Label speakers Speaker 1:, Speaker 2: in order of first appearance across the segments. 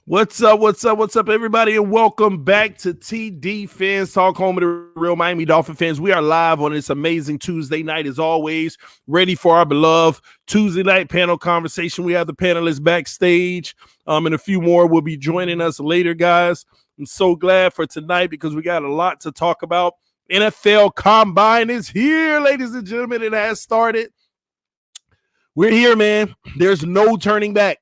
Speaker 1: What's up? What's up? What's up, everybody? And welcome back to TDPHINSTALK, home of the real Miami Dolphin fans. We are live on this amazing Tuesday night, as always, ready for our beloved Tuesday night panel conversation. We have the panelists backstage, and a few more will be joining us later, guys. I'm so glad for tonight because we got a lot to talk about. NFL Combine is here, ladies and gentlemen. It has started. We're here, man. There's no turning back.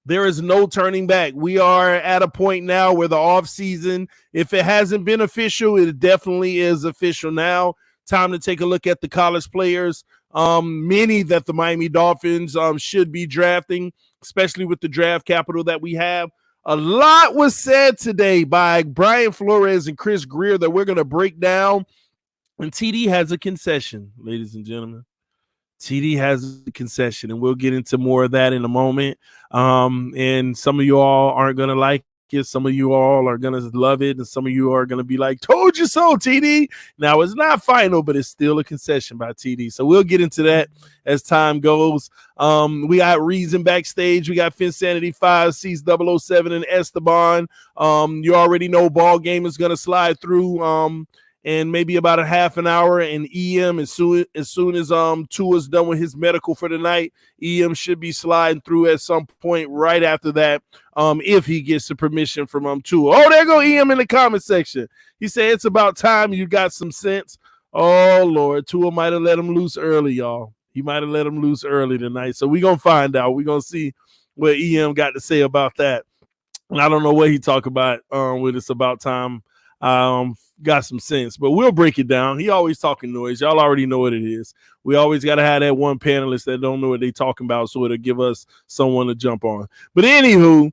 Speaker 1: There is no turning back. We are at a point now where the offseason, if it hasn't been official, it definitely is official now. Time to take a look at the college players, many that the Miami Dolphins should be drafting, especially with the draft capital that we have. A lot was said today by Brian Flores and Chris Greer that we're going to break down. And TD has a concession, ladies and gentlemen. TD has a concession, and we'll get into more of that in a moment. And some of you all aren't going to like it. Some of you all are going to love it. And some of you are going to be like, told you so, TD. Now, it's not final, but it's still a concession by TD. So we'll get into that as time goes. We got Reason backstage. We got Finsanity 5, C's 007, and Esteban. You already know ball game is going to slide through and maybe about a half an hour, and EM as soon as Tua's done with his medical for the night, EM should be sliding through at some point right after that, if he gets the permission from Tua. Oh, there go EM in the comment section. He said it's about time you got some sense. Oh Lord, Tua might have let him loose early, y'all. He might have let him loose early tonight. So we're gonna find out. We're gonna see what EM got to say about that. And I don't know what he talked about with it's about time. Got some sense, but we'll break it down. He always talking noise. Y'all already know what it is. We always got to have that one panelist that don't know what they talking about, so it'll give us someone to jump on. But anywho,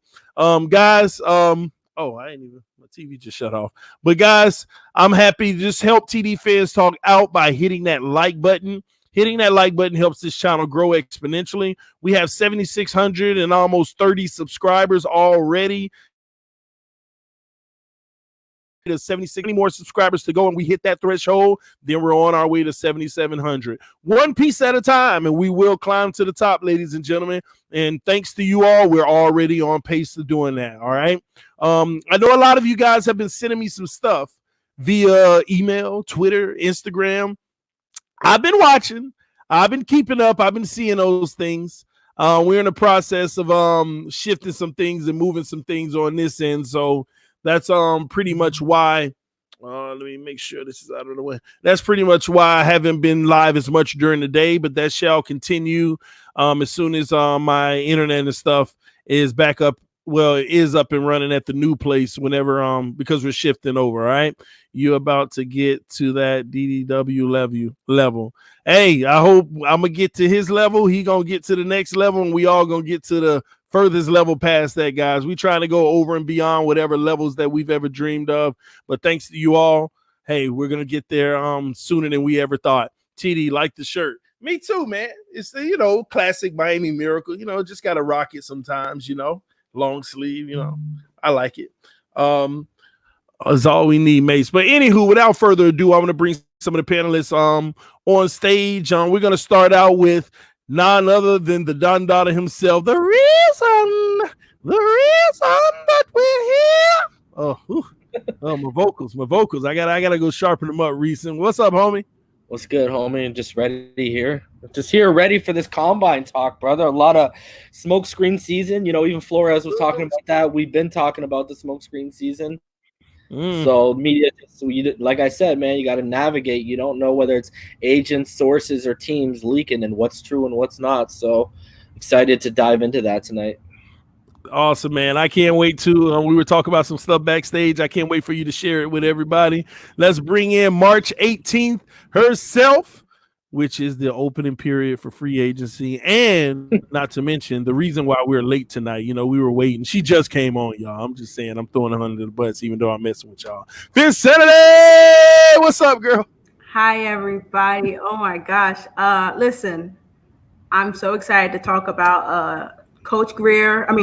Speaker 1: guys, I ain't even, my TV just shut off. But guys, I'm happy to just help TD Fans Talk out by hitting that like button. Hitting that like button helps this channel grow exponentially. We have 7,600 and almost 30 subscribers already. 76 more subscribers to go, and we hit that threshold, then we're on our way to 7,700. One piece at a time, and we will climb to the top, ladies and gentlemen. And thanks to you all, we're already on pace to doing that. All right. I know a lot of you guys have been sending me some stuff via email, Twitter, Instagram. I've been watching. I've been keeping up. I've been seeing those things. We're in the process of shifting some things and moving some things on this end. So that's pretty much why. Let me make sure this is out of the way. That's pretty much why I haven't been live as much during the day, but that shall continue as soon as my internet and stuff is back up. Well, it is up and running at the new place whenever because we're shifting over. All right, you're about to get to that DDW level. Hey, I hope I'm gonna get to his level. He gonna get to the next level, and we all gonna get to the furthest level past that, guys. We trying to go over and beyond whatever levels that we've ever dreamed of. But thanks to you all, hey, we're gonna get there sooner than we ever thought. TD, like the shirt. Me too, man. It's the classic Miami Miracle. Just gotta rock it sometimes. Long sleeve. I like it. Is all we need, mates. But anywho, without further ado, I'm gonna bring some of the panelists on stage. We're gonna start out with none other than the Don Dada himself. The reason that we're here. My vocals. I gotta go sharpen them up. Reason, what's up, homie?
Speaker 2: What's good, homie? Just ready here. Just here, ready for this combine talk, brother. A lot of smokescreen season. Even Flores was talking about that. We've been talking about the smokescreen season. So media, like I said, man, you got to navigate. You don't know whether it's agents, sources, or teams leaking and what's true and what's not. So excited to dive into that tonight.
Speaker 1: Awesome, man. I can't wait to. We were talking about some stuff backstage. I can't wait for you to share it with everybody. Let's bring in March 18th herself, which is the opening period for free agency. And not to mention the reason why we're late tonight. We were waiting. She just came on, y'all. I'm just saying I'm throwing her under the bus, even though I'm messing with y'all. Finsanity! What's up, girl?
Speaker 3: Hi, everybody. Oh, my gosh. Listen, I'm so excited to talk about GM Greer and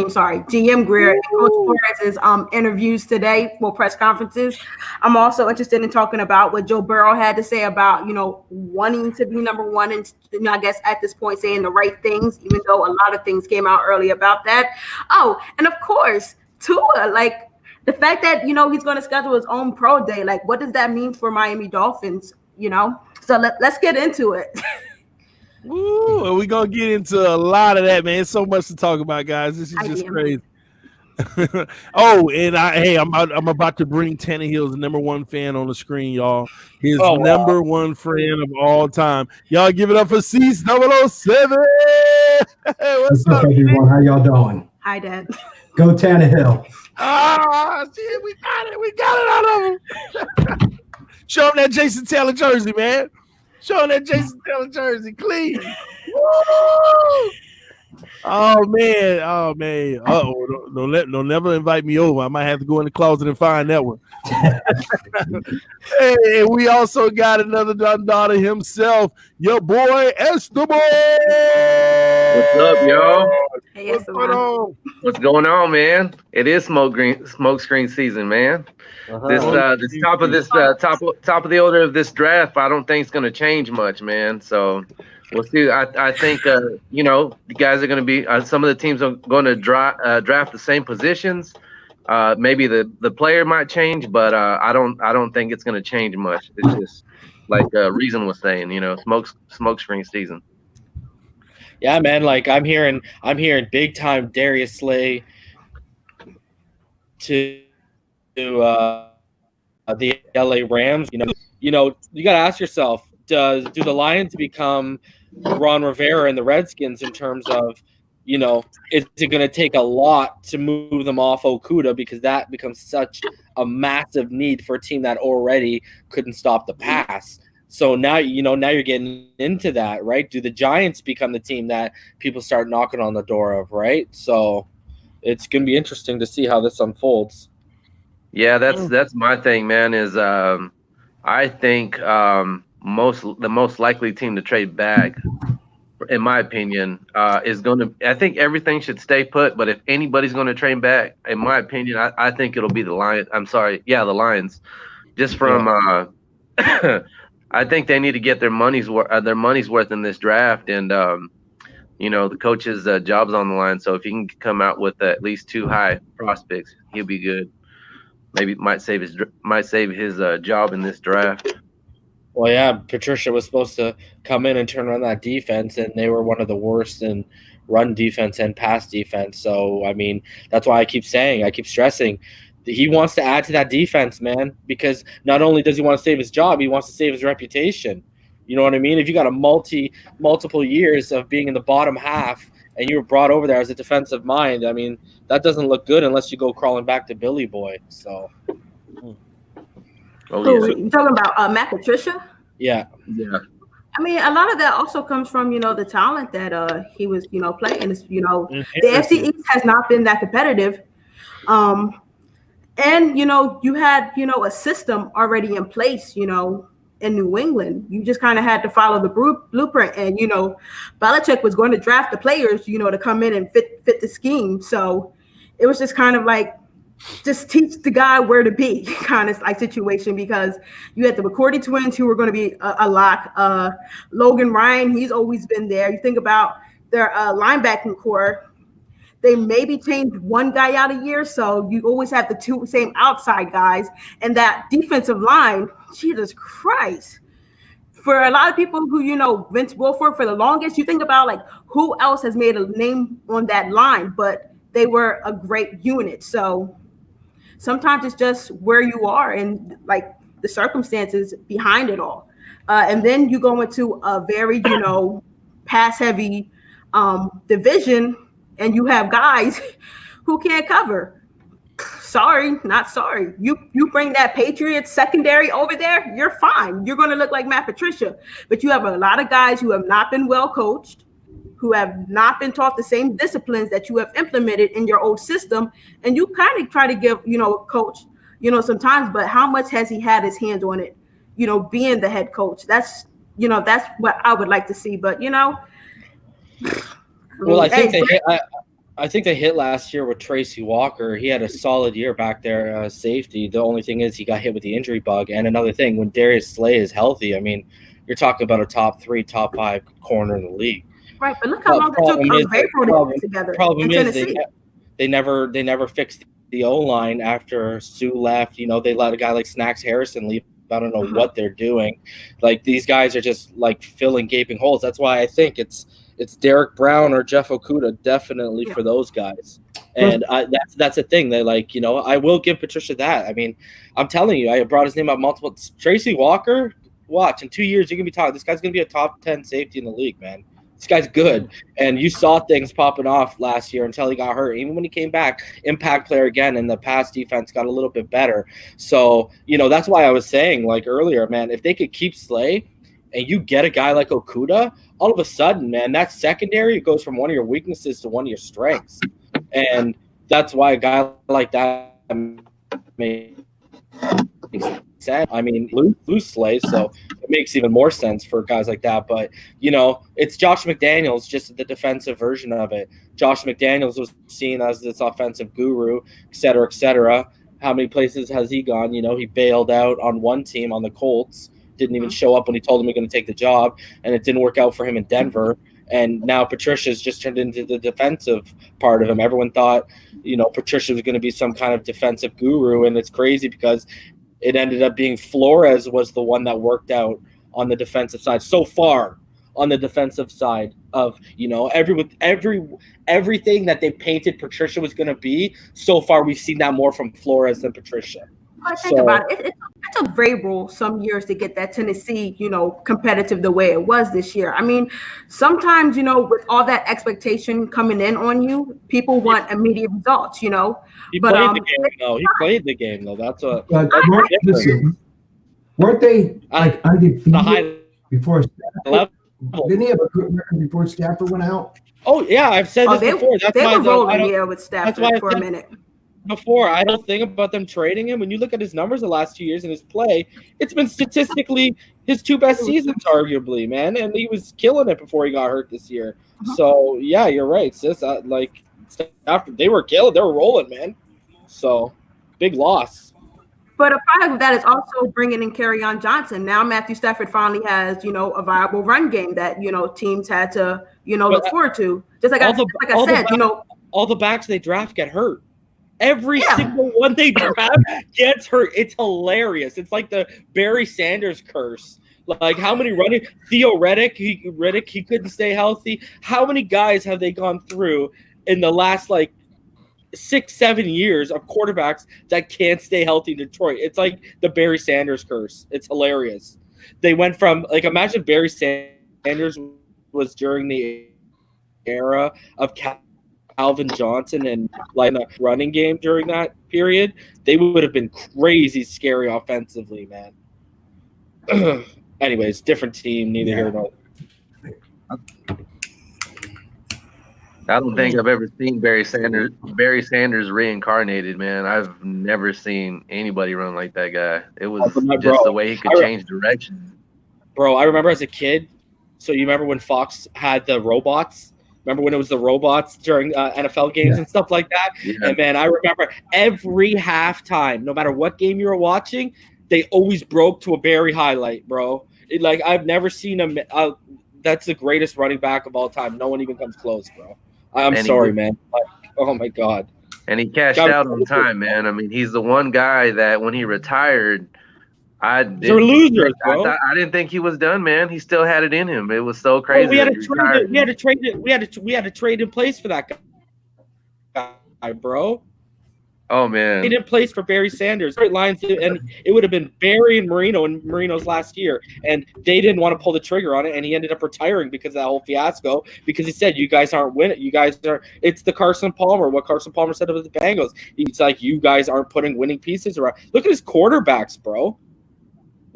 Speaker 3: Coach Flores' interviews today for press conferences. I'm also interested in talking about what Joe Burrow had to say about, wanting to be number one and, I guess at this point saying the right things, even though a lot of things came out early about that. Oh, and of course, Tua, like the fact that he's going to schedule his own pro day, like what does that mean for Miami Dolphins? So let's get into it.
Speaker 1: Ooh, we're gonna get into a lot of that, man. It's so much to talk about, guys. This is just crazy. Oh, and I'm about to bring Tannehill's #1 fan on the screen, y'all. His #1 friend of all time. Y'all give it up for C007. What's up,
Speaker 4: everyone? How y'all doing?
Speaker 3: Hi, Dad.
Speaker 4: Go Tannehill.
Speaker 1: Shit, we got it out of him. Show him that Jason Taylor jersey, man. Show him that Jason Taylor jersey, clean. Woo! Oh man. Don't never invite me over. I might have to go in the closet and find that one. Hey, we also got another daughter himself, your boy Esteban.
Speaker 5: What's up, yo?
Speaker 3: Hey,
Speaker 1: What's going on?
Speaker 5: What's going on, man? It is smoke screen season, man. This top of the order of this draft, I don't think it's gonna change much, man. So we'll see. I think the guys are gonna be some of the teams are going to draft the same positions. Maybe the player might change, but I don't think it's gonna change much. It's just like Reason was saying, smoke screen season.
Speaker 2: Yeah, man. Like I'm hearing big time Darius Slay to the LA Rams. You gotta ask yourself, do the Lions become Ron Rivera and the Redskins in terms of, is it going to take a lot to move them off Okuda, because that becomes such a massive need for a team that already couldn't stop the pass. So now you're getting into that, right? Do the Giants become the team that people start knocking on the door of, right? So it's going to be interesting to see how this unfolds.
Speaker 5: Yeah, that's my thing, man. Is I think the most likely team to trade back, in my opinion, is going to. I think everything should stay put. But if anybody's going to trade back, in my opinion, I think it'll be the Lions. I'm sorry, the Lions. Just from, I think they need to get their money's worth in this draft, and the coach's job's on the line. So if he can come out with at least 2 high prospects, he'll be good. Maybe it might save his job in this draft.
Speaker 2: Well, yeah, Patricia was supposed to come in and turn on that defense, and they were one of the worst in run defense and pass defense. So, I mean, that's why I keep stressing, he wants to add to that defense, man, because not only does he want to save his job, he wants to save his reputation. You know what I mean? If you got a multiple years of being in the bottom half and you were brought over there as a defensive mind, I mean, that doesn't look good unless you go crawling back to Billy Boy. So.
Speaker 3: You talking about Matt Patricia?
Speaker 2: Yeah.
Speaker 3: I mean, a lot of that also comes from the talent that he was playing. The FC East has not been that competitive, and you had a system already in place. In New England, you just kind of had to follow the blueprint, and Belichick was going to draft the players to come in and fit the scheme. So it was just kind of like, just teach the guy where to be kind of like situation, because you had the McCourty twins who were going to be a lock. Logan Ryan, he's always been there. You think about their linebacking core, they maybe changed one guy out a year, so you always have the 2 same outside guys. And that defensive line, Jesus Christ. For a lot of people who, Vince Wilfork for the longest, you think about like who else has made a name on that line, but they were a great unit. So sometimes it's just where you are and like the circumstances behind it all. And then you go into a very, pass heavy division, and you have guys who can't cover. Sorry, not sorry. You bring that Patriots secondary over there, you're fine. You're going to look like Matt Patricia. But you have a lot of guys who have not been well coached, who have not been taught the same disciplines that you have implemented in your old system. And you kind of try to give, coach, sometimes, but how much has he had his hands on it, being the head coach? That's what I would like to see. But,
Speaker 2: well, I think they hit last year with Tracy Walker. He had a solid year back there, safety. The only thing is he got hit with the injury bug. And another thing, when Darius Slay is healthy, I mean, you're talking about a top 3, top 5 corner in the league.
Speaker 3: Right, but look how long it took Vapor to get together.
Speaker 2: Problem is they never fixed the O-line after Sue left. They let a guy like Snacks Harrison leave. I don't know what they're doing. Like, these guys are just like filling gaping holes. That's why I think it's Derek Brown or Jeff Okudah definitely for those guys. And that's a thing. They I will give Patricia that. I mean, I'm telling you, I brought his name up multiple. Tracy Walker, watch, in 2 years you're gonna be talking. This guy's gonna be a top 10 safety in the league, man. This guy's good. And you saw things popping off last year until he got hurt. Even when he came back, impact player again, and the pass defense got a little bit better. So, that's why I was saying, like, earlier, man, if they could keep Slay and you get a guy like Okudah, all of a sudden, man, that secondary goes from one of your weaknesses to one of your strengths. And that's why a guy like that makes sense. I mean, lose Slay, so it makes even more sense for guys like that. But, it's Josh McDaniels, just the defensive version of it. Josh McDaniels was seen as this offensive guru, et cetera, et cetera. How many places has he gone? He bailed out on one team on the Colts, didn't even show up when he told him he was going to take the job, and it didn't work out for him in Denver. And now Patricia's just turned into the defensive part of him. Everyone thought, Patricia was going to be some kind of defensive guru, and it's crazy because it ended up being Flores was the one that worked out on the defensive side so far. On the defensive side of everything that they painted Patricia was going to be, so far we've seen that more from Flores than Patricia.
Speaker 3: I think about it. It took Vrabel some years to get that Tennessee, competitive the way it was this year. I mean, sometimes, with all that expectation coming in on you, people want immediate results,
Speaker 2: He played the game, though. He played the game, though. That's what.
Speaker 4: Weren't they like undefeated before?
Speaker 2: Level.
Speaker 4: Didn't he have a good record before Stafford went out?
Speaker 2: Oh yeah, I've said this before. That's
Speaker 3: they
Speaker 2: why
Speaker 3: were rolling with Stafford for a minute.
Speaker 2: Before, I don't think about them trading him. When you look at his numbers the last 2 years in his play, it's been statistically his two best seasons, arguably, man. And he was killing it before he got hurt this year. So yeah, you're right, sis. After they were killing, they were rolling, man. So big loss.
Speaker 3: But a part of that is also bringing in Kerryon Johnson. Now Matthew Stafford finally has, a viable run game that, teams had to, look forward to. Just like I said,
Speaker 2: all the backs they draft get hurt. Every single one they draft gets hurt. It's hilarious. It's like the Barry Sanders curse. Like, how many running Theo Reddick, he couldn't stay healthy. How many guys have they gone through in the last 6-7 years of quarterbacks that can't stay healthy in Detroit? It's like the Barry Sanders curse. It's hilarious. They went from imagine Barry Sanders was during the era of Calvin Johnson and a running game during that period. They would have been crazy scary offensively, man. Anyways, different team, neither here nor there.
Speaker 5: I don't think I've ever seen Barry Sanders reincarnated, man. I've never seen anybody run like that guy. It was just the way he could change direction.
Speaker 2: Bro, I remember as a kid. So you remember when Fox had the robots? Remember when it was the robots during NFL games and stuff like that? Yeah. And, man, I remember every halftime, no matter what game you were watching, they always broke to a Barry highlight, bro. I've never seen him. That's the greatest running back of all time. No one even comes close, bro. I'm sorry, man. Oh, my God.
Speaker 5: And he cashed out on time, man. I mean, he's the one guy that when he retired –
Speaker 2: they're losers, bro.
Speaker 5: I didn't think he was done, man. He still had it in him. It was so crazy.
Speaker 2: We had to trade in place for that guy, bro.
Speaker 5: Oh man,
Speaker 2: he didn't place for Barry Sanders. Lines, and it would have been Barry and Marino in Marino's last year, and they didn't want to pull the trigger on it, and he ended up retiring because of that whole fiasco. Because he said, "You guys aren't winning. You guys are." It's the Carson Palmer. What Carson Palmer said about the Bengals. He's like, "You guys aren't putting winning pieces around." Look at his quarterbacks, bro.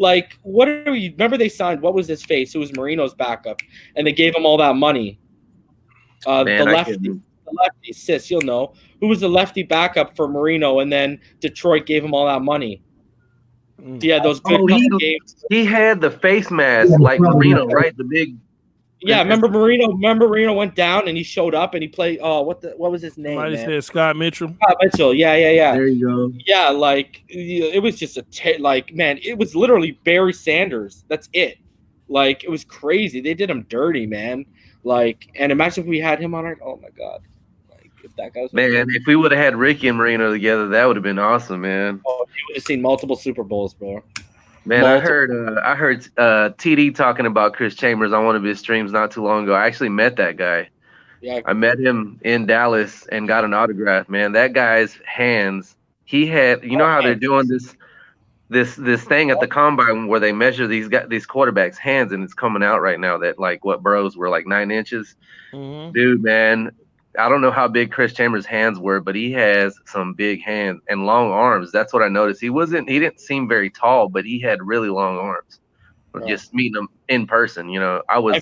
Speaker 2: What do you remember? They signed, what was his face? It was Marino's backup, and they gave him all that money. The lefty, sis, you'll know who was the lefty backup for Marino, and then Detroit gave him all that money. Yeah, those good games.
Speaker 5: He had the face mask like Marino, right? The big.
Speaker 2: Yeah, remember Marino went down and he showed up and he played. Oh, what was his name?
Speaker 1: Somebody said Scott Mitchell.
Speaker 2: Scott Mitchell. Yeah.
Speaker 5: There you go.
Speaker 2: Yeah, it was just man, it was literally Barry Sanders. That's it. It was crazy. They did him dirty, man. And imagine if we had him on our. Oh my God. That guy was
Speaker 5: Man, if we would have had Ricky and Marino together, that would have been awesome, man.
Speaker 2: Oh, you would have seen multiple Super Bowls, bro.
Speaker 5: Man, I heard TD talking about Chris Chambers on one of his streams not too long ago. I actually met that guy.
Speaker 2: Yeah,
Speaker 5: I met him in Dallas and got an autograph. Man, that guy's hands. He had, you know how they're doing this thing at the combine where they measure these quarterbacks' hands, and it's coming out right now that like what Burrow's were like 9 inches.
Speaker 1: Mm-hmm.
Speaker 5: Dude, man, I don't know how big Chris Chambers' hands were, but he has some big hands and long arms. That's what I noticed. He didn't seem very tall, but he had really long arms. Just meeting him in person, you know, I was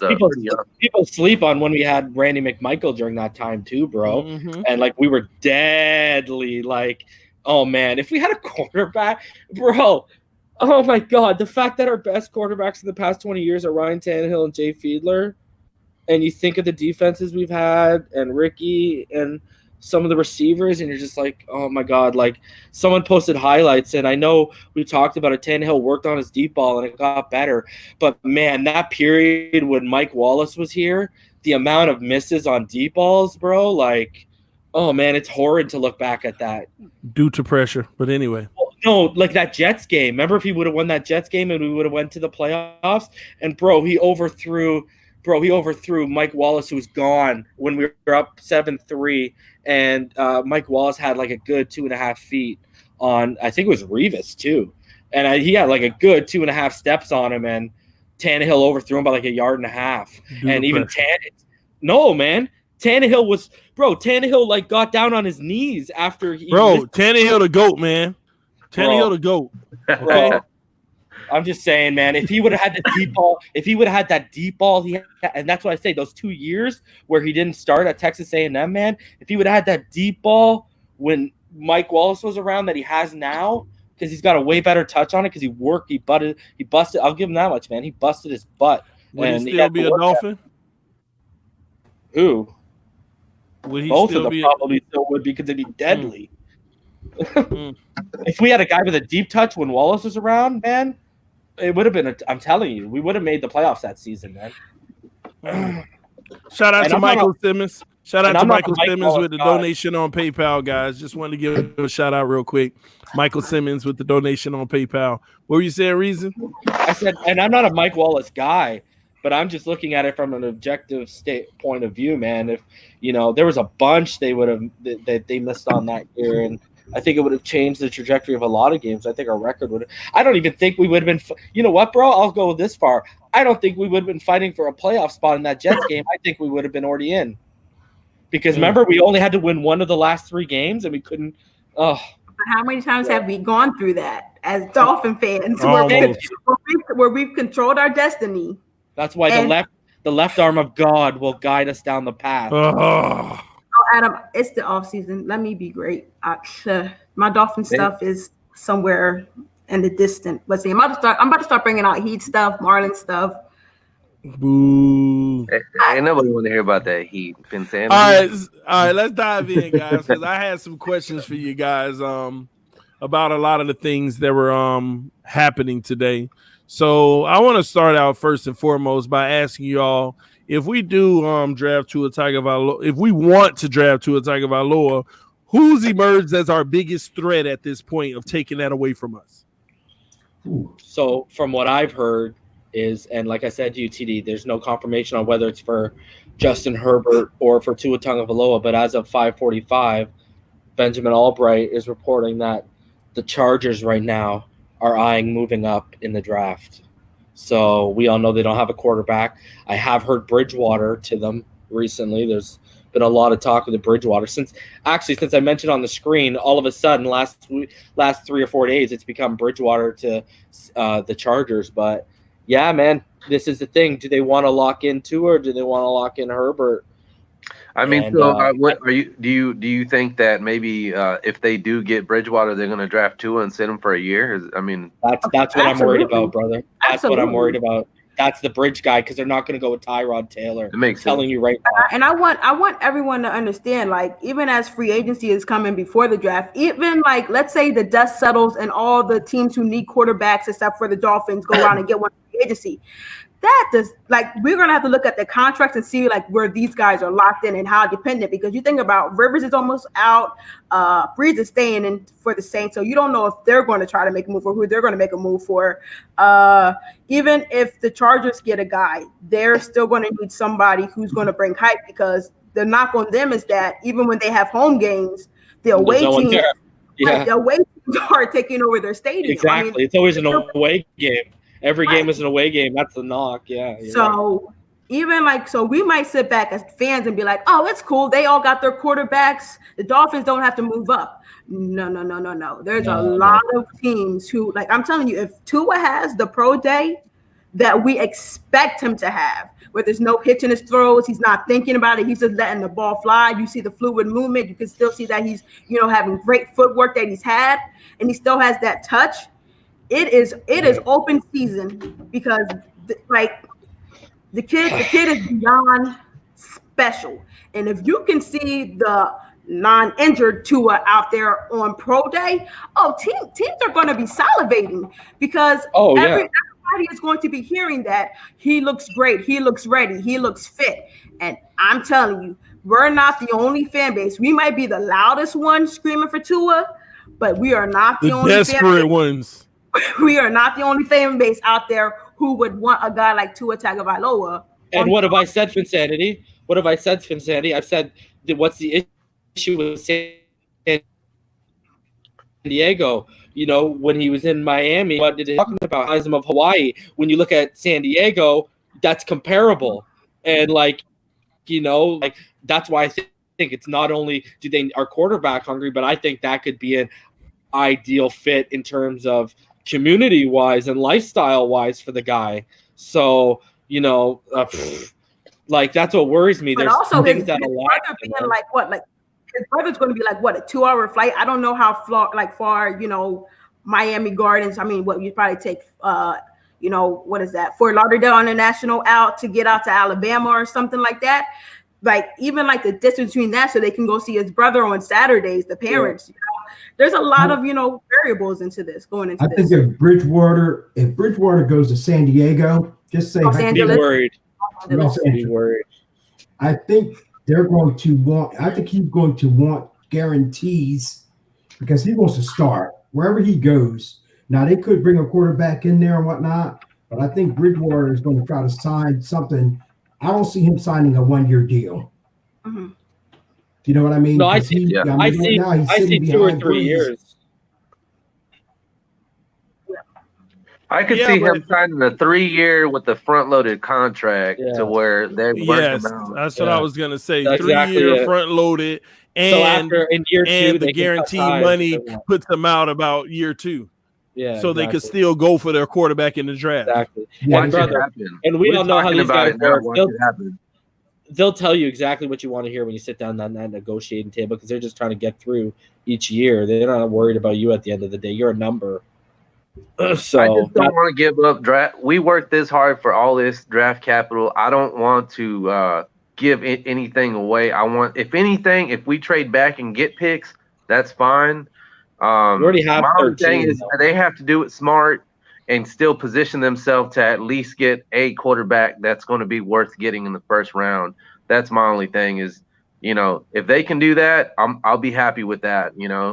Speaker 2: people sleep on when we had Randy McMichael during that time too, bro.
Speaker 1: Mm-hmm.
Speaker 2: And like we were deadly, like, oh man, if we had a quarterback, bro, oh my god, the fact that our best quarterbacks in the past 20 years are Ryan Tannehill and Jay Fiedler, and you think of the defenses we've had and Ricky and some of the receivers, and you're just like, oh my god, like someone posted highlights, and I know we talked about it. Tannehill worked on his deep ball and it got better, but man, that period when Mike Wallace was here, the amount of misses on deep balls, bro, like, oh man, it's horrid to look back at that
Speaker 1: due to pressure. But anyway,
Speaker 2: no, like that Jets game. Remember if he would have won that Jets game and we would have went to the playoffs, and bro, he overthrew Mike Wallace, who was gone when we were up 7-3, and Mike Wallace had like a good 2.5 feet on, I think it was Revis too, and he had like a good 2.5 steps on him, and Tannehill overthrew him by like 1.5 yards. And even Tannehill like got down on his knees after he
Speaker 1: Tannehill the GOAT, man. Tannehill the GOAT. Okay.
Speaker 2: Bro. I'm just saying, man, if he would have had the deep ball, and that's why I say those 2 years where he didn't start at Texas A&M, man, if he would have had that deep ball when Mike Wallace was around that he has now, because he's got a way better touch on it, because he busted, I'll give him that much, man. He busted his butt.
Speaker 1: Would he still be a Dolphin?
Speaker 2: Who?
Speaker 1: Would he
Speaker 2: Both
Speaker 1: still
Speaker 2: of them probably still would, because they'd be deadly. If we had a guy with a deep touch when Wallace was around, man, it would have been. I'm telling you, we would have made the playoffs that season, man.
Speaker 1: Shout out to Michael Simmons. Shout out to Michael Simmons with the
Speaker 2: guy.
Speaker 1: donation on PayPal, guys. Just wanted to give him a shout out real quick. Michael Simmons with the donation on PayPal. What were you saying, Reason?
Speaker 2: I said, and I'm not a Mike Wallace guy, but I'm just looking at it from an objective point of view, man. If there was a bunch they would have that they missed on that year, and I think it would have changed the trajectory of a lot of games. I think our record would have. I don't even think we would have been. You know what, bro? I'll go this far. I don't think we would have been fighting for a playoff spot in that Jets game. I think we would have been already in. Because remember, we only had to win one of the last 3 games, and we couldn't. Oh,
Speaker 3: how many times have we gone through that as Dolphin fans, where we've controlled our destiny?
Speaker 2: That's why the left arm of God will guide us down the path.
Speaker 3: Oh, Adam, it's the off season. Let me be great. My Dolphin stuff is somewhere in the distant. Let's see. I'm about to start bringing out Heat stuff, Marlin stuff.
Speaker 1: Boo!
Speaker 5: Ain't nobody want to hear about that Heat. Been saying.
Speaker 1: All right. Let's dive in, guys, because I had some questions for you guys about a lot of the things that were happening today. So I want to start out first and foremost by asking y'all, if we do draft Tua Tagovailoa, if we want to draft Tua Tagovailoa, who's emerged as our biggest threat at this point of taking that away from us?
Speaker 2: So from what I've heard is, and like I said to you, TD, there's no confirmation on whether it's for Justin Herbert or for Tua Tagovailoa, but as of 5:45, Benjamin Albright is reporting that the Chargers right now are eyeing moving up in the draft. So we all know they don't have a quarterback. I have heard Bridgewater to them recently. There's been a lot of talk with the Bridgewater since I mentioned on the screen. All of a sudden, last 3 or 4 days, it's become Bridgewater to the Chargers. But yeah, man, this is the thing. Do they want to lock in Tua, or do they want to lock in Herbert?
Speaker 5: I mean, what are you? Do you think that maybe if they do get Bridgewater, they're going to draft Tua and sit him for a year?
Speaker 2: That's what I'm worried about, brother. That's what I'm worried about. That's the bridge guy, because they're not going to go with Tyrod Taylor.
Speaker 5: It makes
Speaker 2: telling
Speaker 5: sense.
Speaker 2: You right now.
Speaker 3: And I want everyone to understand, like, even as free agency is coming before the draft, even like, let's say the dust settles and all the teams who need quarterbacks, except for the Dolphins, go around and get one free agency. that, we're gonna have to look at the contracts and see like where these guys are locked in and how dependent. Because you think about Rivers is almost out, Breeze is staying in for the Saints, so you don't know if they're going to try to make a move or who they're going to make a move for. Even if the Chargers get a guy, they're still going to need somebody who's going to bring hype, because the knock on them is that even when they have home games, the away teams, the away teams are taking over their stadium.
Speaker 2: Exactly.
Speaker 3: I mean,
Speaker 2: it's always an away game. Every game is an away game. That's the knock. Yeah.
Speaker 3: So even we might sit back as fans and be like, oh, it's cool. They all got their quarterbacks. The Dolphins don't have to move up. No. There's a lot of teams who, like, I'm telling you, if Tua has the pro day that we expect him to have, where there's no hitch in his throws, he's not thinking about it, he's just letting the ball fly. You see the fluid movement. You can still see that he's, having great footwork that he's had, and he still has that touch. It is open season, because the kid is beyond special. And if you can see the non-injured Tua out there on pro day, teams are going to be salivating, because everybody is going to be hearing that he looks great, he looks ready, he looks fit. And I'm telling you, we're not the only fan base. We might be the loudest one screaming for Tua, but we are not the only
Speaker 1: desperate ones.
Speaker 3: We are not the only fan base out there who would want a guy like Tua Tagovailoa.
Speaker 2: And what have I said, Finsanity? I've said, what's the issue with San Diego? When he was in Miami, what did he talking about? Tourism of Hawaii. When you look at San Diego, that's comparable. And that's why I think it's not only do they are quarterback hungry, but I think that could be an ideal fit in terms of community wise and lifestyle wise for the guy. So that's what worries me.
Speaker 3: But
Speaker 2: there's
Speaker 3: also
Speaker 2: things
Speaker 3: his
Speaker 2: that
Speaker 3: brother being his brother's going to be a 2-hour flight. I don't know how far Miami Gardens. I mean, what you probably take what is that, Fort Lauderdale International out to get out to Alabama or something like that. Like, even the distance between that, so they can go see his brother on Saturdays, the parents. There's a lot of variables into this going into this.
Speaker 4: I think if Bridgewater goes to San Diego, just say
Speaker 2: be worried. Be worried.
Speaker 4: I think they're going to want. I think he's going to want guarantees, because he wants to start wherever he goes. Now, they could bring a quarterback in there and whatnot, but I think Bridgewater is going to try to sign something. I don't see him signing a 1-year deal.
Speaker 3: Mm-hmm.
Speaker 4: You know what I mean?
Speaker 2: No, I see 2 or 3 years.
Speaker 5: I could see him signing a 3-year with a front-loaded contract to where they work him out.
Speaker 1: That's what I was gonna say.
Speaker 2: That's
Speaker 1: 3-year front-loaded, and
Speaker 2: so after in year 2,
Speaker 1: and the guaranteed money puts them out about year 2.
Speaker 2: Yeah,
Speaker 1: so they could still go for their quarterback in the draft.
Speaker 2: Exactly.
Speaker 5: Watch it happen.
Speaker 2: And we all know how these guys work.
Speaker 5: Happen.
Speaker 2: They'll tell you exactly what you want to hear when you sit down on that negotiating table, because they're just trying to get through each year. They're not worried about you at the end of the day. You're a number. So
Speaker 5: I just don't want to give up draft. We worked this hard for all this draft capital. I don't want to give anything away. I want, if anything, if we trade back and get picks, that's fine.
Speaker 2: We already have.
Speaker 5: My only thing is they have to do it smart and still position themselves to at least get a quarterback that's going to be worth getting in the first round. That's my only thing is, if they can do that, I'll be happy with that.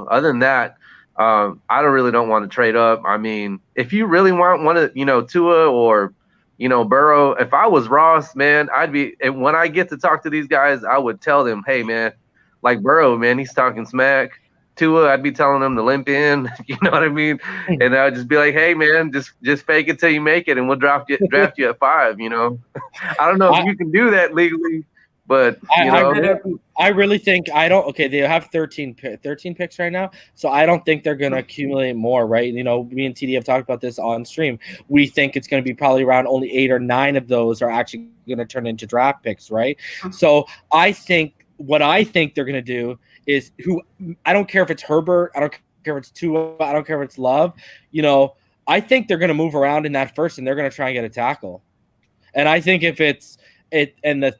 Speaker 5: Other than that, I don't want to trade up. I mean, if you really want to, Tua or, Burrow, if I was Ross, man, and when I get to talk to these guys, I would tell them, hey, man, like Burrow, man, he's talking smack. Tua, I'd be telling them to limp in, you know what I mean? And I'd just be like, hey, man, just fake it till you make it, and we'll draft you at 5, I don't know if you can do that legally, but,
Speaker 2: I really think they have 13 picks right now, so I don't think they're going to accumulate more, right? Me and TD have talked about this on stream. We think it's going to be probably around only 8 or 9 of those are actually going to turn into draft picks, right? So I think what they're going to do is I don't care if it's Herbert, I don't care if it's Tua, I don't care if it's Love. I think they're going to move around in that first, and they're going to try and get a tackle. And I think if it's it, and the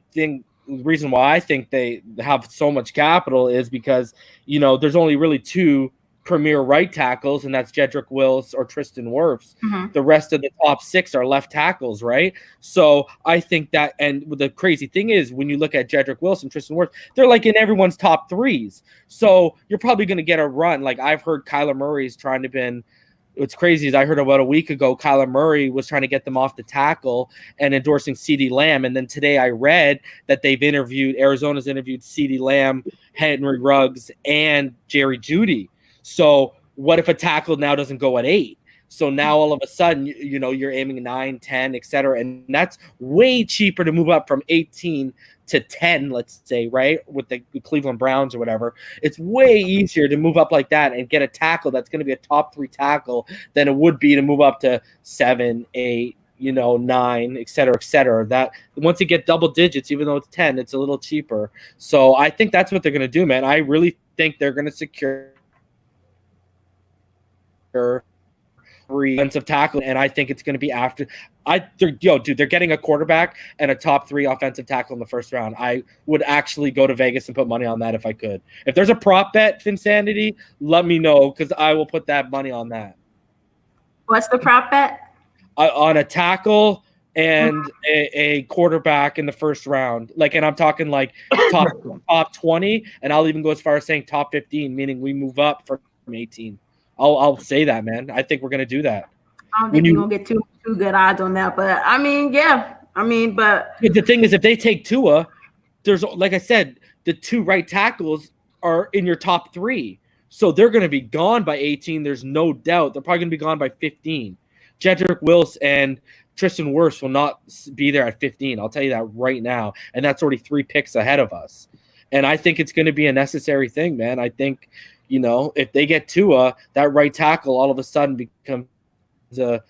Speaker 2: reason why I think they have so much capital is because there's only really 2 premier right tackles, and that's Jedrick Wills or Tristan Wirfs.
Speaker 3: Mhm.
Speaker 2: The rest of the top 6 are left tackles, right? So I think that, and the crazy thing is, when you look at Jedrick Wills and Tristan Wirfs, they're like in everyone's top 3s. So you're probably going to get a run. Like I've heard Kyler Murray's trying to been. What's crazy is I heard about a week ago Kyler Murray was trying to get them off the tackle and endorsing CeeDee Lamb. And then today I read that Arizona's interviewed CeeDee Lamb, Henry Ruggs, and Jerry Jeudy. So what if a tackle now doesn't go at 8? So now all of a sudden, you're aiming 9, 10, et cetera. And that's way cheaper to move up from 18 to 10, let's say, right? With the Cleveland Browns or whatever. It's way easier to move up like that and get a tackle that's going to be a top 3 tackle than it would be to move up to 7, 8, 9, et cetera, et cetera. That once you get double digits, even though it's 10, it's a little cheaper. So I think that's what they're going to do, man. I really think they're going to secure offensive tackle, and I think it's going to be after. They're getting a quarterback and a top 3 offensive tackle in the first round. I would actually go to Vegas and put money on that if I could. If there's a prop bet, Finsanity, let me know because I will put that money on that.
Speaker 3: What's the prop bet?
Speaker 2: On a tackle and a quarterback in the first round. And I'm talking like top 20, and I'll even go as far as saying top 15, meaning we move up from 18. I'll say that, man. I think we're gonna do that.
Speaker 3: I don't think we're gonna get too good odds on that, but I mean, yeah. But
Speaker 2: the thing is, if they take Tua, there's, like I said, the 2 right tackles are in your top 3, so they're gonna be gone by 18. There's no doubt. They're probably gonna be gone by 15. Jedrick Wills and Tristan Wirfs will not be there at 15. I'll tell you that right now, and that's already 3 picks ahead of us. And I think it's going to be a necessary thing, man. I think, if they get Tua, that right tackle all of a sudden becomes a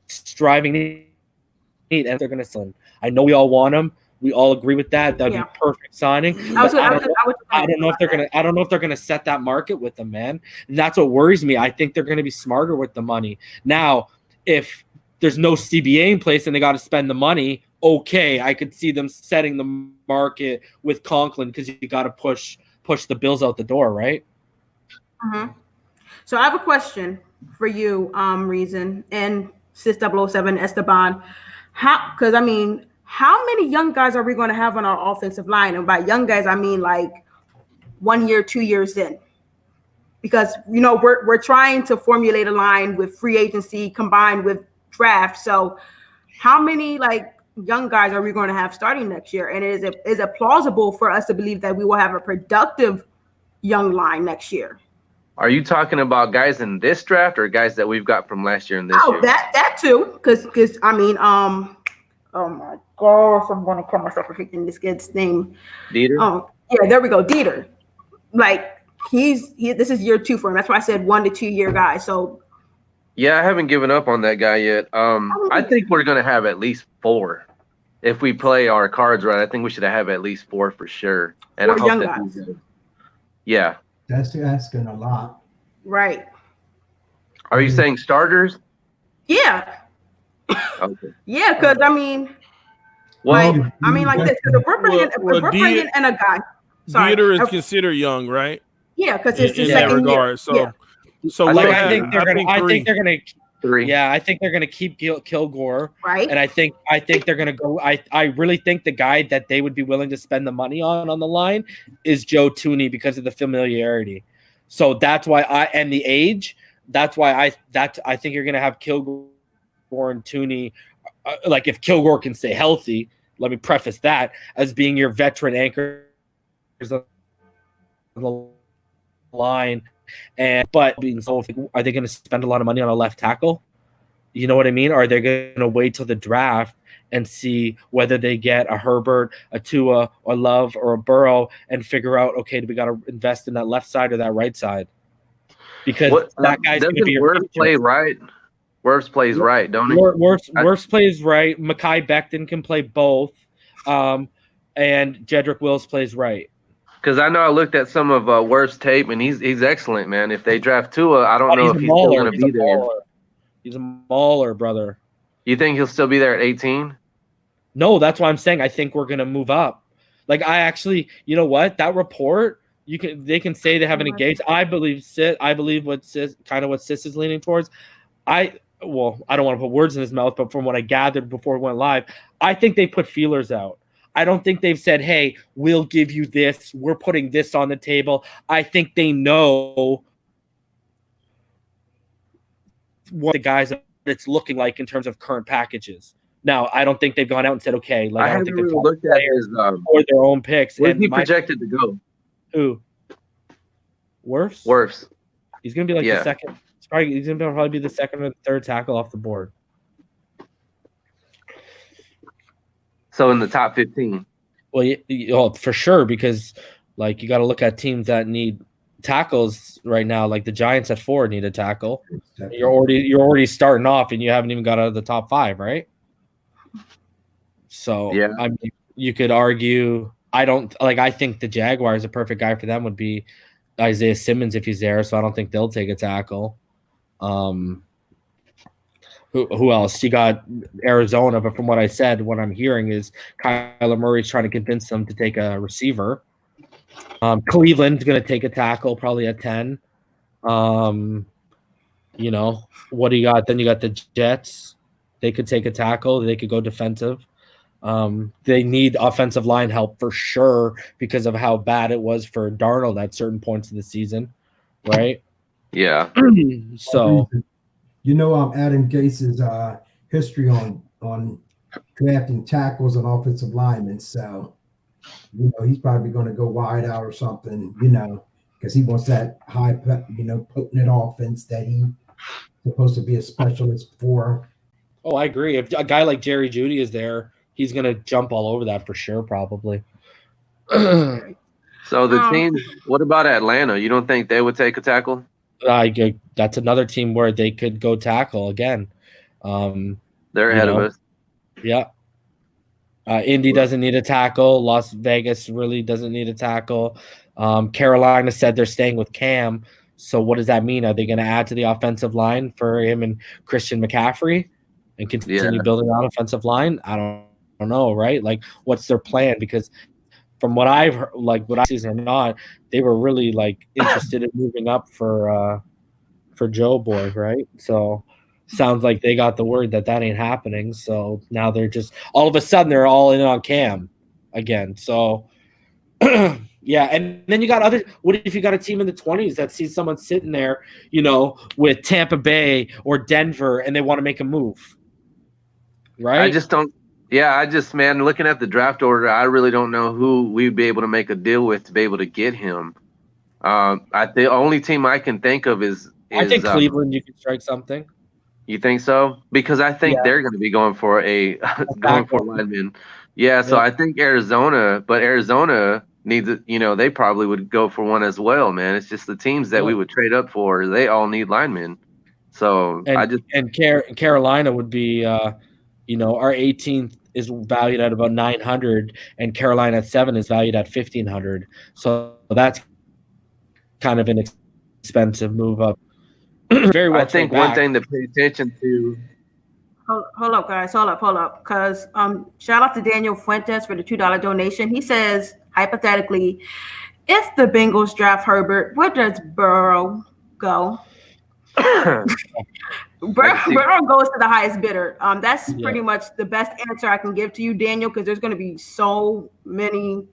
Speaker 2: striving need, and they're going to. I know we all want him. We all agree with that. That'd be perfect signing. I don't know if they're gonna set that market with them, man. And that's what worries me. I think they're going to be smarter with the money. Now, if there's no CBA in place and they got to spend the money, okay, I could see them setting the market with Conklin because you got to push the Bills out the door, right?
Speaker 3: Mm-hmm. So I have a question for you, Reason, and Sis007 Esteban. How many young guys are we going to have on our offensive line? And by young guys, I mean like 1 year, 2 years in. Because, we're trying to formulate a line with free agency combined with draft. So how many young guys are we going to have starting next year? And is it plausible for us to believe that we will have a productive young line next year?
Speaker 5: Are you talking about guys in this draft or guys that we've got from last year and this year?
Speaker 3: That too. Because oh my gosh, I'm going to call myself forgetting this kid's name.
Speaker 5: Dieter?
Speaker 3: Oh, yeah, there we go. Dieter. This is year 2 for him. That's why I said 1 to 2 year guy. So
Speaker 5: yeah, I haven't given up on that guy yet. I think we're going to have at least 4. If we play our cards right, I think we should have at least 4 for sure. And
Speaker 3: 4 young guys.
Speaker 5: Yeah.
Speaker 4: That's asking a lot.
Speaker 3: Right.
Speaker 5: Are you saying starters?
Speaker 3: Yeah.
Speaker 5: Okay.
Speaker 3: Yeah, because like this. Because if we're bringing in a guy,
Speaker 1: Dieter is considered young, right?
Speaker 3: Yeah, because it's the
Speaker 1: second
Speaker 3: regard.
Speaker 1: Year. So
Speaker 2: I think they're gonna
Speaker 5: 3.
Speaker 2: Yeah, I think they're gonna keep Kilgore,
Speaker 3: right?
Speaker 2: And I think they're gonna go. I really think the guy that they would be willing to spend the money on the line is Joe Thuney because of the familiarity. So that's why and the age. That's why I think you're gonna have Kilgore and Thuney. If Kilgore can stay healthy, let me preface that as being your veteran anchors on the line. But being so, are they going to spend a lot of money on a left tackle? You know what I mean? Or are they going to wait till the draft and see whether they get a Herbert, a Tua, or Love, or a Burrow, and figure out, okay, do we got to invest in that left side or that right side? Because that guy's going to be your
Speaker 5: Wirfs play right. Wirfs plays right, don't he?
Speaker 2: Wirfs plays right. Mekhi Becton can play both, and Jedrick Wills plays right.
Speaker 5: Because I know I looked at some of Wirfs' tape, and he's excellent, man. If they draft Tua, I don't know if he's still going to be there.
Speaker 2: He's a mauler, brother.
Speaker 5: You think he'll still be there at 18?
Speaker 2: No, that's why I'm saying I think we're going to move up. I actually, you know what? That report They can say they haven't engaged. I believe what Sis is leaning towards. I don't want to put words in his mouth, but from what I gathered before it went live, I think they put feelers out. I don't think they've said, hey, we'll give you this. We're putting this on the table. I think they know what the guys it's looking like in terms of current packages. Now, I don't think they've gone out and said, okay, like I don't think they've
Speaker 5: looked at his
Speaker 2: or their own picks.
Speaker 5: Where's he projected to go?
Speaker 2: Who? Wirfs?
Speaker 5: Wirfs.
Speaker 2: He's gonna be like the second. He's gonna probably be the second or third tackle off the board.
Speaker 5: So in the top 15.
Speaker 2: Well, for sure, because like you got to look at teams that need tackles right now. Like the Giants at 4 need a tackle. You're already starting off, and you haven't even got out of the top 5, right? So
Speaker 5: yeah,
Speaker 2: I mean, you could argue. I think the Jaguars, a perfect guy for them would be Isaiah Simmons if he's there. So I don't think they'll take a tackle. Who else? You got Arizona, but from what I said, what I'm hearing is Kyler Murray's trying to convince them to take a receiver. Cleveland's going to take a tackle probably at 10. What do you got? Then you got the Jets. They could take a tackle. They could go defensive. They need offensive line help for sure because of how bad it was for Darnold at certain points of the season, right?
Speaker 5: Yeah.
Speaker 2: So,
Speaker 4: Adam Gase's history on drafting tackles and offensive linemen. So, he's probably going to go wide out or something, because he wants that high, potent offense that he's supposed to be a specialist for.
Speaker 2: Oh, I agree. If a guy like Jerry Jeudy is there, he's going to jump all over that for sure, probably.
Speaker 5: So the team, what about Atlanta? You don't think they would take a tackle?
Speaker 2: That's another team where they could go tackle again.
Speaker 5: They're ahead of us.
Speaker 2: Yeah. Indy doesn't need a tackle. Las Vegas really doesn't need a tackle. Carolina said they're staying with Cam. So what does that mean? Are they going to add to the offensive line for him and Christian McCaffrey and continue building out offensive line? I don't know, right? Like, what's their plan? Because from what I've heard, like what I see or not, they were really like interested in moving up for Joe Boy, right? So sounds like they got the word that ain't happening. So now they're just all of a sudden they're all in on Cam again. So yeah, and then you got other. What if you got a team in the 20s that sees someone sitting there, with Tampa Bay or Denver, and they want to make a move, right?
Speaker 5: I just don't. Yeah, man, looking at the draft order, I really don't know who we'd be able to make a deal with to be able to get him. The only team I can think of is
Speaker 2: I think Cleveland. You can strike something.
Speaker 5: You think so? Because I think they're going to be going for linemen. Yeah, so I think Arizona needs it. They probably would go for one as well, man. It's just the teams that we would trade up for. They all need linemen. So
Speaker 2: Carolina would be, our 18th is valued at about 900, and Carolina at 7 is valued at 1,500. So that's kind of an expensive move up. Very well.
Speaker 5: I think one thing to pay attention to.
Speaker 3: Hold up, guys. Hold up. Because shout out to Daniel Fuentes for the $2 donation. He says, hypothetically, if the Bengals draft Herbert, where does Burrow go? Burrow goes to the highest bidder. That's pretty much the best answer I can give to you, Daniel, because there's going to be so many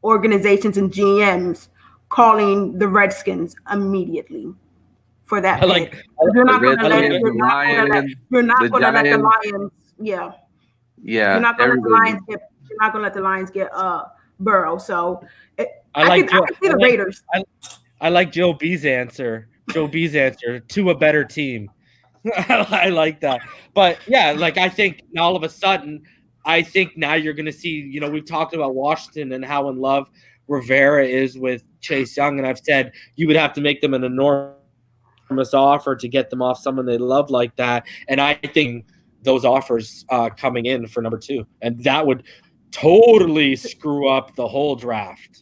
Speaker 3: organizations and GMs calling the Redskins immediately for that pick. You're not going to let the Lions. Yeah. You're not going to let the Lions get Burrow. So I can see the Raiders.
Speaker 2: I like Joe B's answer. To a better team. I like that. But yeah, like I think all of a sudden, now you're going to see, we've talked about Washington and how in love Rivera is with Chase Young. And I've said you would have to make them an enormous offer to get them off someone they love like that. And I think those offers coming in for number 2, and that would totally screw up the whole draft.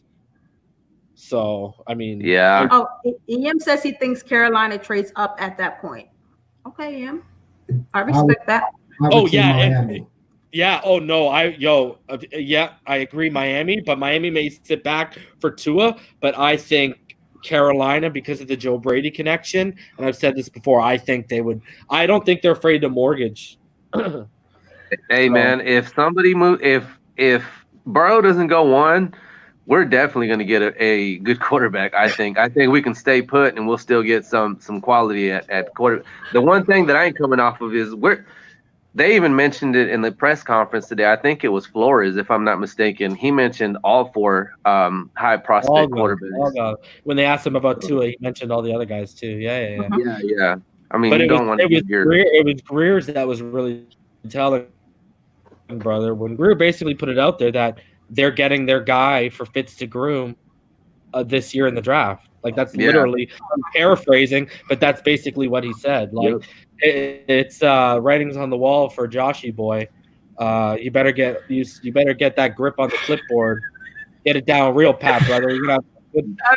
Speaker 2: So, I mean,
Speaker 5: yeah.
Speaker 3: Oh, EM says he thinks Carolina trades up at that point. Okay, EM. I respect that.
Speaker 4: Miami.
Speaker 2: Yeah. Oh no. Yeah, I agree. Miami, but Miami may sit back for Tua, but I think Carolina, because of the Joe Brady connection, and I've said this before, I think they would. I don't think they're afraid to mortgage.
Speaker 5: Hey
Speaker 2: So,
Speaker 5: man, if somebody move, if Burrow doesn't go one, we're definitely going to get a good quarterback. I think. I think we can stay put and we'll still get some quality at quarter. The one thing that I ain't coming off of is they even mentioned it in the press conference today. I think it was Flores, if I'm not mistaken. He mentioned all four high prospect quarterbacks.
Speaker 2: when they asked him about Tua, he mentioned all the other guys too. Yeah.
Speaker 5: Yeah. I mean,
Speaker 2: But
Speaker 5: you don't want to give your.
Speaker 2: It was Greer's that was really telling, brother. When Greer basically put it out there that they're getting their guy for Fitz to groom this year in the draft. Like that's literally, I'm paraphrasing, but that's basically what he said. Like it's writings on the wall for Joshy boy. You better get that grip on the clipboard. Get it down real pat, brother. You're gonna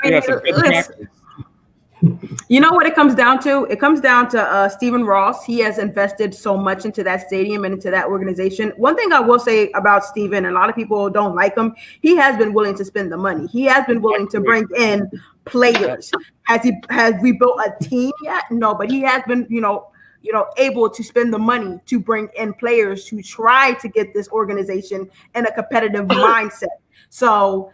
Speaker 2: have some good practice.
Speaker 3: You know what it comes down to? It comes down to Stephen Ross. He has invested so much into that stadium and into that organization. One thing I will say about Stephen, and a lot of people don't like him, he has been willing to spend the money. He has been willing to bring in players. Has we built a team yet? No, but he has been, able to spend the money to bring in players to try to get this organization in a competitive mindset. So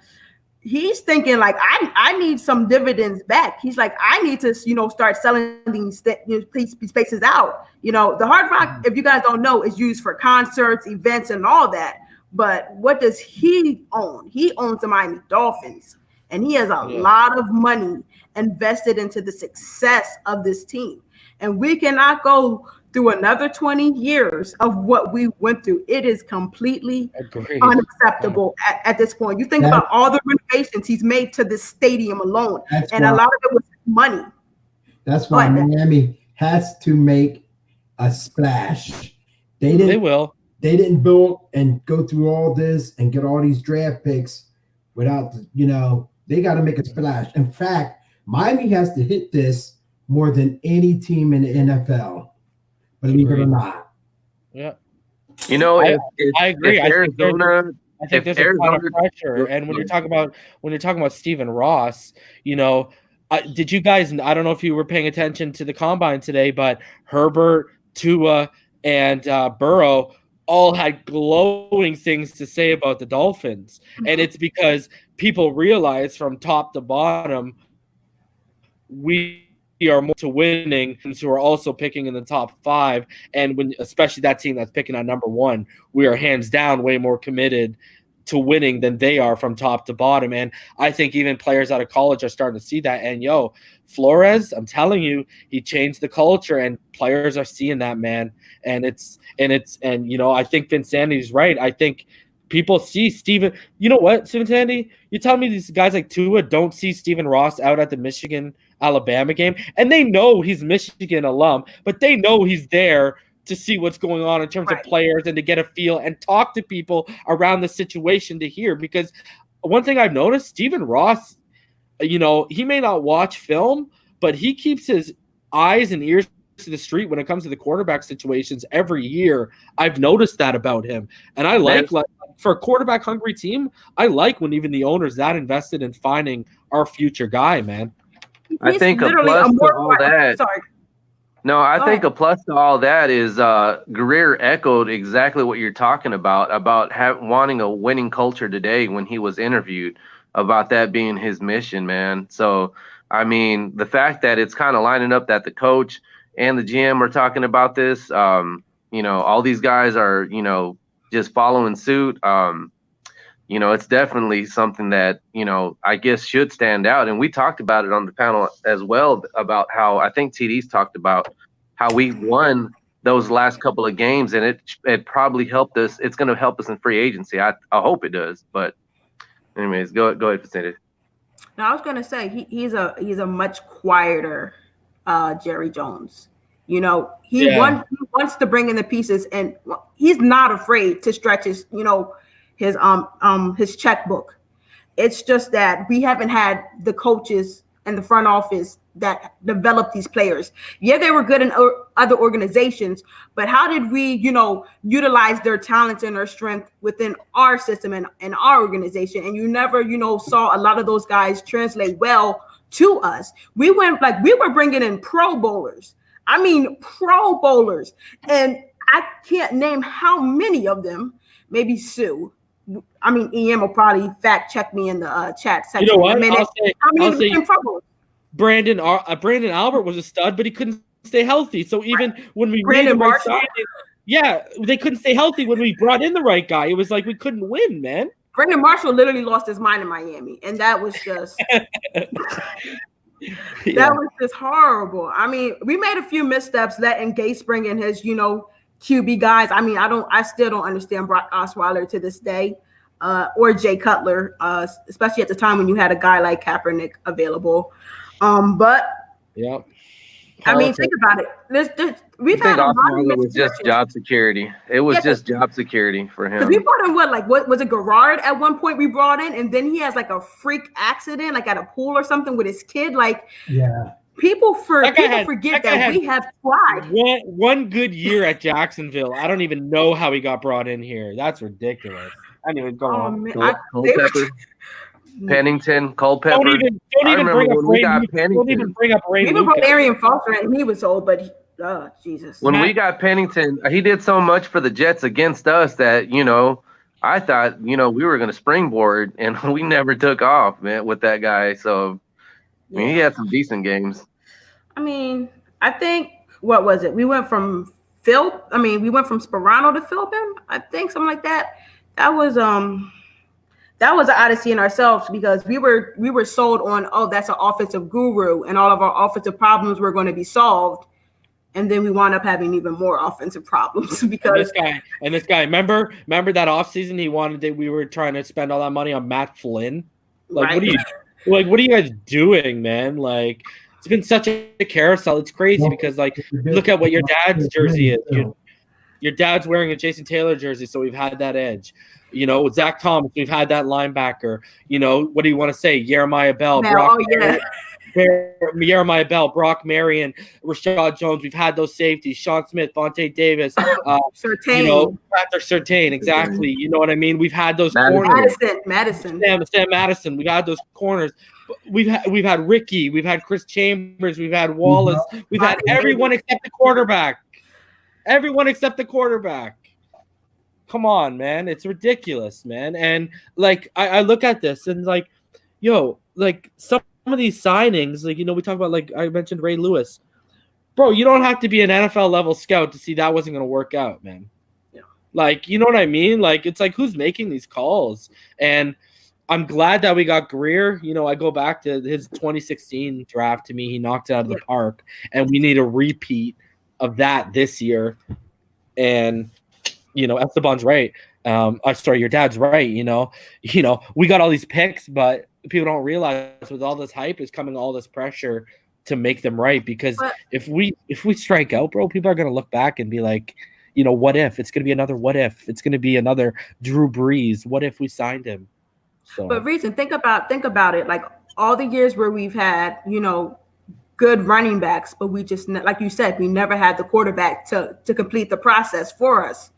Speaker 3: he's thinking like, I need some dividends back. He's like, I need to, start selling these spaces out. The Hard Rock, if you guys don't know, is used for concerts, events, and all that. But what does he own? He owns the Miami Dolphins, and he has a lot of money invested into the success of this team. And we cannot go through another 20 years of what we went through. It is completely unacceptable at this point. You think about all the renovations he's made to this stadium alone, and a lot of it was money.
Speaker 4: That's why Miami has to make a splash. They
Speaker 2: will.
Speaker 4: They didn't build and go through all this and get all these draft picks without, they got to make a splash. In fact, Miami has to hit this more than any team in the NFL. Believe it or not.
Speaker 2: Yeah.
Speaker 5: I
Speaker 2: agree. I think there's a lot of pressure. And when you're talking about Stephen Ross, did you guys? I don't know if you were paying attention to the combine today, but Herbert, Tua, and Burrow all had glowing things to say about the Dolphins, and it's because people realize from top to bottom we are more to winning, who are also picking in the top 5, and when especially that team that's picking at number 1, we are hands down way more committed to winning than they are from top to bottom. And I think even players out of college are starting to see that. And Flores, I'm telling you, he changed the culture, and players are seeing that, man. And I think Vinsandy's right. I think people see Steven. You know what, Vinsandy? You tell me these guys like Tua don't see Stephen Ross out at the Michigan-Alabama game, and they know he's Michigan alum, but they know he's there to see what's going on in terms of players and to get a feel and talk to people around the situation to hear. Because one thing I've noticed, Stephen Ross, he may not watch film, but he keeps his eyes and ears to the street when it comes to the quarterback situations every year. I've noticed that about him. And I like for a quarterback hungry team, I like when even the owner's that invested in finding our future guy, man.
Speaker 5: I think a plus to all that. No, I think a plus to all that is Greer echoed exactly what you're talking about wanting a winning culture today when he was interviewed, about that being his mission, man. So, I mean, the fact that it's kind of lining up that the coach and the GM are talking about this, all these guys are, just following suit. It's definitely something that, I guess should stand out. And we talked about it on the panel as well, about how I think TD's talked about how we won those last couple of games, and it probably helped us. It's going to help us in free agency. I hope it does. But anyways, go ahead, Vicente.
Speaker 3: Now, I was going to say he's a much quieter Jerry Jones. He wants to bring in the pieces, and he's not afraid to stretch his his checkbook. It's just that we haven't had the coaches and the front office that developed these players. Yeah, they were good in other organizations, but how did we, utilize their talents and their strength within our system and our organization? And you never, saw a lot of those guys translate well to us. We were bringing in Pro Bowlers. I mean, Pro Bowlers. And I can't name how many of them, maybe Sue. I mean, EM will probably fact check me in the chat section.
Speaker 2: You know what?
Speaker 3: How many became Pro Bowlers?
Speaker 2: Brandon Albert was a stud, but he couldn't stay healthy. So even when we made the right signing, they couldn't stay healthy when we brought in the right guy. It was like we couldn't win, man.
Speaker 3: Brandon Marshall literally lost his mind in Miami, and that was just that was just horrible. I mean, we made a few missteps letting Gase bring in his, QB guys. I mean, I still don't understand Brock Osweiler to this day, or Jay Cutler, especially at the time when you had a guy like Kaepernick available. But
Speaker 2: yeah,
Speaker 3: I mean, think about it. We've had a lot of
Speaker 5: it was just job security. It was just job security for him.
Speaker 3: Because we brought in what was it, Garrard at one point we brought in, and then he has like a freak accident, like at a pool or something with his kid. Like, people forget that we have tried.
Speaker 2: One good year at Jacksonville. I don't even know how he got brought in here. That's ridiculous. Anyway, go on.
Speaker 5: Pennington, Culpepper.
Speaker 2: Don't even bring up Ray.
Speaker 3: We even brought Arian Foster, and he was old, but Jesus.
Speaker 5: When we got Pennington, he did so much for the Jets against us that I thought we were going to springboard, and we never took off, man, with that guy. So I mean, he had some decent games.
Speaker 3: I mean, I think what was it? We went from Sperano to Philbin, I think, something like that. That was an odyssey in ourselves, because we were sold on, that's an offensive guru and all of our offensive problems were going to be solved, and then we wound up having even more offensive problems because
Speaker 2: this guy. Remember that offseason he wanted that we were trying to spend all that money on Matt Flynn. Like, right. What are you guys doing, man? Like, it's been such a carousel. It's crazy because look at what your dad's jersey is. Your dad's wearing a Jason Taylor jersey, so we've had that edge. Zach Thomas, we've had that linebacker. What do you want to say? Jeremiah Bell, Jeremiah Bell, Brock Marion, Rashad Jones. We've had those safeties. Sean Smith, Vontae Davis,
Speaker 3: Certain.
Speaker 2: Certain, exactly. You know what I mean? We've had those corners.
Speaker 3: Madison.
Speaker 2: Sam Madison. We've had those corners. We've had Ricky. We've had Chris Chambers. We've had Wallace. We've had everyone except the quarterback. Come on, man. It's ridiculous, man. And I look at this and some of these signings, we talk about, I mentioned Ray Lewis. Bro, you don't have to be an NFL level scout to see that wasn't going to work out, man. Yeah. You know what I mean? It's who's making these calls? And I'm glad that we got Greer. I go back to his 2016 draft. To me, he knocked it out of the park, and we need a repeat of that this year. And Esteban's right. Your dad's right. We got all these picks, but people don't realize with all this hype is coming all this pressure to make them right. Because if we strike out, bro, people are gonna look back and be like, what if? It's gonna be another what if. It's gonna be another Drew Brees. What if we signed him? So. But
Speaker 3: Reason, think about it. Like all the years where we've had, good running backs, but we just, like you said, we never had the quarterback to complete the process for us.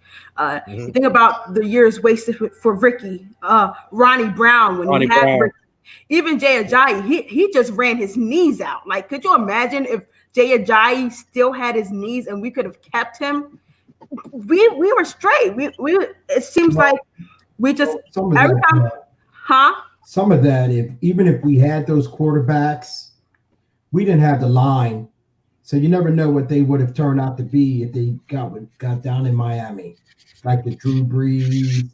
Speaker 3: You think about the years wasted for Ricky, Ronnie Brown when he had Ricky. Even Jay Ajayi, he just ran his knees out. Could you imagine if Jay Ajayi still had his knees and we could have kept him? We were straight. We it seems like we just every time,
Speaker 4: Some of that, even if we had those quarterbacks, we didn't have the line, so you never know what they would have turned out to be if they got down in Miami, like the Drew Brees,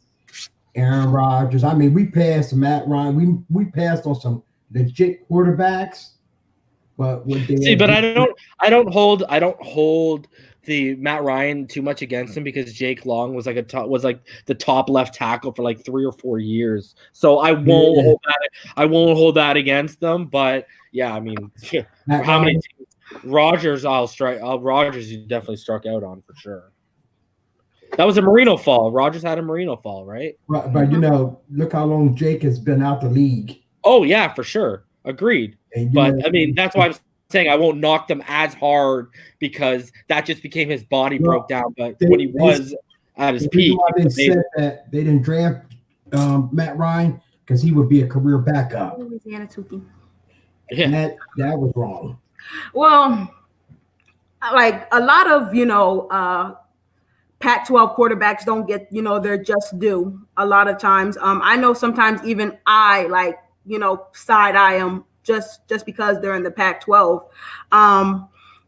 Speaker 4: Aaron Rodgers. I mean, we passed Matt Ryan. We passed on some legit quarterbacks, but
Speaker 2: I don't hold the Matt Ryan too much against him because Jake Long was the top left tackle for 3 or 4 years. So I won't hold that against them. But yeah, I mean, how many teams? Rodgers you definitely struck out on for sure. That was a Marino fall. Rodgers had a Marino fall, right?
Speaker 4: But look how long Jake has been out the league.
Speaker 2: Oh yeah, for sure. Agreed.
Speaker 4: And,
Speaker 2: But I mean, that's why I'm saying I won't knock them as hard because that just became his body broke down. But when he was at his peak,
Speaker 4: they said that they didn't draft Matt Ryan because he would be a career backup.
Speaker 3: Louisiana Tuki.
Speaker 2: Yeah.
Speaker 4: And that was wrong.
Speaker 3: Well, like a lot of Pac-12 quarterbacks don't get their just due a lot of times. I know sometimes even I side eye them just because they're in the Pac-12.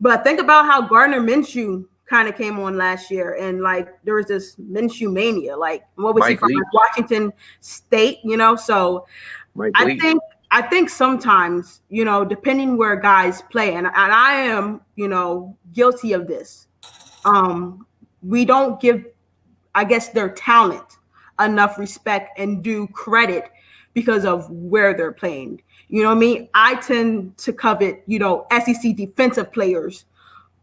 Speaker 3: But think about how Gardner Minshew kind of came on last year, and like there was this Minshew mania. Like, what was
Speaker 5: Mike
Speaker 3: he from?
Speaker 5: Leach.
Speaker 3: Like Washington State, So
Speaker 5: Mike
Speaker 3: I
Speaker 5: Leach.
Speaker 3: think sometimes, depending where guys play, and I am, guilty of this. We don't give, I guess, their talent enough respect and due credit because of where they're playing. You know what I mean? I tend to covet, SEC defensive players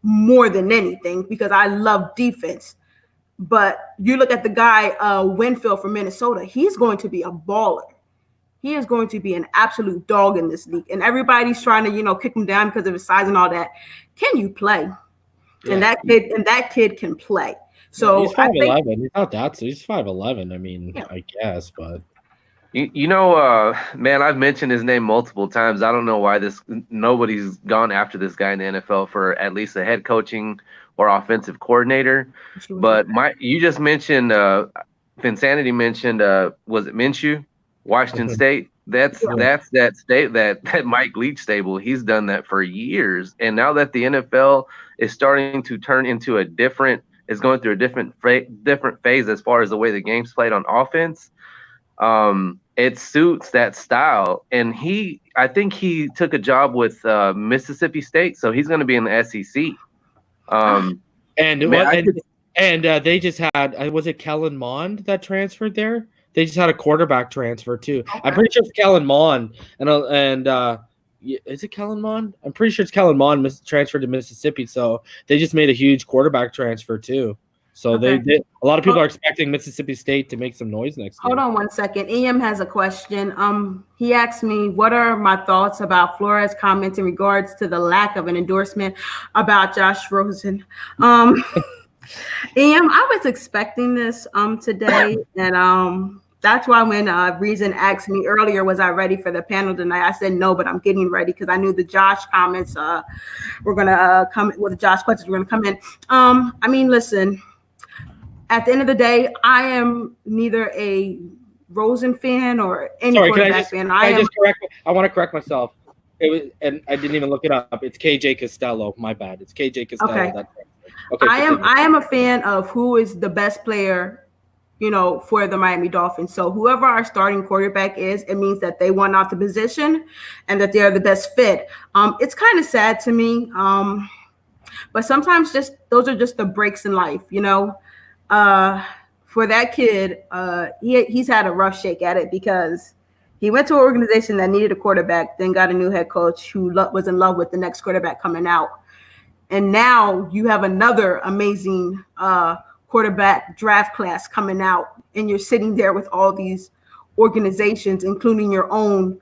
Speaker 3: more than anything because I love defense. But you look at the guy, Winfield from Minnesota, he's going to be a baller. He is going to be an absolute dog in this league. And everybody's trying to, kick him down because of his size and all that. Can you play? Yeah. And that kid can play. So
Speaker 2: he's 5'11". He's not that. So he's 5'11". I mean, yeah. I guess, but
Speaker 5: man, I've mentioned his name multiple times. I don't know why nobody's gone after this guy in the NFL for at least a head coaching or offensive coordinator. But you just mentioned Finsanity mentioned was it Minshew, Washington State? That's that state that Mike Leach stable. He's done that for years, and now that the NFL is starting to turn into is going through a different phase as far as the way the game's played on offense. It suits that style, and I think he took a job with Mississippi State, so he's going to be in the SEC.
Speaker 2: They just had was it Kellen Mond that transferred there? They just had a quarterback transfer too. Okay. I'm pretty sure it's Kellen Mond, and is it Kellen Mond? I'm pretty sure it's Kellen Mond transferred to Mississippi, so they just made a huge quarterback transfer too. So they did. A lot of people are expecting Mississippi State to make some noise next year.
Speaker 3: Hold on 1 second. EM has a question. He asked me, what are my thoughts about Flores' comments in regards to the lack of an endorsement about Josh Rosen? EM, I was expecting this today, and that's why when Reason asked me earlier, was I ready for the panel tonight? I said no, but I'm getting ready because I knew the Josh comments were gonna come. Well, the Josh questions were gonna come in. I mean, listen. At the end of the day, I am neither a Rosen fan or any quarterback fan. I
Speaker 2: want to correct myself. It was, and I didn't even look it up. It's KJ Costello. My bad. It's KJ Costello.
Speaker 3: Okay.
Speaker 2: Okay.
Speaker 3: I am a fan of who is the best player, for the Miami Dolphins. So whoever our starting quarterback is, it means that they won out the position and that they are the best fit. It's kind of sad to me, but sometimes those are just the breaks in life, For that kid, he's had a rough shake at it because he went to an organization that needed a quarterback, then got a new head coach who was in love with the next quarterback coming out. And now you have another amazing quarterback draft class coming out, and you're sitting there with all these organizations, including your own,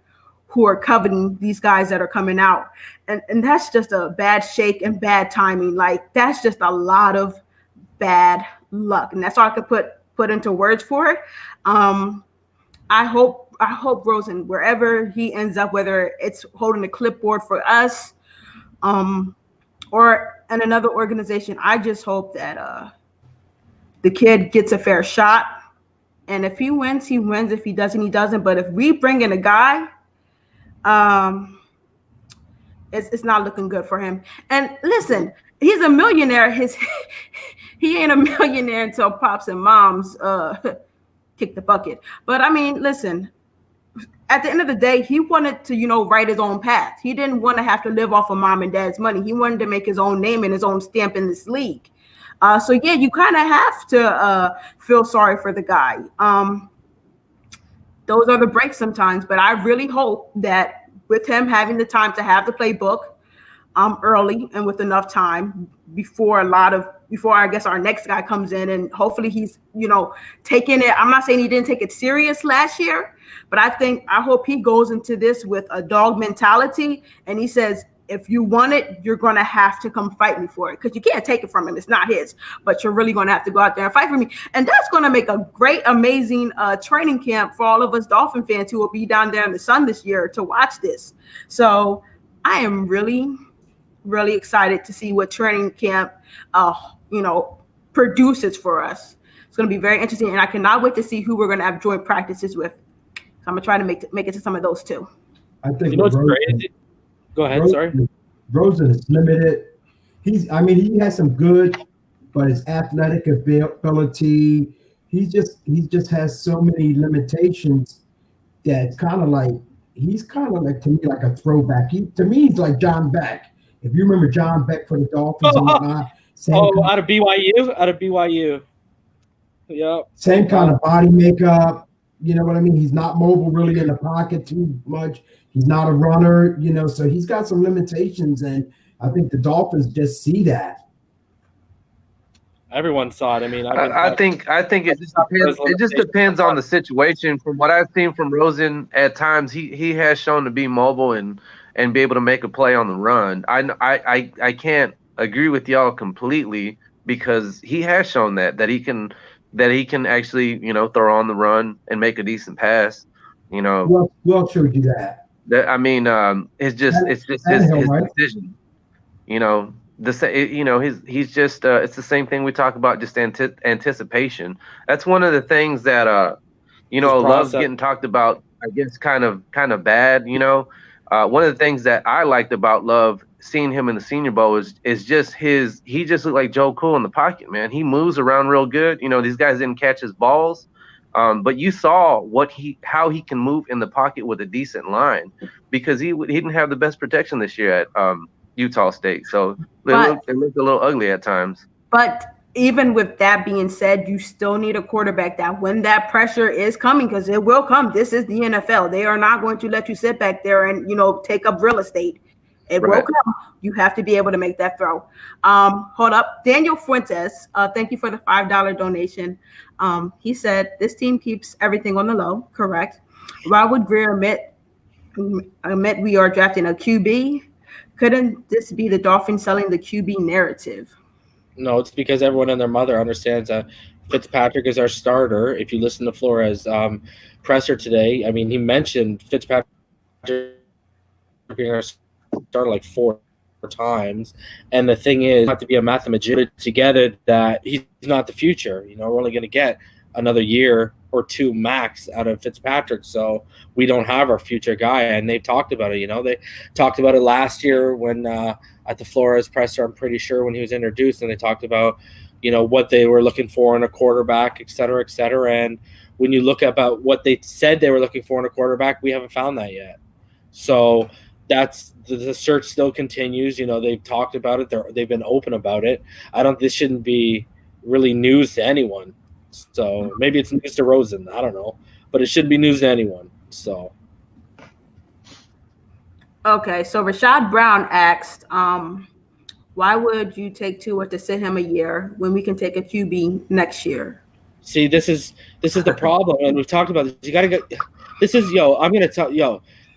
Speaker 3: who are coveting these guys that are coming out. And that's just a bad shake and bad timing. Like, that's just a lot of bad luck, and that's all I could put into words for it. I hope Rosen, wherever he ends up, whether it's holding a clipboard for us, or in another organization, I just hope that the kid gets a fair shot. And if he wins, he wins. If he doesn't, he doesn't. But if we bring in a guy, it's not looking good for him. And listen, he's a millionaire. He ain't a millionaire until pops and moms kick the bucket. But I mean, listen, at the end of the day, he wanted to, write his own path. He didn't want to have to live off of mom and dad's money. He wanted to make his own name and his own stamp in this league. So yeah, you kind of have to feel sorry for the guy. Those are the breaks sometimes, but I really hope that with him having the time to have the playbook, early and with enough time before I guess our next guy comes in, and hopefully he's, taking it. I'm not saying he didn't take it serious last year, but I hope he goes into this with a dog mentality, and he says, if you want it, you're going to have to come fight me for it, because you can't take it from him. It's not his, but you're really going to have to go out there and fight for me. And that's going to make a great, amazing training camp for all of us Dolphin fans who will be down there in the sun this year to watch this. So I am really, really excited to see what training camp, produces for us. It's going to be very interesting, and I cannot wait to see who we're going to have joint practices with. So I'm going to try to make it to some of those too.
Speaker 4: I think
Speaker 2: what's crazy? Go ahead. Sorry.
Speaker 4: Rosen is limited. He has some good, but his athletic ability, he just has so many limitations that he's kind of like to me like a throwback. To me, he's like John Beck. If you remember John Beck for the Dolphins and whatnot.
Speaker 2: Out of BYU. Yep.
Speaker 4: Same kind of body makeup. You know what I mean? He's not mobile really in the pocket too much. He's not a runner, so he's got some limitations, and I think the Dolphins just see that.
Speaker 2: Everyone saw it. I mean,
Speaker 5: I think it just depends. It just depends on the situation. From what I've seen from Rosen, at times he has shown to be mobile and be able to make a play on the run. I can't agree with y'all completely, because he has shown that he can actually throw on the run and make a decent pass.
Speaker 4: Well showed you that.
Speaker 5: It's just his decision. He's just it's the same thing we talk about, just anticipation. That's one of the things that Love's getting talked about, I guess, kind of bad. One of the things that I liked about Love, seeing him in the Senior Bowl, is just he just looked like Joe Cool in the pocket, man. He moves around real good. These guys didn't catch his balls. But you saw how he can move in the pocket with a decent line, because he didn't have the best protection this year at Utah State. So it looked a little ugly at times.
Speaker 3: But even with that being said, you still need a quarterback that when that pressure is coming, because it will come. This is the NFL. They are not going to let you sit back there and, take up real estate. It will come. You have to be able to make that throw. Hold up. Daniel Fuentes, thank you for the $5 donation. He said, this team keeps everything on the low, correct? Why would Greer admit we are drafting a QB? Couldn't this be the Dolphins selling the QB narrative?
Speaker 2: No, it's because everyone and their mother understands that Fitzpatrick is our starter. If you listen to Flores' presser today, I mean, he mentioned Fitzpatrick being our starter like 4 times, and the thing is, you have to be a mathematician to get it that he's not the future. We're only going to get another year or two max out of Fitzpatrick, so we don't have our future guy. And they've talked about it. They talked about it last year when at the Flores presser, I'm pretty sure, when he was introduced, and they talked about what they were looking for in a quarterback, et cetera, et cetera. And when you look about what they said they were looking for in a quarterback, we haven't found that yet. So that's the search still continues. They've talked about it. They've been open about it. This shouldn't be really news to anyone. So maybe it's news to Rosen. I don't know, but it shouldn't be news to anyone. So.
Speaker 3: Okay. So Rashad Brown asked, why would you take Tua to sit him a year when we can take a QB next year?
Speaker 2: See, this is the problem. And we've talked about this. You got to get, I'm going to tell,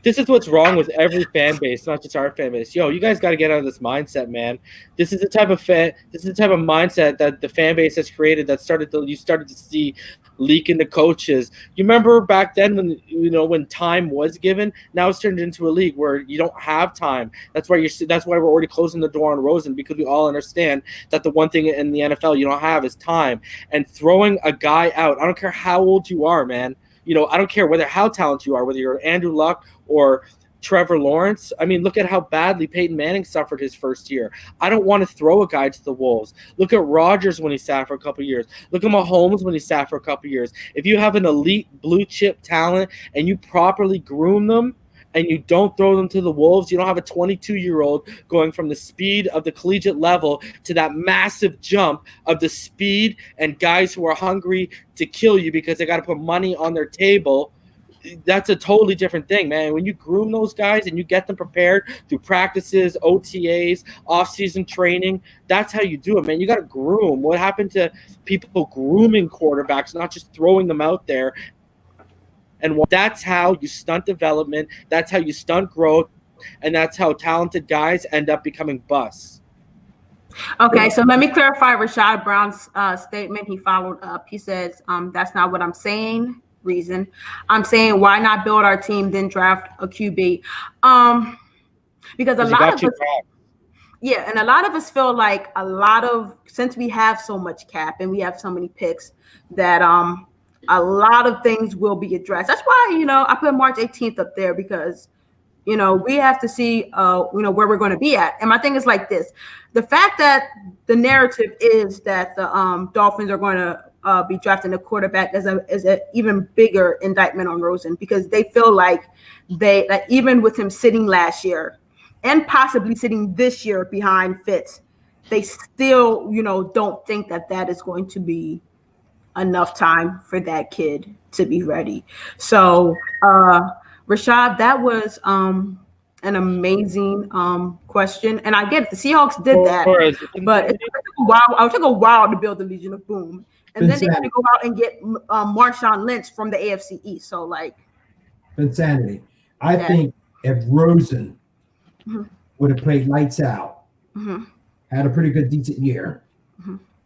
Speaker 2: this is what's wrong with every fan base, not just our fan base. You guys got to get out of this mindset, man. This is the type of mindset that the fan base has created that you started to see leak into coaches. You remember back then when time was given? Now it's turned into a league where you don't have time. That's why we're already closing the door on Rosen, because we all understand that the one thing in the NFL you don't have is time. And throwing a guy out, I don't care how old you are, man. I don't care how talented you are, whether you're Andrew Luck or Trevor Lawrence. I mean, look at how badly Peyton Manning suffered his first year. I don't want to throw a guy to the wolves. Look at Rodgers when he sat for a couple of years. Look at Mahomes when he sat for a couple of years. If you have an elite blue chip talent and you properly groom them, and you don't throw them to the wolves, you don't have a 22-year-old going from the speed of the collegiate level to that massive jump of the speed and guys who are hungry to kill you because they got to put money on their table. that's a totally different thing, man. When you groom those guys and you get them prepared through practices, OTAs, off-season training, that's how you do it, man. You got to groom. What happened to people grooming quarterbacks, not just throwing them out there? And that's how you stunt development. That's how you stunt growth. And that's how talented guys end up becoming busts.
Speaker 3: Okay, so let me clarify Rashad Brown's statement. He followed up. He says, that's not what I'm saying. Reason. I'm saying, why not build our team, then draft a QB? Because a lot of us, yeah, and a lot of us feel like since we have so much cap and we have so many picks that a lot of things will be addressed. That's why, I put March 18th up there because we have to see, where we're going to be at. And my thing is like this. The fact that the narrative is that the Dolphins are going to be drafting a quarterback is an even bigger indictment on Rosen, because they feel like even with him sitting last year and possibly sitting this year behind Fitz, they still, don't think that is going to be enough time for that kid to be ready. So, Rashad, that was an amazing question, and I get it. The Seahawks did that, but it took a while to build the Legion of Boom, and then they had to go out and get Marshawn Lynch from the AFC East. So, like,
Speaker 4: insanity. I think if Rosen would have played lights out, had a pretty good, decent year,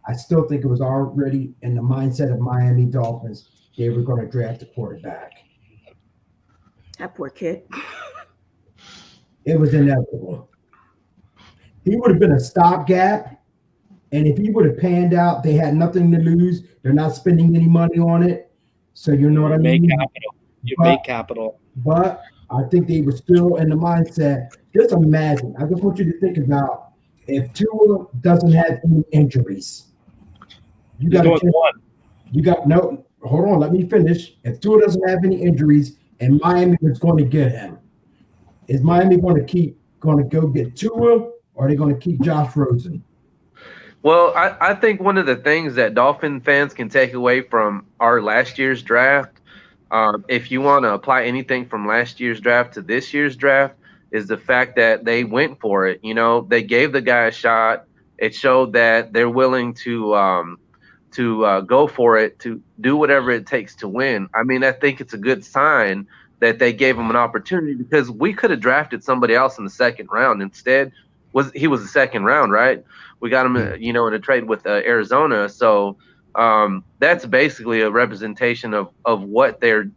Speaker 4: I still think it was already in the mindset of Miami Dolphins they were going to draft a quarterback.
Speaker 3: That poor kid.
Speaker 4: It was inevitable. He would have been a stopgap, and if he would have panned out, they had nothing to lose. They're not spending any money on it. So you know what I mean?
Speaker 2: Make capital.
Speaker 4: But I think they were still in the mindset. Just imagine. I just want you to think about if Tua doesn't have any injuries. You got no. Hold on, let me finish. If Tua doesn't have any injuries and Miami was going to get him, is Miami going to go get Tua, or are they going to keep Josh Rosen?
Speaker 5: Well, I think one of the things that Dolphin fans can take away from our last year's draft, if you want to apply anything from last year's draft to this year's draft, is the fact that they went for it. They gave the guy a shot. It showed that they're willing to go for it, to do whatever it takes to win. I mean, I think it's a good sign that they gave him an opportunity, because we could have drafted somebody else in the second round. Instead, he was the second round, right? We got him, in a trade with Arizona. So that's basically a representation of what they're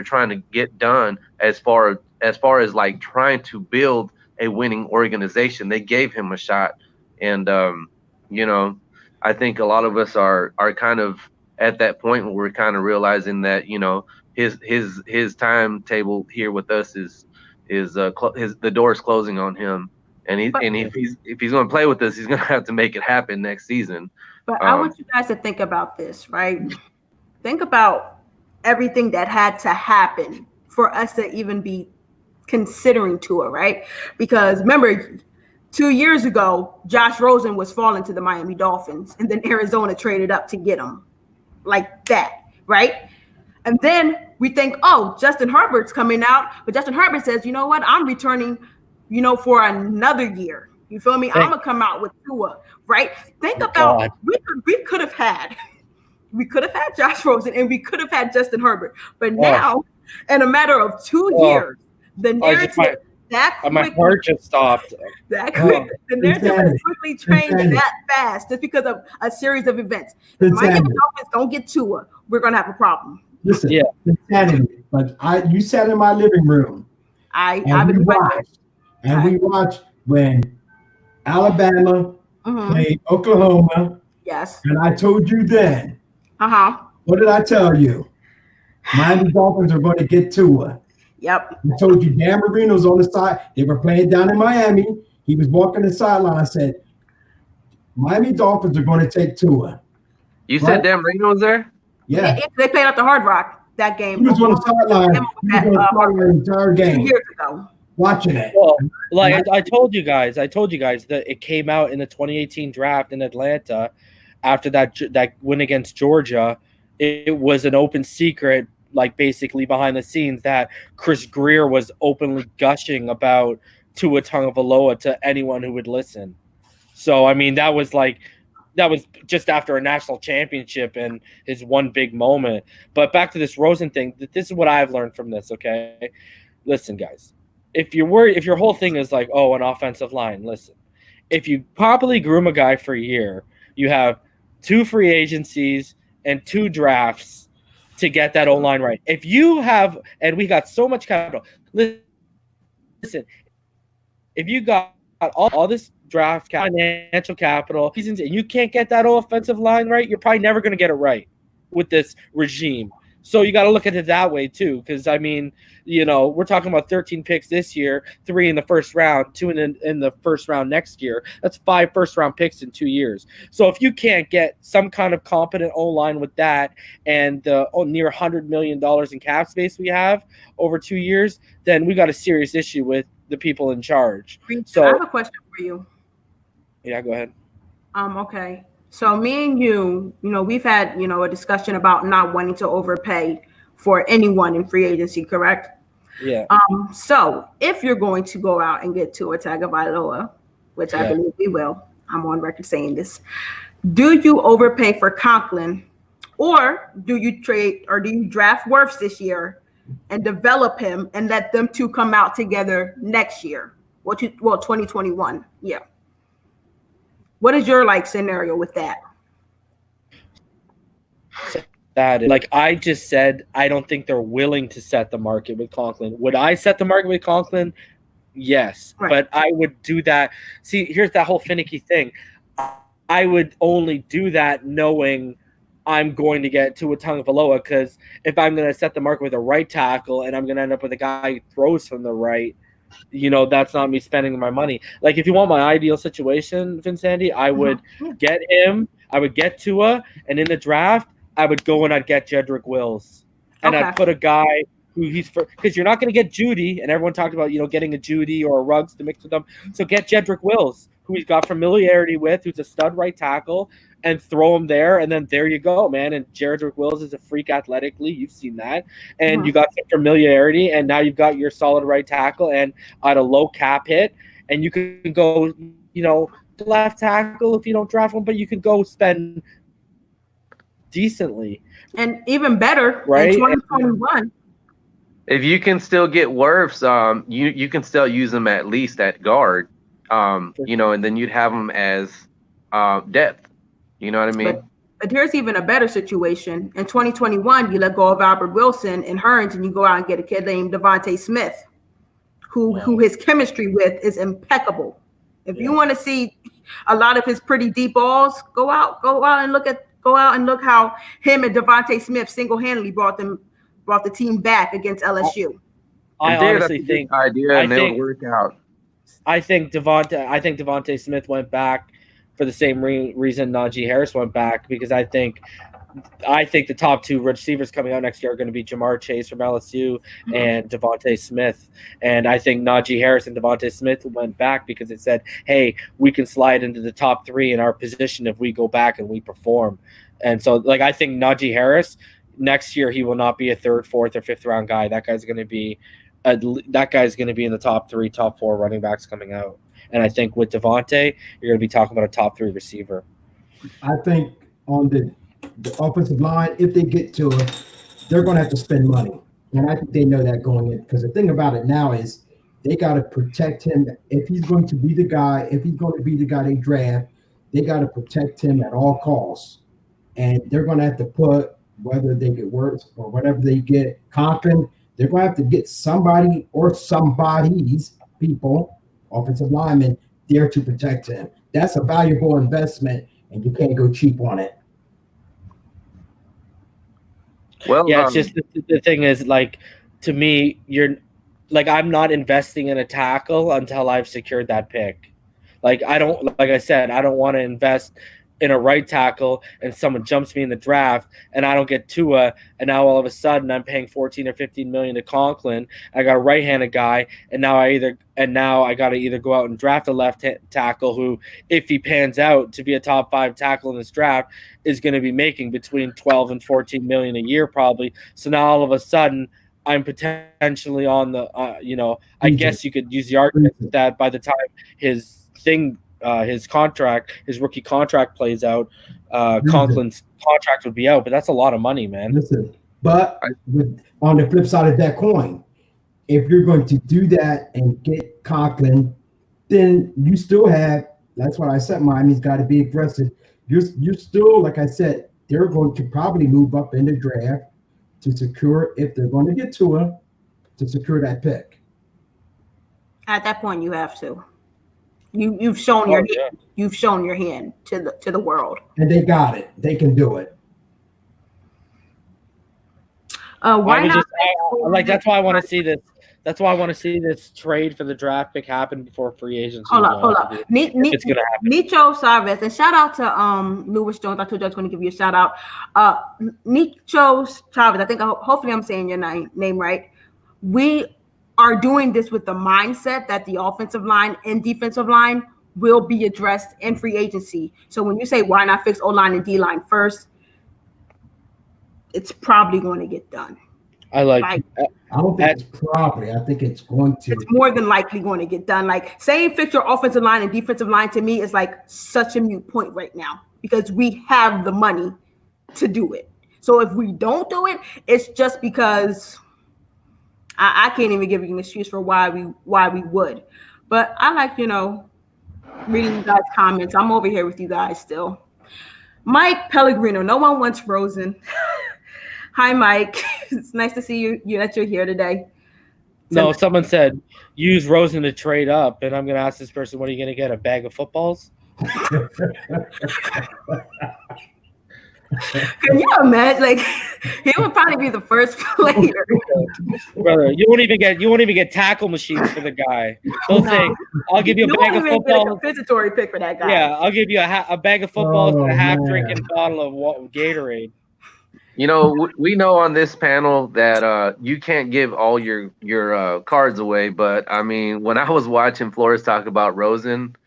Speaker 5: trying to get done as far as like trying to build a winning organization. They gave him a shot, and I think a lot of us are kind of at that point where we're kind of realizing that his timetable here with us is the door is closing on him, and if he's going to play with us, he's going to have to make it happen next season.
Speaker 3: But I want you guys to think about this, right? Think about everything that had to happen for us to even be considering Tua, right? Because remember, 2 years ago, Josh Rosen was falling to the Miami Dolphins, and then Arizona traded up to get him like that, right? And then we think, oh, Justin Herbert's coming out. But Justin Herbert says, you know what? I'm returning, for another year. You feel me? I'm going to come out with Tua, right? Think about, we could have had Josh Rosen, and we could have had Justin Herbert. But now, in a matter of 2 years, the narrative
Speaker 2: my heart just stopped.
Speaker 3: That quick, the narrative is quickly changed that fast just because of a series of events. If Miami Dolphins don't get Tua, we're gonna have a problem.
Speaker 4: Listen, insanity. But you sat in my living room. We watched when Alabama played Oklahoma.
Speaker 3: Yes.
Speaker 4: And I told you then. What did I tell you? Miami Dolphins are going to get Tua.
Speaker 3: Yep.
Speaker 4: I told you Dan Marino's on the side. They were playing down in Miami. He was walking the sideline. I said, Miami Dolphins are going to take Tua.
Speaker 5: You said Dan Marino was there?
Speaker 4: Yeah.
Speaker 3: They played at the Hard Rock that game.
Speaker 4: He was on the sideline. He was on the entire game.
Speaker 3: 2 years ago.
Speaker 4: Watching it.
Speaker 2: Well, like I told you guys that it came out in the 2018 draft in Atlanta after that win against Georgia. It was an open secret like basically behind the scenes that Chris Greer was openly gushing about Tua Tagovailoa to anyone who would listen. So I mean that was just after a national championship and his one big moment. But back to this Rosen thing, this is what I've learned from this, okay? Listen, guys. If you're worried, if your whole thing is like, oh, an offensive line, listen. If you properly groom a guy for a year, you have 2 free agencies and 2 drafts to get that O-line right. If you have, and we got so much capital, listen, if you got all this draft financial capital seasons and you can't get that offensive line right, you're probably never going to get it right with this regime. So you got to look at it that way too, because I mean, you know, we're talking about 13 picks this year, 3 in the first round, 2 in the first round next year. That's 5 first-round picks in 2 years. So if you can't get some kind of competent O-line with that and the near $100 million in cap space we have over 2 years, then we got a serious issue with the people in charge. So
Speaker 3: I have a question for you.
Speaker 2: Yeah, go ahead.
Speaker 3: Okay. So me and you know, we've had, you know, a discussion about not wanting to overpay for anyone in free agency, correct?
Speaker 2: Yeah.
Speaker 3: So if you're going to go out and get Tua Tagovailoa, which I believe we will, I'm on record saying this, do you overpay for Conklin, or do you trade, or do you draft Wirfs this year and develop him and let them two come out together next year? 2021. Yeah. What is your scenario with that?
Speaker 2: That, like I just said, I don't think they're willing to set the market with Conklin. Would I set the market with Conklin? Yes, right. But I would do that. See, here's that whole finicky thing. I would only do that knowing I'm going to get Tua Tagovailoa, because if I'm going to set the market with a right tackle and I'm going to end up with a guy who throws from the right, you know, that's not me spending my money. Like, if you want my ideal situation, Vinsandy, I would get him, I would get Tua, and in the draft, I would go and I'd get Jedrick Wills. And I'd put a guy who he's for, because you're not going to get Judy, and everyone talked about, you know, getting a Judy or a Ruggs to mix with them. So get Jedrick Wills, who he's got familiarity with, who's a stud right tackle, and throw him there, and then there you go, man. And Jedrick Wills is a freak athletically. You've seen that. And you got some familiarity, and now you've got your solid right tackle and at a low cap hit, and you can go, you know, left tackle if you don't draft one, but you can go spend decently. And even better, right? In 2021.
Speaker 5: If you can still get Wirfs, you can still use them at least at guard, you know, and then you'd have them as depth. You know what I mean?
Speaker 3: But here's even a better situation. In 2021, you let go of Albert Wilson and Hearns, and you go out and get a kid named Devontae Smith, who his chemistry with is impeccable. If you want to see a lot of his pretty deep balls, go out and look how him and Devontae Smith single-handedly brought the team back against LSU.
Speaker 2: I honestly think
Speaker 5: they'll work out.
Speaker 2: I think Devontae Smith went back for the same reason Najee Harris went back, because I think the top 2 receivers coming out next year are going to be Jamar Chase from LSU and Devontae Smith. And I think Najee Harris and Devontae Smith went back because it said, hey, we can slide into the top 3 in our position if we go back and we perform. And so, like, I think Najee Harris next year, he will not be a 3rd, 4th, or 5th round guy. That guy's going to be in the top 3, top 4 running backs coming out. And I think with Devontae, you're going to be talking about a top 3 receiver.
Speaker 4: I think on the offensive line, if they get to it, they're going to have to spend money. And I think they know that going in. Because the thing about it now is they got to protect him. If he's going to be the guy they draft, they got to protect him at all costs. And they're going to have to put, whether they get Wirfs or whatever they get, Conklin, they're going to have to get somebody or somebody's people, offensive linemen, there to protect him. That's a valuable investment, and you can't go cheap on it.
Speaker 2: Well, yeah, it's just the thing is, like, to me, I'm not investing in a tackle until I've secured that pick. Like I said, I don't want to invest in a right tackle and someone jumps me in the draft and I don't get Tua, and now all of a sudden I'm paying 14 or 15 million to Conklin. I got a right-handed guy, and now I got to either go out and draft a left tackle who, if he pans out to be a top 5 tackle in this draft, is going to be making between 12 and 14 million a year probably. So now all of a sudden I'm potentially on the I guess you could use the argument that by the time his rookie contract plays out, Conklin's contract would be out, but that's a lot of money, man.
Speaker 4: Listen, but on the flip side of that coin, if you're going to do that and get Conklin, then you still have, that's what I said, Miami's got to be aggressive. You're still, like I said, they're going to probably move up in the draft to secure, if they're going to get Tua, to secure that pick.
Speaker 3: At that point, you have to. You've shown you've shown your hand to the world,
Speaker 4: and they got it. They can do it.
Speaker 3: Why not?
Speaker 2: That's why I want to see this. That's why I want to see this trade for the draft pick happen before free agency.
Speaker 3: Hold up. It's gonna happen. Nicho Chavez, and shout out to Lewis Jones. I told you I was going to give you a shout out. Nicho Chavez. I think hopefully I'm saying your name right. We are doing this with the mindset that the offensive line and defensive line will be addressed in free agency. So when you say why not fix O-line and D-line first, it's probably going to get done.
Speaker 4: I don't think it's probably. I think it's going to.
Speaker 3: It's more than likely going to get done. Like saying fix your offensive line and defensive line to me is like such a moot point right now because we have the money to do it. So if we don't do it, it's just because I can't even give you an excuse for why we would. But I like, reading you guys' comments. I'm over here with you guys still. Mike Pellegrino, no one wants Rosen. Hi, Mike. It's nice to see you that you're here today.
Speaker 2: No, someone said use Rosen to trade up, and I'm going to ask this person, what are you going to get, a bag of footballs?
Speaker 3: Can you imagine? Like, he would probably be the first player.
Speaker 2: Brother, you won't even get tackle machines for the guy. They'll say, "I'll give you a bag of footballs."
Speaker 3: A compensatory pick for that guy.
Speaker 2: Yeah, I'll give you a bag of footballs and a half-drinking bottle of Gatorade.
Speaker 5: We know on this panel that you can't give all your cards away, but I mean, when I was watching Flores talk about Rosen,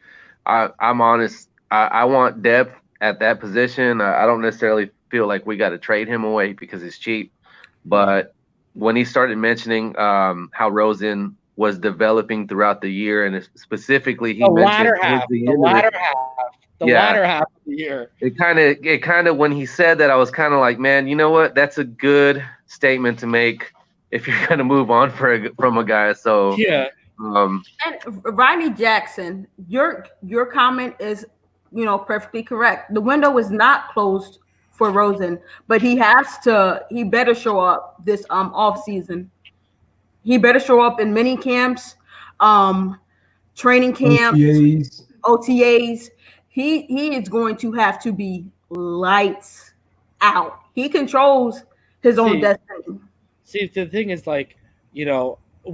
Speaker 5: I'm honest. I want depth at that position. I don't necessarily feel like we got to trade him away because it's cheap. But when he started mentioning how Rosen was developing throughout the year, and specifically he mentioned the latter half of the year. It kind of when he said that, I was kind of like, man, you know what? That's a good statement to make if you're going to move on from a guy. So
Speaker 2: yeah.
Speaker 3: And Ronnie Jackson, your comment is perfectly correct. The window is not closed for Rosen, but he better show up this off season. He better show up in mini camps, training camps, OTAs. He is going to have to be lights out. He controls his own destiny.
Speaker 2: See, the thing is, like,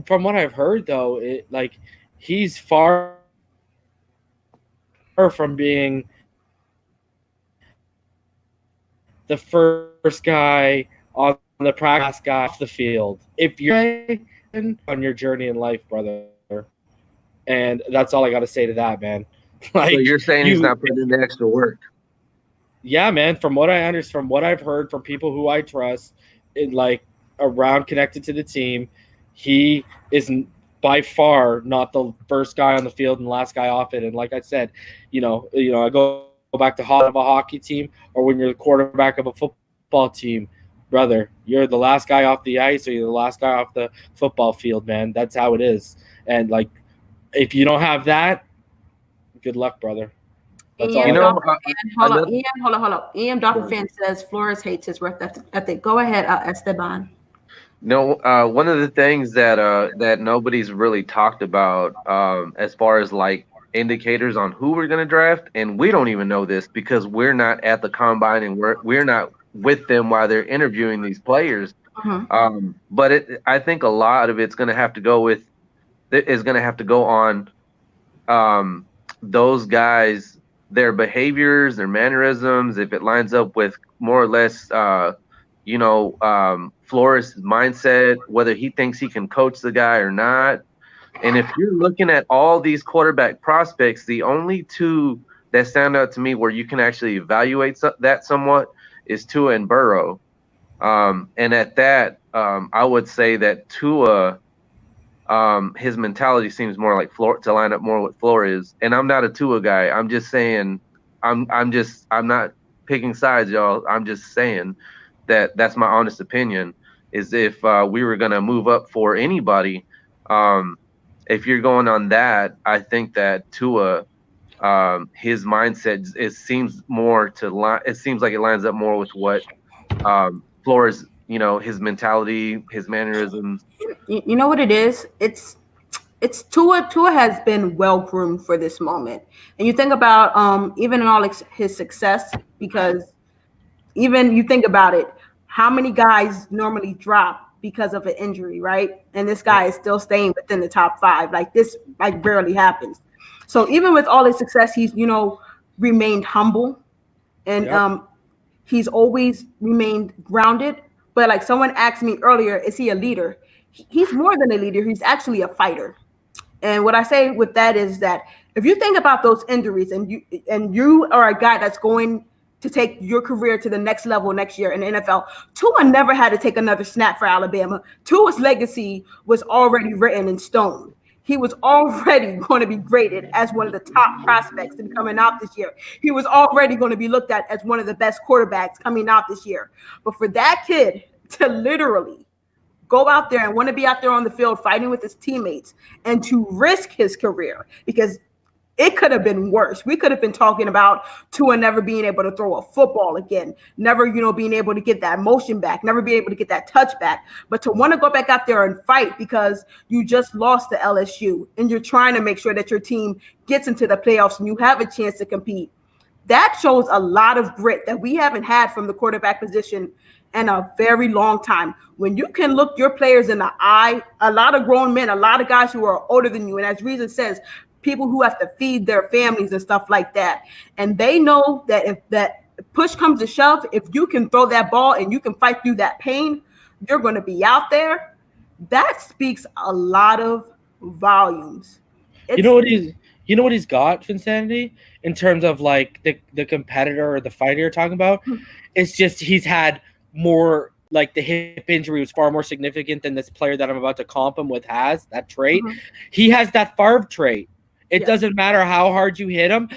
Speaker 2: from what I've heard though, he's far from being the first guy on the practice guy off the field. If you're on your journey in life, brother, and that's all I got to say to that, man.
Speaker 5: So you're saying he's not putting in the extra work?
Speaker 2: Yeah, man. From what I understand, from what I've heard from people who I trust, around connected to the team, he isn't by far not the first guy on the field and the last guy off it. And like I said, I go back to a hockey team, or when you're the quarterback of a football team, brother, you're the last guy off the ice or you're the last guy off the football field, man. That's how it is. And if you don't have that, good luck, brother. That's all.
Speaker 3: Hold on. EM Dolphin fan says Flores hates his work ethic. Go ahead, Esteban.
Speaker 5: No, one of the things that nobody's really talked about as far as indicators on who we're going to draft, and we don't even know this because we're not at the combine and we're not with them while they're interviewing these players.
Speaker 3: Uh-huh.
Speaker 5: But I think a lot of it's going to have to go on those guys their behaviors, their mannerisms, if it lines up with more or less, Flores' mindset, whether he thinks he can coach the guy or not. And if you're looking at all these quarterback prospects, the only two that stand out to me where you can actually evaluate that somewhat is Tua and Burrow. And at that, I would say that Tua, his mentality seems more like to line up more with Flores. And I'm not a Tua guy. I'm just saying, I'm not picking sides, y'all. I'm just saying that's my honest opinion. Is if we were gonna move up for anybody, if you're going on that, I think that Tua, his mindset, it seems like it lines up more with what Flores, his mentality, his mannerisms.
Speaker 3: You know what it is? It's Tua. Tua has been well groomed for this moment, and you think about even in all his success, because even you think about it, how many guys normally drop because of an injury, right? And this guy is still staying within the top 5. Like this, like rarely happens. So even with all his success, he's remained humble, and he's always remained grounded. But like someone asked me earlier, is he a leader? He's more than a leader. He's actually a fighter. And what I say with that is that if you think about those injuries and you are a guy that's going to take your career to the next level next year in the NFL, Tua never had to take another snap for Alabama. Tua's legacy was already written in stone. He was already going to be graded as one of the top prospects to be coming out this year. He was already going to be looked at as one of the best quarterbacks coming out this year. But for that kid to literally go out there and want to be out there on the field fighting with his teammates and to risk his career, because it could have been worse. We could have been talking about Tua never being able to throw a football again, never, being able to get that motion back, never be able to get that touch back. But to want to go back out there and fight because you just lost to LSU and you're trying to make sure that your team gets into the playoffs and you have a chance to compete, that shows a lot of grit that we haven't had from the quarterback position in a very long time. When you can look your players in the eye, a lot of grown men, a lot of guys who are older than you, and as Reason says, people who have to feed their families and stuff like that. And they know that if that push comes to shove, if you can throw that ball and you can fight through that pain, you're going to be out there. That speaks a lot of volumes.
Speaker 2: You know what he's got, Finsanity, in terms of like the competitor or the fighter you're talking about? It's just he's had more, like the hip injury was far more significant than this player that I'm about to comp him with has, that trait. He has that Favre trait. It doesn't matter how hard you hit him.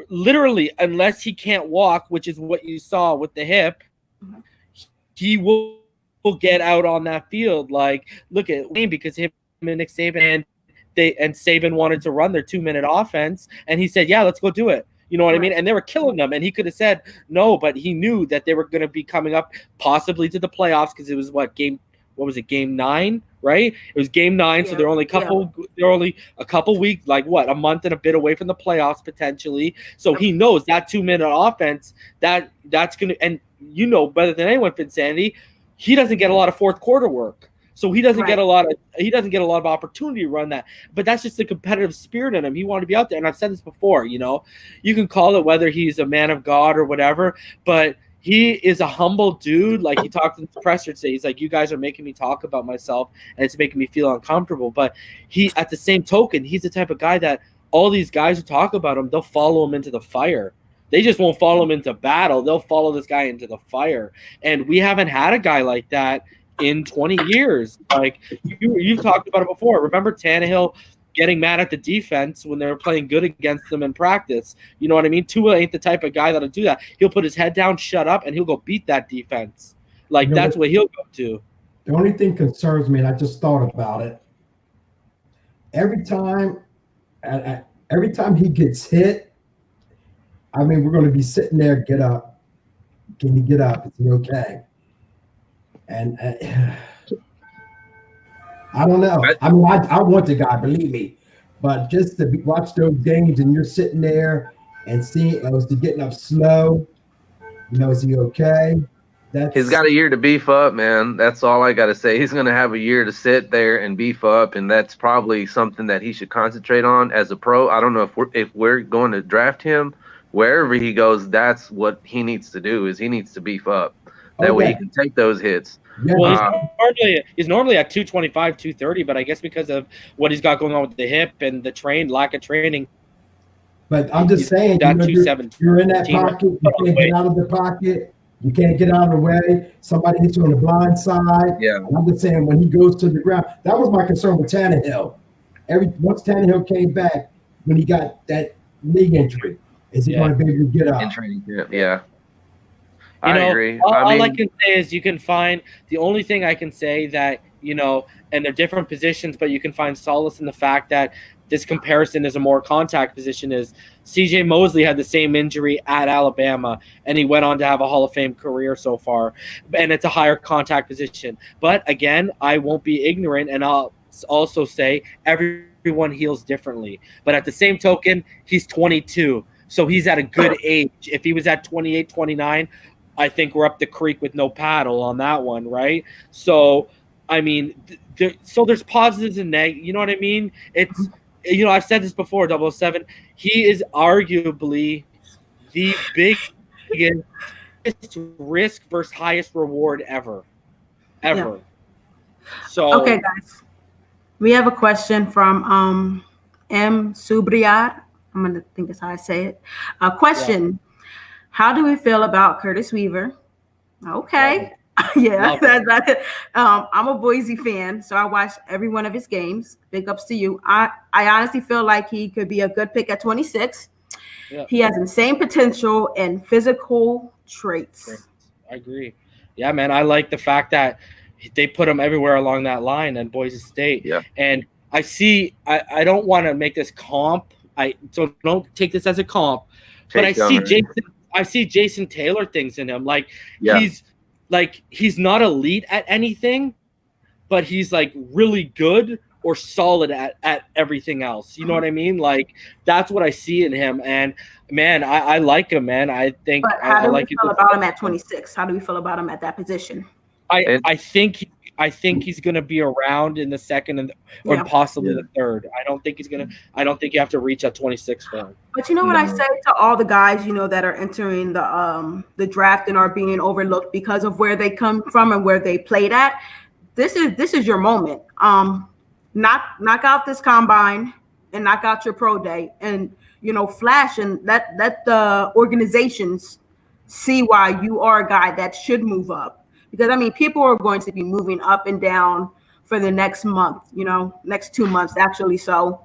Speaker 2: Literally, unless he can't walk, which is what you saw with the hip, he will get out on that field. Like, look at Wayne, because him and Nick Saban and Saban wanted to run their 2-minute offense, and he said, "Yeah, let's go do it." You know what I mean? And they were killing them, and he could have said no, but he knew that they were going to be coming up possibly to the playoffs because it was game 9, right? It was game 9, so they're only a couple weeks, like what, a month and a bit away from the playoffs potentially. So he knows that 2-minute offense that's going to, and better than anyone, Finsanity, he doesn't get a lot of fourth quarter work. So he doesn't get a lot of opportunity to run that. But that's just the competitive spirit in him. He wanted to be out there. And I've said this before, you can call it whether he's a man of God or whatever, but he is a humble dude. Like, he talked in the presser today. He's like, you guys are making me talk about myself and it's making me feel uncomfortable. But he, at the same token, he's the type of guy that all these guys who talk about him, they'll follow him into the fire. They just won't follow him into battle. They'll follow this guy into the fire. And we haven't had a guy like that in 20 years. Like, you've talked about it before. Remember Tannehill getting mad at the defense when they were playing good against them in practice? You know what I mean? Tua ain't the type of guy that'll do that. He'll put his head down, shut up, and he'll go beat that defense. Like, that's what he'll go to.
Speaker 4: The only thing concerns me, and I just thought about it, every time he gets hit, I mean, we're going to be sitting there, get up. Can you get up? Is he okay? And I don't know. I mean, I want the guy, believe me, but just to watch those games and you're sitting there and seeing, is he getting up slow? Is he okay?
Speaker 5: He's got a year to beef up, man. That's all I got to say. He's going to have a year to sit there and beef up, and that's probably something that he should concentrate on as a pro. I don't know if we're going to draft him, wherever he goes, that's what he needs to do. Is he needs to beef up. That
Speaker 4: Oh,
Speaker 5: way he
Speaker 4: yeah.
Speaker 5: can take those hits.
Speaker 4: Yeah.
Speaker 2: Well, he's normally at 225, 230, but I guess because of what he's got going on with the hip and the lack of training.
Speaker 4: But I'm just saying, you know, you're in that pocket. You can't get out of the pocket. You can't get out of the way. Somebody hits you on the blind side.
Speaker 5: Yeah.
Speaker 4: And I'm just saying, when he goes to the ground, that was my concern with Tannehill. Once Tannehill came back, when he got that knee injury, is he going to be able to get up?
Speaker 5: In training camp, yeah.
Speaker 2: I
Speaker 5: agree.
Speaker 2: All I can say is you can find the only thing I can say that, you know, and they're different positions, but you can find solace in the fact that this comparison is a more contact position is CJ Mosley had the same injury at Alabama, and he went on to have a Hall of Fame career so far, and it's a higher contact position. But again, I won't be ignorant, and I'll also say everyone heals differently. But at the same token, he's 22, so he's at a good age. If he was at 28, 29, I think we're up the creek with no paddle on that one, right? So, I mean, there's positives and negatives. You know what I mean? It's, you know, I've said this before, 007. He is arguably the biggest risk versus highest reward ever. Yeah. So,
Speaker 3: okay, guys, we have a question from M. Subriat. I'm going to think that's how I say it. A question. Yeah. How do we feel about Curtis Weaver? Okay. Yeah, that's it. I'm a Boise fan, so I watched every one of his games. Big ups to you. I honestly feel like he could be a good pick at 26. Yep. He has insane potential and physical traits.
Speaker 2: I agree. Yeah, man. I like the fact that they put him everywhere along that line in Boise State.
Speaker 5: Yeah.
Speaker 2: And I don't want to make this comp. So don't take this as a comp. But I see Jason Taylor things in him. Like he's not elite at anything, but he's like really good or solid at everything else. You know what I mean? Like that's what I see in him. And man, I like him, man. I think
Speaker 3: how do we feel about him at 26? How do we feel about him at that position?
Speaker 2: I think he's going to be around in the second or possibly the third. I don't think you have to reach at 26 for him.
Speaker 3: But you know what I say to all the guys, you know, that are entering the draft and are being overlooked because of where they come from and where they played at. This is your moment. Knock out this combine and knock out your pro day, and you know, flash and let the organizations see why you are a guy that should move up. Because, I mean, people are going to be moving up and down for the next month, you know, next 2 months, actually. So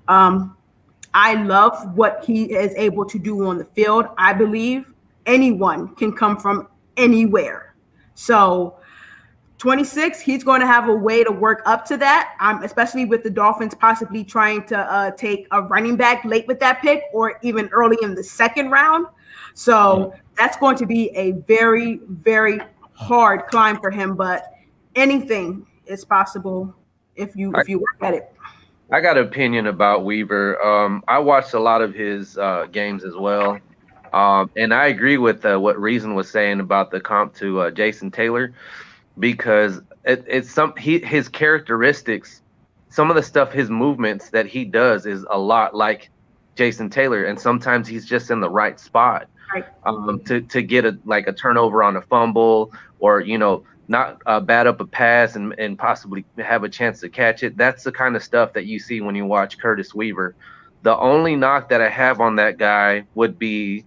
Speaker 3: I love what he is able to do on the field. I believe anyone can come from anywhere. So 26, he's going to have a way to work up to that, especially with the Dolphins possibly trying to take a running back late with that pick or even early in the second round. So that's going to be a very, very hard climb for him, but anything is possible if you work at it.
Speaker 5: I got an opinion about Weaver. I watched a lot of his games as well, and I agree with what Reason was saying about the comp to Jason Taylor, because his characteristics, some of the stuff, his movements that he does is a lot like Jason Taylor, and sometimes he's just in the right spot. To get a turnover on a fumble, or you know, not bat up a pass and possibly have a chance to catch it. That's the kind of stuff that you see when you watch Curtis Weaver. The only knock that I have on that guy would be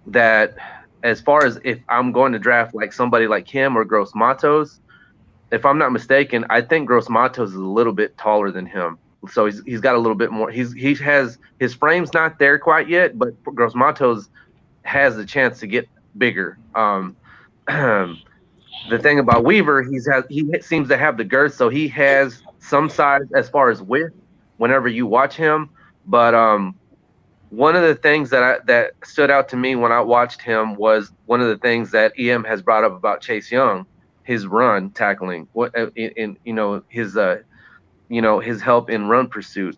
Speaker 5: that, as far as if I'm going to draft like somebody like him or Gross Matos, if I'm not mistaken, I think Gross Matos is a little bit taller than him. So he's got a little bit more. He has his frame's not there quite yet, but Gross Matos has a chance to get bigger. The thing about Weaver, he seems to have the girth, so he has some size as far as width whenever you watch him. But one of the things that stood out to me when I watched him was one of the things that EM has brought up about Chase Young, his run tackling, his help in run pursuit.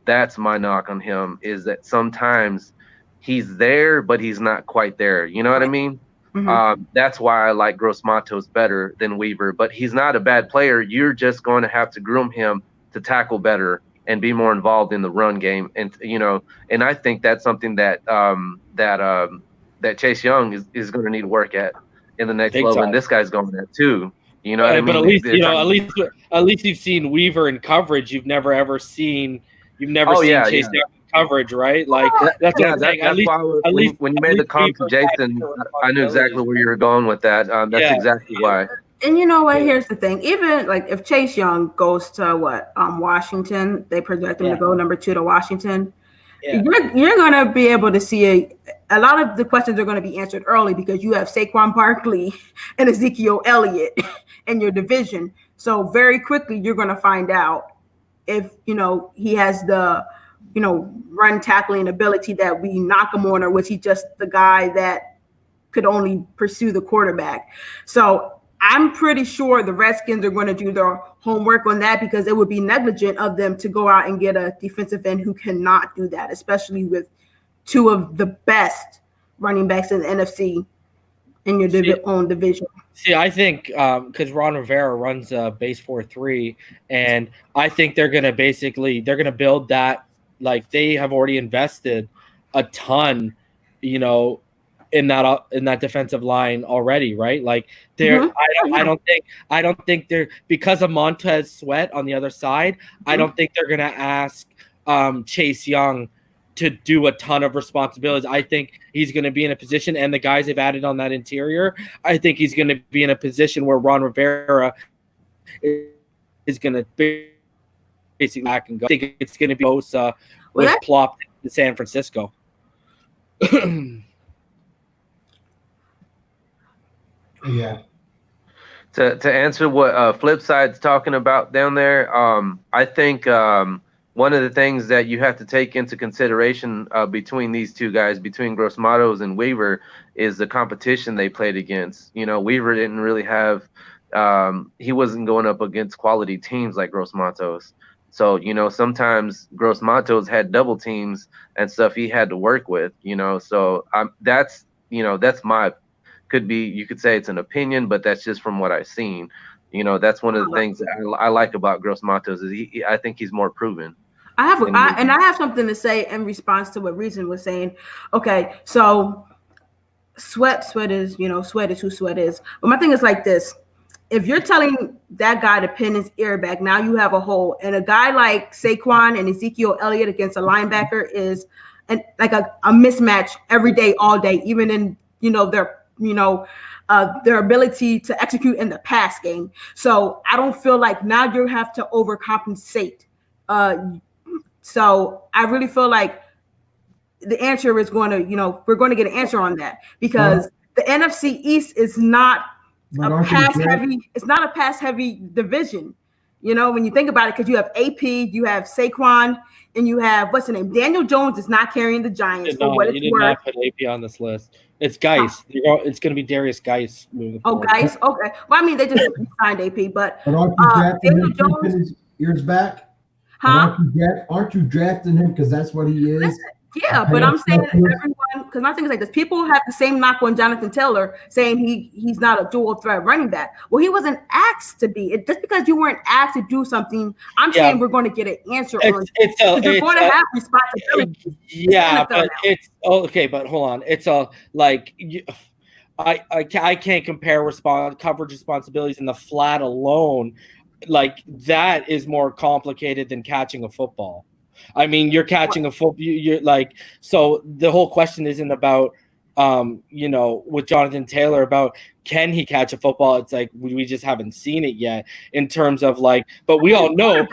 Speaker 5: That's my knock on him, is that sometimes he's there, but he's not quite there. You know what I mean? Mm-hmm. That's why I like Gross Matos better than Weaver, but he's not a bad player. You're just going to have to groom him to tackle better and be more involved in the run game. And and I think that's something that Chase Young is going to need work at in the next
Speaker 2: Big
Speaker 5: level,
Speaker 2: time.
Speaker 5: and this guy's going at too. You know what I mean?
Speaker 2: But at least at least you've seen Weaver in coverage. You've never seen Chase Young in coverage, right? Like that's what I'm saying.
Speaker 5: That's why when you made the comment to Jason, I knew exactly where you were going with that. That's exactly why.
Speaker 3: And you know what? Here's the thing. Even like if Chase Young goes to Washington, they project him to go number 2 to Washington. Yeah. You're gonna be able to see a lot of the questions are going to be answered early because you have Saquon Barkley and Ezekiel Elliott in your division. So very quickly you're going to find out if he has the run tackling ability that we knock him on, or was he just the guy that could only pursue the quarterback. So I'm pretty sure the Redskins are going to do their homework on that, because it would be negligent of them to go out and get a defensive end who cannot do that, especially with 2 of the best running backs in the NFC in your own division.
Speaker 2: See, I think because Ron Rivera runs base 4-3, and I think they're going to build that. Like, they have already invested a ton, in that defensive line already, right? Like I don't think they're, because of Montez Sweat on the other side, I don't think they're gonna ask Chase Young to do a ton of responsibilities. I think he's gonna be in a position, and the guys they've added on that interior, I think he's gonna be in a position where Ron Rivera is gonna basically back and go. I think it's gonna be Bosa was plopped in San Francisco.
Speaker 4: Yeah.
Speaker 5: To answer what Flipside's talking about down there, I think one of the things that you have to take into consideration between these two guys, between Gross Matos and Weaver, is the competition they played against. Weaver didn't really have he wasn't going up against quality teams like Gross Matos. So, sometimes Gross Matos had double teams and stuff he had to work with, so that's my, could be, you could say it's an opinion, but that's just from what I've seen. That's one of the things that I like about Gross Matos is I think he's more proven.
Speaker 3: I have something to say in response to what Reason was saying. Okay, so Sweat is who Sweat is. But my thing is like this. If you're telling that guy to pin his ear back, now you have a hole. And a guy like Saquon and Ezekiel Elliott against a linebacker is like a mismatch every day, all day, even in their ability to execute in the pass game. So I don't feel like now you have to overcompensate. So I really feel like the answer is going to, we're going to get an answer on that, because the NFC East is not a pass heavy. It's not a pass heavy division. When you think about it, because you have AP, you have Saquon, and you have what's the name? Daniel Jones is not carrying the Giants.
Speaker 2: No, you did not put AP on this list. It's Geis. It's going to be Darius Geis moving forward.
Speaker 3: Geis. Okay. Well, I mean, they just signed AP, but
Speaker 4: aren't you drafting him to pin his ears back?
Speaker 3: Huh?
Speaker 4: Aren't you drafting him because that's what he is?
Speaker 3: Listen, yeah, but I'm saying everyone, because my thing is like this. People have the same knock on Jonathan Taylor, saying he's not a dual threat running back. Well, he wasn't asked to be. Just because you weren't asked to do something, I'm saying we're going to get an answer on it. You're going to have responsibility.
Speaker 2: Yeah, but it's okay. But hold on, it's I can't compare coverage responsibilities in the flat alone. Like, that is more complicated than catching a football. I mean, you're catching a football. You're like, so the whole question isn't about, with Jonathan Taylor about can he catch a football. It's like we just haven't seen it yet in terms of like. But we all know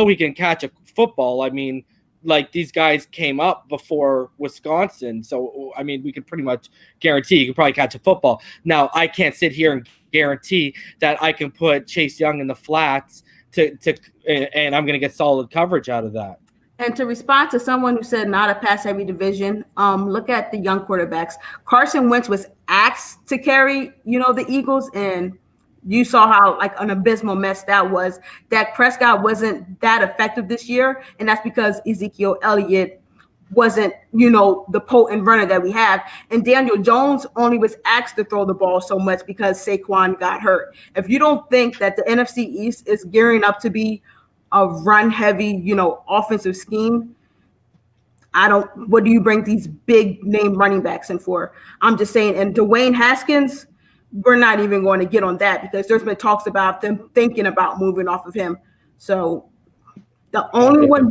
Speaker 2: he can catch a football. I mean, like, these guys came up before Wisconsin, so I mean, we can pretty much guarantee he can probably catch a football. Now, I can't sit here and guarantee that I can put Chase Young in the flats and I'm going to get solid coverage out of that.
Speaker 3: And to respond to someone who said not a pass-heavy division, look at the young quarterbacks. Carson Wentz was asked to carry, the Eagles, and you saw how like an abysmal mess that was. Dak Prescott wasn't that effective this year, and that's because Ezekiel Elliott wasn't, the potent runner that we have. And Daniel Jones only was asked to throw the ball so much because Saquon got hurt. If you don't think that the NFC East is gearing up to be a run heavy, offensive scheme, what do you bring these big name running backs in for? I'm just saying, and Dwayne Haskins, we're not even going to get on that because there's been talks about them thinking about moving off of him. So the only one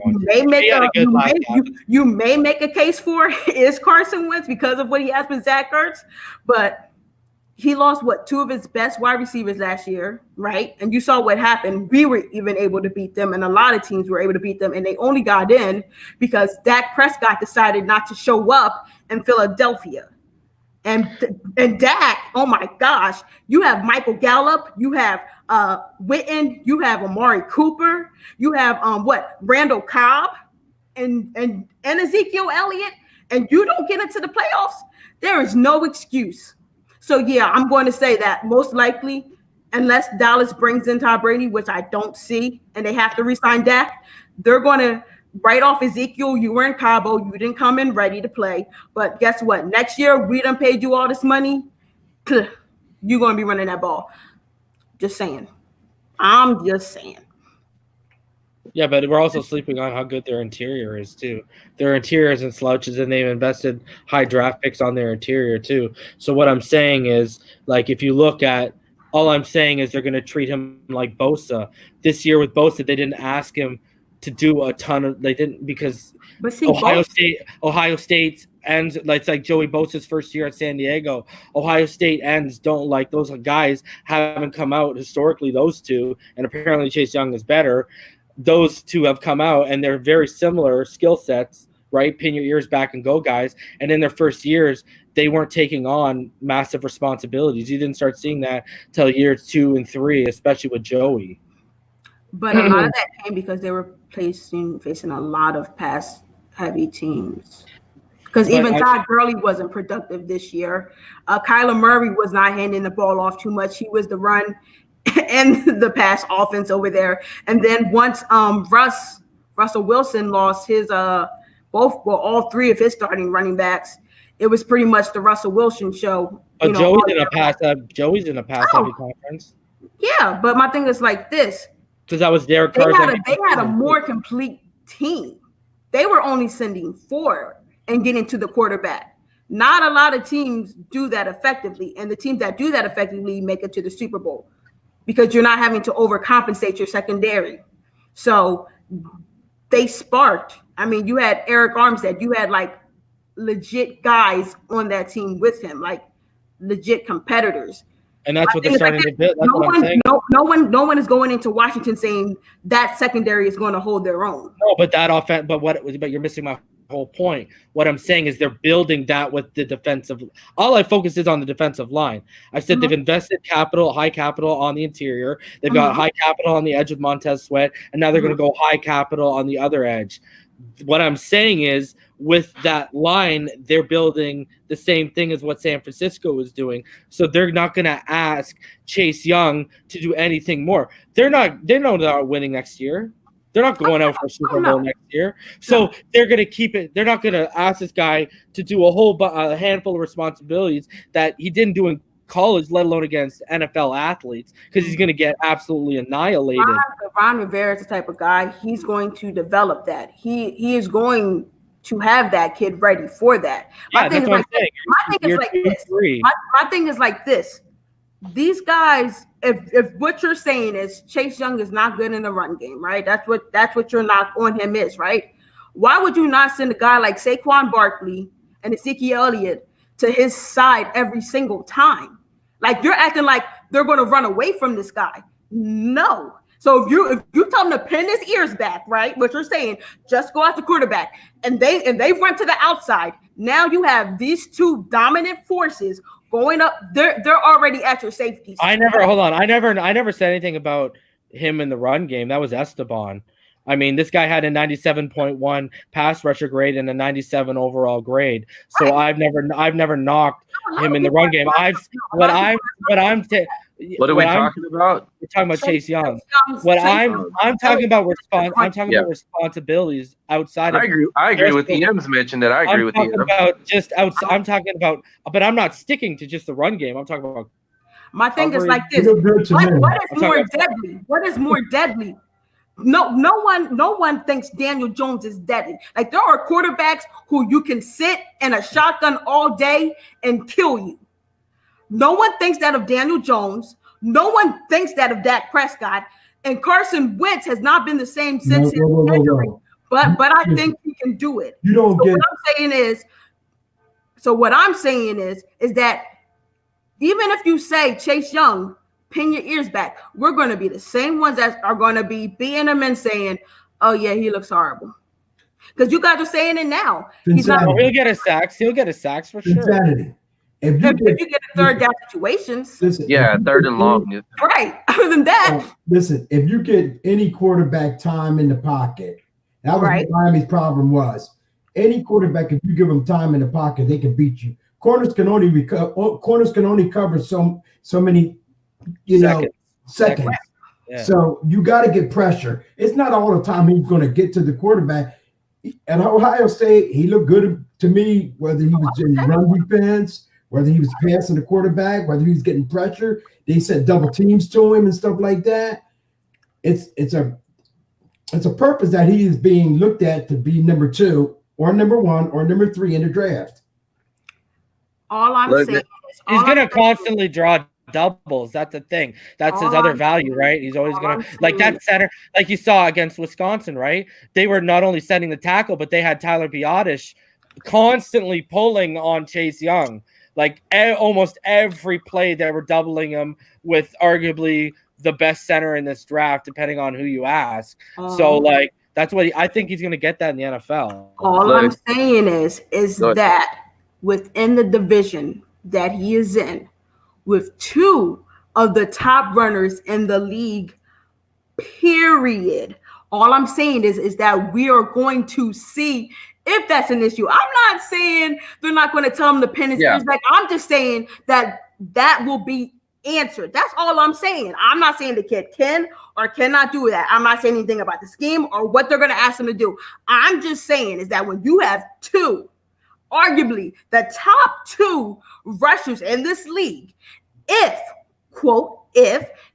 Speaker 3: you may make a case for is Carson Wentz because of what he has with Zach Ertz, but he lost two of his best wide receivers last year, right? And you saw what happened. We were even able to beat them, and a lot of teams were able to beat them, and they only got in because Dak Prescott decided not to show up in Philadelphia. And Dak, oh my gosh, you have Michael Gallup, you have Witten, you have Amari Cooper, you have Randall Cobb and Ezekiel Elliott, and you don't get into the playoffs. There is no excuse. So yeah, I'm going to say that most likely, unless Dallas brings in Tom Brady, which I don't see, and they have to re-sign Dak, they're going to write off Ezekiel. You were in Cabo, you didn't come in ready to play. But guess what? Next year, we done paid you all this money. You're going to be running that ball. Just saying. I'm just saying.
Speaker 2: Yeah, but we're also sleeping on how good their interior is too. Their interior isn't slouches, and they've invested high draft picks on their interior too. So what I'm saying is, like, if you look at, all I'm saying is they're going to treat him like Bosa. This year with Bosa, they didn't ask him to do a ton of. They didn't because Ohio State ends. It's like Joey Bosa's first year at San Diego. Ohio State ends don't like those guys haven't come out historically. Those two, and apparently Chase Young is better. Those two have come out, and they're very similar skill sets, right? Pin your ears back and go, guys. And in their first years, they weren't taking on massive responsibilities. You didn't start seeing that till years 2 and 3, especially with Joey.
Speaker 3: But a lot of that came because they were facing a lot of pass-heavy teams. Because even Todd Gurley wasn't productive this year. Kyler Murray was not handing the ball off too much. He was the run and the pass offense over there. And then once Russell Wilson lost his all three of his starting running backs, it was pretty much the Russell Wilson show.
Speaker 2: Joey's in a pass-heavy conference.
Speaker 3: Yeah, but my thing is like this.
Speaker 2: Because that was Derek Carr.
Speaker 3: They had a more complete team. They were only sending 4 and getting to the quarterback. Not a lot of teams do that effectively, and the teams that do that effectively make it to the Super Bowl because you're not having to overcompensate your secondary. So they sparked. I mean, you had Eric Armstead. You had like legit guys on that team with him, like legit competitors.
Speaker 2: And that's what they're starting to do. That's what I'm saying.
Speaker 3: No one is going into Washington saying that secondary is going to hold their own.
Speaker 2: No, but that offense. But you're missing my whole point. What I'm saying is they're building that with the defensive. All I focus is on the defensive line. I said they've invested high capital on the interior. They've got high capital on the edge of Montez Sweat, and now they're going to go high capital on the other edge. What I'm saying is, with that line, they're building the same thing as what San Francisco is doing. So they're not going to ask Chase Young to do anything more. They're not winning next year. They're not going out for a Super Bowl next year. So they're going to keep it. They're not going to ask this guy to do a handful of responsibilities that he didn't do in college, let alone against NFL athletes, because he's going to get absolutely annihilated.
Speaker 3: Ron Rivera is the type of guy, he's going to develop that. He is going to have that kid ready for that. My thing is like this. These guys, if what you're saying is Chase Young is not good in the run game, right? That's what your knock on him is, right? Why would you not send a guy like Saquon Barkley and Ezekiel Elliott to his side every single time? Like, you're acting like they're going to run away from this guy. No. So if you tell them to pin his ears back, right? What you're saying, just go out the quarterback, and they run to the outside. Now you have these two dominant forces going up. They're already at your safety.
Speaker 2: I never said anything about him in the run game. That was Esteban. I mean, this guy had a 97.1 pass rusher grade and a 97 overall grade. So right. I've never knocked him in the run game. What are we talking about? We're talking about Chase Young. I'm talking about responsibilities outside of.
Speaker 5: I agree with Ems mentioned that. I agree with Ems.
Speaker 2: I'm talking about, but I'm not sticking to just the run game. I'm talking about.
Speaker 3: My thing is like this. What is more deadly? no one thinks Daniel Jones is deadly. Like, there are quarterbacks who you can sit in a shotgun all day and kill you. No one thinks that of Daniel Jones. No one thinks that of Dak Prescott. And Carson Wentz has not been the same since his injury. But I think he can do it.
Speaker 4: You don't get.
Speaker 3: What I'm saying is that even if you say Chase Young, pin your ears back, we're going to be the same ones that are going to be beating him and saying, "Oh yeah, he looks horrible," because you guys are saying it now. He's not.
Speaker 2: He'll get a sacks. He'll get a sacks for sure.
Speaker 4: Insanity. If
Speaker 3: you get a third down situations,
Speaker 4: listen,
Speaker 5: third and long.
Speaker 3: Right. Other than that,
Speaker 4: listen, if you get any quarterback time in the pocket, that was what Miami's problem was. Any quarterback, if you give them time in the pocket, they can beat you. Corners can only cover so many, seconds. Yeah. So you got to get pressure. It's not all the time he's going to get to the quarterback. At Ohio State, he looked good to me, whether he was in run defense, whether he was passing the quarterback, whether he was getting pressure. They sent double teams to him and stuff like that. It's a purpose that he is being looked at to be number 2 or number 1 or number 3 in the draft.
Speaker 3: All I'm saying is
Speaker 2: he's going to constantly draw doubles. That's the thing. That's his other value, right? He's always going to, like that center, like you saw against Wisconsin, right? They were not only setting the tackle, but they had Tyler Biadasz constantly pulling on Chase Young. Like almost every play they were doubling him with arguably the best center in this draft, depending on who you ask. So like, that's what I think he's going to get that in the NFL.
Speaker 3: All I'm saying is that within the division that he is in, with 2 of the top runners in the league, period. All I'm saying is that we are going to see if that's an issue. I'm not saying they're not going to tell him to pin his ears back. I'm just saying that will be answered. That's all I'm saying. I'm not saying the kid can or cannot do that. I'm not saying anything about the scheme or what they're going to ask him to do. I'm just saying is that when you have 2, arguably the top 2 rushers in this league, if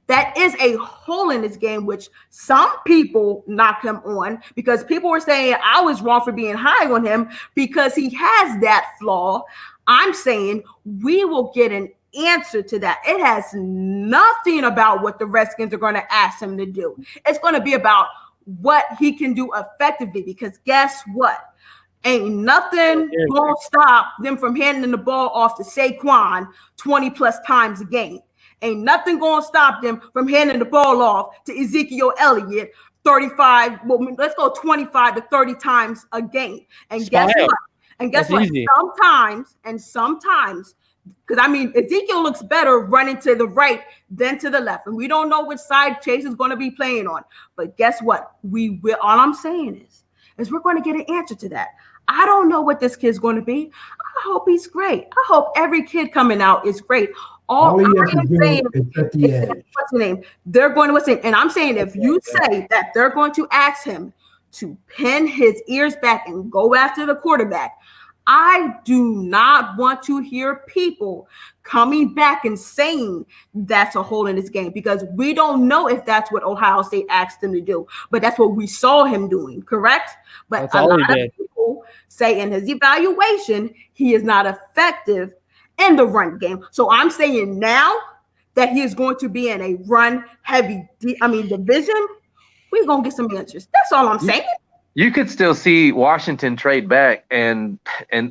Speaker 3: that is a hole in his game, which some people knock him on, because people were saying I was wrong for being high on him because he has that flaw. I'm saying we will get an answer to that. It has nothing about what the Redskins are going to ask him to do. It's going to be about what he can do effectively, because guess what? Ain't nothing gonna stop them from handing the ball off to Saquon 20 plus times a game. Ain't nothing gonna stop them from handing the ball off to Ezekiel Elliott 35, well, let's go 25 to 30 times a game. And guess what? Sometimes, because I mean, Ezekiel looks better running to the right than to the left. And we don't know which side Chase is going to be playing on. But guess what? We will. All I'm saying is we're going to get an answer to that. I don't know what this kid's going to be. I hope he's great. I hope every kid coming out is great. All he has to do is set the edge. What's the name? They're going to what's it? And I'm saying if you say that they're going to ask him to pin his ears back and go after the quarterback, I do not want to hear people coming back and saying that's a hole in his game, because we don't know if that's what Ohio State asked him to do, but that's what we saw him doing, correct? But
Speaker 2: that's
Speaker 3: a lot of people say in his evaluation, he is not effective in the run game. So I'm saying now that he is going to be in a run heavy, division, we're going to get some answers. That's all I'm saying.
Speaker 5: You could still see Washington trade back, and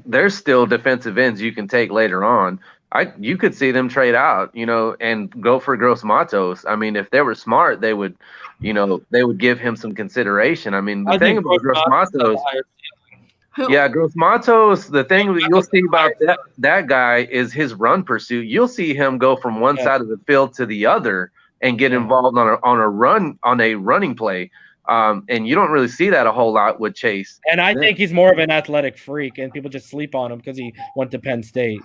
Speaker 5: there's still defensive ends you can take later on. You could see them trade out, and go for Gross Matos. I mean, if they were smart, they would give him some consideration. I mean, the thing about Gross Matos, Gross Matos, the thing that you'll see about that guy is his run pursuit. You'll see him go from one side of the field to the other and get involved on a running play. And you don't really see that a whole lot with Chase.
Speaker 2: And I think he's more of an athletic freak, and people just sleep on him because he went to Penn State.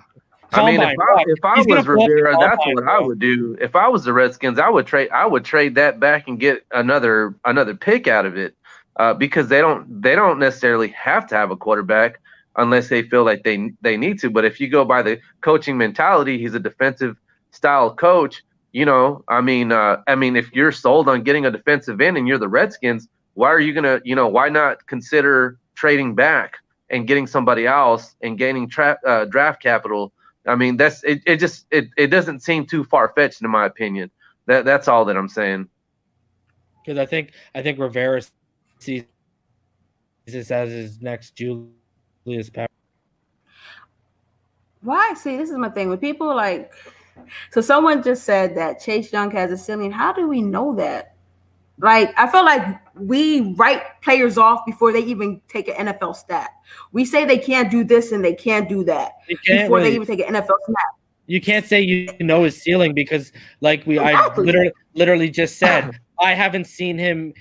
Speaker 5: I mean, if I was Rivera, that's what I would do. If I was the Redskins, I would trade that back and get another pick out of it, because they don't necessarily have to have a quarterback unless they feel like they need to. But if you go by the coaching mentality, he's a defensive style coach. I mean, if you're sold on getting a defensive end and you're the Redskins, why are you gonna, why not consider trading back and getting somebody else and gaining draft capital? I mean, it doesn't seem too far fetched in my opinion. That's all that I'm saying.
Speaker 2: Because I think Rivera sees this as his next Julius Peppers.
Speaker 3: Why? See, this is my thing. When people so someone just said that Chase Young has a ceiling. How do we know that? Like, I feel like we write players off before they even take an NFL stat. We say they can't do this and they can't do that before they even take an NFL snap.
Speaker 2: You can't say you know his ceiling because, like
Speaker 3: Exactly.
Speaker 2: I literally just said, I haven't seen him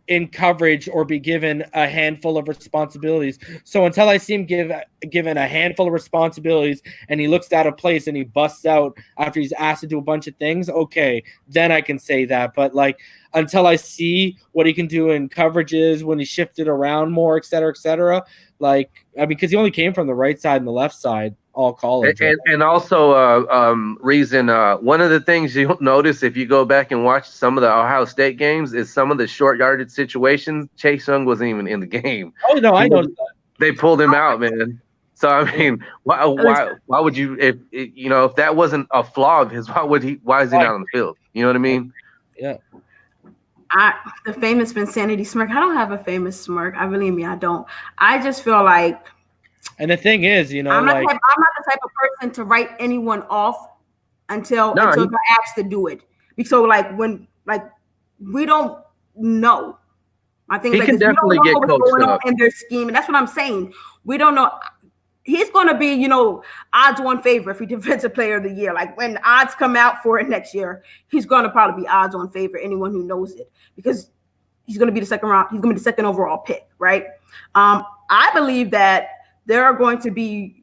Speaker 2: in coverage or be given a handful of responsibilities. So until I see him given a handful of responsibilities and he looks out of place and he busts out after he's asked to do a bunch of things, okay, then I can say that. But like until I see what he can do in coverages when he shifted around more, et cetera, like, I mean, because he only came from the right side and the left side all college.
Speaker 5: And also, Reason, one of the things you'll notice if you go back and watch some of the Ohio State games is some of the short yardage situations. Chase Young wasn't even in the game.
Speaker 2: Oh, no, I know that.
Speaker 5: They pulled him out, man. So, I mean, why would you, if that wasn't a flaw of his, why is he not on the field? You know what I mean?
Speaker 2: Yeah.
Speaker 3: The famous Vinsanity smirk. I don't have a famous smirk. I don't. I just feel like,
Speaker 2: and the thing is, I'm not
Speaker 3: the type of person to write anyone off until they're asked to do it. So we don't know. I think
Speaker 5: he can definitely get coached up
Speaker 3: in their scheme, and that's what I'm saying. We don't know. He's going to be, odds-on favorite for Defensive Player of the Year. Like when odds come out for it next year, he's going to probably be odds-on favorite. Anyone who knows it, because he's going to be the second round. He's going to be the second overall pick, right? I believe that there are going to be,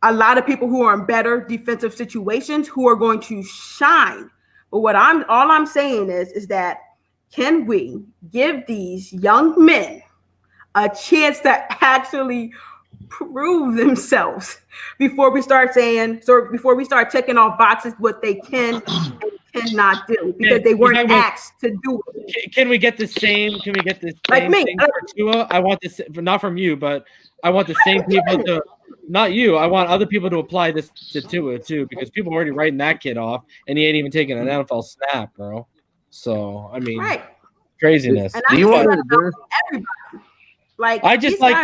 Speaker 3: a lot of people who are in better defensive situations who are going to shine. But all I'm saying is that can we give these young men a chance to actually prove themselves before we start checking off boxes what they can and cannot do because they weren't asked to do it.
Speaker 2: Can we get the same?
Speaker 3: Like me,
Speaker 2: thing for Tua? I want this, not from you, but I want the same people to. Not you. I want other people to apply this to Tua too, because people are already writing that kid off, and he ain't even taking an NFL snap, bro. So I mean, craziness.
Speaker 3: And everybody. Like
Speaker 2: I just like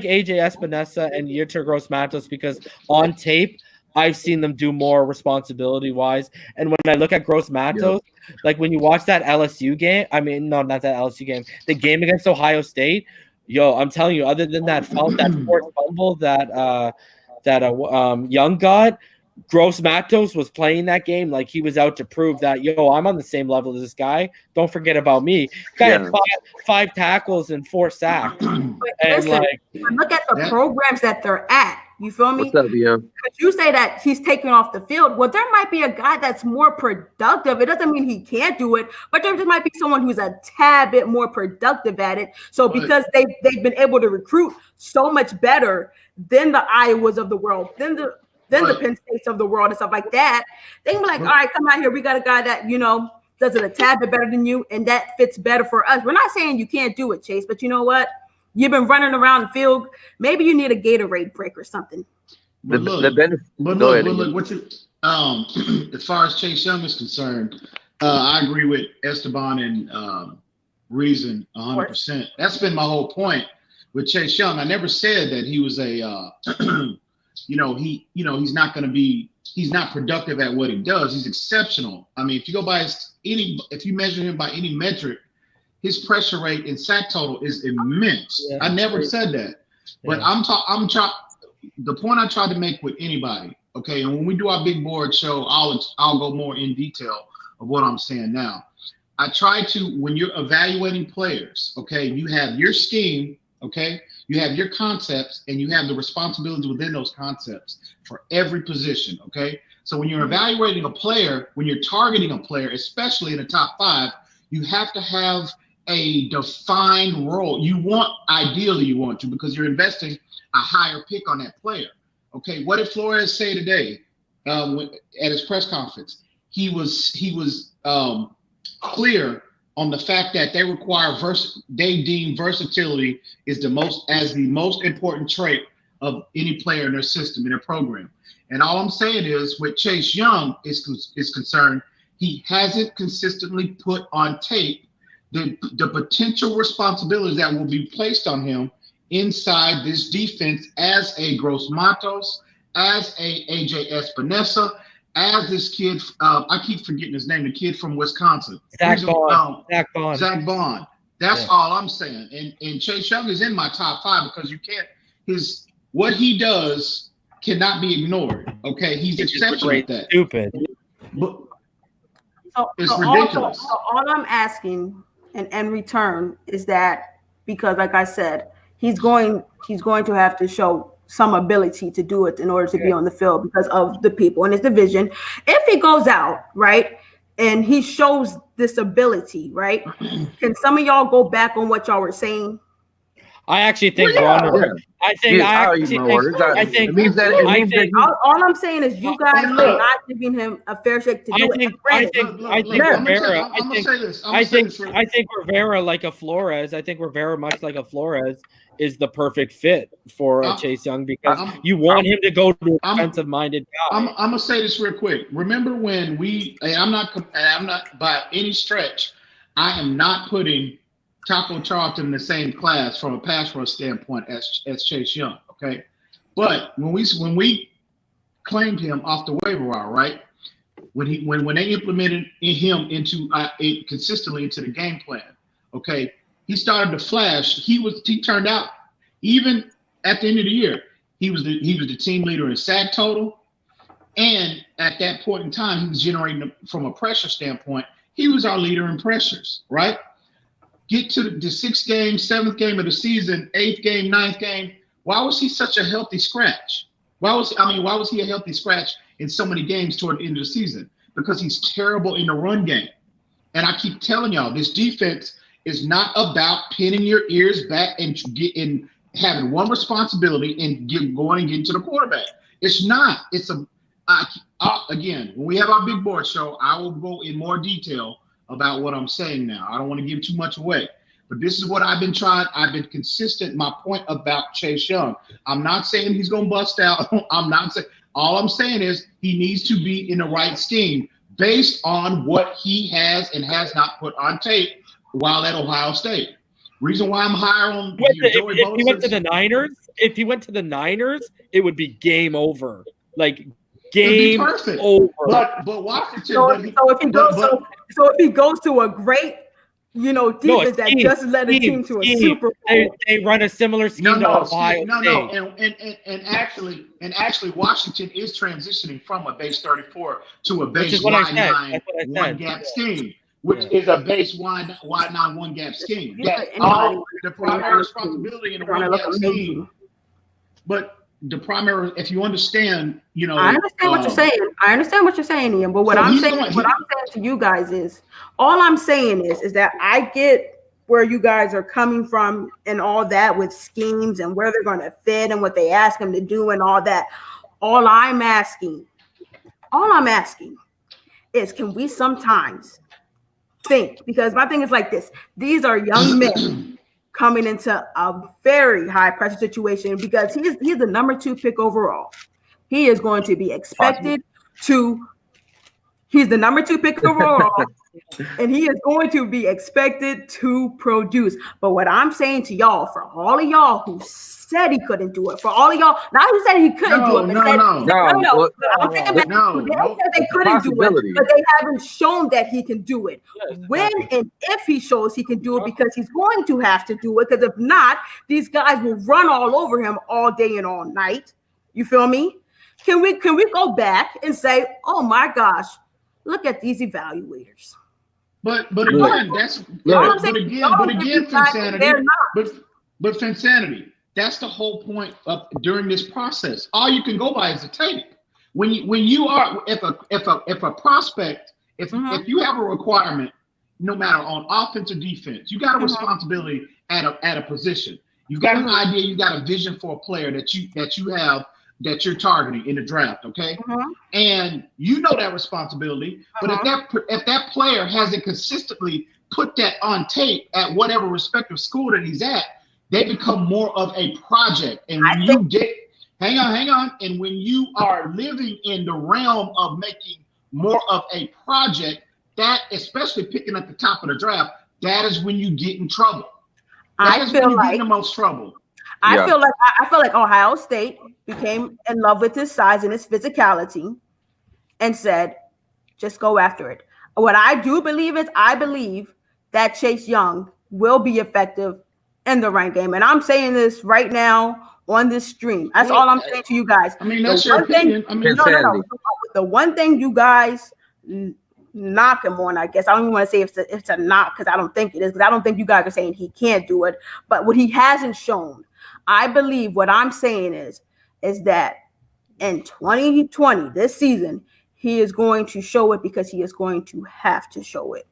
Speaker 2: AJ Espinosa and Yetur Gross-Matos because on tape I've seen them do more responsibility wise. And when I look at Gross-Matos, like when you watch that LSU game, I mean, no, not that LSU game, the game against Ohio State, I'm telling you, other than that fourth fumble that Young got, Gross-Matos was playing that game like he was out to prove that, I'm on the same level as this guy. Don't forget about me. Guy had five tackles and 4 sacks. And
Speaker 3: listen, look at the programs that they're at. You feel me?
Speaker 5: What's up,
Speaker 3: Because you say that he's taken off the field. Well, there might be a guy that's more productive. It doesn't mean he can't do it, but there just might be someone who's a tad bit more productive at it. So because they've been able to recruit so much better than the Iowas of the world, than the Penn States of the world and stuff like that, they can be like, all right, come out here. We got a guy that, does it a tad bit better than you, and that fits better for us. We're not saying you can't do it, Chase, but you know what? You've been running around the field. Maybe you need a Gatorade break or something.
Speaker 6: But look, what you as far as Chase Young is concerned, I agree with Esteban and Reason 100%. That's been my whole point with Chase Young. I never said that he was a he's not productive at what he does. He's exceptional. I mean, if you go by if you measure him by any metric, his pressure rate and sack total is immense. Yeah, I never said that, but the point I try to make with anybody, okay, and when we do our big board show, I'll go more in detail of what I'm saying now. I try to, when you're evaluating players, okay, you have your scheme, okay, you have your concepts, and you have the responsibilities within those concepts for every position, okay? So when you're evaluating a player, when you're targeting a player, especially in the top 5, you have to have a defined role. Ideally you want to, because you're investing a higher pick on that player. Okay, what did Flores say today? at his press conference. He was clear on the fact that they deem versatility is the most important trait of any player in their system, in their program. And all I'm saying is, with Chase Young is concerned, he hasn't consistently put on tape the potential responsibilities that will be placed on him inside this defense as a Gross Matos, as a AJ Espinosa, as this kid, I keep forgetting his name, the kid from Wisconsin.
Speaker 2: Zach Bond.
Speaker 6: Zach Bond. That's all I'm saying. And Chase Young is in my top 5 because you can't, what he does cannot be ignored. Okay, he's exceptional at that.
Speaker 2: Stupid.
Speaker 6: But
Speaker 3: it's
Speaker 6: ridiculous.
Speaker 3: So all I'm asking in return is that, because like I said, he's going to have to show some ability to do it in order to be on the field because of the people in his division. If he goes out, right, and he shows this ability, right, can some of y'all go back on what y'all were saying?
Speaker 2: I actually think all
Speaker 3: I'm saying is you guys are not giving him a fair shake to do it.
Speaker 2: I think Rivera, like a Flores, I think Rivera, much like a Flores, is the perfect fit for Chase Young because you want him to go to a defensive-minded guy.
Speaker 6: I'm gonna say this real quick. Remember when I'm not by any stretch, I am not putting Taco Charlton in the same class from a pass rush standpoint as Chase Young, okay? But when we claimed him off the waiver wire, right? When they implemented him into consistently into the game plan, okay? He started to flash. He turned out, even at the end of the year, he was the team leader in sack total, and at that point in time, he was generating from a pressure standpoint. He was our leader in pressures, right? Get to the 6th game, 7th game of the season, 8th game, 9th game. Why was he such a healthy scratch? Why was he a healthy scratch in so many games toward the end of the season? Because he's terrible in the run game. And I keep telling y'all, this defense is not about pinning your ears back and having one responsibility and going and getting to the quarterback. It's not. Again, when we have our big board show, I will go in more detail about what I'm saying now. I don't want to give too much away, but this is what I've been trying. I've been consistent. My point about Chase Young. I'm not saying he's going to bust out. I'm not saying. All I'm saying is he needs to be in the right scheme based on what he has and has not put on tape while at Ohio State. Reason why I'm higher on Joey Bosa.
Speaker 2: If he went to the Niners, it would be game over. Like game over.
Speaker 6: But Washington.
Speaker 3: So if he goes to a great, defense that just led a team to a Super Bowl,
Speaker 2: they run a similar scheme to Ohio State.
Speaker 6: And actually, Washington is transitioning from a base 34 to a base wide 9 one gap scheme, which is a base wide 9 one gap scheme. That's all the primary responsibility in the one gap scheme. But the primary, if you understand,
Speaker 3: I understand what you're saying. I understand what you're saying, Ian. But what I'm saying to you guys is, all I'm saying is that I get where you guys are coming from and all that with schemes and where they're going to fit and what they ask them to do and all that. All I'm asking is, can we sometimes think? Because my thing is like this: these are young men coming into a very high pressure situation because he's the number 2 pick overall. He is going to be expected he's the number 2 pick overall, and he is going to be expected to produce. But what I'm saying to y'all, for all of y'all who said he couldn't do it, for all of y'all, not who said he couldn't do it, I'm thinking about they couldn't do it, but they haven't shown that he can do it. When and if he shows he can do it, because he's going to have to do it, because if not, these guys will run all over him all day and all night. You feel me? Can we go back and say, oh my gosh, look at these evaluators?
Speaker 6: But again, Finsanity. That's the whole point of during this process. All you can go by is the tape. When you are if a prospect, if you have a requirement, no matter on offense or defense, you got a responsibility at a position. You got an idea, you got a vision for a player that you have that you're targeting in the draft, okay? And you know that responsibility, but if that player hasn't consistently put that on tape at whatever respective school that he's at, they become more of a project. And when you get, hang on, and when you are living in the realm of making more of a project, that, especially picking at the top of the draft, that is when you get in trouble. That is when you get in the most trouble.
Speaker 3: I feel like Ohio State became in love with his size and his physicality and said, just go after it. What I do believe is I believe that Chase Young will be effective in the run game. And I'm saying this right now on this stream. That's all I'm saying to you guys.
Speaker 6: I mean, that's your opinion. I mean,
Speaker 3: no. The one thing you guys knock him on, I guess. I don't even want to say it's a knock because I don't think it is, because I don't think you guys are saying he can't do it. But what he hasn't shown, I believe what I'm saying is that in 2020, this season, he is going to show it because he is going to have to show it.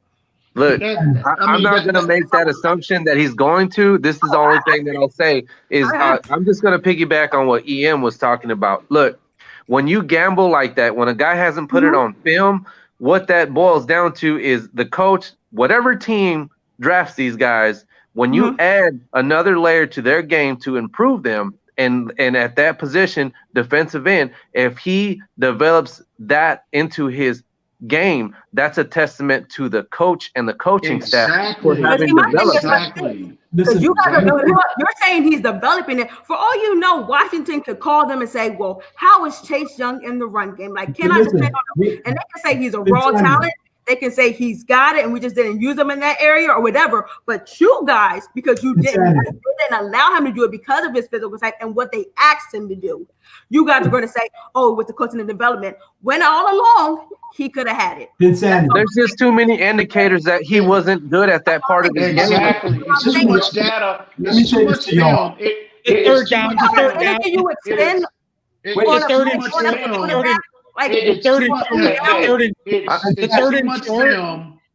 Speaker 5: Look, I'm not going to make that assumption that he's going to. This is the only thing that I'll say is I'm just going to piggyback on what EM was talking about. Look, when you gamble like that, when a guy hasn't put it on film, what that boils down to is the coach, whatever team drafts these guys, when you add another layer to their game to improve them, and at that position, defensive end, if he develops that into his game, that's a testament to the coach and the coaching staff for having developed.
Speaker 3: Because you guys you're saying he's developing it. For all you know, Washington could call them and say, well, how is Chase Young in the run game? Like, can I depend on him? And they can say he's a raw talent. They can say he's got it and we just didn't use him in that area or whatever. But you guys, because you didn't allow him to do it because of his physical type and what they asked him to do, you guys are going to say, oh, with the coaching and development, when all along he could have had it.
Speaker 5: There's just too many indicators that he wasn't good at that part of the game.
Speaker 6: Exactly. It's too much data. It's too much film.
Speaker 2: Third down.
Speaker 3: You extend
Speaker 6: it's third and short.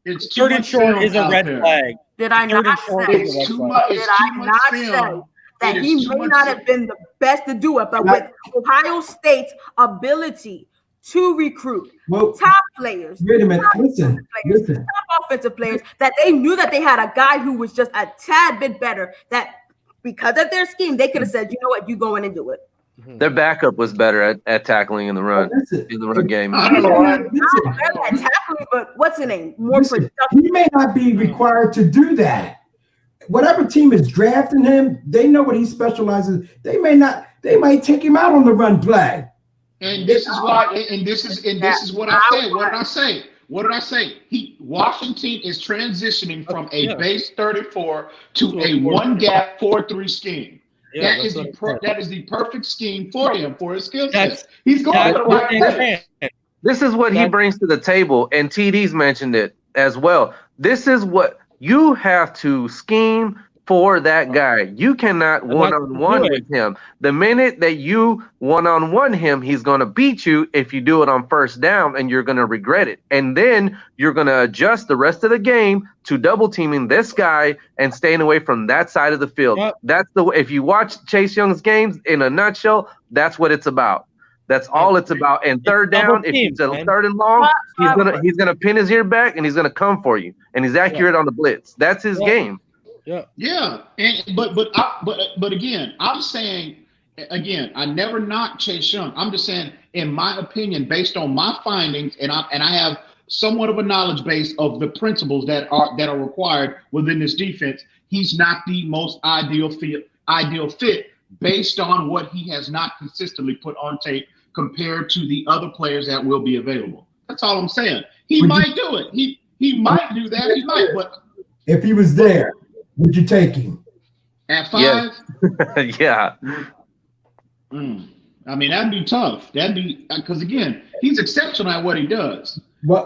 Speaker 2: The third and short is a red flag.
Speaker 3: Did I not say that he may not have been the best to do it, but with Ohio State's ability to recruit top players,
Speaker 4: wait a minute, listen,
Speaker 3: top offensive players, that they knew that they had a guy who was just a tad bit better, that because of their scheme, they could have said, you know what, you go in and do it.
Speaker 5: Their backup was better at tackling in the run game.
Speaker 6: I don't know.
Speaker 3: Not better at tackling, but what's the name? More productive.
Speaker 4: He may not be required to do that. Whatever team is drafting him, they know what he specializes. They might take him out on the run play.
Speaker 6: And this is why. And this is what I said. What did I say? Washington is transitioning from a base 34 to a one gap 4-3 scheme. Yeah, that is the perfect scheme for him, for his skill set. He's going to the right place.
Speaker 5: This is what he brings to the table, and TD's mentioned it as well. This is what you have to scheme for that guy. You cannot one-on-one with him. The minute that you one-on-one him, he's going to beat you if you do it on first down, and you're going to regret it. And then you're going to adjust the rest of the game to double teaming this guy and staying away from that side of the field. Yep. That's the way. If you watch Chase Young's games in a nutshell, that's what it's about. That's all it's about. And third down, if it's a third and long, he's gonna pin his ear back and he's gonna come for you. And he's accurate on the blitz. That's his game.
Speaker 6: Yeah. And but again, I'm saying again, I never knocked Chase Young. I'm just saying, in my opinion, based on my findings, and I have somewhat of a knowledge base of the principles that are required within this defense, he's not the most ideal fit based on what he has not consistently put on tape compared to the other players that will be available. That's all I'm saying. He might do it. He might do that. He might. But
Speaker 4: if he was there, would you take him
Speaker 6: at 5?
Speaker 5: Yeah.
Speaker 6: I mean, that'd be tough. That'd be because again, he's exceptional at what he does.
Speaker 5: I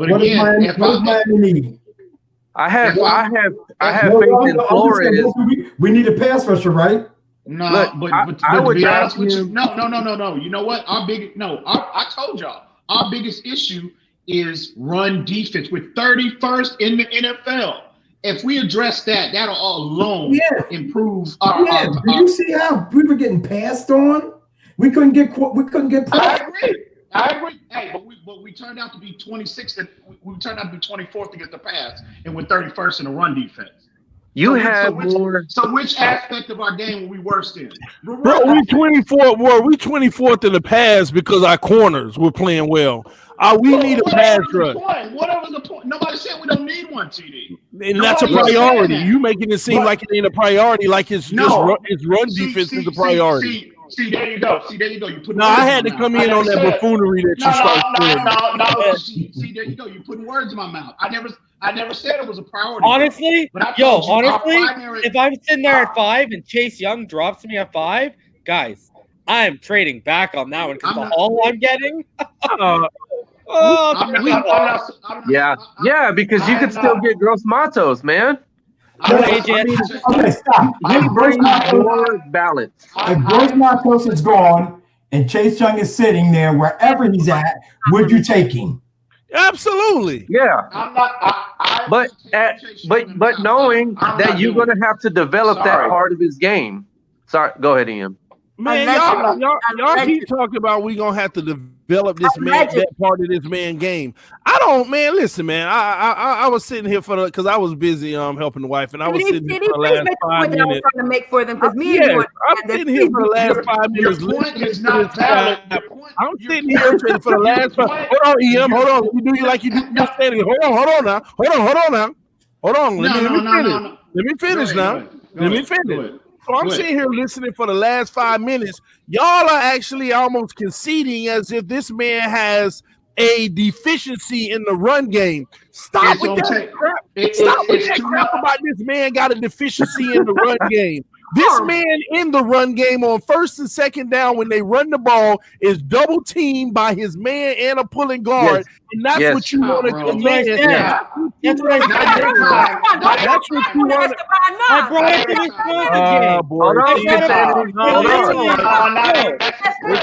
Speaker 5: have faith in Flores.
Speaker 4: We need a pass rusher, right?
Speaker 6: No,
Speaker 5: look,
Speaker 6: but
Speaker 5: I would
Speaker 6: be honest
Speaker 5: with
Speaker 6: you, no. You know what? I told y'all our biggest issue is run defense. We're 31st in the NFL. If we address that, that'll all alone improve our.
Speaker 4: Do you see how we were getting passed on? We couldn't get pressure.
Speaker 6: I agree. Hey, but we turned out to be 26th. We turned out to be 24th against the pass, and we're 31st in the run defense. So which aspect of our game were we worse in?
Speaker 1: Bro, we 24th in the pass because our corners were playing well. We need a pass rush.
Speaker 6: Whatever the point. Nobody said we don't need one, TD.
Speaker 1: And that's a priority. You making it seem like it ain't a priority, like it's run defense is a priority.
Speaker 6: See, there you go. You put.
Speaker 1: No, I had to come in on that buffoonery that you started.
Speaker 6: No. See, there you go. You putting words in my mouth. I never said it was a priority.
Speaker 2: Honestly, if I'm sitting there at 5 and Chase Young drops me at 5, guys, I'm trading back on that one because the haul I'm getting.
Speaker 5: Because you could still get Gross Matos, man.
Speaker 4: Stop.
Speaker 5: You bring more balance.
Speaker 4: If Gross Matos is gone and Chase Young is sitting there wherever he's at, would you take him?
Speaker 1: Absolutely.
Speaker 5: Yeah. But knowing that you're going to have to develop that part of his game. Sorry, go ahead, Ian.
Speaker 1: Man, y'all keep talking about we gonna have to develop that part of this man game. Listen, man. I was sitting here because I was busy helping the wife, and I was sitting here for the last 5 minutes.
Speaker 3: Trying to make for them because
Speaker 1: I'm sitting here for the last 5 minutes.
Speaker 6: Your point is not valid.
Speaker 1: I'm sitting here for the last 5. Hold on, Ian. Hold on. Let me do you like you do. Hold on now. Hold on. Let me finish now. Let me finish. So I'm sitting here listening for the last 5 minutes. Y'all are actually almost conceding as if this man has a deficiency in the run game. Stop with that crap about this man got a deficiency in the run game. This man in the run game on first and second down when they run the ball is double teamed by his man and a pulling guard. Yes. And that's what you want to command. That's what you want.
Speaker 2: I brought it to this game.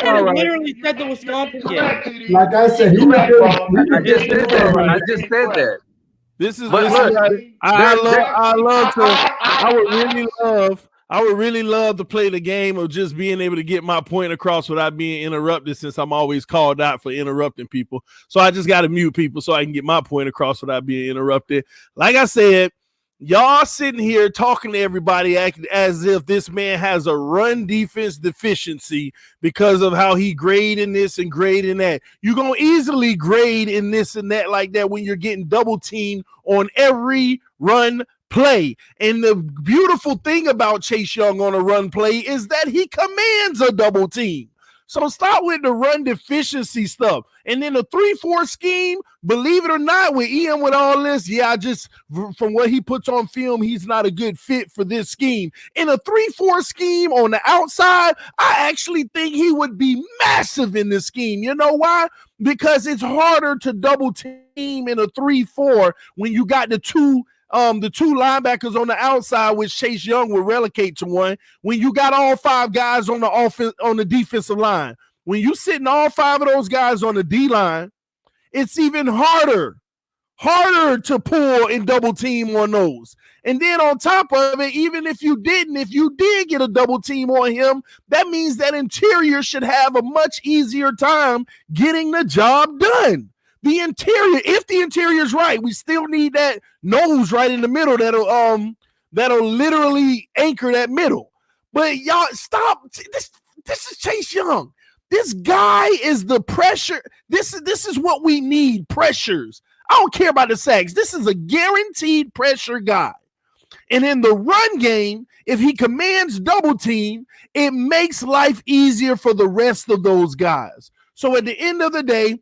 Speaker 2: I literally said the Wisconsin game.
Speaker 4: Like I said,
Speaker 5: I just said that.
Speaker 1: I would really love to play the game of just being able to get my point across without being interrupted, since I'm always called out for interrupting people. So I just got to mute people so I can get my point across without being interrupted. Like I said, y'all sitting here talking to everybody acting as if this man has a run defense deficiency because of how he grade in this and grade in that. You're going to easily grade in this and that like that when you're getting double teamed on every run play. And the beautiful thing about Chase Young on a run play is that he commands a double team. So start with the run deficiency stuff. And then the 3-4 scheme, believe it or not, with Ian with all this, from what he puts on film, he's not a good fit for this scheme. In a 3-4 scheme on the outside, I actually think he would be massive in this scheme. You know why? Because it's harder to double team in a 3-4 when you got the two linebackers on the outside, which Chase Young will relegate to one. When you got all 5 guys on the defensive line, when you sitting all 5 of those guys on the D line, it's even harder to pull and double team on those. And then on top of it, even if you did get a double team on him, that means that interior should have a much easier time getting the job done. The interior, if the interior is right, we still need that nose right in the middle that'll literally anchor that middle. But y'all stop. This is Chase Young. This guy is the pressure. This is what we need, pressures. I don't care about the sacks. This is a guaranteed pressure guy. And in the run game, if he commands double team, it makes life easier for the rest of those guys. So at the end of the day,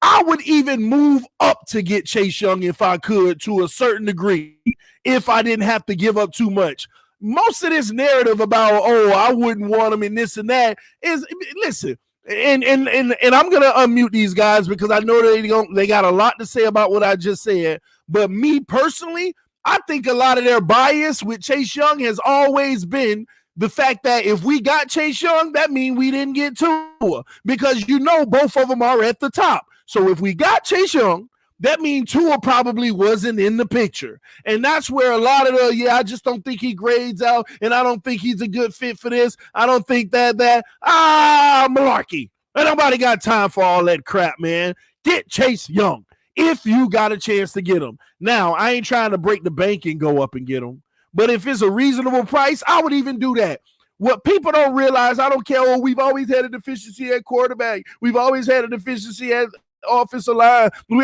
Speaker 1: I would even move up to get Chase Young if I could, to a certain degree, if I didn't have to give up too much. Most of this narrative about, I wouldn't want him and this and that is, listen, and I'm going to unmute these guys because I know they got a lot to say about what I just said. But me personally, I think a lot of their bias with Chase Young has always been the fact that if we got Chase Young, that means we didn't get Tua, because both of them are at the top. So if we got Chase Young, that means Tua probably wasn't in the picture. And that's where a lot of I just don't think he grades out, and I don't think he's a good fit for this. I don't think that malarkey. And nobody got time for all that crap, man. Get Chase Young if you got a chance to get him. Now, I ain't trying to break the bank and go up and get him, but if it's a reasonable price, I would even do that. What people don't realize, I don't care. We've always had a deficiency at quarterback. We've always had a deficiency at offensive line. We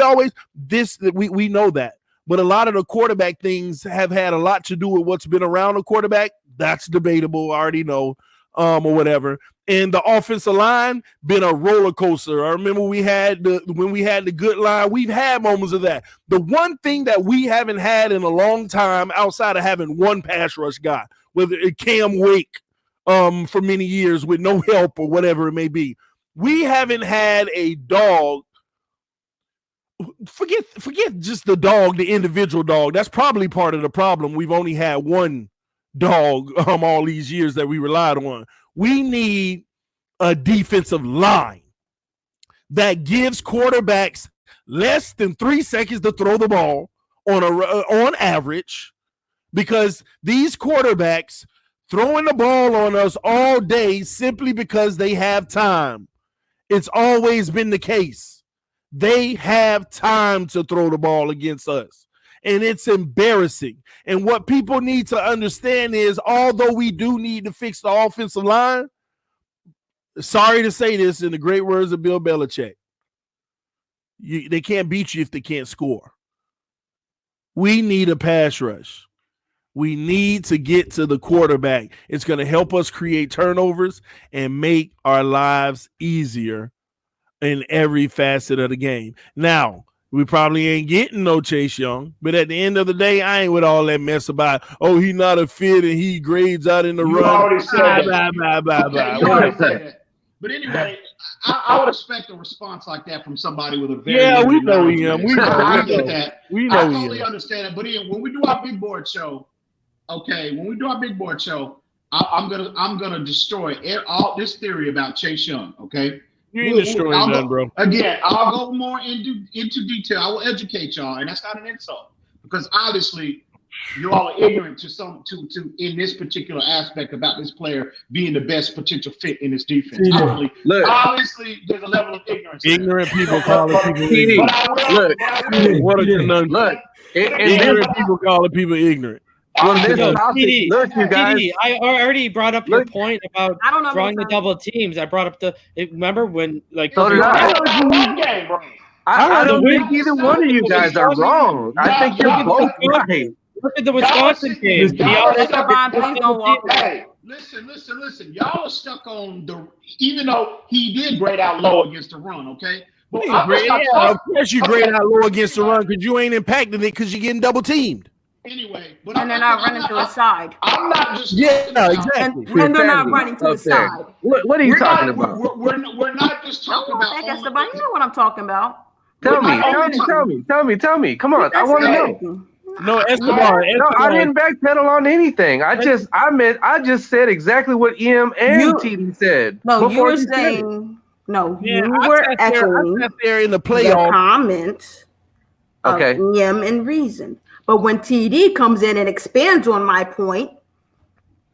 Speaker 1: know that. But a lot of the quarterback things have had a lot to do with what's been around the quarterback. That's debatable. I already know, or whatever. And the offensive line been a roller coaster. I remember when we had the good line. We've had moments of that. The one thing that we haven't had in a long time, outside of having one pass rush guy, whether it Cam Wake, for many years with no help or whatever it may be, we haven't had a dog. Forget just the dog, the individual dog. That's probably part of the problem. We've only had one dog all these years that we relied on. We need a defensive line that gives quarterbacks less than 3 seconds to throw the ball on average, because these quarterbacks throwing the ball on us all day simply because they have time. It's always been the case. They have time to throw the ball against us, and it's embarrassing. And what people need to understand is, although we do need to fix the offensive line, sorry to say this in the great words of Bill Belichick, they can't beat you if they can't score. We need a pass rush. We need to get to the quarterback. It's going to help us create turnovers and make our lives easier in every facet of the game. Now, we probably ain't getting no Chase Young, but at the end of the day, I ain't with all that mess about, he not a fit and he grades out in the run.
Speaker 6: Already said
Speaker 1: that.
Speaker 6: But anyway, I would expect a response like that from somebody with a very
Speaker 1: we know him.
Speaker 6: I get that.
Speaker 1: We know
Speaker 6: I totally understand it. But when we do our big board show, I'm gonna destroy all this theory about Chase Young. Okay,
Speaker 1: you ain't destroying none, bro.
Speaker 6: Again, I'll go more into detail. I will educate y'all, and that's not an insult, because obviously you all are ignorant to in this particular aspect about this player being the best potential fit in this defense. Obviously, there's a level of ignorance.
Speaker 1: Ignorant people calling people ignorant. What a conundrum. Look, ignorant people calling people ignorant.
Speaker 2: TD, you guys. I already brought up your point about drawing the double teams. I brought up remember when
Speaker 5: I don't think either one of you guys are wrong. I think you're both right.
Speaker 2: Look at the Wisconsin game.
Speaker 6: Listen. Y'all are stuck on even though he did grade out low against the run, okay?
Speaker 1: But of course you grade out low against the run because you ain't impacting it because you're getting double teamed.
Speaker 6: Anyway, but
Speaker 3: and they're not running to the side.
Speaker 6: I'm not just
Speaker 1: exactly.
Speaker 3: And they're not running to the side.
Speaker 5: What are you talking about?
Speaker 6: We're not just talking about.
Speaker 3: You know what I'm talking about.
Speaker 5: Tell me. Come on, I want to know.
Speaker 1: No, Esteban.
Speaker 5: No, I didn't backpedal on anything. I just said exactly what EM and TD said.
Speaker 3: No, you were saying. No, you were echoing
Speaker 1: there in the playoff
Speaker 3: comment.
Speaker 5: Okay.
Speaker 3: EM and Reason. But when TD comes in and expands on my point,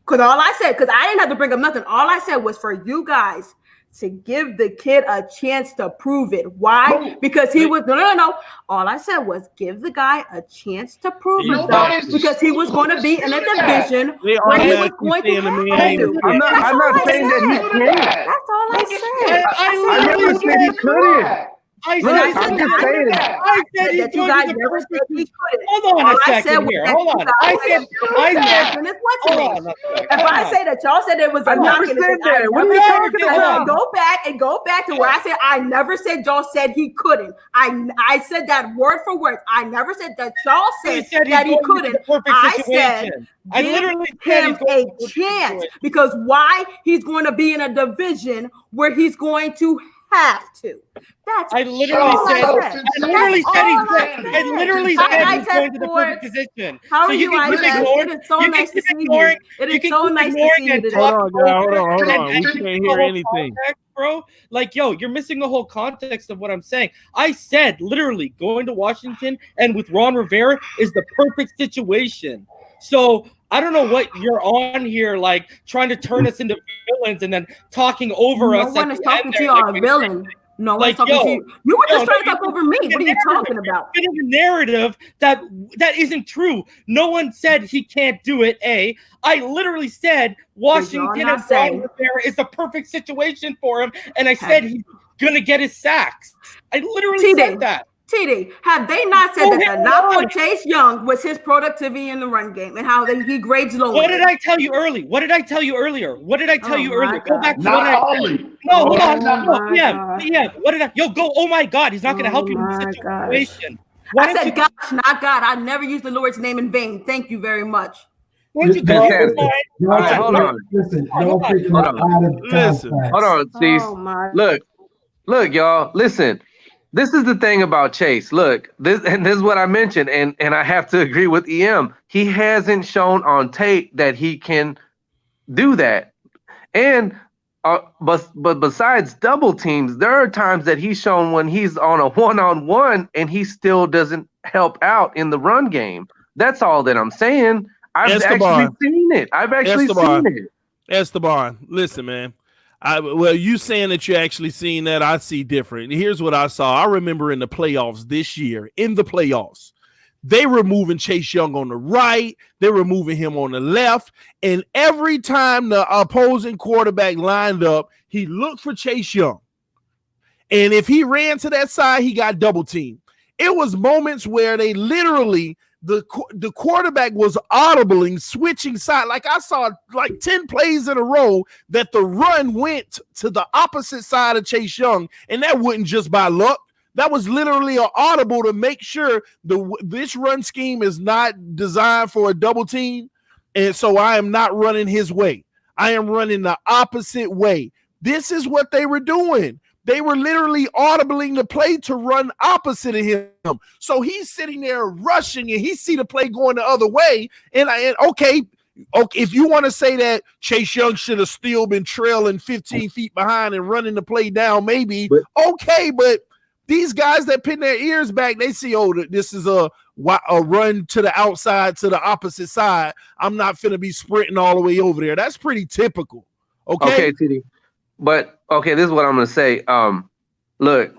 Speaker 3: because I didn't have to bring up nothing. All I said was for you guys to give the kid a chance to prove it. Why? Because he was no. All I said was give the guy a chance to prove it, because he was going to be in a division where he was going to have to.
Speaker 5: I'm not saying that he can't.
Speaker 3: That's all I said.
Speaker 5: I never said he couldn't.
Speaker 2: I'm just saying. I said he
Speaker 3: you guys never said he couldn't.
Speaker 2: Hold on a second here. Hold on. I said.
Speaker 3: If I say that y'all said it was a knock,
Speaker 5: what are you talking about?
Speaker 3: Go back to where I said I never said y'all said he couldn't. I said that word for word. I never said that y'all said that he couldn't. I said
Speaker 2: I literally
Speaker 3: him a chance, because why? He's going to be in a division where he's going to have to.
Speaker 2: I literally said he's going to the perfect position.
Speaker 3: How are you? It is so nice to see you. It is so nice to see you today.
Speaker 1: Hold on. We can't hear anything.
Speaker 2: bro. Like, yo, you're missing the whole context of what I'm saying. I said literally going to Washington and with Ron Rivera is the perfect situation. So I don't know what you're on here, like trying to turn us into villains and then talking over us.
Speaker 3: No one is talking to you, our villain. No one's talking to you. You were just trying to talk over me. What are you talking about?
Speaker 2: Bit of a narrative that isn't true. No one said he can't do it. I literally said Washington and Ron Rivera is the perfect situation for him, and I said he's gonna get his sacks. I literally said that.
Speaker 3: TD, have they not said that the knock on Chase Young was his productivity in the run game and how he grades low?
Speaker 2: What did I tell you earlier? What did I tell you earlier? Go back to
Speaker 6: not
Speaker 2: what
Speaker 6: only.
Speaker 2: I said. No, hold on. Yeah. What did I? Yo, go. Oh my God, he's not going to help you in this situation.
Speaker 3: I said, gosh, not God. I never used the Lord's name in vain. Thank you very much.
Speaker 5: Hold on.
Speaker 4: Listen,
Speaker 5: hold on, Cease. Look, y'all. Listen. This is the thing about Chase. Look, this is what I mentioned, and I have to agree with EM. He hasn't shown on tape that he can do that. And but besides double teams, there are times that he's shown when he's on a one-on-one and he still doesn't help out in the run game. That's all that I'm saying. I've actually seen it.
Speaker 1: Esteban, listen, man. You saying that you actually seen that, I see different. Here's what I saw. I remember in the playoffs this year, they were moving Chase Young on the right. They were moving him on the left. And every time the opposing quarterback lined up, he looked for Chase Young. And if he ran to that side, he got double teamed. It was moments where they literally – the quarterback was audibling, switching side. Like I saw like 10 plays in a row that the run went to the opposite side of Chase Young, and that wasn't just by luck. That was literally an audible to make sure this run scheme is not designed for a double team, and so I am not running his way. I am running the opposite way. This is what they were doing. They were literally audibling the play to run opposite of him. So he's sitting there rushing and he see the play going the other way. And okay, if you want to say that Chase Young should have still been trailing 15 feet behind and running the play down, maybe. Okay, but these guys that pin their ears back, they see, this is a run to the outside, to the opposite side. I'm not finna be sprinting all the way over there. That's pretty typical. Okay,
Speaker 5: TD. But okay, this is what I'm going to say. Look,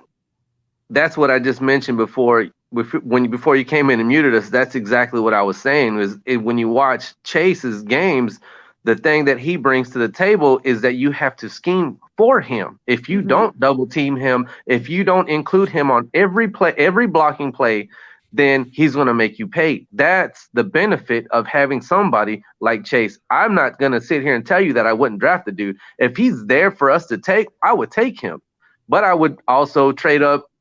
Speaker 5: that's what I just mentioned before you came in and muted us. That's exactly what I was saying. When you watch Chase's games, the thing that he brings to the table is that you have to scheme for him. If you don't double team him, if you don't include him on every play, every blocking play, then he's going to make you pay. That's the benefit of having somebody like Chase. I'm not going to sit here and tell you that I wouldn't draft the dude. If he's there for us to take, I would take him. But I would also trade up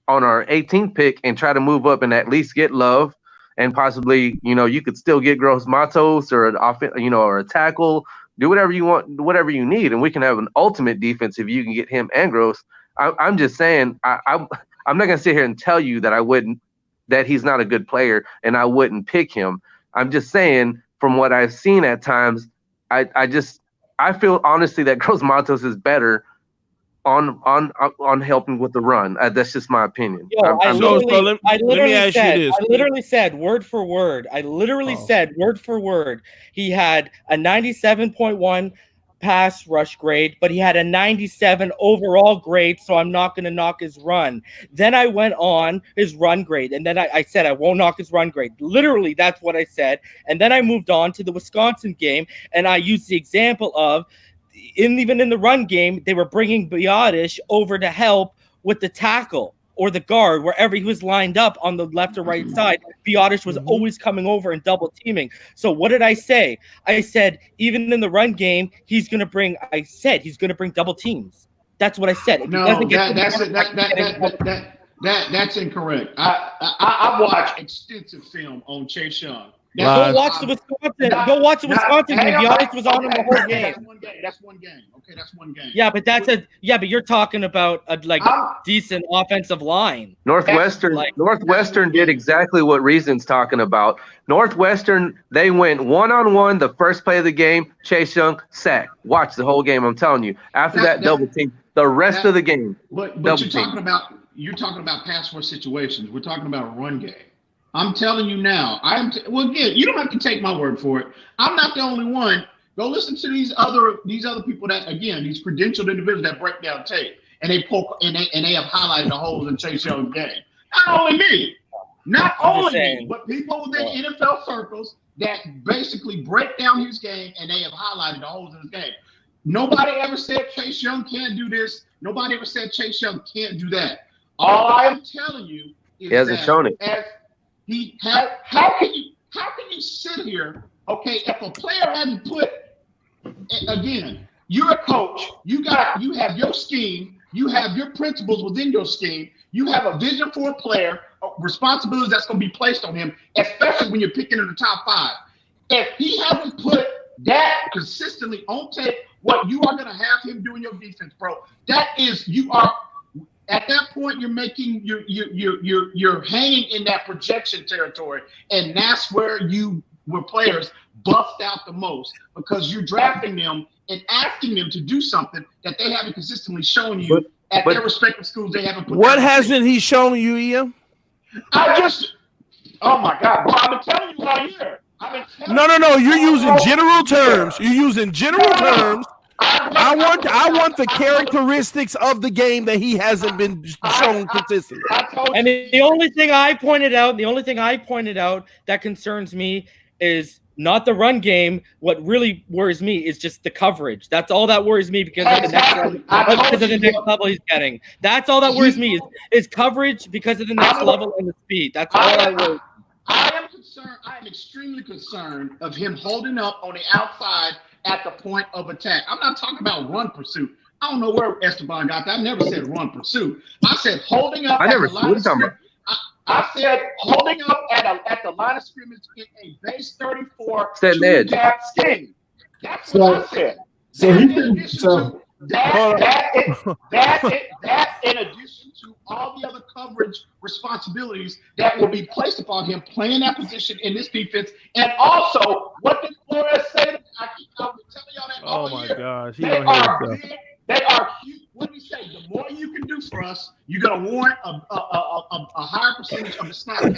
Speaker 5: on our 18th pick and try to move up and at least get Love, and possibly, you could still get Gross Matos or or a tackle. Do whatever you want, whatever you need, and we can have an ultimate defense if you can get him and Gross. I'm just saying, I'm not going to sit here and tell you that he's not a good player and I wouldn't pick him. I'm just saying, from what I've seen at times, I feel honestly that Gross Matos is better on helping with the run. That's just my opinion.
Speaker 2: Yo, I literally said word for word. Said word for word. He had a 97.1 pass rush grade, but he had a 97 overall grade, so I'm not going to knock his run. Then I went on his run grade, and then I said I won't knock his run grade. Literally, that's what I said. And then I moved on to the Wisconsin game, and I used the example of even in the run game, they were bringing Biotish over to help with the tackle or the guard, wherever he was lined up on the left or right side. Biotish was always coming over and double teaming. So what did I say? I said, even in the run game, he's going to bring double teams. That's what I said.
Speaker 6: That's incorrect. I watched extensive film on Chase Young.
Speaker 2: Go watch the Wisconsin game. Biotish was on him the whole game.
Speaker 6: That's one game. Okay, that's one game.
Speaker 2: Yeah, but you're talking about a decent offensive line.
Speaker 5: Northwestern did exactly what Reason's talking about. Northwestern, they went one-on-one the first play of the game. Chase Young sack. Watch the whole game. I'm telling you. After that double team, The rest of the game.
Speaker 6: But
Speaker 5: double
Speaker 6: you're talking about pass rush situations. We're talking about a run game. I'm telling you now. Well, again, you don't have to take my word for it. I'm not the only one. Go listen to these other people that, again, these credentialed individuals that break down tape and they poke and they have highlighted the holes in Chase Young's game. Not only me, but people within NFL circles that basically break down his game and they have highlighted the holes in his game. Nobody ever said Chase Young can't do this. Nobody ever said Chase Young can't do that. All I am telling you is
Speaker 5: he hasn't shown it.
Speaker 6: How can you sit here? Okay, if a player hasn't put, again, you're a coach. You have your scheme. You have your principles within your scheme. You have a vision for a player, responsibilities that's going to be placed on him, especially when you're picking in the top 5. If he hasn't put that consistently on tape, what you are going to have him do in your defense, bro, you are at that point you're making you're hanging in that projection territory, and that's where players bust out the most, because you're drafting them and asking them to do something that they haven't consistently shown you at their respective schools. They haven't put.
Speaker 1: What hasn't he shown you, Ian?
Speaker 6: Oh my God, bro! I've been telling you all year.
Speaker 1: No. You're using general terms. You're using general terms. I want the characteristics of the game that he hasn't been shown consistently.
Speaker 2: And the only thing I pointed out that concerns me is not the run game. What really worries me is just the coverage. That's all that worries me because of the next level he's getting. That's all that worries me is coverage because of the next level and the speed. That's all I worry.
Speaker 6: I am concerned. I am extremely concerned of him holding up on the outside at the point of attack. I'm not talking about run pursuit. I don't know where Esteban got that. I never said run pursuit. I said holding up. I said holding up at the line of scrimmage in a base 34 two-gap scheme. That's what I said. That in addition to all the other coverage responsibilities that will be placed upon him playing that position in this defense, and also what did Flores say? I keep telling y'all that all year.
Speaker 1: Gosh,
Speaker 6: they are huge. What did he say? The more you can do for us, you're gonna warrant a higher percentage of the snap count.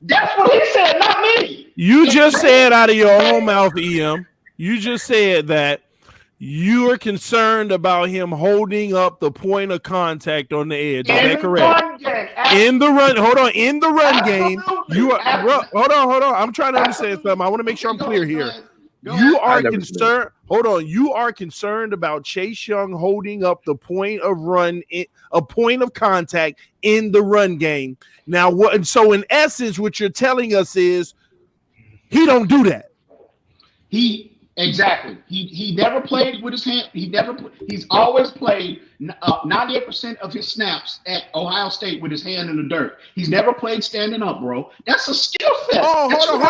Speaker 6: That's what he said, not me.
Speaker 1: You just said out of your own mouth, EM. You just said that you are concerned about him holding up the point of contact on the edge. Is that correct? In the run game, you are. Bro, hold on. I'm trying to understand something. I want to make sure I'm clear here. You are concerned. Hold on. You are concerned about Chase Young holding up the point of a point of contact in the run game. Now, what? So, in essence, what you're telling us is he don't do that.
Speaker 6: Exactly. He never played with his hand. He's always played 98% of his snaps at Ohio State with his hand in the dirt. He's never played standing up, bro. That's a skill set.
Speaker 1: Oh, hold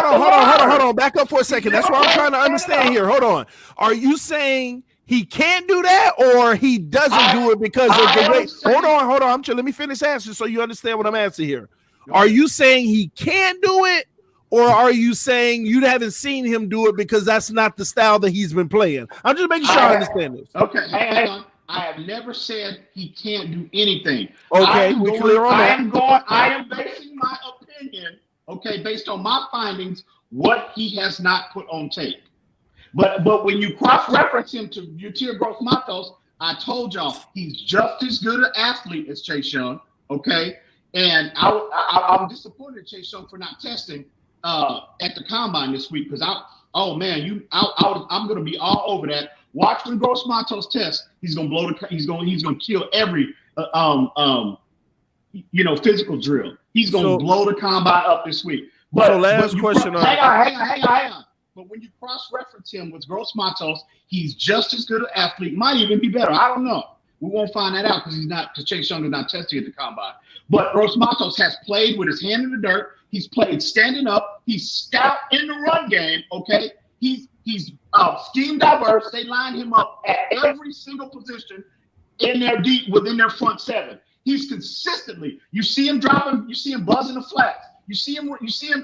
Speaker 1: on. Back up for a second. That's what I'm trying to understand here. Hold on. Are you saying he can't do that, or he doesn't do it because of the way? Hold on. Let me finish answering so you understand what I'm asking here. Are you saying he can't do it? Or are you saying you haven't seen him do it because that's not the style that he's been playing? I'm just making sure I understand this.
Speaker 6: Okay, hang on. I have never said he can't do anything.
Speaker 1: Okay, we're clear on that.
Speaker 6: I am basing my opinion, okay, based on my findings, what he has not put on tape. But when you cross-reference him to Yetur Gross-Matos, I told y'all he's just as good an athlete as Chase Young, okay? And I'm disappointed in Chase Young for not testing at the combine this week, because I'm going to be all over that. Watch when Gross-Matos test. He's going to he's going to kill every physical drill. He's going to blow the combine up this week. But hang on. But when you cross-reference him with Gross-Matos, he's just as good an athlete. Might even be better. I don't know. We won't find that out because Chase Young is not testing at the combine. But Gross-Matos has played with his hand in the dirt. He's played standing up. He's stout in the run game. Okay, he's scheme diverse. They line him up at every single position in their deep within their front seven. He's consistently. You see him dropping. You see him buzzing the flats. You see him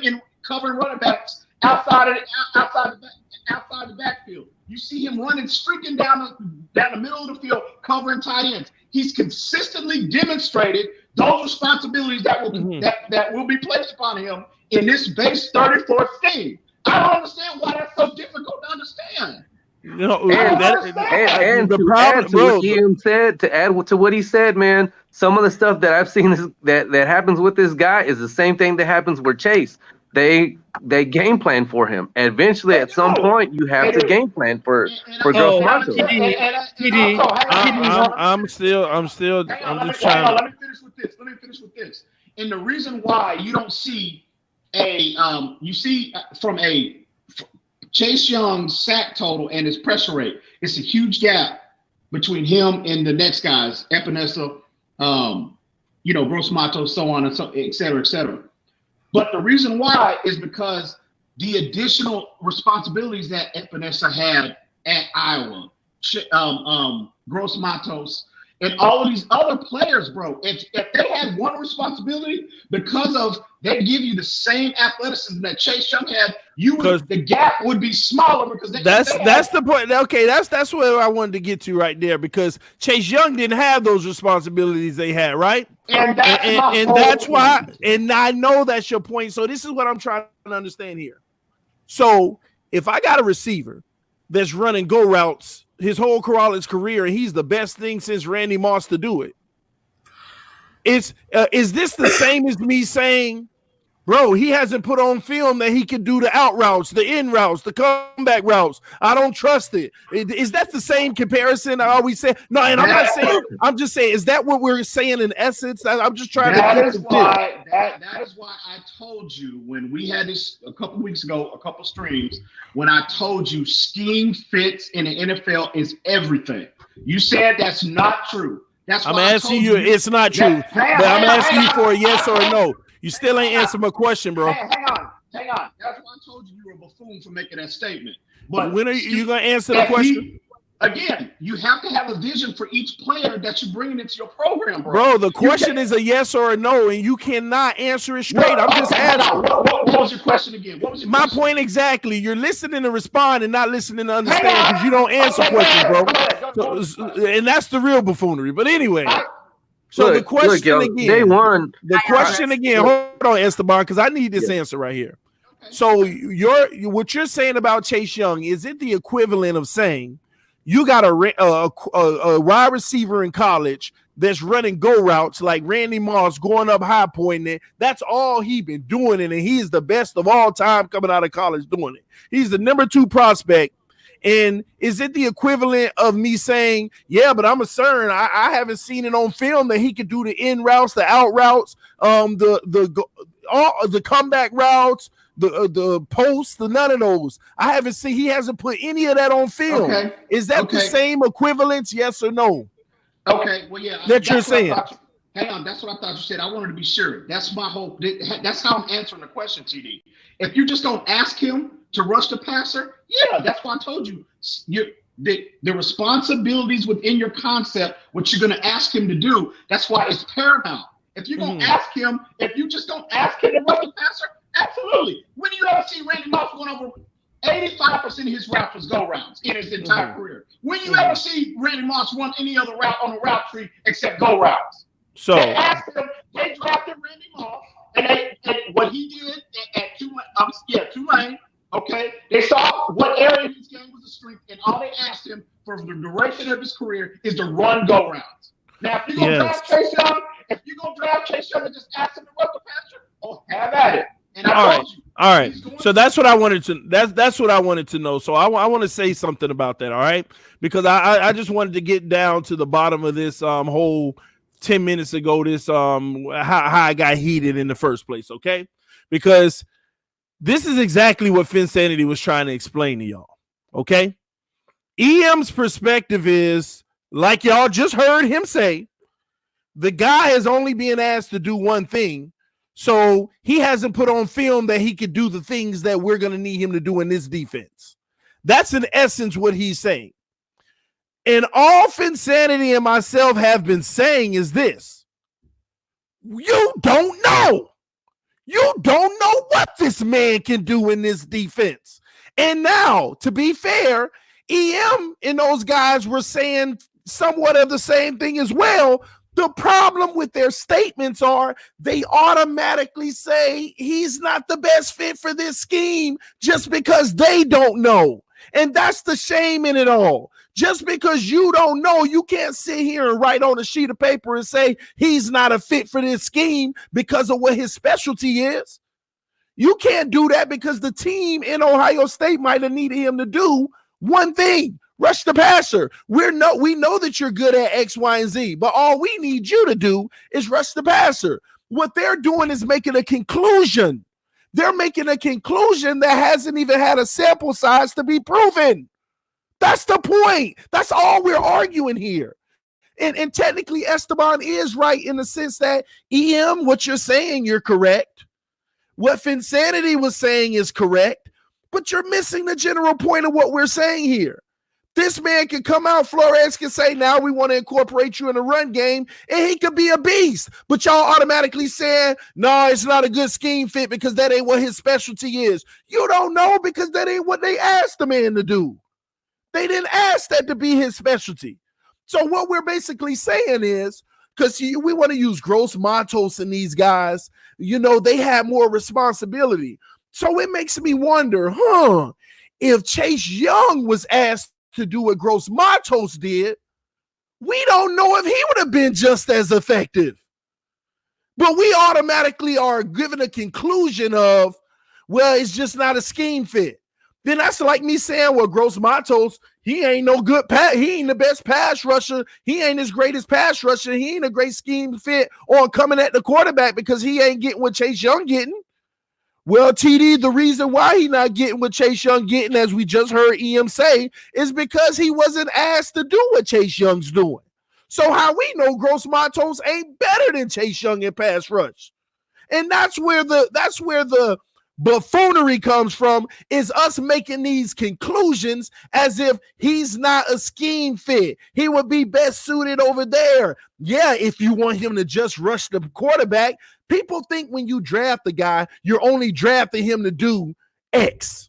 Speaker 6: in covering running backs outside the backfield. You see him running, streaking down the middle of the field, covering tight ends. He's consistently demonstrated those responsibilities that will be placed upon him in this base 34th scheme. I don't understand why that's so difficult to understand.
Speaker 5: And to add to what he said, man, some of the stuff that I've seen that happens with this guy is the same thing that happens with Chase. They game plan for him. Eventually, at some point, you have to game plan for Gross Matos.
Speaker 1: I'm just trying.
Speaker 6: Let me finish with this. And the reason why you don't see from Chase Young's sack total and his pressure rate, it's a huge gap between him and the next guys, Epinesa, Gross Matos, so on and so, et cetera, et cetera. But the reason why is because the additional responsibilities that Epinesa had at Iowa, Gross Matos, and all of these other players, bro, if they had one responsibility because of they give you the same athleticism that Chase Young had, the gap would be smaller because
Speaker 1: that's the point. Okay, that's where I wanted to get to right there, because Chase Young didn't have those responsibilities they had, right?
Speaker 6: And
Speaker 1: that's why, and I know that's your point. So this is what I'm trying to understand here. So if I got a receiver that's running go routes his whole college career, and he's the best thing since Randy Moss to do it, is this the same as me saying, bro, he hasn't put on film that he can do the out routes, the in routes, the comeback routes. I don't trust it. Is that the same comparison I always say? No, and I'm not saying, I'm just saying, is that what we're saying in essence? I'm just trying to get
Speaker 6: that is why I told you when we had this a couple weeks ago, a couple streams, when I told you scheme fits in the NFL is everything. You said that's not true. That's why
Speaker 1: I'm asking you, it's not true. But I'm asking you for a yes or a no. You still ain't answered my question, bro.
Speaker 6: Hang on. That's why I told you you were a buffoon for making that statement. But
Speaker 1: when are you going to answer the question?
Speaker 6: Again, you have to have a vision for each player that you're bringing into your program, bro.
Speaker 1: Bro, the question is a yes or a no, and you cannot answer it straight. I'm just asking.
Speaker 6: What was your question again?
Speaker 1: My point exactly. You're listening to respond and not listening to understand because you don't answer questions, bro. And that's the real buffoonery. But anyway. So the question again.
Speaker 5: Day one.
Speaker 1: The question again. Hold on, Esteban, because I need this answer right here. So what you're saying about Chase Young, is it the equivalent of saying you got a wide receiver in college that's running go routes like Randy Moss going up high pointing it? That's all he been doing, and he's the best of all time coming out of college doing it. He's the number 2 prospect. And is it the equivalent of me saying, yeah, but I'm concerned, I haven't seen it on film that he could do the in routes, the out routes, the comeback routes, the posts, none of those. I haven't seen, he hasn't put any of that on film. Okay. Is that the same equivalence, yes or no?
Speaker 6: Okay, well, yeah.
Speaker 1: That you're saying.
Speaker 6: Hang on, that's what I thought you said. I wanted to be sure. That's my whole, that's how I'm answering the question, TD. If you just don't ask him to rush the passer, yeah, that's why I told you. The responsibilities within your concept, what you're going to ask him to do, that's why it's paramount. If you're going to ask him, if you just don't ask him to rush the passer, absolutely. When you ever see Randy Moss going over 85% of his routes was go routes in his entire career? When you ever see Randy Moss run any other route on the route tree except go routes?
Speaker 1: So
Speaker 6: they asked him, they drafted Randy Moss, and what he did at Tulane. Okay, they saw what area of his game was a strength, and all they asked him for the duration of his career is to run go routes. Now, if you're gonna draft Chase Young, and just ask him to run the passer, have at it. And
Speaker 1: all right. So that's what I wanted to. That's what I wanted to know. So I want to say something about that. All right, because I just wanted to get down to the bottom of this whole 10 minutes ago. This how I got heated in the first place. Okay, because this is exactly what Finsanity was trying to explain to y'all, okay? EM's perspective is, like y'all just heard him say, the guy is only being asked to do one thing, so he hasn't put on film that he could do the things that we're going to need him to do in this defense. That's in essence what he's saying. And all Finsanity and myself have been saying is this: you don't know. You don't know what this man can do in this defense. And now, to be fair, EM and those guys were saying somewhat of the same thing as well. The problem with their statements are they automatically say he's not the best fit for this scheme just because they don't know. And that's the shame in it all. Just because you don't know, you can't sit here and write on a sheet of paper and say he's not a fit for this scheme because of what his specialty is. You can't do that because the team in Ohio State might have needed him to do one thing: rush the passer. We know that you're good at X, Y, and Z, but all we need you to do is rush the passer. What they're doing is making a conclusion. They're making a conclusion that hasn't even had a sample size to be proven. That's the point. That's all we're arguing here. And technically, Esteban is right in the sense that, EM, what you're saying, you're correct. What Finsanity was saying is correct, but you're missing the general point of what we're saying here. This man can come out, Flores can say, now we want to incorporate you in the run game, and he could be a beast. But y'all automatically saying, no, it's not a good scheme fit because that ain't what his specialty is. You don't know because that ain't what they asked the man to do. They didn't ask that to be his specialty. So what we're basically saying is, because we want to use Gross Matos and these guys, they have more responsibility. So it makes me wonder, if Chase Young was asked to do what Gross Matos did, we don't know if he would have been just as effective. But we automatically are given a conclusion of, well, it's just not a scheme fit. Then that's like me saying, well, Gross Matos, he ain't no good he ain't the best pass rusher. He ain't his greatest pass rusher. He ain't a great scheme fit on coming at the quarterback because he ain't getting what Chase Young getting. Well, TD, the reason why he not getting what Chase Young getting, as we just heard EM say, is because he wasn't asked to do what Chase Young's doing. So how we know Gross Matos ain't better than Chase Young in pass rush. And that's where the buffoonery comes from, is us making these conclusions as if he's not a scheme fit. He would be best suited over there. Yeah, if you want him to just rush the quarterback, people think when you draft the guy, you're only drafting him to do X.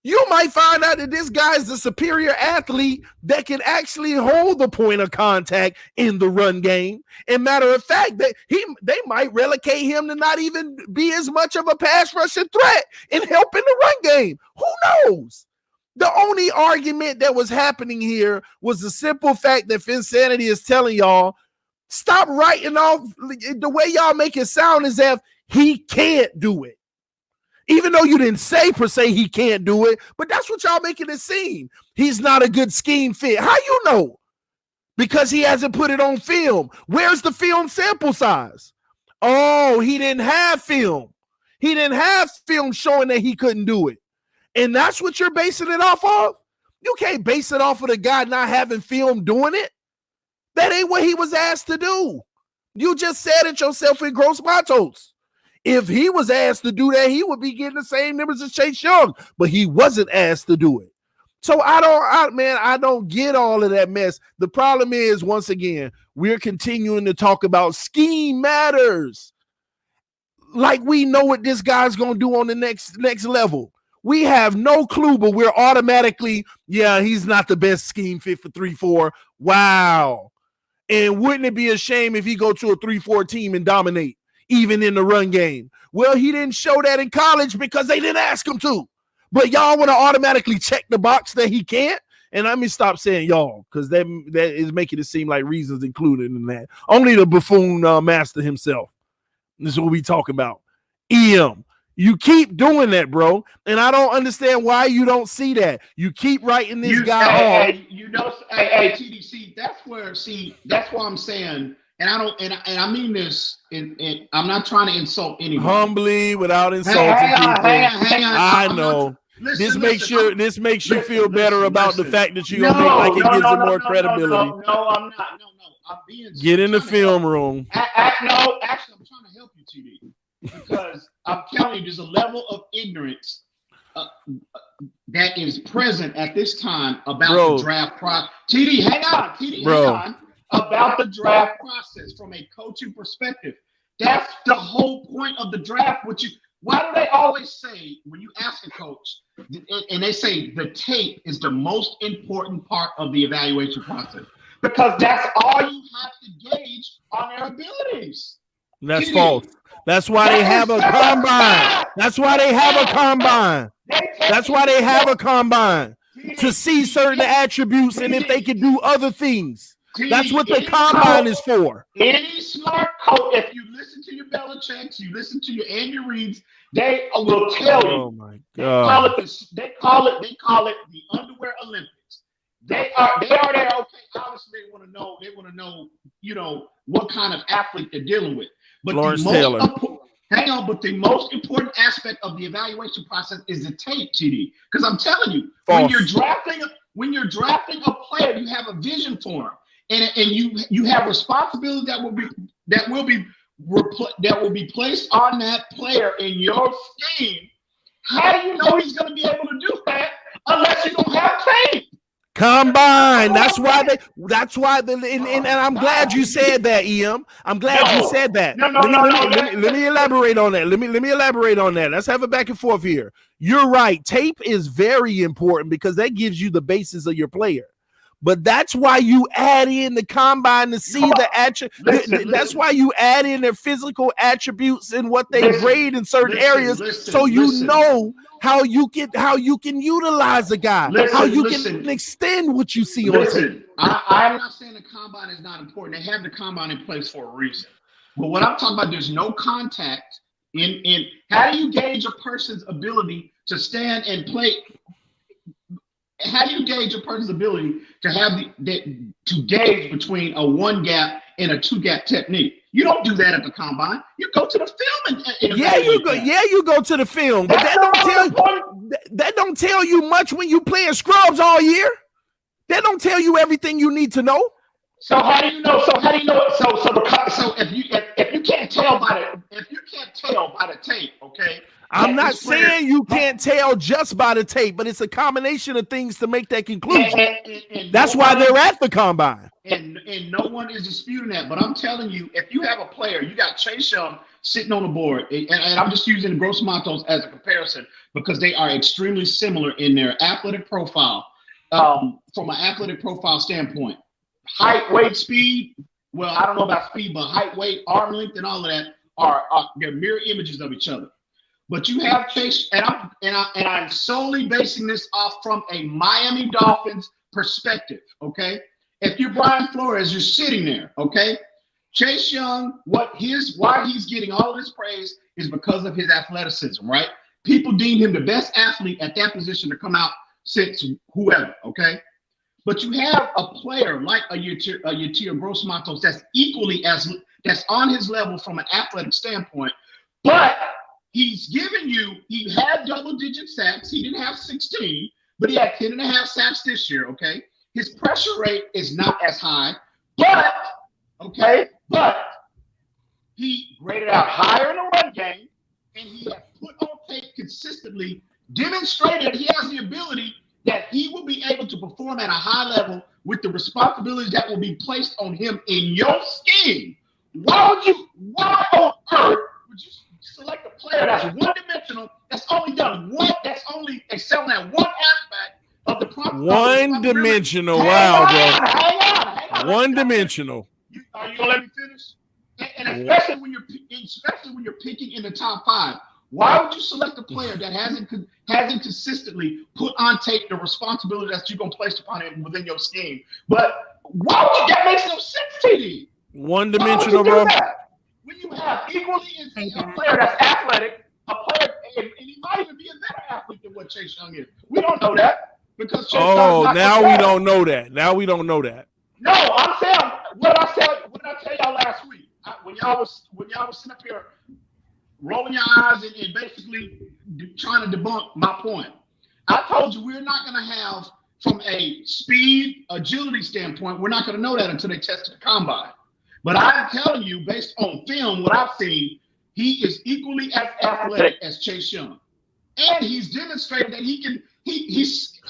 Speaker 1: You might find out that this guy is a superior athlete that can actually hold the point of contact in the run game. And matter of fact, they might relegate him to not even be as much of a pass rushing threat and help in the run game. Who knows? The only argument that was happening here was the simple fact that Finsanity is telling y'all, stop writing off the way y'all make it sound as if he can't do it. Even though you didn't say per se he can't do it, but that's what y'all making it seem. He's not a good scheme fit. How you know? Because he hasn't put it on film. Where's the film sample size? Oh, he didn't have film. He didn't have film showing that he couldn't do it. And that's what you're basing it off of? You can't base it off of the guy not having film doing it. That ain't what he was asked to do. You just said it yourself in Gross Matos. If he was asked to do that, he would be getting the same numbers as Chase Young, but he wasn't asked to do it. So I don't get all of that mess. The problem is, once again, we're continuing to talk about scheme matters. Like we know what this guy's going to do on the next level. We have no clue, but we're automatically, he's not the best scheme fit for 3-4. Wow. And wouldn't it be a shame if he go to a 3-4 team and dominate, even in the run game? Well, he didn't show that in college because they didn't ask him to. But y'all want to automatically check the box that he can't? And let me stop saying y'all, because that is making it seem like reasons included in that. Only the buffoon master himself. This is what we talking about. EM. You keep doing that, bro. And I don't understand why you don't see that. You keep writing this guy off.
Speaker 6: Hey, TDC, that's why I'm saying, and I mean this, and I'm not trying to insult anyone.
Speaker 1: Humbly, without insulting people.
Speaker 6: Hang on.
Speaker 1: I know. This makes you feel better about the fact that you're gonna make like it gives it more credibility.
Speaker 6: No, I'm not. No. I'm being.
Speaker 1: Get in the film room.
Speaker 6: Actually, I'm trying to help you, TD, because I'm telling you, there's a level of ignorance that is present at this time about the draft process. TD, hang on. About the draft process from a coaching perspective. That's the whole point of the draft. Why do they always say, when you ask a coach, and they say the tape is the most important part of the evaluation process? Because that's all you have to gauge on their abilities.
Speaker 1: That's false. That's why they have a combine. That's why they have a combine. That's why they have a combine to see certain attributes and if they can do other things. That's what the combine is for.
Speaker 6: Any smart coach, if you listen to your Belichicks, you listen to your Andy Reeds, they will tell you.
Speaker 1: Oh my God.
Speaker 6: They call it the underwear Olympics. They are there. Okay, obviously they want to know. They want to know, what kind of athlete they're dealing with. But
Speaker 1: Lawrence Taylor.
Speaker 6: Hang on, but the most important aspect of the evaluation process is the tape, TD. Because I'm telling you, when you're drafting a player, you have a vision for him. And you have responsibility that will be placed on that player in your scheme. How do you know he's going to be able to do that unless you don't have tape?
Speaker 1: Combine. That's why and I'm glad you said that, EM. I'm glad you said that. Let me elaborate on that. Let me elaborate on that. Let's have a back and forth here. You're right. Tape is very important because that gives you the basis of your player. But that's why you add in the combine to see the attributes. That's why you add in their physical attributes and what they grade in certain areas, so you know how you can utilize a guy, how you can extend what you see on tape.
Speaker 6: I'm not saying the combine is not important. They have the combine in place for a reason. But what I'm talking about, there's no contact in how do you gauge a person's ability to stand and play? How do you gauge a person's ability to gauge between a one gap and a two gap technique? You don't do that at the combine. You go to the film and
Speaker 1: you go to the film, but that don't tell you much when you playing scrubs all year. That don't tell you everything you need to know.
Speaker 6: So how do you know? So if you can't tell by the tape, okay.
Speaker 1: I'm not saying you can't tell just by the tape, but it's a combination of things to make that conclusion. And that's why they're at the combine.
Speaker 6: And no one is disputing that. But I'm telling you, if you have a player, you got Chase Young sitting on the board, and I'm just using Gross Matos as a comparison because they are extremely similar in their athletic profile. From an athletic profile standpoint, height, weight, speed. Well, I don't know about speed, but height, weight, arm length, and all of that are they're mirror images of each other. But you have Chase, and I'm solely basing this off from a Miami Dolphins perspective, okay? If you're Brian Flores, you're sitting there, okay? Chase Young, why he's getting all of this praise is because of his athleticism, right? People deem him the best athlete at that position to come out since whoever, okay? But you have a player like a Yetur Gross-Matos that's on his level from an athletic standpoint, but he had double-digit sacks. He didn't have 16, but he had 10 and a half sacks this year, okay? His pressure rate is not as high, but he graded out higher in the run game, and he has put on tape consistently, demonstrated he has the ability that he will be able to perform at a high level with the responsibilities that will be placed on him in your scheme. Why on earth would you select a player that's one-dimensional, that's only excelling at one aspect of the process?
Speaker 1: One-dimensional, wow, bro.
Speaker 6: Hang on.
Speaker 1: One-dimensional.
Speaker 6: Are you gonna let me finish? And especially when you're picking in the top 5, why would you select a player that hasn't consistently put on tape the responsibility that you're gonna place upon him within your scheme? But that makes no sense, TD.
Speaker 1: One-dimensional, bro.
Speaker 6: When you have equally a player that's athletic, a player, and he might even be a better athlete than what Chase Young is. We don't know that because Chase Young's not
Speaker 1: now we don't know that. Now we don't know that.
Speaker 6: No, I'm saying what did I tell y'all last week? When y'all was sitting up here rolling your eyes and basically trying to debunk my point. I told you we're not going to have, from a speed, agility standpoint, we're not going to know that until they test the combine. But I'm telling you, based on film, what I've seen, he is equally as athletic as Chase Young. And he's demonstrated that he can,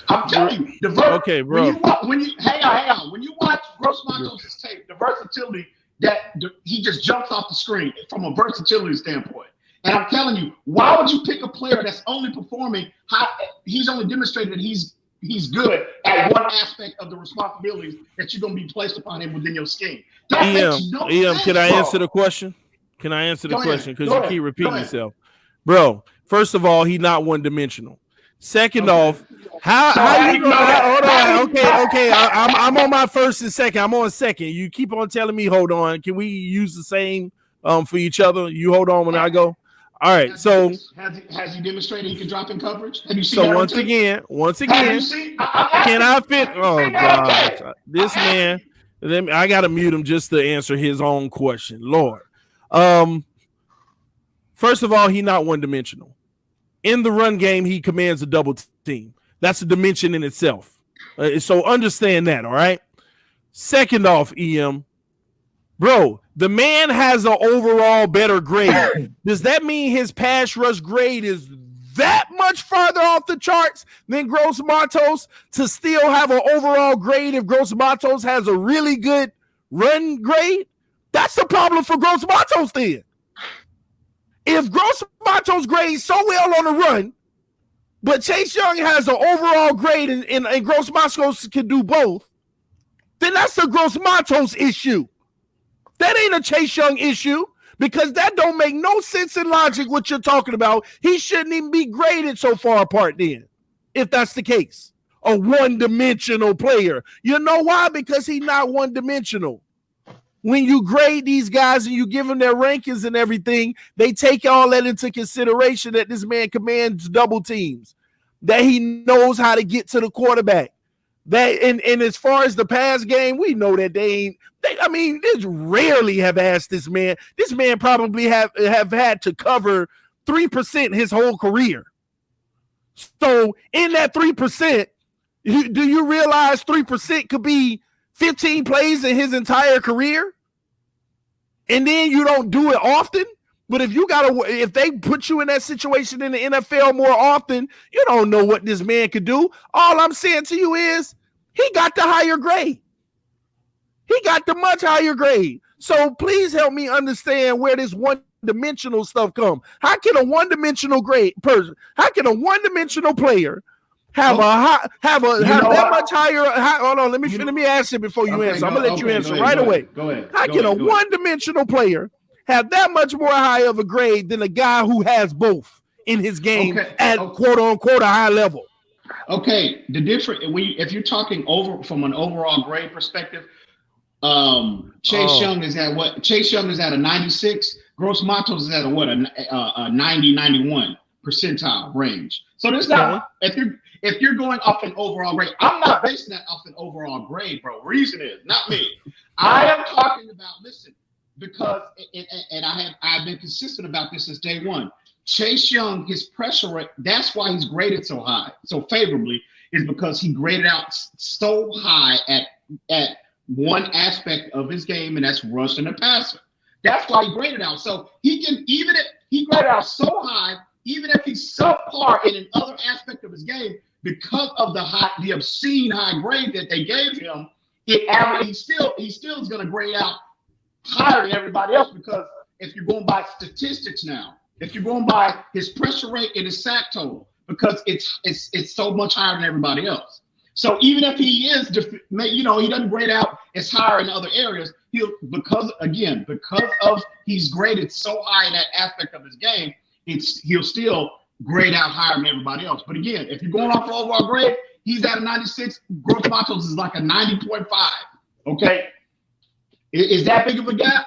Speaker 6: I'm telling you,
Speaker 1: okay, bro.
Speaker 6: Hang on. When you watch Gross Matos' tape, the versatility that he just jumps off the screen from a versatility standpoint. And I'm telling you, why would you pick a player that's only performing how he's only demonstrated that he's good at one aspect of the responsibilities that you're going to be placed upon him within your scheme? That makes no sense,
Speaker 1: can I
Speaker 6: bro.
Speaker 1: answer the question? Can I answer the question? Because you keep repeating yourself. Bro, first of all, he's not one-dimensional. Second off, how you know? Hold on. Okay. I'm on my first and second. I'm on second. You keep on telling me, hold on. Can we use the same for each other? You hold on when I go. All right. So
Speaker 6: has he demonstrated he can drop in coverage? Have you seen
Speaker 1: so
Speaker 6: that
Speaker 1: once again, can I fit? Oh gosh, this man. I gotta mute him just to answer his own question. Lord. First of all, he's not one-dimensional. In the run game, he commands a double team. That's a dimension in itself. So understand that, all right? Second off, EM, bro, the man has an overall better grade. Does that mean his pass rush grade is that much farther off the charts than Gross Matos to still have an overall grade if Gross Matos has a really good run grade? That's the problem for Gross Matos then. If Gross Matos grades so well on the run, but Chase Young has an overall grade and Gross Matos can do both, then that's a Gross Matos issue. That ain't a Chase Young issue because that don't make no sense in logic what you're talking about. He shouldn't even be graded so far apart then, if that's the case. A one-dimensional player. You know why? Because he's not one-dimensional. When you grade these guys and you give them their rankings and everything, they take all that into consideration that this man commands double teams, that he knows how to get to the quarterback. That and as far as the pass game, we know that they rarely have asked this man. This man probably have had to cover 3% his whole career. So in that 3%, do you realize 3% could be 15 plays in his entire career? And then you don't do it often. But if they put you in that situation in the NFL more often, you don't know what this man could do. All I'm saying to you is he got the higher grade. He got the much higher grade. So please help me understand where this one-dimensional stuff comes. How can a one-dimensional player have that much higher? Hold on, let me ask you before you answer. I'm gonna let you answer right away.
Speaker 6: Go ahead.
Speaker 1: How can a one-dimensional player have that much more high of a grade than a guy who has both in his game at quote unquote a high level?
Speaker 6: Okay, if you're talking from an overall grade perspective, Chase Young is at what? Chase Young is at a 96. Gross Matos is at a 90, 91 percentile range. So there's not if you're going off an overall grade, I'm not basing that off an overall grade, bro. Reason is not me. I am talking about because I've been consistent about this since day one. Chase Young, his pressure rate, that's why he's graded so high, so favorably, is because he graded out so high at one aspect of his game, and that's rushing the passer. That's why he graded out. So he can, even if he graded out so high, even if he's subpar in another aspect of his game, because of the obscene high grade that they gave him, he still is going to grade out higher than everybody else, because if you're going by statistics now, if you're going by his pressure rate and his sack total, because it's so much higher than everybody else. So even if he is, he doesn't grade out as higher in other areas, because he's graded so high in that aspect of his game, he'll still grade out higher than everybody else. But again, if you're going off of overall grade, he's at a 96. Gross Matos is like a 90.5. Okay, is that big of a gap?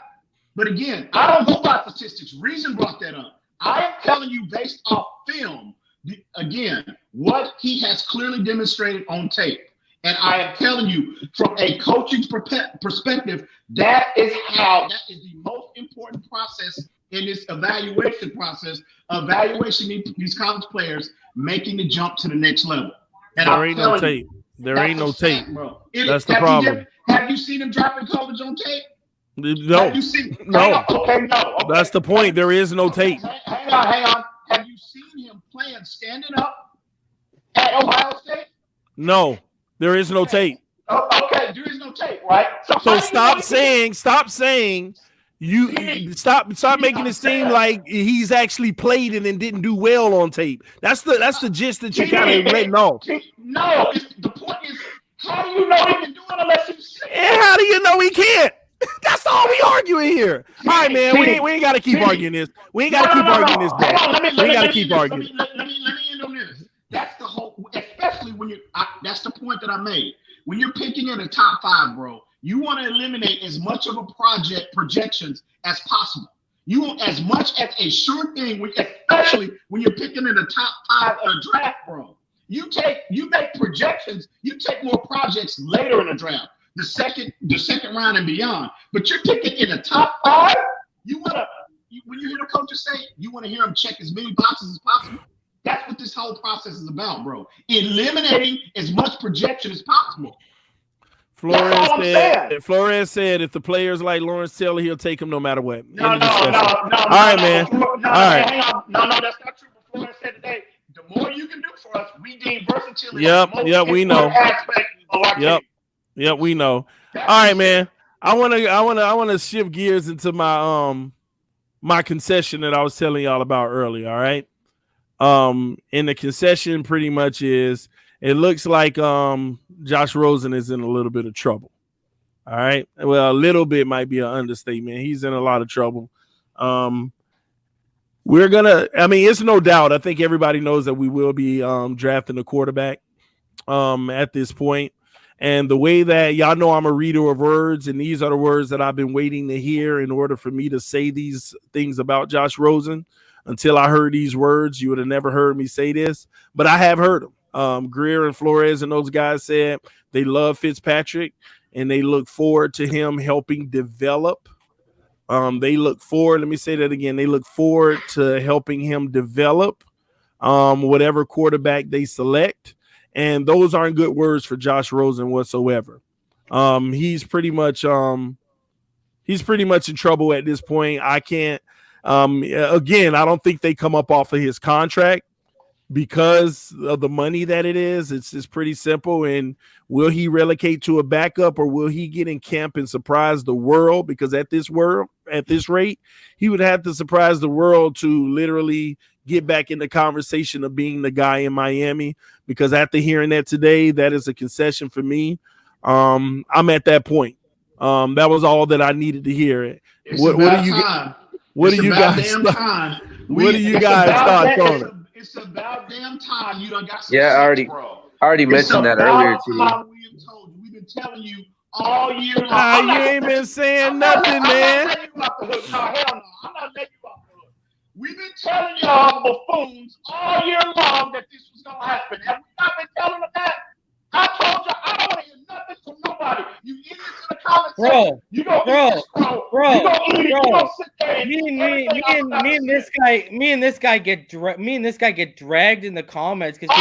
Speaker 6: But again, I don't go by statistics. Reason brought that up. I am telling you based off film, again, what he has clearly demonstrated on tape. And I am telling you from a coaching perspective, that is the most important process in this evaluation process, evaluating these college players, making the jump to the next level. And
Speaker 1: there ain't no tape. There ain't no tape,
Speaker 6: bro.
Speaker 1: That's the problem.
Speaker 6: Have you seen him drop in college on tape?
Speaker 1: No.
Speaker 6: Have you seen?
Speaker 1: No.
Speaker 6: Okay.
Speaker 1: That's the point. There is no tape.
Speaker 6: Hang on. Have you seen him playing standing up at Ohio State?
Speaker 1: No, there is no tape.
Speaker 6: Okay, there is no tape, right?
Speaker 1: So stop saying You stop making it seem like he's actually played and then didn't do well on tape. That's the gist that you kind of letting off.
Speaker 6: No, the point is, how do you know he can do it unless you see it?
Speaker 1: And how do you know he can't? That's all we arguing here. All right, man. We ain't got to keep arguing this. We ain't got to keep arguing this. We got to keep arguing.
Speaker 6: Let me end on this. That's the whole. Especially when you. That's the point that I made. When you're picking in the top 5, bro, you want to eliminate as much of a projections as possible. You want as much as a sure thing, especially when you're picking in the top 5 of the draft, bro. You make projections. You take more projects later in the draft, the second round and beyond. But you're picking in the top 5. When you hear the coaches say, you want to hear them check as many boxes as possible. That's what this whole process is about, bro. Eliminating as much projection as possible.
Speaker 1: Flores said if the player's like Lawrence Taylor, he'll take him no matter what.
Speaker 6: No.
Speaker 1: All right, man.
Speaker 6: All right. Hang on. No, that's not true. What Flores said today, the more you can do for us, we deem versatility.
Speaker 1: Yep, we know. Yep, we know. All right, man. I wanna shift gears into my my concession that I was telling y'all about earlier. All right. And the concession pretty much is it looks like Josh Rosen is in a little bit of trouble. All right. Well, a little bit might be an understatement. He's in a lot of trouble. It's no doubt. I think everybody knows that we will be drafting a quarterback at this point. And the way that y'all know I'm a reader of words, and these are the words that I've been waiting to hear in order for me to say these things about Josh Rosen. Until I heard these words, you would have never heard me say this, but I have heard them. Greer and Flores and those guys said they love Fitzpatrick and they look forward to him helping develop. They look forward. Let me say that again. They look forward to helping him develop whatever quarterback they select. And those aren't good words for Josh Rosen whatsoever. He's pretty much in trouble at this point. I can't. Again, I don't think they come up off of his contract because of the money that it is. It's pretty simple. And will he relocate to a backup or will he get in camp and surprise the world? Because at this rate, he would have to surprise the world to literally get back in the conversation of being the guy in Miami. Because after hearing that today, that is a concession for me. I'm at that point. That was all that I needed to hear. What do you guys thought on it?
Speaker 6: It's about damn time you done got some
Speaker 5: I already mentioned that earlier to
Speaker 6: you. We've been telling you all year long.
Speaker 1: You ain't been saying nothing, man.
Speaker 6: I'm not letting you off the hook. We've been telling y'all buffoons all year long that this was gonna happen. Have we not been telling them that? I told you I don't want to hear nothing from nobody. You idiots in the comments section. You gonna sit there and
Speaker 2: me and this guy get dragged in the comments because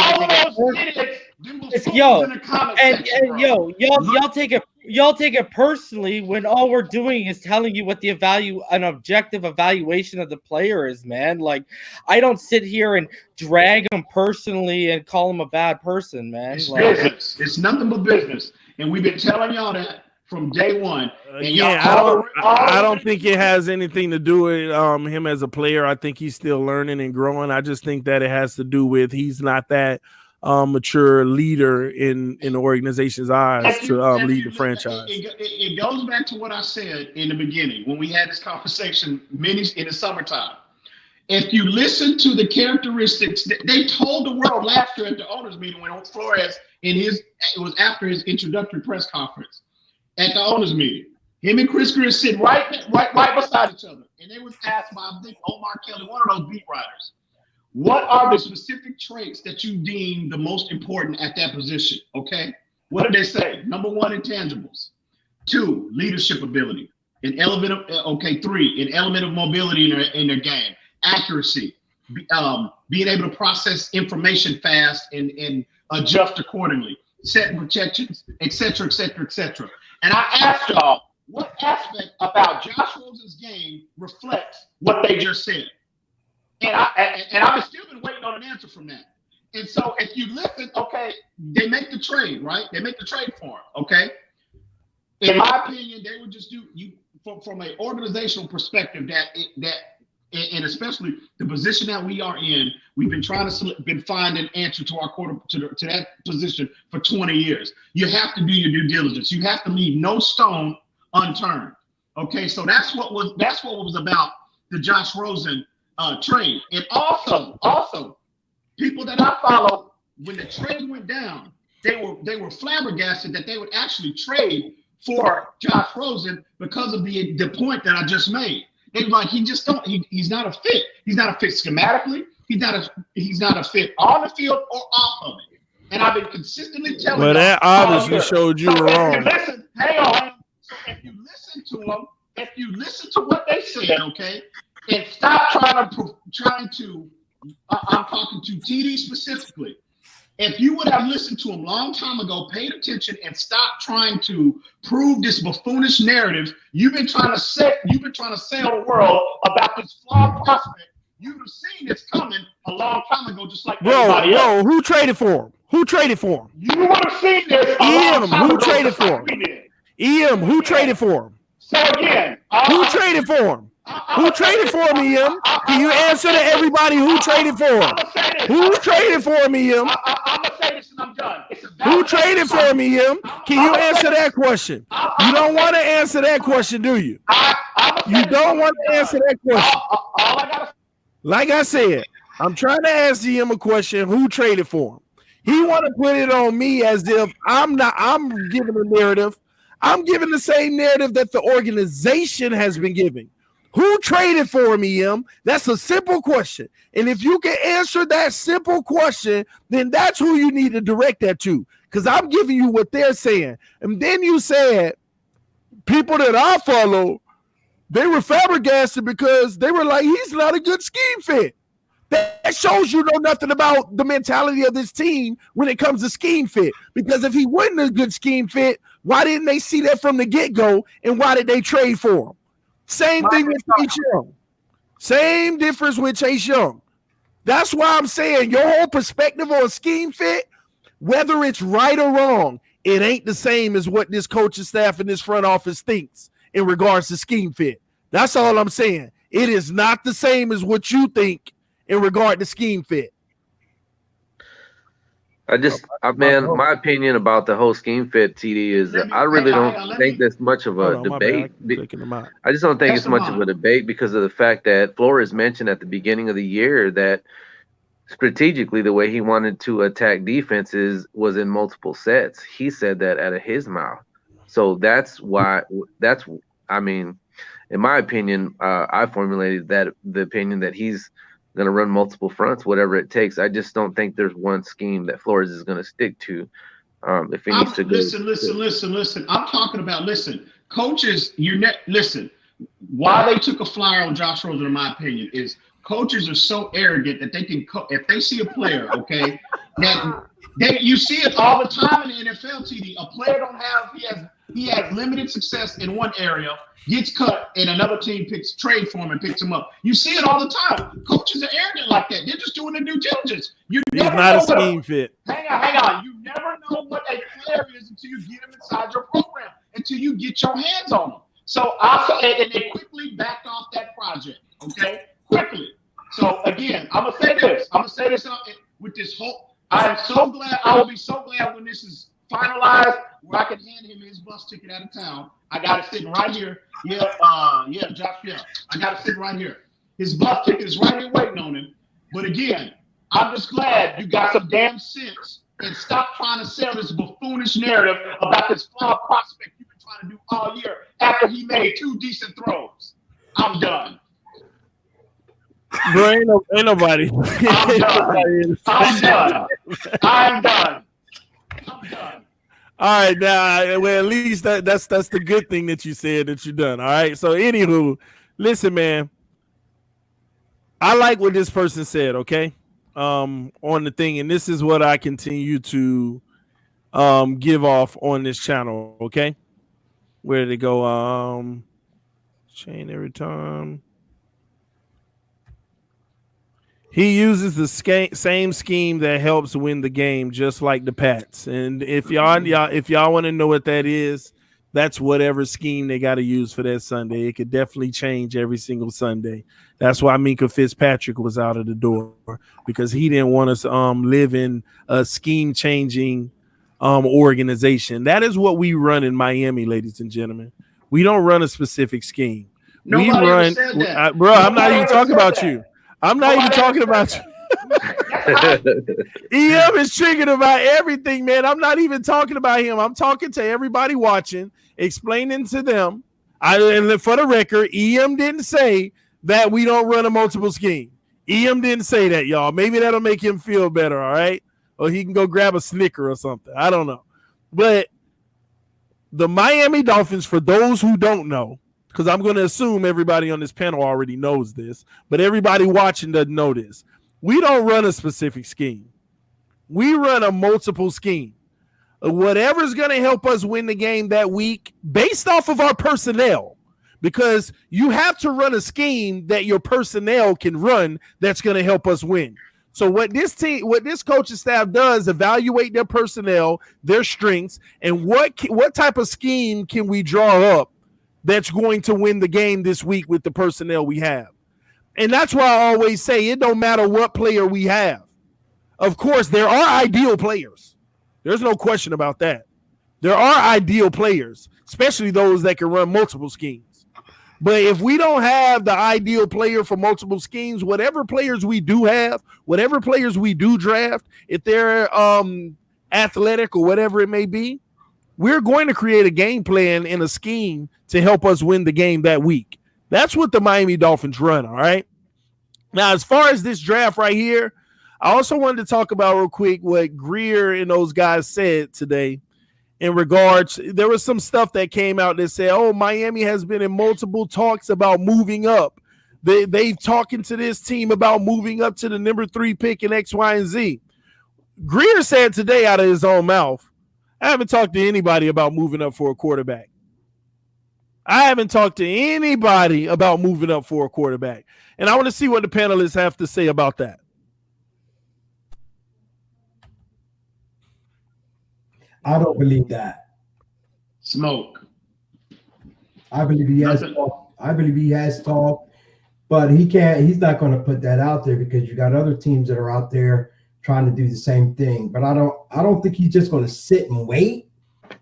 Speaker 2: y'all take it personally when all we're doing is telling you what an objective evaluation of the player is, man. Like, I don't sit here and drag him personally and call him a bad person, man.
Speaker 6: It's business. It's nothing but business, and we've been telling y'all that from day one.
Speaker 1: I don't think it has anything to do with him as a player. I think he's still learning and growing. I just think that it has to do with he's not that mature leader in the organization's eyes to lead the franchise.
Speaker 6: It goes back to what I said in the beginning when we had this conversation in the summertime. If you listen to the characteristics, they told the world last year at the owners meeting when Flores it was after his introductory press conference at the owners meeting. Him and Chris Greer sit right beside each other, and they was asked by I think Omar Kelly, one of those beat writers, what are the specific traits that you deem the most important at that position? Okay, what did they say? Number 1, intangibles. 2, leadership ability. 3, an element of mobility in their game. Accuracy, being able to process information fast and adjust accordingly, setting projections, etc., etc., etc. And I asked y'all, what aspect about Josh Rosen's game reflects what they just said? And I've still been waiting on an answer from that. And so if you listen, okay, they make the trade, right? They make the trade for him, okay? In my opinion, they would just from an organizational perspective and especially the position that we are in, we've been trying to find an answer to our to that position for 20 years. You have to do your due diligence. You have to leave no stone unturned. Okay, so that's what was about the Josh Rosen trade. And also, people that I follow, when the trade went down, they were flabbergasted that they would actually trade for Josh Rosen because of the point that I just made. They were like, he's not a fit. He's not a fit schematically. He's not a fit on the field or off of it. And I've been consistently telling you.
Speaker 1: Well, that obviously showed you were wrong.
Speaker 6: Hang on. So if you listen to them, if you listen to what they said, okay, and stop trying to I'm talking to TD specifically. If you would have listened to him a long time ago, paid attention, and stopped trying to prove this buffoonish narrative you've been trying to sell the world about this flawed prospect, you'd have seen this coming a long time ago, just like everybody else.
Speaker 1: Who traded for him? Who traded for him?
Speaker 6: You would have seen this a long time ago. Who traded for him?
Speaker 1: Who traded for him?
Speaker 6: So again,
Speaker 1: who traded for him? Who traded for him, Em? Can you answer to everybody who traded for him? Who traded for him, Em?
Speaker 6: I'm going to say this and I'm done.
Speaker 1: Who traded for me, Em? Can you answer that question? You don't want to answer that question, do you? You don't want to answer that question. Like I said, I'm trying to ask him a question. Who traded for him? He want to put it on me as if I'm giving a narrative. I'm giving the same narrative that the organization has been giving. Who traded for me, Em? That's a simple question. And if you can answer that simple question, then that's who you need to direct that to. Because I'm giving you what they're saying. And then you said people that I follow, they were flabbergasted because they were like, he's not a good scheme fit. That shows you know nothing about the mentality of this team when it comes to scheme fit. Because if he wasn't a good scheme fit, why didn't they see that from the get-go? And why did they trade for him? Same thing with Chase Young. Same difference with Chase Young. That's why I'm saying your whole perspective on scheme fit, whether it's right or wrong, it ain't the same as what this coaching staff and this front office thinks in regards to scheme fit. That's all I'm saying. It is not the same as what you think in regard to scheme fit.
Speaker 5: Man, my opinion about the whole scheme fit, TD, is I really don't think there's much of a debate. I just don't think it's much of a debate because of the fact that Flores mentioned at the beginning of the year that strategically the way he wanted to attack defenses was in multiple sets. He said that out of his mouth. So I mean, in my opinion, I formulated the opinion that he's going to run multiple fronts, whatever it takes. I just don't think there's one scheme that Flores is going to stick to. If he needs to go.
Speaker 6: Listen. I'm talking about, coaches, listen, why they took a flyer on Josh Rosen, in my opinion, is coaches are so arrogant that they can, if they see a player, okay, you see it all the time in the NFL, TD. A player he has limited success in one area, gets cut, and another team trade for him and picks him up. You see it all the time. Coaches are arrogant like that. They're just doing their due diligence.
Speaker 1: He's not a scheme fit.
Speaker 6: Hang on. You never know what a player is until you get him inside your program, until you get your hands on him. So and they quickly backed off that project, okay? Quickly. So again, I'm gonna say this with this whole. I will be so glad when this is finalized, where I can hand him his bus ticket out of town. I got it sitting right here. Josh. I got it sitting right here. His bus ticket is right here waiting on him. But again, I'm just glad you got some damn sense and stop trying to sell this buffoonish narrative about this flawed prospect you've been trying to do all year after he made 2 decent throws. I'm done.
Speaker 1: Bro, ain't nobody.
Speaker 6: I'm done.
Speaker 1: All right, now, well, at least that's the good thing that you said that you're done. All right, so anywho, listen, man, I like what this person said. Okay, on the thing, and this is what I continue to give off on this channel. Okay, where did it go? Chain every time. He uses the same scheme that helps win the game, just like the Pats. And if y'all want to know what that is, that's whatever scheme they got to use for that Sunday. It could definitely change every single Sunday. That's why Minka Fitzpatrick was out of the door, because he didn't want us live in a scheme changing organization. That is what we run in Miami, ladies and gentlemen. We don't run a specific scheme.
Speaker 6: Nobody
Speaker 1: we run,
Speaker 6: ever said that.
Speaker 1: bro. I'm not
Speaker 6: Nobody
Speaker 1: even
Speaker 6: ever
Speaker 1: talking
Speaker 6: said
Speaker 1: about
Speaker 6: that.
Speaker 1: you. I'm not even talking about you. EM is triggered about everything, man. I'm not even talking about him. I'm talking to everybody watching, explaining to them. And for the record, EM didn't say that we don't run a multiple scheme. EM didn't say that, y'all. Maybe that'll make him feel better, all right? Or he can go grab a Snicker or something. I don't know. But the Miami Dolphins, for those who don't know, because I'm going to assume everybody on this panel already knows this, but everybody watching doesn't know this. We don't run a specific scheme. We run a multiple scheme. Whatever's going to help us win the game that week based off of our personnel, because you have to run a scheme that your personnel can run that's going to help us win. So what this coaching staff does, evaluate their personnel, their strengths, and what type of scheme can we draw up that's going to win the game this week with the personnel we have. And that's why I always say it don't matter what player we have. Of course, there are ideal players. There's no question about that. There are ideal players, especially those that can run multiple schemes. But if we don't have the ideal player for multiple schemes, whatever players we do have, whatever players we do draft, if they're athletic or whatever it may be, we're going to create a game plan and a scheme to help us win the game that week. That's what the Miami Dolphins run, all right? Now, as far as this draft right here, I also wanted to talk about real quick what Greer and those guys said today in regards. There was some stuff that came out that said, oh, Miami has been in multiple talks about moving up. They've talking to this team about moving up to the number 3 pick in X, Y, and Z. Greer said today out of his own mouth, I haven't talked to anybody about moving up for a quarterback. I haven't talked to anybody about moving up for a quarterback. And I want to see what the panelists have to say about that.
Speaker 4: I don't believe that.
Speaker 6: Smoke.
Speaker 4: I believe he has talk. I believe he has talk, but he can't. He's not going to put that out there because you got other teams that are out there trying to do the same thing. But I don't think he's just going to sit and wait.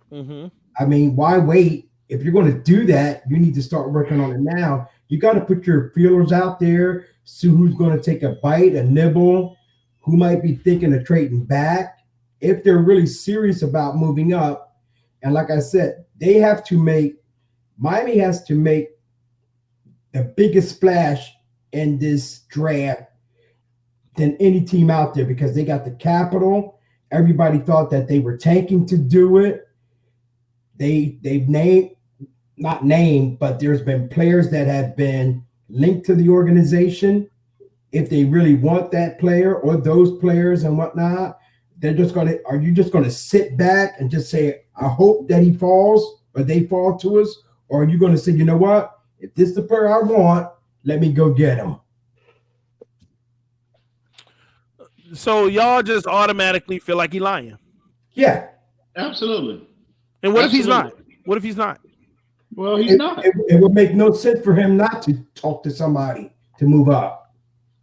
Speaker 1: Mm-hmm.
Speaker 4: I mean, why wait? If you're going to do that, you need to start working on it now. You got to put your feelers out there, see who's going to take a bite, a nibble, who might be thinking of trading back. If they're really serious about moving up, and like I said, Miami has to make the biggest splash in this draft than any team out there because they got the capital. Everybody thought that they were tanking to do it. They've not named, but there's been players that have been linked to the organization. If they really want that player or those players and whatnot, are you just going to sit back and just say, I hope that he falls or they fall to us? Or are you going to say, you know what? If this is the player I want, let me go get him.
Speaker 1: So y'all just automatically feel like he's lying?
Speaker 4: Yeah.
Speaker 6: Absolutely.
Speaker 1: And what if he's not? What if he's not?
Speaker 6: Well, he's not.
Speaker 4: It would make no sense for him not to talk to somebody to move up.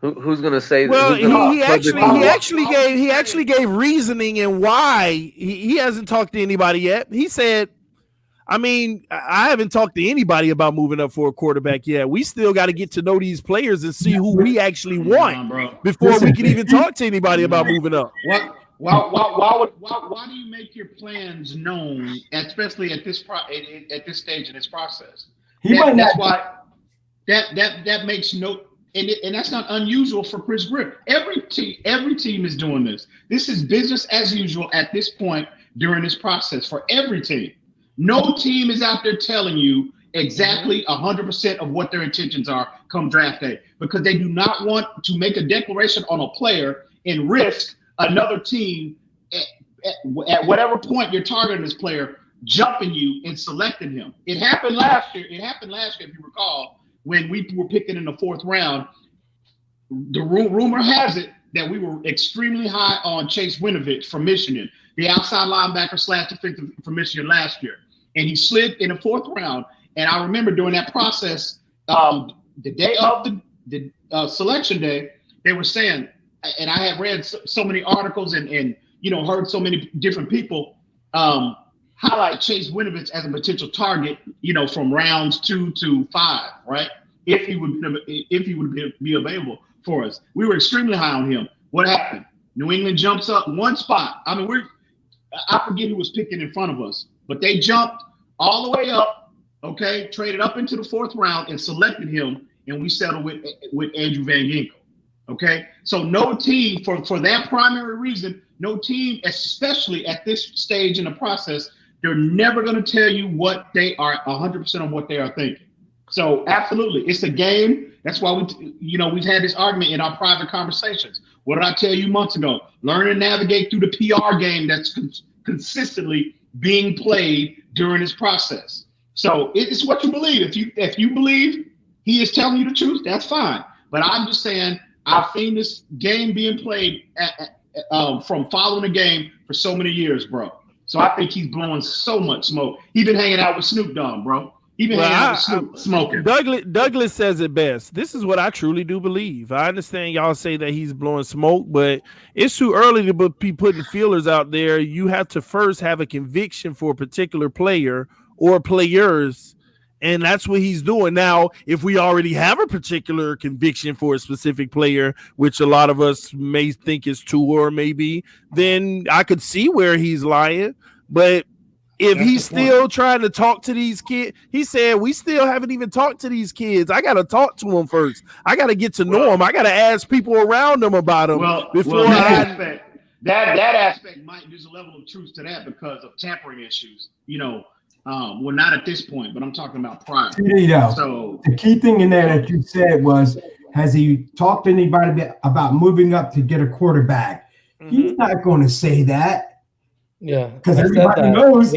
Speaker 5: Who's going to say?
Speaker 1: Well, he actually gave reasoning and why he hasn't talked to anybody yet. He said, I mean, I haven't talked to anybody about moving up for a quarterback yet. We still got to get to know these players and see who we actually want before we can even talk to anybody about moving up.
Speaker 6: Why do you make your plans known, especially at this stage in this process? That makes no. And that's not unusual for Chris Grier. Every team is doing this. This is business as usual at this point during this process for every team. No team is out there telling you exactly 100% of what their intentions are come draft day because they do not want to make a declaration on a player and risk another team at whatever point you're targeting this player jumping you and selecting him. It happened last year. If you recall. When we were picking in the 4th round, the rumor has it that we were extremely high on Chase Winovich from Michigan, the outside linebacker / defensive from Michigan last year. and he slid in the 4th round. And I remember during that process, the day of the selection day, they were saying, and I had read so many articles and heard so many different people highlight Chase Winovich as a potential target, from rounds 2 to 5, right? If he would be available for us. We were extremely high on him. What happened? New England jumps up one spot. I mean, I forget who was picking in front of us, but they jumped all the way up, okay, traded up into the 4th round and selected him, and we settled with Andrew Van Ginkel, okay? So no team, for that primary reason, no team, especially at this stage in the process, they're never going to tell you what they are 100% of what they are thinking. So absolutely, it's a game. That's why we've had this argument in our private conversations. What did I tell you months ago? Learn to navigate through the PR game that's consistently being played during this process. So it's what you believe. If you believe he is telling you the truth, that's fine. But I'm just saying, I've seen this game being played from following the game for so many years, bro. So I think he's blowing so much smoke. He's been hanging out with Snoop Dogg, bro. He's been hanging out with Snoop smoking.
Speaker 1: Douglas says it best. This is what I truly do believe. I understand y'all say that he's blowing smoke, but it's too early to be putting feelers out there. You have to first have a conviction for a particular player or players, and that's what he's doing. Now, if we already have a particular conviction for a specific player, which a lot of us may think is Tua maybe, then I could see where he's lying. But if he's still trying to talk to these kids, he said, we still haven't even talked to these kids. I got to talk to them first. I got to get to know them. I got to ask people around them about them before
Speaker 6: that aspect there's a level of truth to that because of tampering issues, well, not at this point, but I'm talking about prior. So
Speaker 4: the key thing in there that you said was, has he talked to anybody about moving up to get a quarterback? Mm-hmm. He's not going to say that.
Speaker 2: Yeah,
Speaker 4: because everybody knows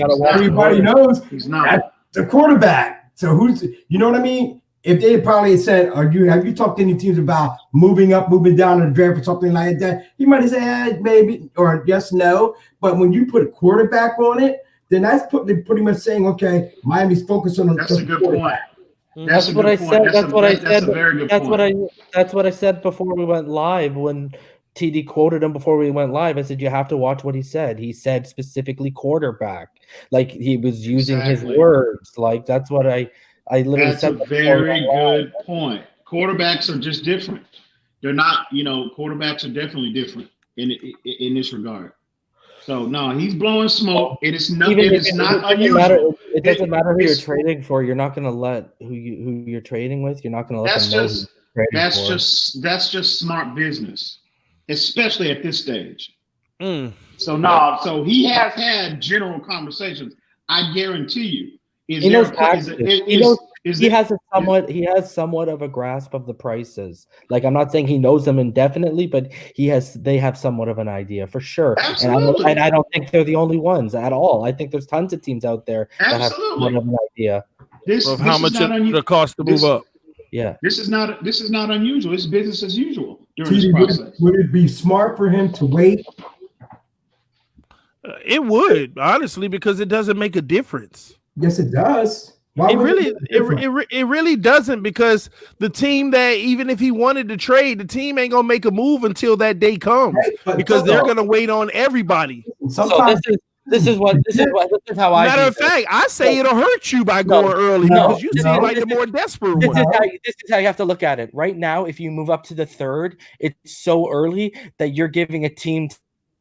Speaker 4: he's not the quarterback. So you know what I mean? If they probably said, have you talked to any teams about moving up, moving down in the draft or something like that? He might have said maybe or yes, no. But when you put a quarterback on it, then that's pretty much saying, okay, Miami's focused on.
Speaker 6: That's a good point.
Speaker 2: That's what I said. That's what I said. That's what I said before we went live when TD quoted him before we went live. I said, you have to watch what he said. He said specifically quarterback. Like he was using his words. Like that's what I literally said.
Speaker 6: That's a very good point. Quarterbacks are just different. They're not, quarterbacks are definitely different in this regard. So no, he's blowing smoke. It's not unusual.
Speaker 2: It doesn't matter who you're trading for. You're not going to let who you're trading with. You're not going to let them know.
Speaker 6: That's just smart business, especially at this stage. So he has had general conversations. I guarantee you. He has somewhat of a grasp of the prices. Like I'm not saying he knows them indefinitely, but they have somewhat of an idea for sure. Absolutely.
Speaker 2: And I don't think they're the only ones at all. I think there's tons of teams out there that have somewhat of an idea
Speaker 1: of how much it costs to move up.
Speaker 2: Yeah.
Speaker 6: This is not unusual. It's business as usual during this process.
Speaker 4: Would it be smart for him to wait?
Speaker 1: It would, honestly, because it doesn't make a difference.
Speaker 4: Yes, it does.
Speaker 1: It really doesn't, because the team that, even if he wanted to trade, the team ain't gonna make a move until that day comes, because they're gonna wait on everybody.
Speaker 2: Sometimes this is how I.
Speaker 1: Matter of fact, I say it'll hurt you by going early because you seem like the more desperate one.
Speaker 2: This is how you have to look at it. Right now, if you move up to the third, it's so early that you're giving a team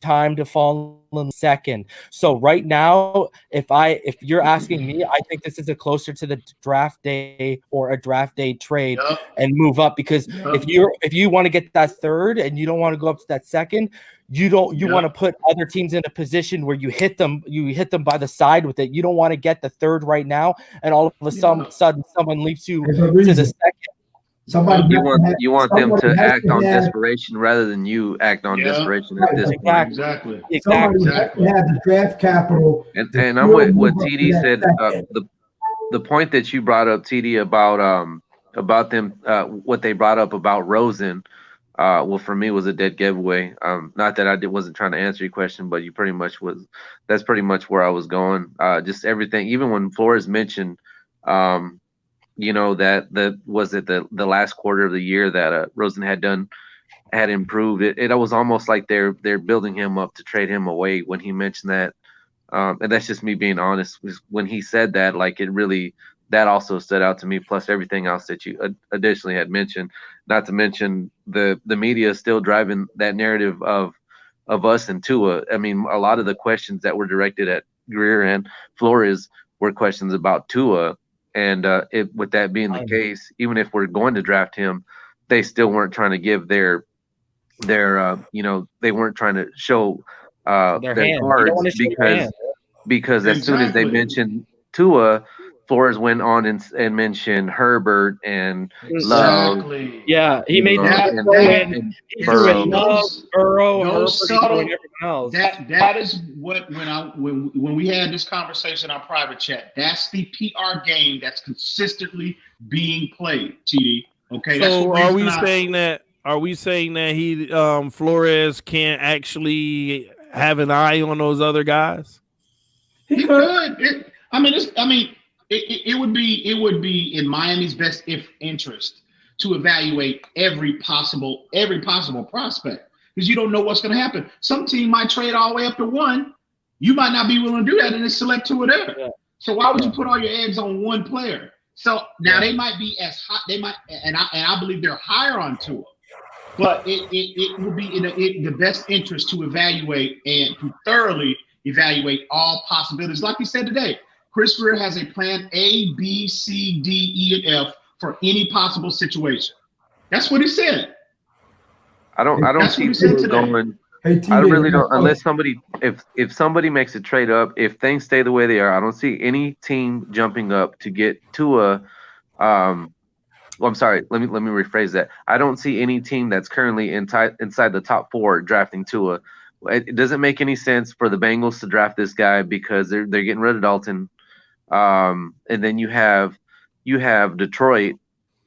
Speaker 2: time to fall in second. So right now, if you're asking me, I think this is a closer to the draft day or a draft day trade and move up, because if you want to get that third and you don't want to go up to that second, you want to put other teams in a position where you hit them by the side with it. You don't want to get the third right now and all of a sudden someone leaps you to the second.
Speaker 5: You want them to act on desperation rather than you act on desperation at this point.
Speaker 6: Exactly.
Speaker 4: Somebody have the draft capital.
Speaker 5: And I'm with what TD said. The point that you brought up, TD, about them, what they brought up about Rosen. well, for me, was a dead giveaway. Not that I wasn't trying to answer your question, but you pretty much was. That's pretty much where I was going. Just everything, even when Flores mentioned, that the last quarter of the year that Rosen had improved. It was almost like they're building him up to trade him away when he mentioned that. And that's just me being honest. When he said that, like it really, that also stood out to me. Plus everything else that you additionally had mentioned. Not to mention the media is still driving that narrative of us and Tua. I mean, a lot of the questions that were directed at Greer and Flores were questions about Tua. And with that being the case, even if we're going to draft him, they still weren't trying to give their they weren't trying to show their cards because as soon as they mentioned Tua, Flores went on and mentioned Herbert and Love.
Speaker 2: Yeah, he made
Speaker 5: and
Speaker 2: Burrow,
Speaker 6: those subtle, and everything else. That is what when we had this conversation on private chat, that's the PR game that's consistently being played. TD, okay.
Speaker 1: So are we saying that? Are we saying that he Flores can't actually have an eye on those other guys?
Speaker 6: He could. It would be in Miami's best interest to evaluate every possible prospect because you don't know what's going to happen. Some team might trade all the way up to 1. You might not be willing to do that and then select 2 or there. Yeah. So why would you put all your eggs on one player? So now they might be as high. They might, and I believe they're higher on Tua. But it would be in the best interest to evaluate and to thoroughly evaluate all possibilities. Like you said today, Chris Greer has a plan A, B, C, D, E, and F for any possible situation. That's what he said.
Speaker 5: I don't see people going. I really don't. Unless if somebody makes a trade up, if things stay the way they are, I don't see any team jumping up to get Tua. Well, I'm sorry. Let me rephrase that. I don't see any team that's currently inside the top 4 drafting Tua. It doesn't make any sense for the Bengals to draft this guy because they're getting rid of Dalton. And then you have Detroit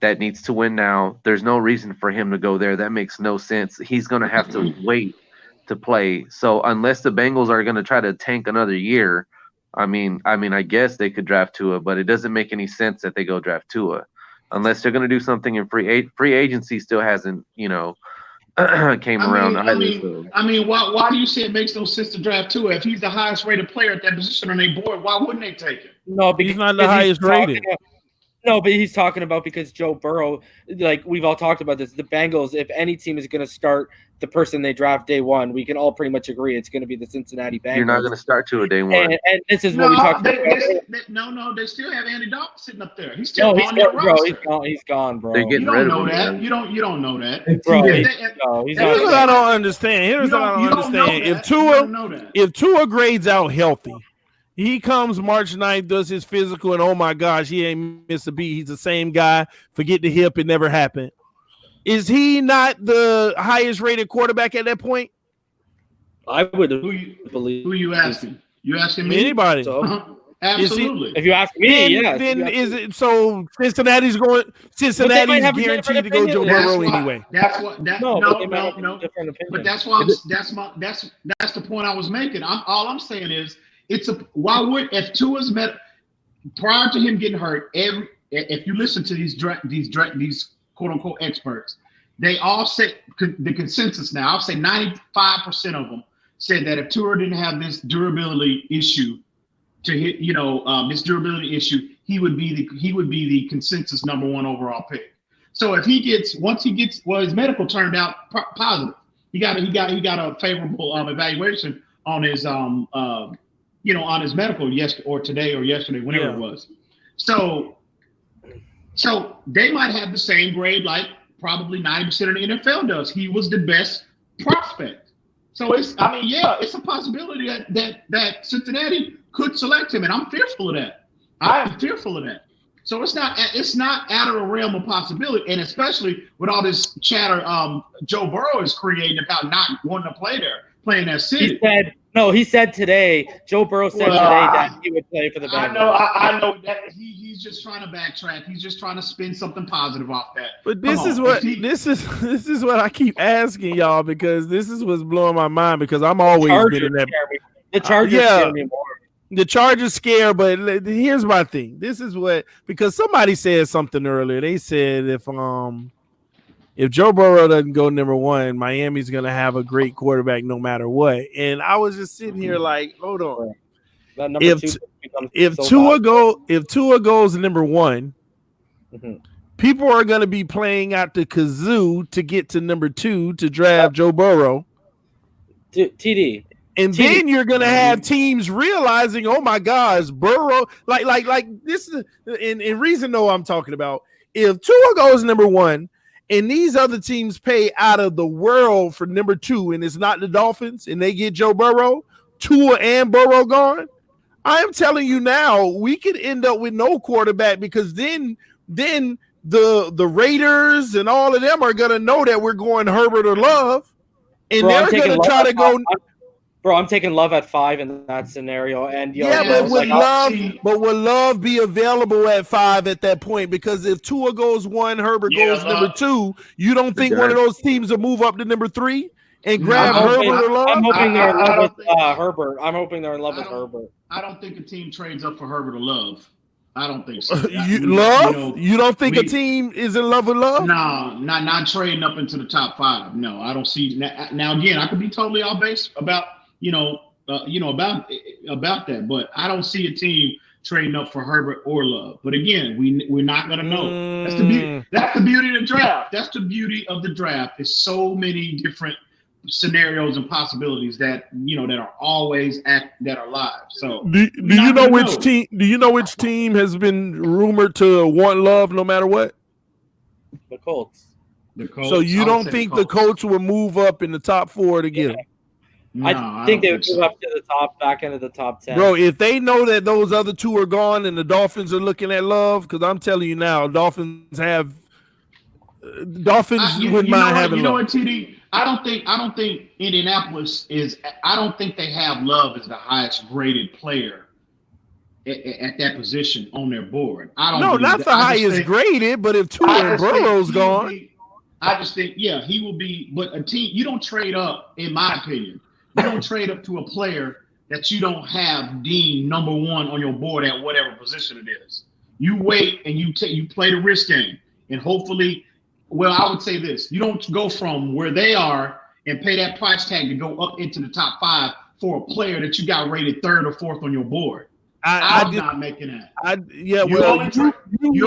Speaker 5: that needs to win now. There's no reason for him to go there. That makes no sense. He's going to have to wait to play. So unless the Bengals are going to try to tank another year, I guess they could draft Tua, but it doesn't make any sense that they go draft Tua. Unless they're going to do something in free agency, still hasn't, came around either.
Speaker 6: Why do you say it makes no sense to draft Tua? If he's the highest rated player at that position on their board, why wouldn't they take him?
Speaker 2: No, because
Speaker 1: he's not the highest rated.
Speaker 2: No, but he's talking about because Joe Burrow, like we've all talked about this, the Bengals, if any team is going to start the person they draft day 1, we can all pretty much agree it's going to be the Cincinnati Bengals.
Speaker 5: You're not going to start Tua day 1.
Speaker 2: And this is what we talked about.
Speaker 6: They still have Andy Dalton sitting up there. He's still on their roster.
Speaker 2: He's gone, bro.
Speaker 5: They're getting rid of him.
Speaker 6: That. You don't know that.
Speaker 2: Bro,
Speaker 1: here's what I don't understand. If Tua grades out healthy, he comes March 9th, does his physical, and oh my gosh, he ain't missed a beat. He's the same guy. Forget the hip. It never happened. Is he not the highest rated quarterback at that point?
Speaker 2: I would
Speaker 6: believe. Who you asking? You asking me?
Speaker 1: Anybody.
Speaker 6: So, absolutely.
Speaker 2: If you ask me,
Speaker 1: then is it so Cincinnati's guaranteed to go Joe Burrow anyway.
Speaker 6: No. But that's why that's the point I was making. All I'm saying is if Tua's met prior to him getting hurt, if you listen to these quote unquote experts, they all say the consensus now. I'll say 95% of them said that if Tua didn't have this durability issue to hit, this durability issue, he would be the consensus number 1 overall pick. So if once he gets his medical turned out positive, he got a favorable evaluation on his on his medical today or yesterday, whenever it was. So they might have the same grade like probably 90% of the NFL does. He was the best prospect. So it's a possibility that Cincinnati could select him, and I'm fearful of that. I am fearful of that. So it's not out of the realm of possibility, and especially with all this chatter Joe Burrow is creating about not wanting to play there, playing that city.
Speaker 2: No, he said today. Joe Burrow said today that he would play for the Bengals.
Speaker 6: I know that he's just trying to backtrack. He's just trying to spin something positive off that.
Speaker 1: But this is what I keep asking y'all, because this is what's blowing my mind, because I'm always been in that.
Speaker 2: The Chargers scare me more.
Speaker 1: The Chargers scare, but here's my thing. This is what, because somebody said something earlier. They said if Joe Burrow doesn't go number one, Miami's gonna have a great quarterback no matter what. And I was just sitting here like, hold on. If Tua goes number one, people are gonna be playing out the kazoo to get to number two to draft Joe Burrow.
Speaker 2: TD.
Speaker 1: And then you're gonna have teams realizing, oh my gosh, Burrow, like this is and reason though I'm talking about. If Tua goes number one, and these other teams pay out of the world for number two, and it's not the Dolphins, and they get Joe Burrow, Tua and Burrow gone, I am telling you now, we could end up with no quarterback, because then the Raiders and all of them are gonna know that we're going Herbert or Love, and they're gonna try to go.
Speaker 2: Bro, I'm taking Love at 5 in that scenario, and
Speaker 1: but would Love be available at 5 at that point? Because if Tua goes 1, Herbert goes number 2, you don't think one of those teams will move up to number 3 and grab Herbert or Love?
Speaker 2: I'm hoping they're in love with Herbert. I'm hoping they're in love with Herbert.
Speaker 6: I don't think a team trades up for Herbert or Love. I don't think so.
Speaker 1: You don't think a team is in love with Love?
Speaker 6: No, not trading up into the top 5. No, I don't see. Now again, I could be totally off base about. About that, but I don't see a team trading up for Herbert or Love. But again, we're not gonna know. That's the beauty of the draft. That's the beauty of the draft. There's so many different scenarios and possibilities that are always that are live. So
Speaker 1: do you know which team? Do you know which team has been rumored to want Love no matter what?
Speaker 2: The Colts.
Speaker 1: So you don't think the Colts will move up in the top 4 to get him?
Speaker 6: No,
Speaker 2: I think they would move up to the back end of the top 10.
Speaker 1: Bro, if they know that those other 2 are gone and the Dolphins are looking at Love, because I'm telling you now, Dolphins wouldn't mind having Love.
Speaker 6: You know what, TD? I don't think Indianapolis is. I don't think they have Love as the highest graded player at that position on their board.
Speaker 1: Not the highest graded, but if Tua and Burrow's gone,
Speaker 6: I just think he will be. But a team, you don't trade up, in my opinion. You don't trade up to a player that you don't have deemed number 1 on your board at whatever position it is. You wait and you play the risk game, and hopefully, I would say this: you don't go from where they are and pay that price tag to go up into the top 5 for a player that you got rated 3rd or 4th on your board. I'm not making that. You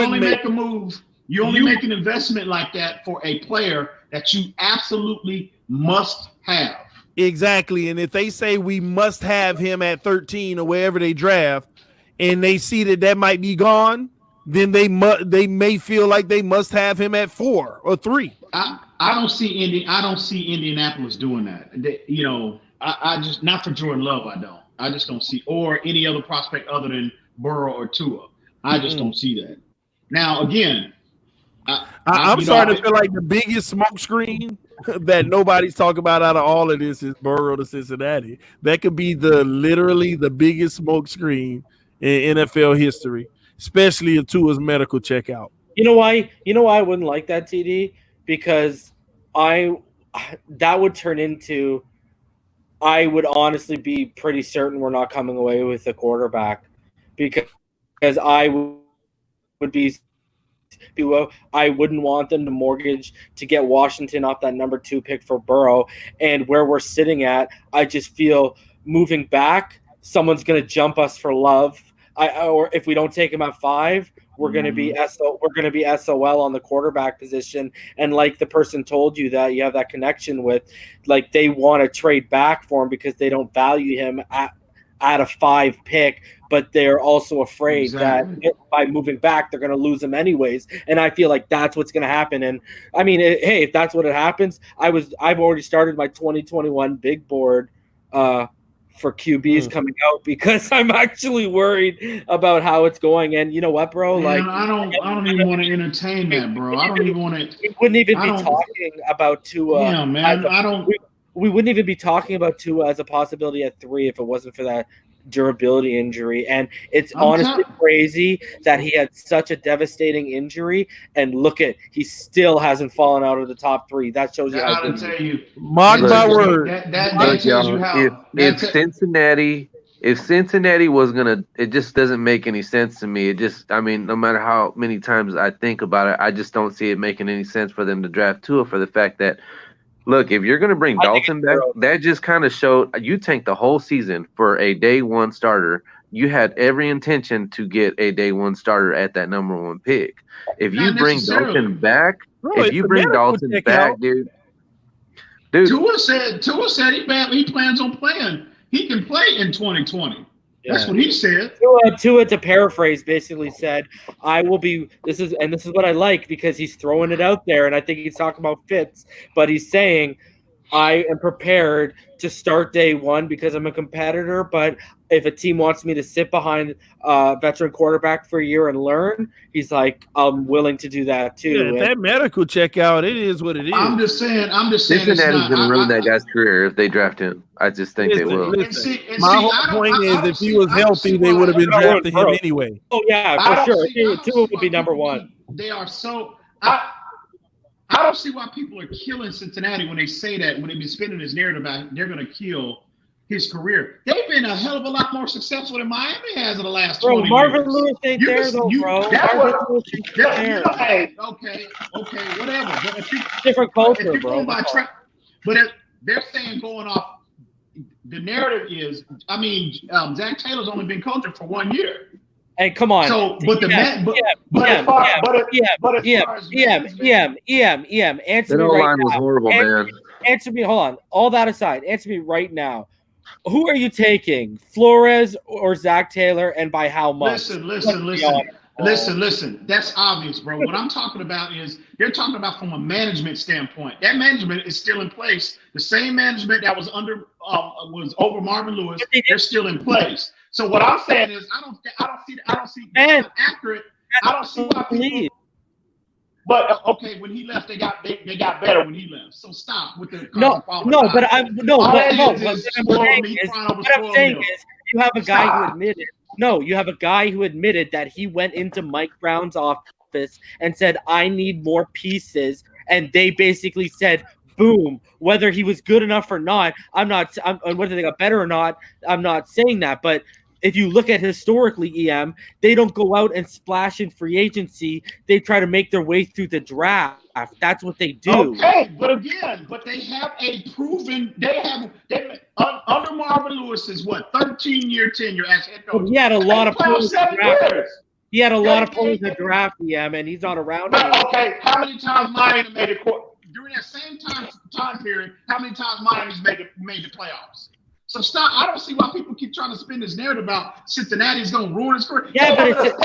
Speaker 6: only make a move. You only make an investment like that for a player that you absolutely must have.
Speaker 1: Exactly. And if they say we must have him at 13 or wherever they draft, and they see that might be gone, then they may feel like they must have him at 4 or 3.
Speaker 6: I don't see Indianapolis doing that. I just, not for Jordan Love. I just don't see, or any other prospect other than Burrow or Tua. I just don't see that. Now again,
Speaker 1: I'm starting to feel like the biggest smokescreen that nobody's talking about out of all of this is Burrow to Cincinnati. That could be literally the biggest smokescreen in NFL history, especially if Tua's medical checkout.
Speaker 2: You know why I wouldn't like that, TD? Because that would turn into, I would honestly be pretty certain we're not coming away with a quarterback, because I would be. I wouldn't want them to mortgage to get Washington off that number 2 pick for Burrow. And where we're sitting at, I just feel moving back, someone's going to jump us for Love. Or if we don't take him at 5, we're going to be SOL on the quarterback position. And like the person told you that you have that connection with, like they want to trade back for him because they don't value him at a 5 pick, but they're also afraid that by moving back, they're going to lose him anyways. And I feel like that's what's going to happen. And I mean, hey, if that's what it happens, I've already started my 2021 big board for QBs coming out, because I'm actually worried about how it's going. And you know what, bro?
Speaker 6: Man, I don't even want to entertain that, bro. I don't even want to.
Speaker 2: We wouldn't even be talking about Tua.
Speaker 6: Yeah, man.
Speaker 2: we wouldn't even be talking about Tua as a possibility at 3 if it wasn't for that durability injury. And it's honestly crazy that he had such a devastating injury, and look at, he still hasn't fallen out of the top 3. That shows you how good he is.
Speaker 1: Mark my word.
Speaker 6: That tells you how.
Speaker 5: If Cincinnati was gonna, it just doesn't make any sense to me. I mean, no matter how many times I think about it, I just don't see it making any sense for them to draft Tua, for the fact that, look, if you're gonna bring Dalton back, that just kind of showed you tanked the whole season for a day 1 starter. You had every intention to get a day 1 starter at that number 1 pick. If you bring Dalton back, dude.
Speaker 6: Tua said he plans on playing. He can play in 2020. Yeah. That's what he said.
Speaker 2: Tua, to paraphrase, basically said, "I will be." This is what I like, because he's throwing it out there, and I think he's talking about fits, but he's saying, "I am prepared to start day 1 because I'm a competitor, but if a team wants me to sit behind a veteran quarterback for a year and learn," he's like, "I'm willing to do that too."
Speaker 1: Yeah, that medical checkout, it is what it is.
Speaker 6: I'm just saying.
Speaker 5: Cincinnati's going to ruin that guy's career if they draft him. I just think they will.
Speaker 1: My whole point is, if he was healthy, they would have been drafting him anyway.
Speaker 2: Oh yeah, for sure. Tua would be number 1.
Speaker 6: They are so. I don't see why people are killing Cincinnati when they say that, when they've been spinning this narrative about they're going to kill his career. They've been a hell of a lot more successful than Miami has in the last 20 years.
Speaker 2: Marvin Lewis ain't there, though, bro.
Speaker 6: Okay, whatever. But
Speaker 2: different culture, bro.
Speaker 6: But they're saying, going off, the narrative is, Zach Taylor's only been coaching for 1 year.
Speaker 2: Hey, come on.
Speaker 6: So, answer
Speaker 2: me right now.
Speaker 5: Was horrible, man.
Speaker 2: Answer me. Hold on. All that aside, answer me right now. Who are you taking, Flores or Zach Taylor, and by how much?
Speaker 6: Listen. That's obvious, bro. What I'm talking about is, they're talking about from a management standpoint. That management is still in place. The same management that was over Marvin Lewis, they're still in place. So what I'm saying is, I don't see that accurate. I don't see why people. But okay, when he left, they got better when he left. So stop with the what I'm saying is,
Speaker 2: you have a guy who admitted. No, you have a guy who admitted that he went into Mike Brown's office and said, "I need more pieces," and they basically said, boom, whether he was good enough or not, whether they got better or not, I'm not saying that. But if you look at historically, EM, they don't go out and splash in free agency. They try to make their way through the draft. That's what they do.
Speaker 6: Okay, but they have a proven, under Marvin Lewis's 13-year tenure as head coach.
Speaker 2: He had a lot of players in the draft. He had a lot of players in the draft, EM, and he's not around anymore.
Speaker 6: Okay, how many times Miami made it during that same time period? How many times Miami's made the playoffs? So stop. I don't see why people keep trying to spin this narrative about Cincinnati's going to ruin his career.
Speaker 2: Yeah, but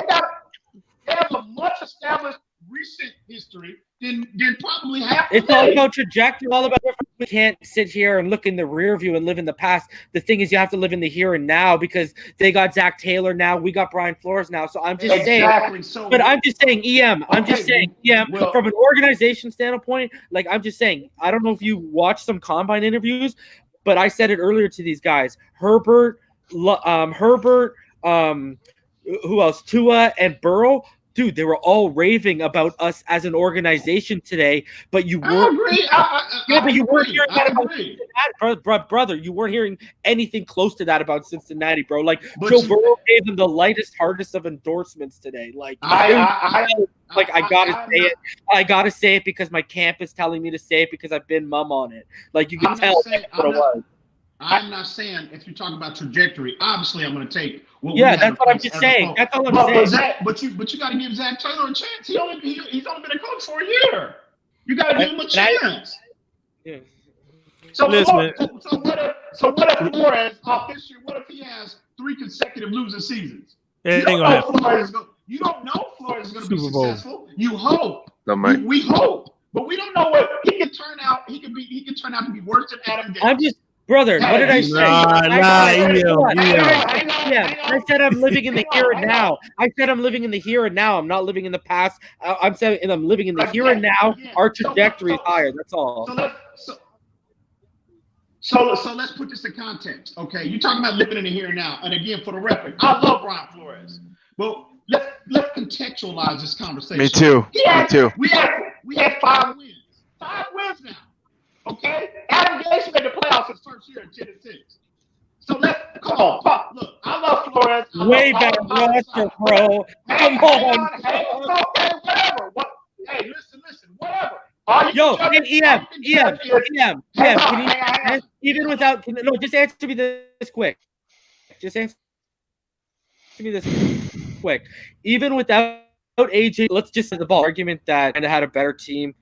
Speaker 6: they have a much established recent history than probably half.
Speaker 2: It's all about trajectory. All about. We can't sit here and look in the rear view and live in the past. The thing is, you have to live in the here and now, because they got Zach Taylor now. We got Brian Flores now. So I'm just saying. But I'm just saying, EM. I'm just saying, EM. From an organization standpoint, like, I'm just saying. I don't know if you watched some combine interviews, but I said it earlier to these guys. Herbert, who else? Tua and Burrow. Dude, they were all raving about us as an organization today, but you weren't.
Speaker 6: I agree.
Speaker 2: But you weren't hearing that about Cincinnati, brother. You weren't hearing anything close to that about Cincinnati, bro. Like, Joe Burrow gave them the lightest, hardest of endorsements today. Like, I gotta say it. I gotta say it because my camp is telling me to say it, because I've been mum on it. Like, you can tell that's what it was.
Speaker 6: I'm not saying, if you're talking about trajectory, obviously I'm going to take what
Speaker 2: that's what I'm just saying. That's all I'm saying.
Speaker 6: But you got to give Zach Taylor a chance. He's only been a coach for a year. You got to give him a chance. So what if Flores off this year? What if he has 3 consecutive losing seasons? You don't know Flores is going to be successful. You hope. We hope, but we don't know what he can turn out. He can turn out to be worse than Adam Gase.
Speaker 2: Brother, what did I say? I said I'm living in the here and now. I'm not living in the past. I'm saying I'm living in the here and now. Our trajectory is higher. That's all.
Speaker 6: So let's put this in context. Okay, you're talking about living in the here and now. And again, for the record, I love Brian Flores. But let's contextualize this conversation.
Speaker 7: Me too. Me too.
Speaker 6: We had 5 wins. 5 wins now. Okay? Adam Gase made the playoffs his first year at 10-6. So come on, Pop. Look, I love Flores.
Speaker 2: Way better roster, bro. Come on.
Speaker 6: Okay, whatever. Hey, listen, whatever.
Speaker 2: Yo, EM, can you, even without, just answer me this quick. Just answer me this quick. Even without AJ, let's just say the ball argument that kind of had a better team,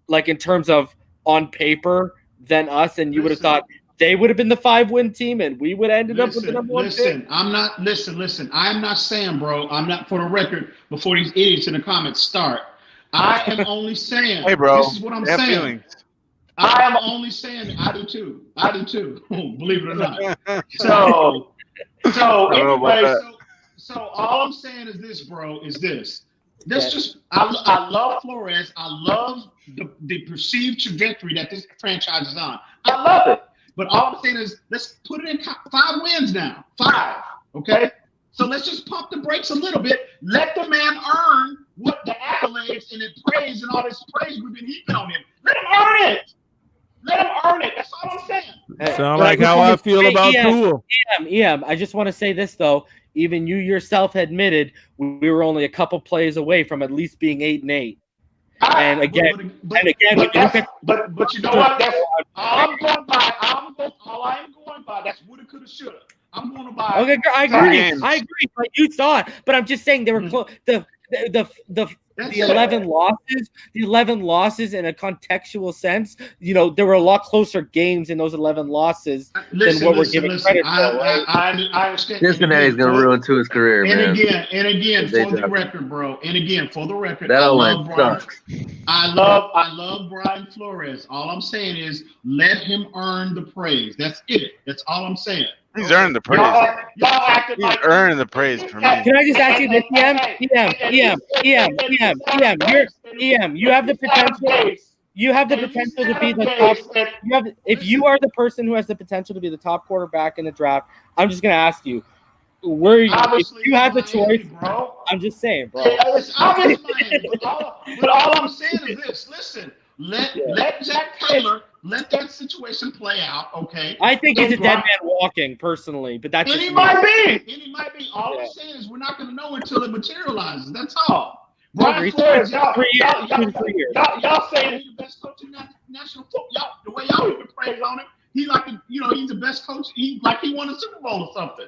Speaker 2: like in terms of on paper than us, and you would have thought they would have been the 5-win team, and we would have ended up with the number 1 pick.
Speaker 6: Listen. I'm not saying, bro. I'm not, for the record, before these idiots in the comments start. I am only saying.
Speaker 7: Hey, bro.
Speaker 6: This is what I'm saying.
Speaker 7: Feelings.
Speaker 6: I am only saying. I do too. Believe it or not. So anyway, so all I'm saying is this, bro. Is this? I love Flores. I love the perceived trajectory that this franchise is on. I love it. But all I'm saying is, let's put it in 5 wins now. 5, okay? So let's just pump the brakes a little bit. Let the man earn what the accolades and the praise and all this praise we've been heaping on him. Let him earn it. That's all I'm saying.
Speaker 1: Sound like how I feel about Tua.
Speaker 2: EM, I just want to say this, though. Even you yourself admitted we were only a couple plays away from at least being 8-8. And again, but
Speaker 6: you know what? That's all I'm going by. All I am going by. That's woulda, coulda, shoulda. I'm going to buy.
Speaker 2: Okay, I agree. But you thought. But I'm just saying they were close. The 11 losses. The 11 losses in a contextual sense. There were a lot closer games in those 11 losses than what we're giving credit for.
Speaker 6: I understand.
Speaker 5: Cincinnati's gonna ruin Tua's career, man.
Speaker 6: And again, for the record, bro. And again, for the record,
Speaker 5: that line sucks.
Speaker 6: I love Brian Flores. All I'm saying is let him earn the praise. That's it. That's all I'm saying.
Speaker 7: He's earned the praise. He's earned the praise for me.
Speaker 2: Can I just ask you this, EM? You have the potential. You have the potential to be the top. If you are the person who has the potential to be the top quarterback in the draft, I'm just gonna ask you, where you? If you have the choice, bro. I'm just saying, bro.
Speaker 6: It's obvious, but all I'm saying is this: listen, let Jack Taylor. Let that situation play out, okay?
Speaker 2: I think he's a dead man walking, personally, but that's
Speaker 6: he might be. All I'm saying is we're not going to know until it materializes. That's all. Brian Flores, y'all saying he's the best coach in national football. The way y'all even praise on him, he's the best coach. He won a Super Bowl or something.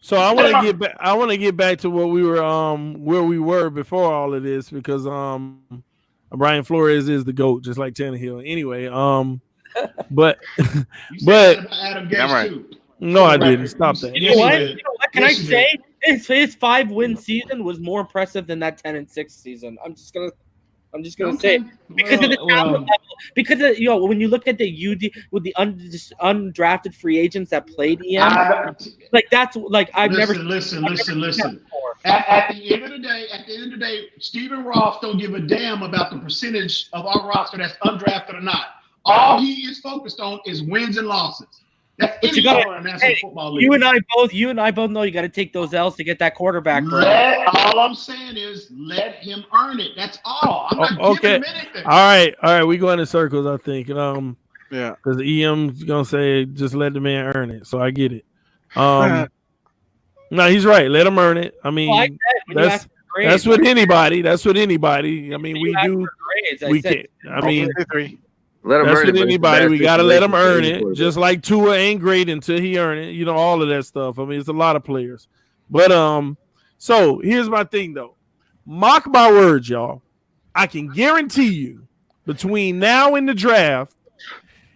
Speaker 1: So I want to get back. I want to get back to what we were where we were before all of this, because Brian Flores is the GOAT, just like Tannehill. Anyway, but
Speaker 6: Adam Gase too.
Speaker 1: No, I didn't. Stop that.
Speaker 2: You know what? Can I say his 5-win season was more impressive than that 10-6 season? I'm just gonna say it. Because of the talent level. Because of, when you look at the UD with the undrafted free agents that played EM, I've never.
Speaker 6: Listen. At the end of the day, Stephen Ross don't give a damn about the percentage of our roster that's undrafted or not. All he is focused on is wins and losses. That's in the National Football League.
Speaker 2: You and I both know you got to take those L's to get that quarterback.
Speaker 6: All I'm saying is let him earn it. That's all. I'm not giving him anything.
Speaker 1: All right. We going in circles, I think.
Speaker 7: Yeah.
Speaker 1: Because EM's gonna say just let the man earn it. So I get it. No, he's right. Let him earn it. I mean, that's with anybody. That's with anybody. I mean, we do. We can't. I mean,
Speaker 5: let him
Speaker 1: that's
Speaker 5: earn
Speaker 1: with
Speaker 5: it,
Speaker 1: anybody. We got to let him earn it. Just like Tua ain't great until he earn it. All of that stuff. I mean, it's a lot of players. But so here's my thing though. Mark my words, y'all. I can guarantee you, between now and the draft,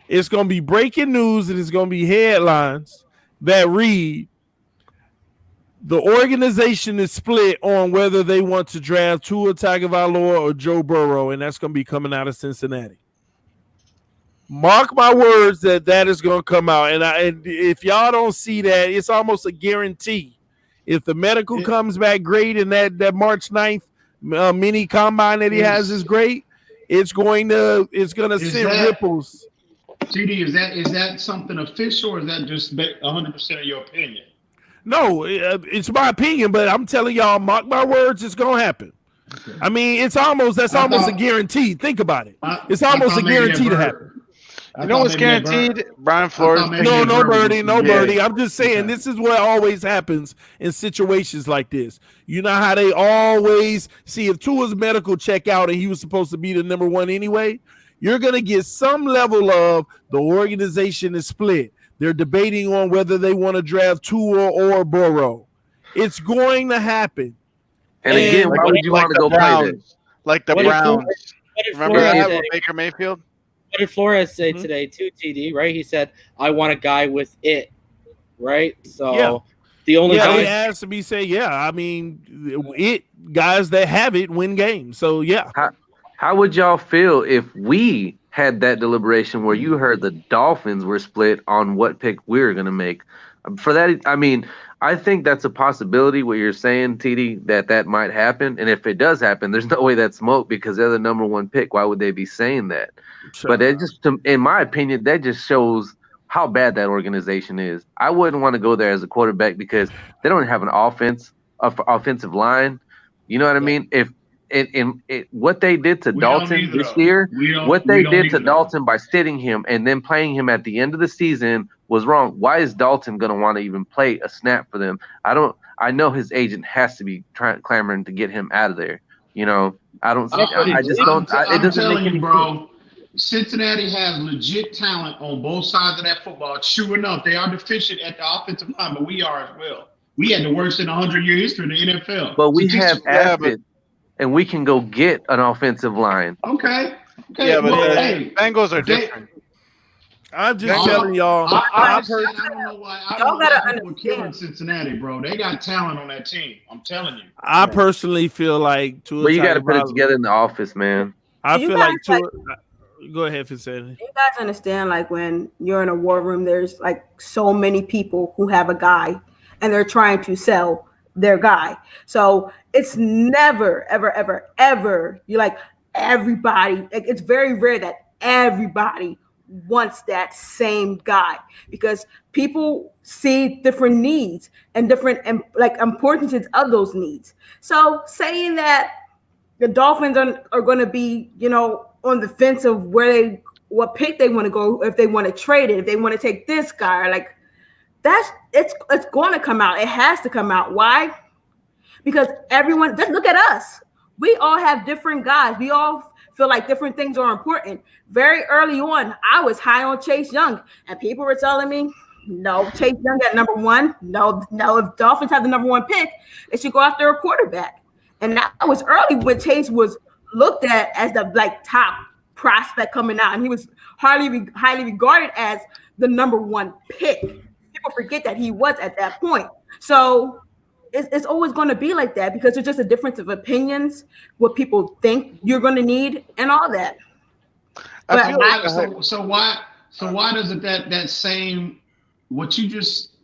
Speaker 1: it's gonna be breaking news and it's gonna be headlines that read, the organization is split on whether they want to draft Tua Tagovailoa or Joe Burrow, and that's going to be coming out of Cincinnati. Mark my words that is going to come out. And if y'all don't see that, it's almost a guarantee. If the medical comes back great and that March 9th mini combine that he has is great, it's going to send ripples.
Speaker 6: TD, is that something official, or is that just 100% of your opinion?
Speaker 1: No, it's my opinion, but I'm telling y'all, mark my words, it's gonna happen. Okay. I mean, that's almost a guarantee. Think about it. It's almost a guarantee to happen.
Speaker 7: You know what's guaranteed? Brian Flores.
Speaker 1: No, Birdie. I'm just saying this is what always happens in situations like this. You know how they always see if Tua's medical check out and he was supposed to be the number one anyway, you're gonna get some level of the organization is split. They're debating on whether they want to draft Tua or Burrow. It's going to happen.
Speaker 5: And again, why would you want to go play this?
Speaker 7: Like the Browns. Remember that with Baker Mayfield?
Speaker 2: What did Flores say today too, TD, right? He said, I want a guy with it, right? So the only guy
Speaker 1: has to be saying, I mean, guys that have it win games. So,
Speaker 5: How would y'all feel if we had that deliberation where you heard the Dolphins were split on what pick we were going to make? For that, I mean, I think that's a possibility what you're saying, TD, that might happen. And if it does happen, there's no way that's smoke because they're the number one pick. Why would they be saying that? Sure. But it just, in my opinion, that just shows how bad that organization is. I wouldn't want to go there as a quarterback because they don't have an offensive line. You know what I mean? If what they did to Dalton this year, what they did to Dalton by sitting him and then playing him at the end of the season was wrong. Why is Dalton going to want to even play a snap for them? I know his agent has to be clamoring to get him out of there. You know, I don't. I just don't. It doesn't make any
Speaker 6: bro. Cincinnati has legit talent on both sides of that football. Sure enough, they are deficient at the offensive line, but we are as well. We had the worst in 100-year history in the NFL.
Speaker 5: But we have assets, and we can go get an offensive line.
Speaker 6: Okay.
Speaker 7: Yeah, but the Bengals are different.
Speaker 1: I'm just telling y'all.
Speaker 6: I don't know why. I don't know why people are killing Cincinnati, bro. They got talent on that team. I'm telling you.
Speaker 1: I personally feel like Tua.
Speaker 5: But you got to put it together in the office, man.
Speaker 1: I feel like Tua. Go ahead, Fitzgerald.
Speaker 3: You guys understand, like, when you're in a war room, there's like so many people who have a guy and they're trying to sell their guy. So it's never, ever, ever, ever. You're like, everybody, like, it's very rare that everybody wants that same guy because people see different needs and different importances of those needs. So saying that the Dolphins are going to be, on the fence of what pick they want to go, if they want to trade it, if they want to take this guy, like it's going to come out. It has to come out. Why? Because everyone, just look at us. We all have different guys. We all feel like different things are important. Very early on, I was high on Chase Young, and people were telling me, no, Chase Young at number one. No, if Dolphins have the number one pick, they should go after a quarterback. And that was early when Chase was looked at as the top prospect coming out, and he was highly regarded as the number one pick. People forget that he was at that point. So it's always going to be like that because there's just a difference of opinions, what people think you're going to need, and all that.
Speaker 6: So why does it that same what you just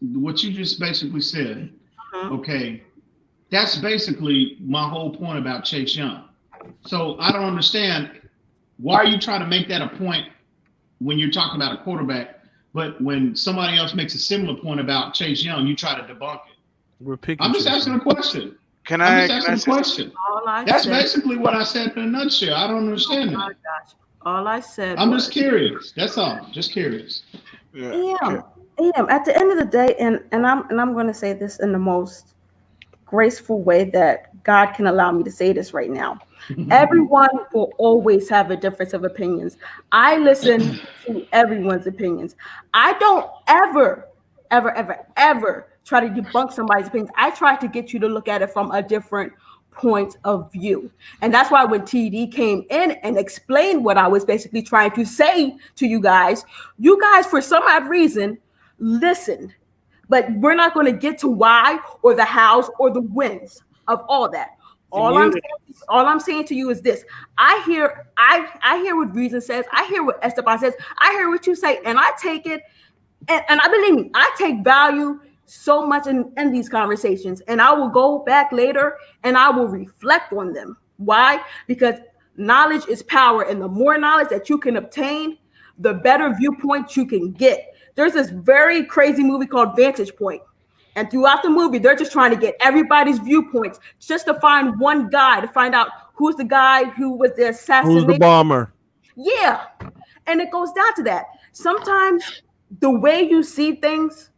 Speaker 6: basically said? Okay, that's basically my whole point about Chase Young. So I don't understand why are you trying to make that a point when you're talking about a quarterback, but when somebody else makes a similar point about Chase Young, you try to debunk it. I'm just asking a question. I'm just asking a question. That's basically what I said in a nutshell. I don't understand that.
Speaker 3: Oh my gosh. All I said.
Speaker 6: I'm just curious. That's all. Just curious.
Speaker 3: Yeah. At the end of the day, and I'm going to say this in the most graceful way that God can allow me to say this right now. Everyone will always have a difference of opinions. I listen to everyone's opinions. I don't ever try to debunk somebody's opinions. I try to get you to look at it from a different point of view. And that's why when TD came in and explained what I was basically trying to say to you guys, for some odd reason, listened. But we're not going to get to why or the hows or the whens of all that. All I'm saying to you is this. I hear what Reason says. I hear what Esteban says. I hear what you say, and I take it. And I believe me, I take value so much in these conversations. And I will go back later and I will reflect on them. Why? Because knowledge is power. And the more knowledge that you can obtain, the better viewpoints you can get. There's this very crazy movie called Vantage Point. And throughout the movie, they're just trying to get everybody's viewpoints just to find one guy, to find out who's the guy who was the assassination.
Speaker 1: Who's the bomber?
Speaker 3: Yeah. And it goes down to that. Sometimes the way you see things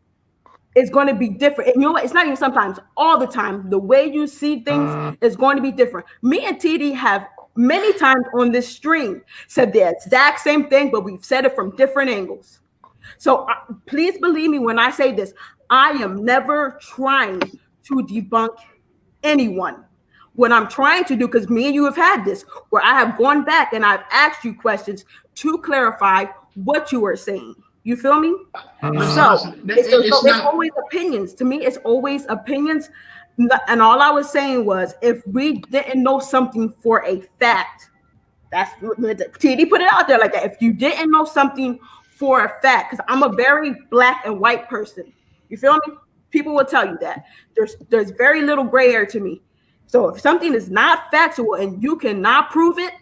Speaker 3: is going to be different. And you know what? It's not even sometimes, all the time. The way you see things is going to be different. Me and TD have many times on this stream said the exact same thing, but we've said it from different angles. So please believe me when I say this. I am never trying to debunk anyone. What I'm trying to do, because me and you have had this, where I have gone back and I've asked you questions to clarify what you are saying. You feel me? So it's always opinions. To me, it's always opinions. And all I was saying was, if we didn't know something for a fact, that's TD put it out there like that. If you didn't know something for a fact, because I'm a very black and white person. You feel me? People will tell you that. There's very little gray area to me. So if something is not factual and you cannot prove it,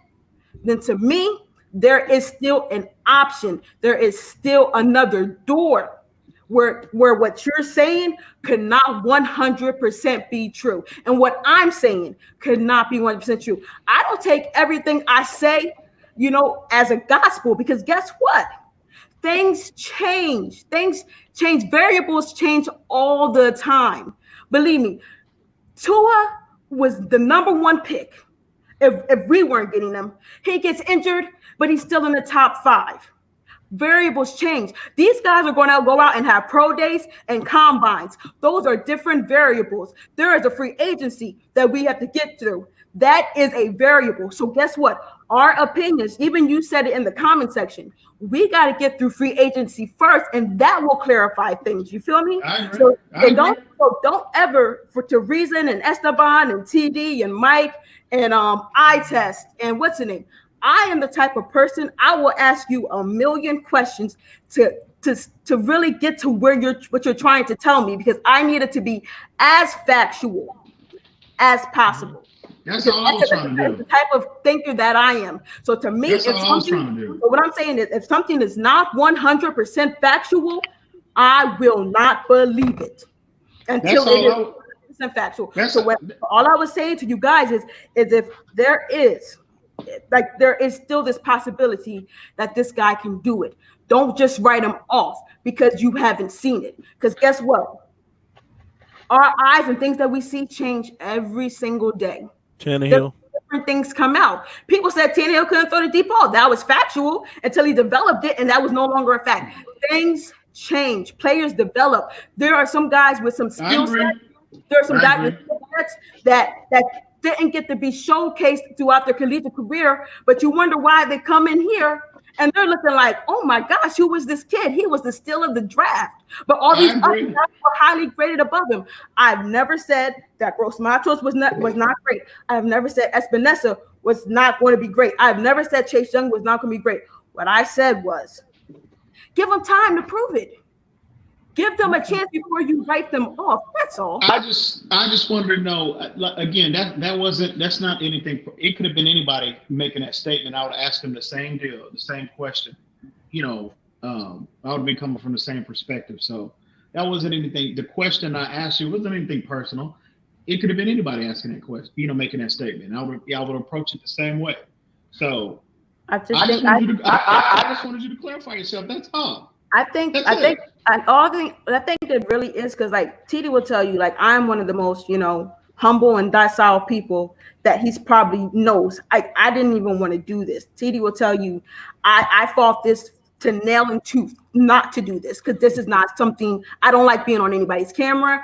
Speaker 3: then to me, there is still an option. There is still another door where what you're saying could not 100% be true. And what I'm saying could not be 100% true. I don't take everything I say, as a gospel, because guess what? Things change. Things change. Variables change all the time. Believe me, Tua was the number one pick. If we weren't getting him, he gets injured, but he's still in the top 5. Variables change. These guys are going to go out and have pro days and combines. Those are different variables. There is a free agency that we have to get through. That is a variable. So guess what? Our opinions, even you said it in the comment section, we got to get through free agency first, and that will clarify things. You feel me? So don't ever, to Reason and Esteban and TD and Mike and I test and what's the name? I am the type of person, I will ask you a million questions to really get to what you're trying to tell me, because I need it to be as factual as possible.
Speaker 6: That's all I was trying to do.
Speaker 3: The type of thinker that I am. So to me,
Speaker 6: that's all I was trying to do.
Speaker 3: So what I'm saying is, if something is not 100% factual, I will not believe it until it is 100% factual. So all I was saying to you guys is if there is still this possibility that this guy can do it. Don't just write him off because you haven't seen it. Because guess what? Our eyes and things that we see change every single day.
Speaker 1: Tannehill.
Speaker 3: Different things come out. People said Tannehill couldn't throw the deep ball. That was factual until he developed it, and that was no longer a fact. Things change. Players develop. There are some guys with some skill sets. There are some guys with skill sets that didn't get to be showcased throughout their collegiate career, but you wonder why they come in here and they're looking like, oh my gosh, who was this kid? He was the steal of the draft. But all these other guys were highly graded above him. I've never said that Gross Matos was not great. I've never said Espinosa was not going to be great. I've never said Chase Young was not going to be great. What I said was, give them time to prove it. Give them a chance before you write them off. That's all.
Speaker 6: I just wanted to know. Again, that's not anything. It could have been anybody making that statement. I would ask them the same deal, the same question. I would be coming from the same perspective. So that wasn't anything. The question I asked you wasn't anything personal. It could have been anybody asking that question. Making that statement. I would approach it the same way. So I just wanted you to clarify yourself. That's all.
Speaker 3: I think it really is, because like TD will tell you, like, I'm one of the most, humble and docile people that he's probably knows. I didn't even want to do this. TD will tell you, I fought this to nail and tooth not to do this, because this is not something, I don't like being on anybody's camera.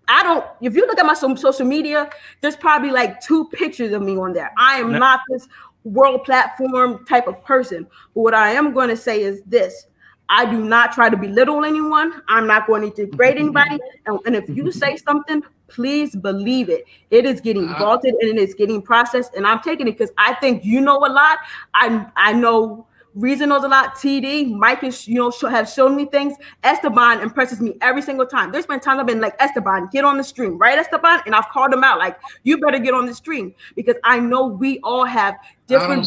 Speaker 3: If you look at my social media, there's probably like 2 pictures of me on there. I am not this world platform type of person. But what I am going to say is this. I do not try to belittle anyone. I'm not going to degrade anybody. And if you say something, please believe it. It is getting vaulted and it is getting processed. And I'm taking it because I think you know a lot. I know Reason knows a lot. TD, Mike is, have shown me things. Esteban impresses me every single time. There's been times I've been like, Esteban, get on the stream, right, Esteban? And I've called him out like, you better get on the stream, because I know we all have different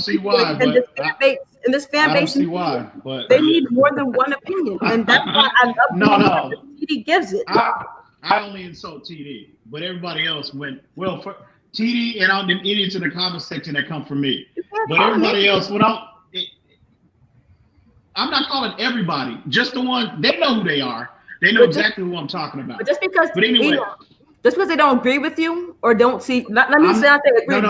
Speaker 3: in this fan
Speaker 6: I don't
Speaker 3: base.
Speaker 6: see why, but
Speaker 3: they need more than one opinion, and that's why I love
Speaker 6: no.
Speaker 3: TD gives it.
Speaker 6: I only insult TD, but everybody else went well for TD and all them idiots in the comment section that come from me. But everybody else went out. I'm not calling everybody, just the one. They know who they are. They know exactly who I'm talking about.
Speaker 3: But just because,
Speaker 6: anyway,
Speaker 3: just because they don't agree with you or don't see, let me say I say agree.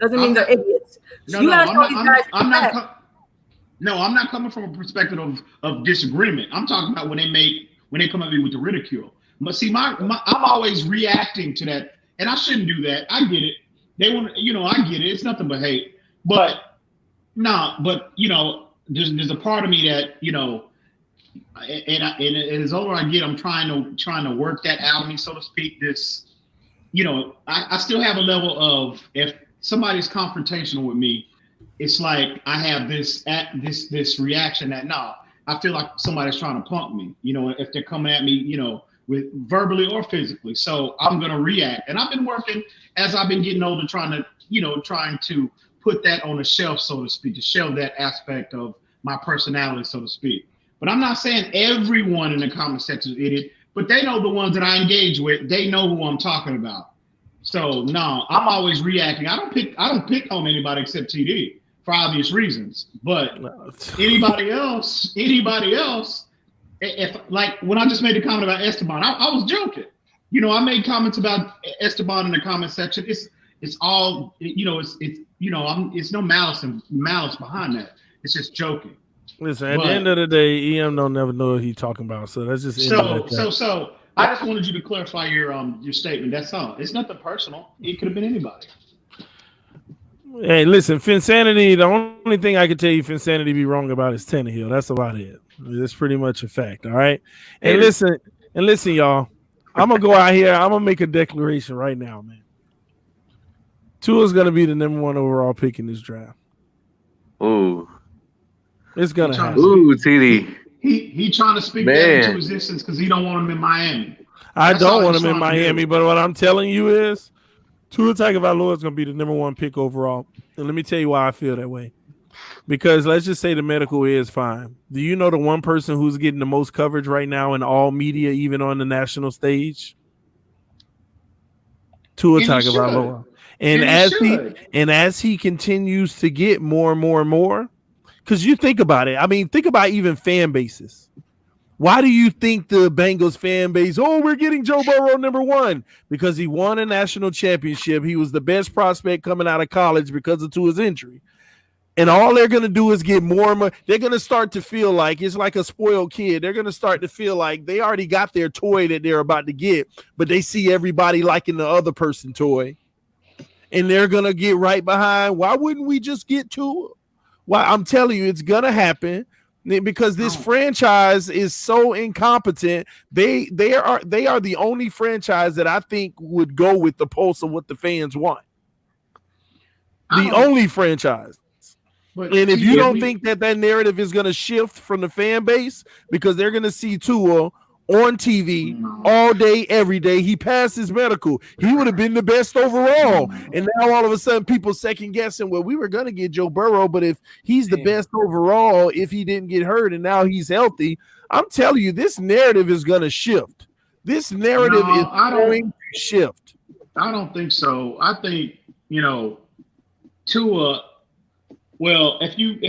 Speaker 3: Doesn't mean they're idiots. So I'm
Speaker 6: not coming from a perspective of disagreement. I'm talking about when they come at me with the ridicule. But see, I'm always reacting to that, and I shouldn't do that. I get it. They want, I get it. It's nothing but hate. But there's a part of me that, and as older I get, I'm trying to work that out of me, so to speak. This, I still have a level of, if somebody's confrontational with me, it's like I have this reaction that I feel like somebody's trying to punk me, if they're coming at me, with verbally or physically. So I'm gonna react, and I've been working as I've been getting older, trying to put that on a shelf, so to speak, to shelve that aspect of my personality, so to speak. But I'm not saying everyone in the comment section is idiot, but they know the ones that I engage with. They know who I'm talking about. So no, I'm always reacting. I don't pick on anybody except TD for obvious reasons. But anybody else, if like when I just made the comment about Esteban, I was joking. I made comments about Esteban in the comment section. It's all it's no malice behind that. It's just joking.
Speaker 1: Listen, at the end of the day, EM don't never know what he's talking about. So that's just
Speaker 6: so I just wanted you to clarify your statement. That's all. It's nothing personal. It could have been anybody.
Speaker 1: Hey, listen, Finsanity, the only thing I can tell you Finsanity be wrong about is Tannehill. That's about it. That's pretty much a fact. All right. And listen, y'all. I'm gonna go out here. I'm gonna make a declaration right now, man. Tua's gonna be the #1 overall pick in this draft.
Speaker 5: Ooh.
Speaker 1: It's gonna happen.
Speaker 5: Ooh, TD.
Speaker 6: He trying to speak that into existence because he don't want him in Miami.
Speaker 1: I don't want him in Miami, but what I'm telling you is Tua Tagovailoa is going to be the #1 pick overall. And let me tell you why I feel that way. Because let's just say the medical is fine. Do you know the one person who's getting the most coverage right now in all media, even on the national stage? Tua Tagovailoa. And as he continues to get more and more and more, because you think about it. I mean, think about even fan bases. Why do you think the Bengals fan base, we're getting Joe Burrow #1? Because he won a national championship. He was the best prospect coming out of college because of Tua's injury. And all they're going to do is get more and more. They're going to start to feel like it's like a spoiled kid. They're going to start to feel like they already got their toy that they're about to get, but they see everybody liking the other person's toy. And they're going to get right behind. Why wouldn't we just get Tua? Well, I'm telling you, it's gonna happen because this franchise is so incompetent. They are the only franchise that I think would go with the pulse of what the fans want. The only franchise. And if you don't think that narrative is gonna shift from the fan base because they're gonna see Tua on TV all day, every day. He passed his medical. He would have been the best overall. And now all of a sudden people second guessing, well, we were going to get Joe Burrow, but if he's the best overall, if he didn't get hurt and now he's healthy, I'm telling you, this narrative is going to shift. This narrative is going to shift.
Speaker 6: I don't think so. I think, Tua, well, if you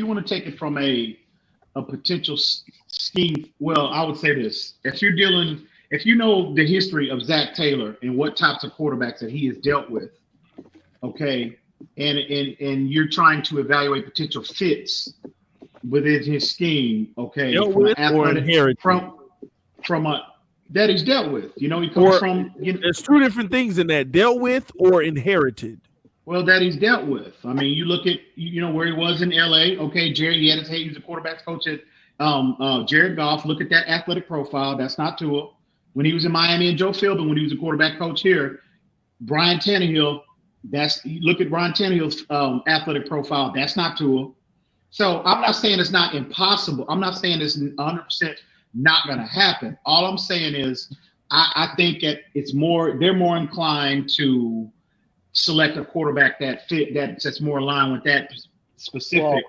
Speaker 6: want to take it from a potential scheme, well, I would say this. If you know the history of Zach Taylor and what types of quarterbacks that he has dealt with, okay, and you're trying to evaluate potential fits within his scheme, okay, that he's dealt with. He comes from.
Speaker 1: There's two different things in that: dealt with or inherited.
Speaker 6: Well, that he's dealt with. I mean, you look at where he was in LA. Okay, Jerry, he was a quarterback coach at Jared Goff. Look at that athletic profile. That's not Tua. When he was in Miami and Joe Philbin, when he was a quarterback coach here, Brian Tannehill. Look at Brian Tannehill's athletic profile. That's not Tua. So I'm not saying it's not impossible. I'm not saying it's 100% not going to happen. All I'm saying is I think that they're more inclined to select a quarterback that's more aligned with that specific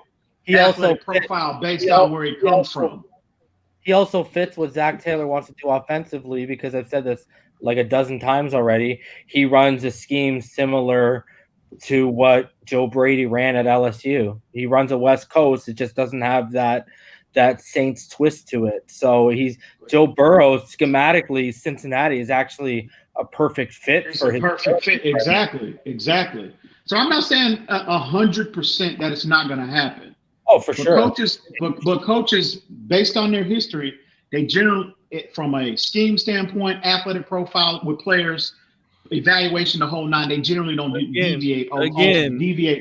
Speaker 2: he also
Speaker 6: profile based on where he comes from.
Speaker 2: He also fits what Zach Taylor wants to do offensively, because I've said this like a dozen times already. He runs a scheme similar to what Joe Brady ran at LSU. He runs a West Coast. It just doesn't have that Saints twist to it. So Joe Burrow schematically, Cincinnati is actually a perfect fit for his
Speaker 6: perfect fit. Exactly. So I'm not saying 100% that it's not going to happen.
Speaker 2: Oh, for sure.
Speaker 6: But coaches, based on their history, they generally, from a scheme standpoint, athletic profile with players, evaluation, the whole nine, they generally don't deviate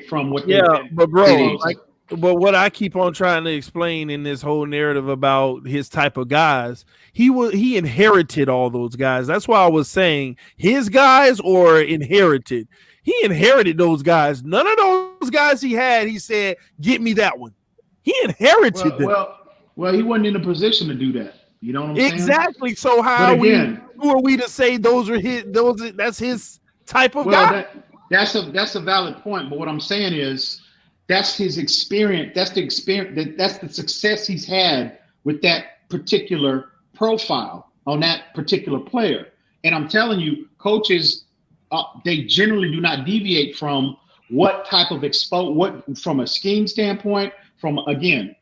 Speaker 6: from what they've been.
Speaker 1: But bro, but what I keep on trying to explain in this whole narrative about his type of guys, he inherited all those guys. That's why I was saying his guys or inherited. He inherited those guys. None of those guys he had, he said, "Get me that one." He inherited them.
Speaker 6: Well, he wasn't in a position to do that. You know what I'm saying?
Speaker 1: Exactly. So who are we to say those are his? That's his type of guy.
Speaker 6: That's a valid point. But what I'm saying is, that's his experience. That's the experience. That's the success he's had with that particular profile on that particular player. And I'm telling you, coaches, they generally do not deviate from what type of from a scheme standpoint, from, again,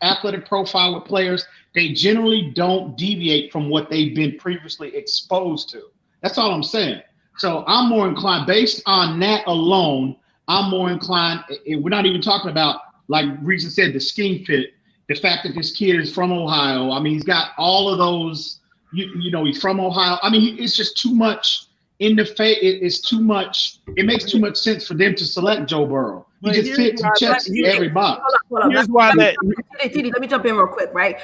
Speaker 6: athletic profile with players, they generally don't deviate from what they've been previously exposed to. That's all I'm saying. So I'm more inclined, based on that alone, we're not even talking about, like Reason said, the scheme fit, the fact that this kid is from Ohio. I mean, he's got all of those, he's from Ohio. I mean, it's just too much in the face. It's too much. It makes too much sense for them to select Joe Burrow. He just fits and checks every box.
Speaker 3: Here's why let me jump in real quick, right?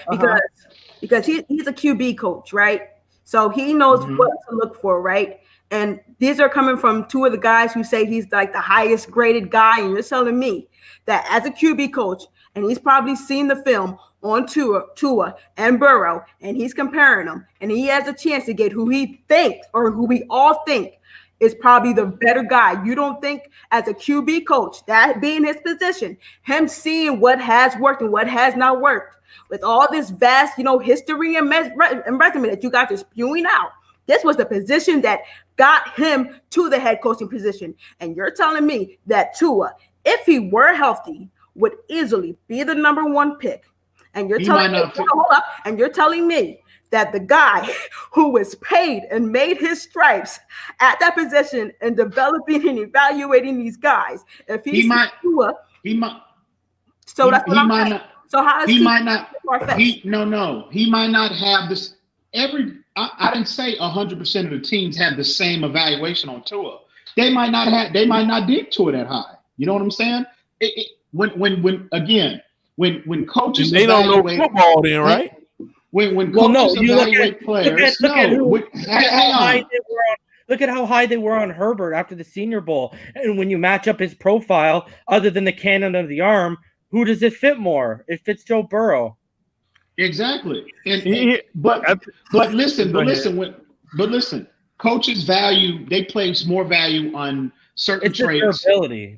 Speaker 3: Because he's a QB coach, right? So he knows what to look for, right? And these are coming from two of the guys who say he's like the highest graded guy. And you're telling me that as a QB coach, and he's probably seen the film on Tua and Burrow, and he's comparing them, and he has a chance to get who he thinks, or who we all think is probably the better guy. You don't think, as a QB coach, that being his position, him seeing what has worked and what has not worked, with all this vast, history and resume that you guys are spewing out, this was the position that got him to the head coaching position. And you're telling me that Tua, if he were healthy, would easily be the number one pick. And you're telling me that the guy who was paid and made his stripes at that position and developing and evaluating these guys, if he might. So that's what I'm saying. So how is he might not?
Speaker 6: He might not have this. I didn't say 100% of the teams have the same evaluation on Tua. They might not dig Tua that high. You know what I'm saying? When coaches
Speaker 1: they don't know football, then, right?
Speaker 6: When coaches evaluate players,
Speaker 2: look at how high they were on Herbert after the Senior Bowl. And when you match up his profile, other than the cannon of the arm, who does it fit more? It fits Joe Burrow.
Speaker 6: Exactly. But listen, coaches they place more value on certain traits.
Speaker 2: Durability.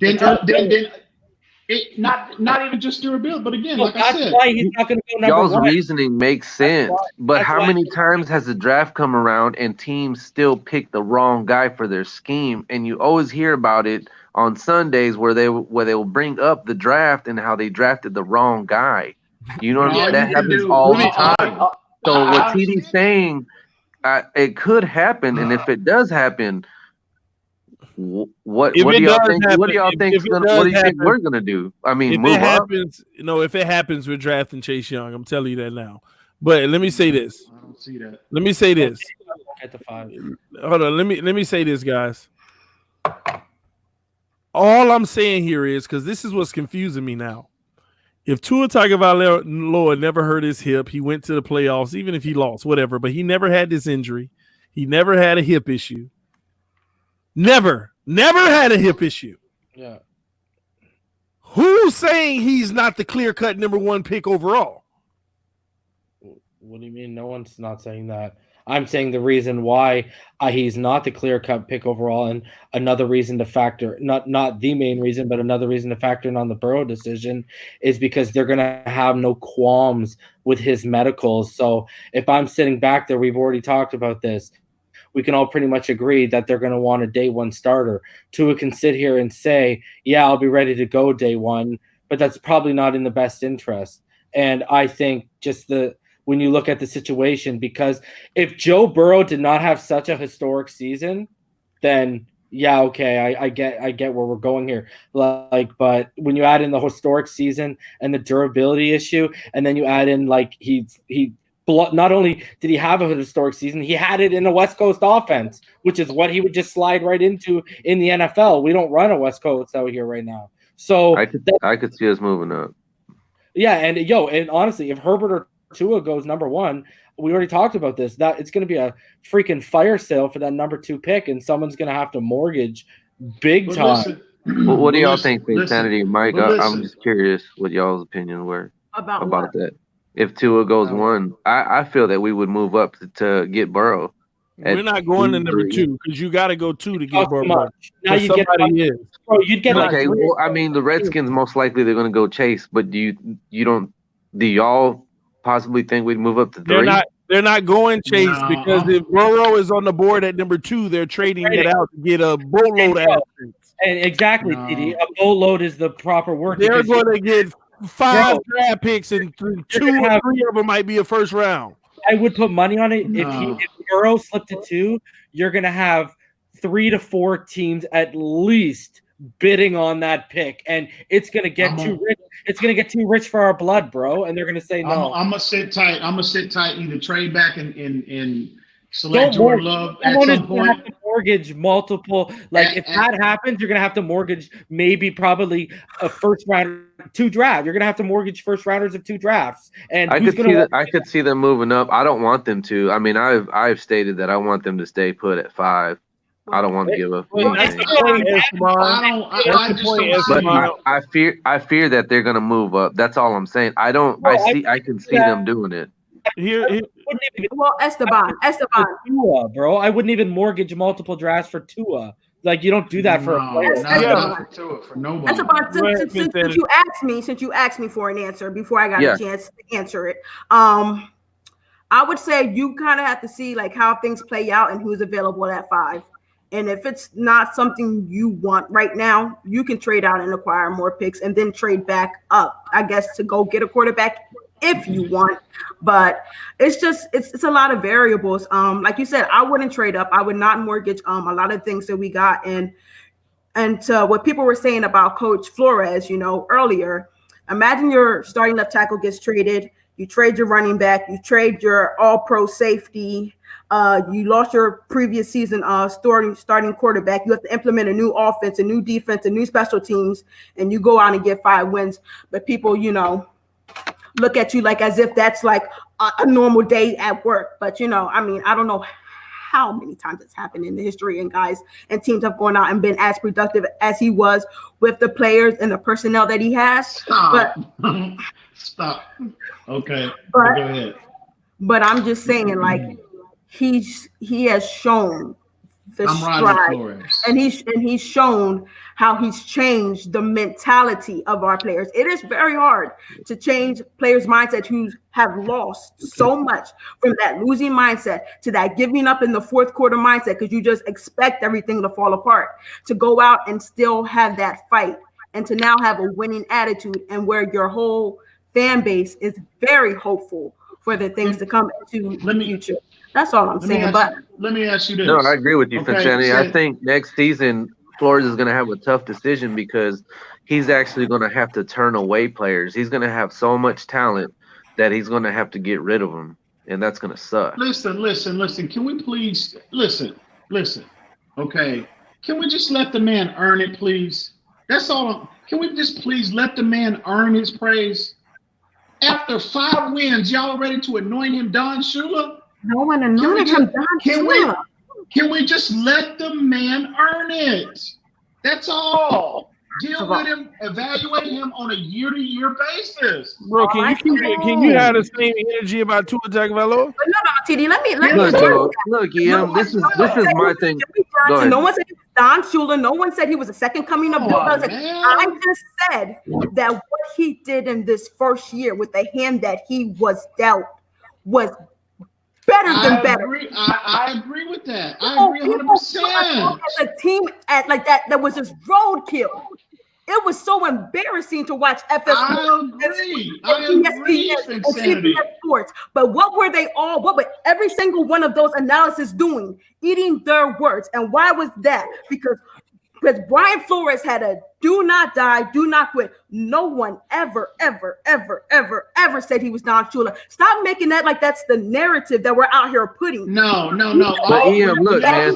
Speaker 6: Not even just durability, but again, like I said,
Speaker 2: why he's not going to go number
Speaker 5: y'all's
Speaker 2: one.
Speaker 5: reasoning makes sense, but how many times has the draft come around and teams still pick the wrong guy for their scheme? And you always hear about it on Sundays where they will bring up the draft and how they drafted the wrong guy. You know what I mean? That happens all the time. So what TD's saying, it could happen, and if it does happen, what do y'all think? What do y'all think? What do you think we're gonna do? I mean,
Speaker 1: if it happens, we're drafting Chase Young. I'm telling you that now. But let me say this.
Speaker 6: I don't see that.
Speaker 1: Let me say this.
Speaker 2: At the 5.
Speaker 1: Hold on. Let me say this, guys. All I'm saying here is, because this is what's confusing me now. If Tua Tagovailoa never hurt his hip, he went to the playoffs, even if he lost, whatever. But he never had this injury. He never had a hip issue. Never had a hip issue.
Speaker 2: Yeah.
Speaker 1: Who's saying he's not the clear-cut number one pick overall?
Speaker 2: What do you mean? No one's not saying that. I'm saying the reason why he's not the clear-cut pick overall, and another reason to factor, not the main reason, but another reason to factor in on the Burrow decision is because they're going to have no qualms with his medicals. So if I'm sitting back there, we've already talked about this, we can all pretty much agree that they're going to want a day one starter. Tua can sit here and say, yeah, I'll be ready to go day one, but that's probably not in the best interest. And I think just when you look at the situation, because if Joe Burrow did not have such a historic season, then yeah, okay, I get where we're going here. But when you add in the historic season and the durability issue, and then you add in he not only did he have a historic season, he had it in a West Coast offense, which is what he would just slide right into in the NFL. We don't run a West Coast out here right now. So
Speaker 5: I could see us moving up.
Speaker 2: Yeah, and honestly, if Herbert or Tua goes number one, we already talked about this, that it's going to be a freaking fire sale for that number 2 pick, and someone's going to have to mortgage big time.
Speaker 5: What do y'all think, Insanity Mike? I'm just curious what y'all's opinion were about that. If Tua goes one, I feel that we would move up to get Burrow.
Speaker 1: We're not going to number 2 because you got to go 2 to get Burrow.
Speaker 2: Now you you'd get
Speaker 5: okay. Well, I mean, the Redskins most likely they're going to go Chase, but do y'all possibly think we'd move up to 3?
Speaker 1: They're not going Chase because if Burrow is on the board at number 2, they're trading it out to get a boatload of assets.
Speaker 2: And exactly, TD, a boatload is the proper word.
Speaker 1: They're going to get 5 draft picks, and 2 or 3 of them might be a first round.
Speaker 2: I would put money on it. If Burrow slipped to 2, you're going to have 3 to 4 teams at least bidding on that pick, and it's going to get too rich. It's going to get too rich for our blood, bro. And they're going to say no.
Speaker 6: I'm gonna sit tight. Either trade back and select Jordan Love at some point.
Speaker 2: Have to mortgage multiple. If that happens, you're going to have to mortgage probably a first round, 2 drafts. You're going to have to mortgage first rounders of 2 drafts. And
Speaker 5: I could see them moving up. I don't want them to. I mean, I've stated that I want them to stay put at 5. I don't want to give up. I fear that they're going to move up. That's all I'm saying. I can see them doing it.
Speaker 3: Esteban,
Speaker 2: Tua, bro. I wouldn't even mortgage multiple drafts for Tua. You don't do that for a player.
Speaker 6: For nobody.
Speaker 3: Esteban, since you asked me for an answer before I got a chance to answer it, I would say you kind of have to see how things play out and who's available at 5. And if it's not something you want right now, you can trade out and acquire more picks and then trade back up, I guess, to go get a quarterback if you want. But it's a lot of variables. Like you said, I wouldn't trade up. I would not mortgage a lot of things that we got. And to what people were saying about Coach Flores, earlier, imagine your starting left tackle gets traded. You trade your running back. You trade your all-pro safety. You lost your previous season starting quarterback. You have to implement a new offense, a new defense, a new special teams, and you go out and get 5 wins. But people, look at you as if that's a normal day at work. But, I don't know how many times it's happened in the history, and guys and teams have gone out and been as productive as he was with the players and the personnel that he has.
Speaker 6: Stop. Okay. Go ahead.
Speaker 3: But I'm just saying, he has shown the stride, and he's shown how he's changed the mentality of our players. It is very hard to change players' mindset who have lost so much from that losing mindset to that giving up in the fourth quarter mindset, because you just expect everything to fall apart, to go out and still have that fight, and to now have a winning attitude, and where your whole fan base is very hopeful for the things to come into the future. That's all I'm saying. But
Speaker 6: let me ask you this.
Speaker 5: No, I agree with you, Fanchani. I think next season Flores is going to have a tough decision because he's actually going to have to turn away players. He's going to have so much talent that he's going to have to get rid of them, and that's going to suck.
Speaker 6: Listen. Can we please listen? Okay. Can we just let the man earn it, please? That's all. Can we just please let the man earn his praise? After 5 wins, y'all ready to anoint him Don Shula?
Speaker 3: No one anointed him Don Shula.
Speaker 6: Can we just let the man earn it? That's all. Deal with him, evaluate him on a year-to-year basis.
Speaker 1: Bro, can you have the same energy about Tua Tagovailoa?
Speaker 3: No, TD. Let me
Speaker 5: Look, Ian, this is my thing. Go ahead.
Speaker 3: No one said he was Don Shula. No one said he was a second coming of Bill Belichick. I just said that what he did in this first year with the hand that he was dealt was better than better.
Speaker 6: I agree with that. I agree 100%.
Speaker 3: As a team like that was just roadkill. It was so embarrassing to watch FS.
Speaker 6: I agree.
Speaker 3: And CBS Sports. But what were every single one of those analysis doing? Eating their words. And why was that? Because Brian Flores had a do not die, do not quit. No one ever said he was Don Shula. Stop making that like that's the narrative that we're out here putting.
Speaker 6: No.
Speaker 5: But Ian, look, man.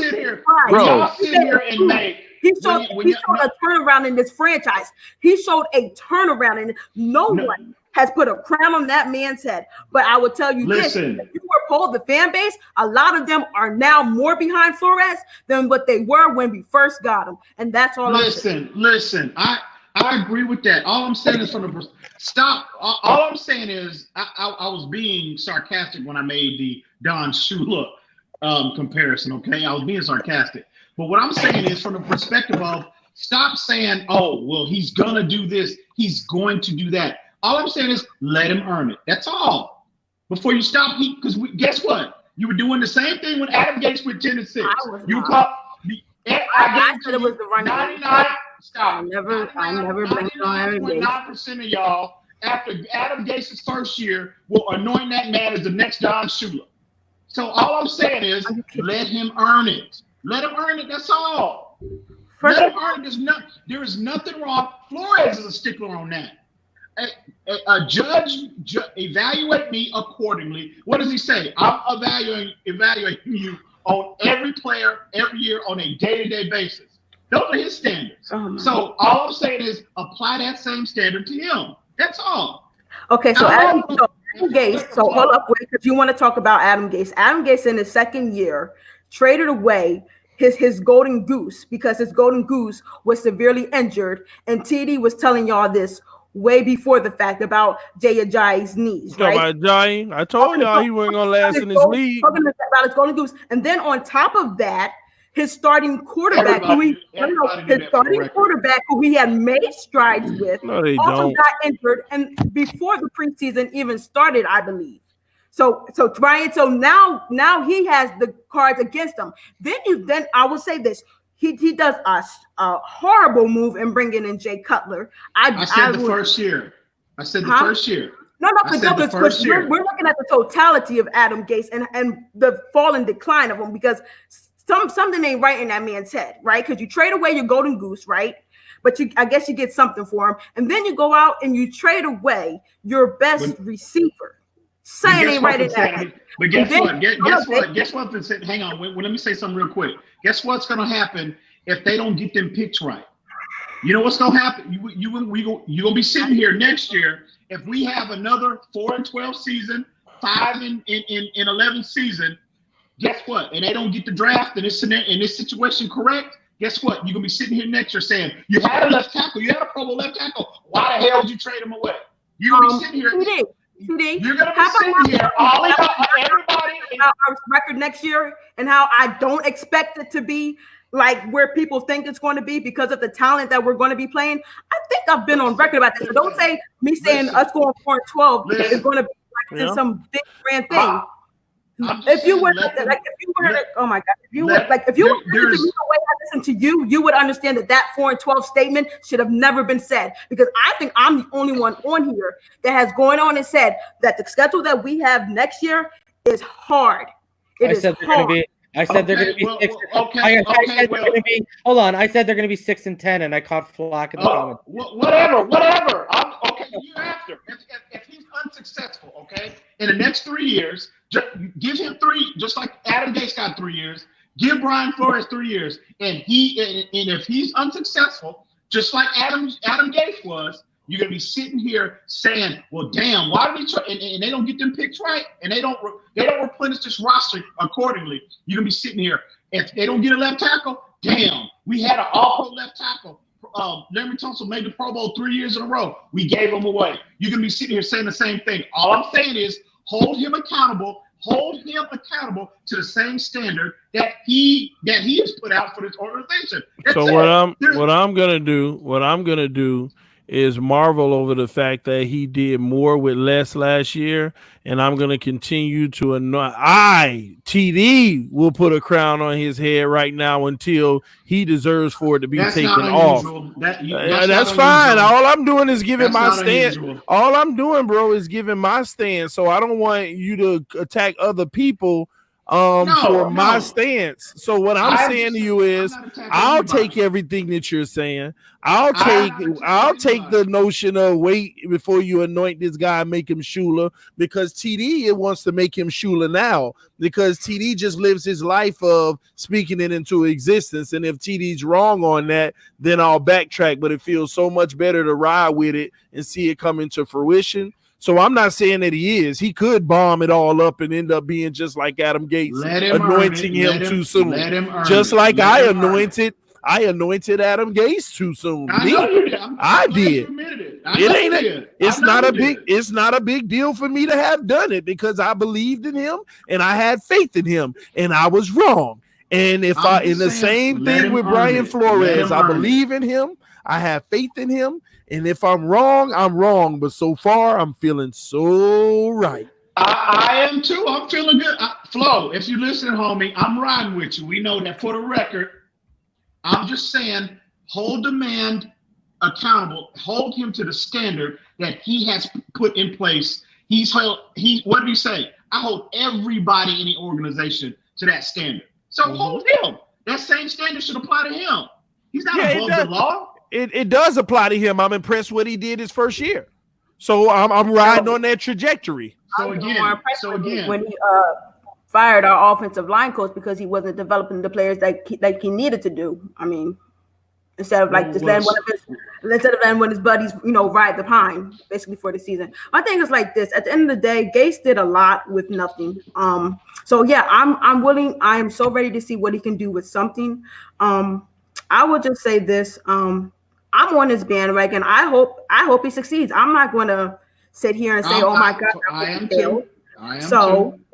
Speaker 6: Y'all sit here and make.
Speaker 3: He showed a turnaround in this franchise. He showed a turnaround, and no one has put a crown on that man's head. But I will tell you this: if you were polled the fan base, a lot of them are now more behind Flores than what they were when we first got him, and that's all.
Speaker 6: Listen. I agree with that. All I'm saying is All I'm saying is I was being sarcastic when I made the Don Shula comparison. Okay, I was being sarcastic. But what I'm saying is from the perspective of stop saying, oh, well, he's going to do this. He's going to do that. All I'm saying is let him earn it. That's all. Before you stop, because guess what? You were doing the same thing when Adam Gates went 10-6. I said it was the running 99. Stop. I never blamed on Adam Gates. 99.9% of y'all, after Adam Gates' first year, will anoint that man as the next Don Shula. So all I'm saying is let him earn it. Let him earn it. That's all. Let him earn it. There is nothing wrong. Flores is a stickler on that. A judge evaluate me accordingly. What does he say? I'm evaluating you on every player every year on a day-to-day basis. Those are his standards. So all I'm saying is apply that same standard to him. That's all.
Speaker 3: Okay, so Adam Gase. So hold up, wait, because you want to talk about Adam Gase. Adam Gase in his second year traded away his golden goose because his golden goose was severely injured, and TD was telling y'all this way before the fact about Jay Ajayi's knees. Right?
Speaker 1: About Ajayi, I told y'all he wasn't gonna last in this league.
Speaker 3: Talking about his golden goose, and then on top of that, his starting quarterback, who he had made strides with, also got injured, and before the preseason even started, I believe. So now he has the cards against him. Then I will say this: he does a horrible move in bringing in Jay Cutler.
Speaker 6: I said the first year.
Speaker 3: No, because we're looking at the totality of Adam Gase and the fall and decline of him because something ain't right in that man's head, right? Because you trade away your golden goose, right? But I guess you get something for him, and then you go out and you trade away your best receiver. Saying ain't right in that.
Speaker 6: But guess what? Hang on. Let me say something real quick. Guess what's going to happen if they don't get them picks right? You know what's going to happen? You're going to be sitting here next year if we have another 4-12 season, 5-11 season. Guess what? And they don't get the draft in this situation correct. Guess what? You're going to be sitting here next year saying, you had a left tackle. You had a Pro Bowl left tackle. Why the hell did you trade him away? You're going to be sitting here. You're going to be sitting here. Everybody.
Speaker 3: Our record next year and how I don't expect it to be like where people think it's going to be because of the talent that we're going to be playing. I think I've been on record about this. So don't say me saying us going 4-12 is going to be like some big grand thing. If you were oh my God, if you were the way I listen to you, you would understand that 4-12 statement should have never been said because I think I'm the only one on here that has gone on and said that the schedule that we have next year is hard. I said they're going to be 6.
Speaker 2: Hold on. I said they're going to be 6-10, and I caught flack in the comments.
Speaker 6: Whatever. Okay. Year after, if he's unsuccessful, okay, in the next 3 years, give him 3, just like Adam Gase got 3 years. Give Brian Flores 3 years, and if he's unsuccessful, just like Adam Gase was, you're gonna be sitting here saying, "Well, damn, why did we try?" And they don't get them picks right, and they don't replenish this roster accordingly. You're gonna be sitting here if they don't get a left tackle. Damn, we had an awful left tackle. Larry Tunsil made the Pro Bowl 3 years in a row. We gave him away. You're gonna be sitting here saying the same thing. All I'm saying is hold him accountable. Hold him accountable to the same standard that he has put out for this organization.
Speaker 1: So what I'm gonna do is marvel over the fact that he did more with less last year, and I'm gonna continue to anoint. TD will put a crown on his head right now until he deserves for it to be taken off. That's fine. All I'm doing is giving my stand. All I'm doing, bro, is giving my stand. So I don't want you to attack other people for my stance. So what I'm saying to you is I'll take everything that you're saying. I'll take the notion of wait before you anoint this guy, make him Shula, because TD it wants to make him Shula now, because TD just lives his life of speaking it into existence. And if TD's wrong on that, then I'll backtrack. But it feels so much better to ride with it and see it come into fruition. So I'm not saying that he is. He could bomb it all up and end up being just like Adam Gates, anointing him too soon. Just like I anointed Adam Gates too soon. I did. It's not a big deal for me to have done it because I believed in him and I had faith in him and I was wrong. And if the same thing with Brian Flores, I believe in him. I have faith in him. And if I'm wrong, I'm wrong. But so far, I'm feeling so right.
Speaker 6: I am too. I'm feeling good. Flo, if you listen, homie, I'm riding with you. We know that for the record. I'm just saying, hold the man accountable. Hold him to the standard that he has put in place. What did he say? I hold everybody in the organization to that standard. So hold him. That same standard should apply to him. He's not above the law.
Speaker 1: It does apply to him. I'm impressed what he did his first year. So I'm riding on that trajectory.
Speaker 6: So again,
Speaker 3: when he fired our offensive line coach because he wasn't developing the players that he needed to do. I mean, instead of letting one of his buddies, ride the pine basically for the season. My thing is like this: at the end of the day, Gates did a lot with nothing. So yeah, I'm willing. I am so ready to see what he can do with something. I will just say this: I'm on his bandwagon. I hope he succeeds. I'm not going to sit here and say, "Oh my God,
Speaker 6: I am too."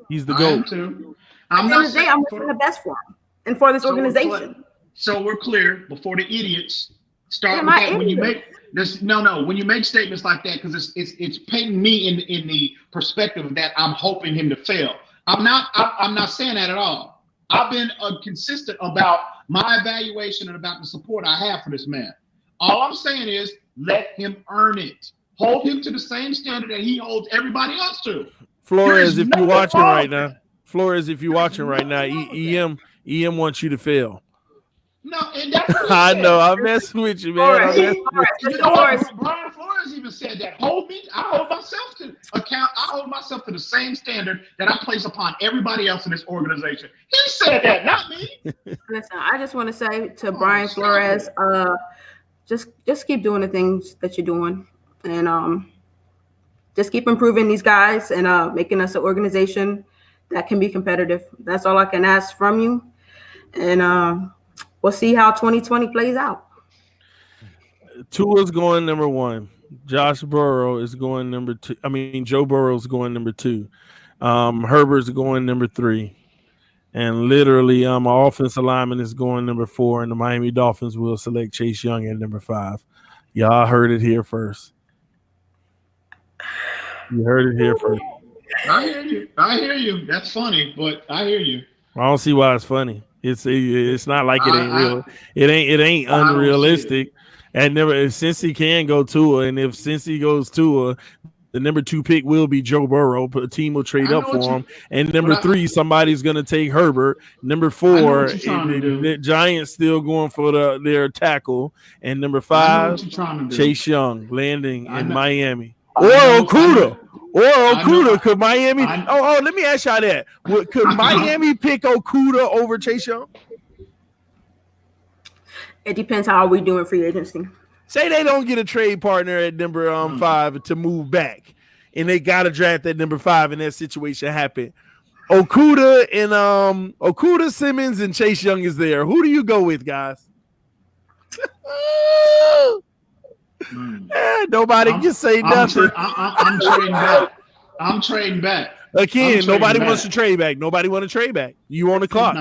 Speaker 1: He's the GOAT.
Speaker 3: At the end of the day, I'm wishing the best for him and for this organization.
Speaker 6: So we're clear before the idiots start with that. When you make this, when you make statements like that, because it's painting me in the perspective of that I'm hoping him to fail. I'm not saying that at all. I've been consistent about my evaluation and about the support I have for this man. All I'm saying is let him earn it. Hold him to the same standard that he holds everybody else to.
Speaker 1: Flores, if you're watching right now, EM wants you to fail.
Speaker 6: No, and that's what
Speaker 1: I know. I'm messing with you, man.
Speaker 6: Brian Flores even said that. I hold myself to account. I hold myself to the same standard that I place upon everybody else in this organization. He said that, not me.
Speaker 3: Listen, I just want to say to Brian Flores, just keep doing the things that you're doing, and just keep improving these guys and making us an organization that can be competitive. That's all I can ask from you, and we'll see how 2020 plays out.
Speaker 1: Tua's going number 1. Josh Burrow is going number 2. I mean, Joe Burrow's going number 2. Herbert's going number 3. And literally, our offensive lineman is going number 4, and the Miami Dolphins will select Chase Young at number 5. Y'all heard it here first. You heard it here first.
Speaker 6: I hear you. That's funny, but I hear you.
Speaker 1: I don't see why it's funny. It's not like it ain't real. It ain't unrealistic. And since he can go Tua, and since he goes Tua, the number 2 pick will be Joe Burrow. A team will trade up for him. And number 3, somebody's gonna take Herbert. Number 4, the Giants still going for their tackle. And number 5, Chase Young landing in Miami. Or Okuda. Could Miami? Let me ask y'all that. Could Miami pick Okuda over Chase Young?
Speaker 3: It depends how we doing free agency.
Speaker 1: Say they don't get a trade partner at number 5 to move back, and they got to draft that number 5, and that situation happened. Okuda and Simmons and Chase Young is there. Who do you go with, guys? Nobody can say nothing.
Speaker 6: I'm trading back. I'm trading back.
Speaker 1: Again, nobody wants to trade back. Nobody want to trade back. You on the clock.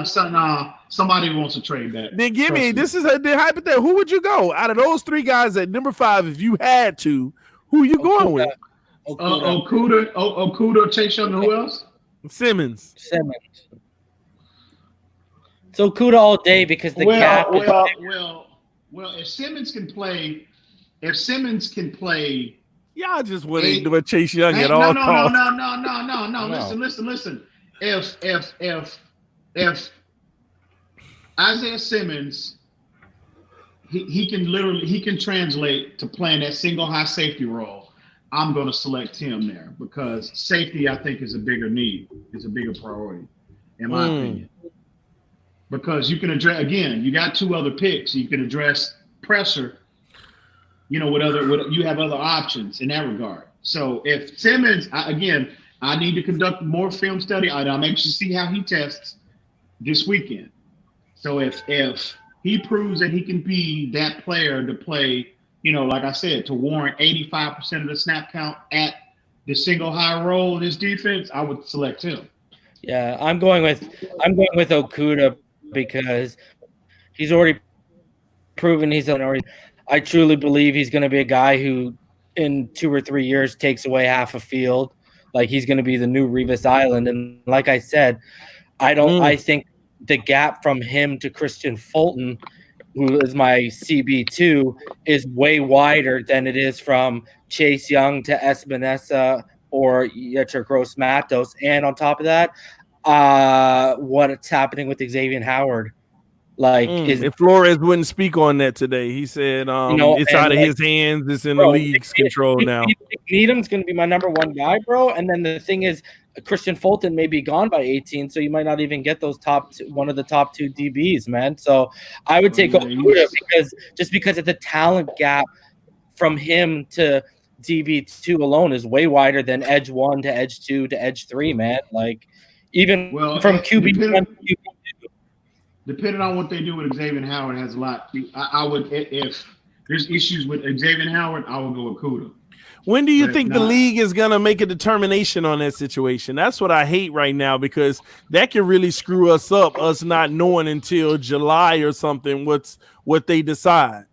Speaker 6: Somebody wants to trade back.
Speaker 1: Then give me, this is a hypothetical. Who would you go? Out of those three guys at number 5, if you had to, who you going with?
Speaker 6: Okuda, Chase Young, and who else?
Speaker 1: Simmons.
Speaker 2: So Okuda all day because the gap is
Speaker 6: well, if Simmons can play,
Speaker 1: y'all just want to do a Chase Young at all costs.
Speaker 6: No. Listen. If Isaiah Simmons, he can translate to playing that single high safety role, I'm going to select him there because safety, I think, is a bigger need, is a bigger priority, in my opinion. Because you can address, again, you got 2 other picks. You can address pressure, you have other options in that regard. So if Simmons, I need to conduct more film study. I'm anxious to see how he tests this weekend. So if he proves that he can be that player to play, like I said, to warrant 85% of the snap count at the single high role in his defense, I would select him.
Speaker 2: Yeah, I'm going with Okuda because he's already proven I truly believe he's going to be a guy who in 2 or 3 years takes away half a field. Like he's going to be the new Revis Island. And like I said, I think the gap from him to Christian Fulton, who is my CB2, is way wider than it is from Chase Young to Espinosa or Yetur Gross-Matos. And on top of that, what's happening with Xavier Howard.
Speaker 1: If Flores wouldn't speak on that today, he said it's out of his hands. It's in the league's control now.
Speaker 2: Needham's going to be my number 1 guy, bro. And then the thing is, Christian Fulton may be gone by 18, so you might not even get those one of the top 2 DBs, man. So I would take Okuda because of the talent gap from him to DB2 alone is way wider than edge 1 to edge 2 to edge 3, man. Like even from QB1 to QB2.
Speaker 6: Depending on what they do with Xavier Howard has a lot. I would, if there's issues with Xavier Howard, I would go with Kuda.
Speaker 1: When do you think the league is going to make a determination on that situation? That's what I hate right now because that can really screw us up, us not knowing until July or something what they decide.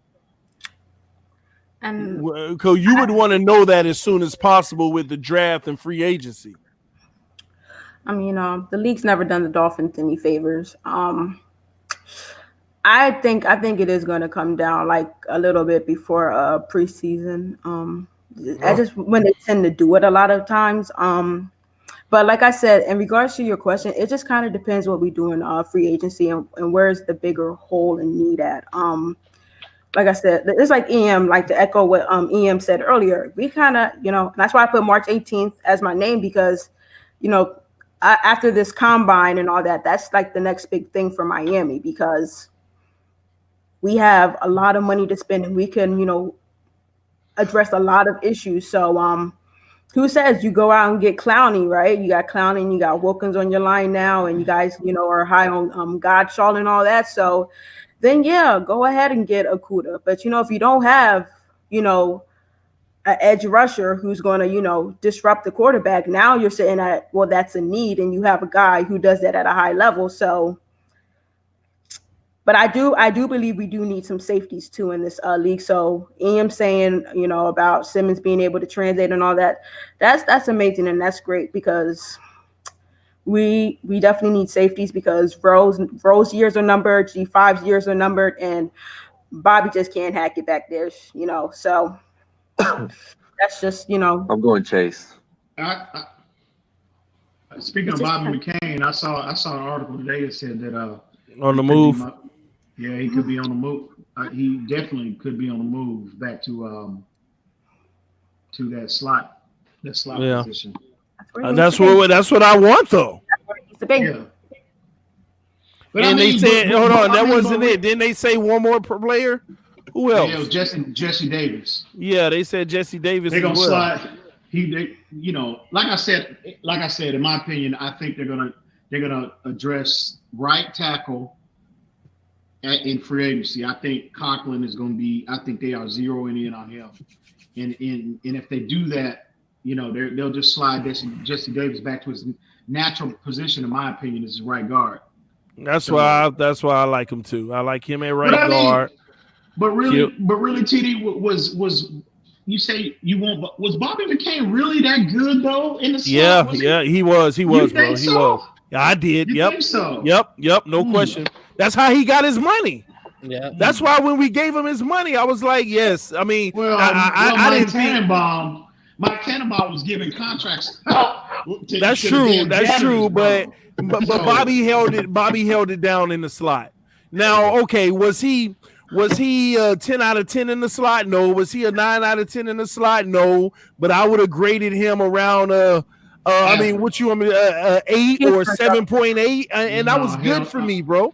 Speaker 3: And
Speaker 1: because you would want to know that as soon as possible with the draft and free agency.
Speaker 3: I mean, the league's never done the Dolphins any favors. I think it is going to come down like a little bit before preseason. I just when they tend to do it a lot of times. But like I said, in regards to your question, it just kind of depends what we do in free agency and where's the bigger hole and need at. Like I said, it's like EM, like to echo what EM said earlier. We kind of, that's why I put March 18th as my name because, after this combine and all that, that's like the next big thing for Miami because we have a lot of money to spend and we can, address a lot of issues. So who says you go out and get Clowney, right? You got Clowney and you got Wilkins on your line now and you guys, are high on Godshaw and all that. So then, yeah, go ahead and get Okuda. But, if you don't have, an edge rusher who's going to, disrupt the quarterback. Now you're saying that, well, that's a need, and you have a guy who does that at a high level. So, but I do believe we do need some safeties too in this league. So EM saying, about Simmons being able to translate and all that, that's amazing and that's great because we definitely need safeties because Ro's years are numbered, G5's years are numbered, and Bobby just can't hack it back there, so. That's just,
Speaker 5: I'm going Chase.
Speaker 6: Speaking of Bobby McCain, I saw an article today that said that
Speaker 1: on the move.
Speaker 6: He could be on the move. He definitely could be on the move back to that slot position.
Speaker 1: That's what I want though.
Speaker 6: Yeah. But
Speaker 1: and they said, hold on, that wasn't it. Didn't they say one more player? Who else?
Speaker 6: Yeah, it was Jesse Davis.
Speaker 1: Yeah, they said Jesse Davis.
Speaker 6: They're gonna slide. Like I said, in my opinion, I think they're gonna address right tackle in free agency. I think Conklin is going to be. I think they are zeroing in on him, and if they do that, they'll just slide Jesse Davis back to his natural position. In my opinion, is right guard.
Speaker 1: That's why I like him too. I like him at right guard.
Speaker 6: But really, TD was. You say you want? Was Bobby McCain really that good though in the slot?
Speaker 1: Yeah, he was, bro. He was. Yeah, I did.
Speaker 6: You think so?
Speaker 1: Yep. No question. That's how he got his money.
Speaker 2: Yeah.
Speaker 1: That's why when we gave him his money, I was like, yes. I mean,
Speaker 6: I didn't think Mike Tannenbaum was giving contracts.
Speaker 1: That's true. But Bobby held it down in the slot. Now, okay, was he 10 out of 10 in the slot? No. Was he a 9 out of 10 in the slot? No. But I would have graded him around I mean, what you want me 8 or 7.8, and that was good for me, bro.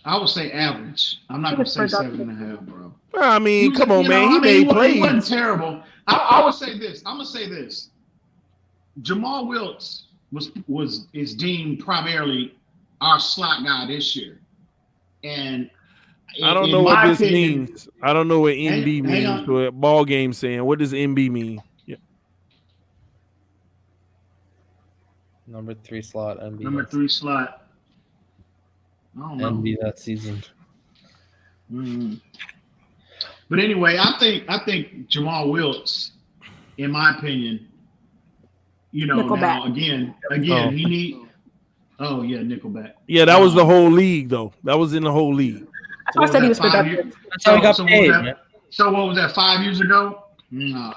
Speaker 6: I would say average. I'm not gonna say 7.5, bro.
Speaker 1: I mean, come on, man. He made plays.
Speaker 6: He wasn't terrible. I would say this. I'm gonna say this. Jamal Wilkes is deemed primarily our slot guy this year, and
Speaker 1: I don't know what this means. I don't know what MB means. What ball game saying? What does MB mean? Yeah.
Speaker 2: Number 3 slot. MB.
Speaker 6: Number 3 slot. I don't know.
Speaker 2: MB that season.
Speaker 6: Mm-hmm. But anyway, I think Jamal Wilkes, in my opinion, now again, he need. Oh yeah, Nickelback.
Speaker 1: Yeah, that was the whole league though. That was in the whole league.
Speaker 3: That's why I said he was productive.
Speaker 2: That's how he got paid.
Speaker 6: So what was that? 5 years ago? No,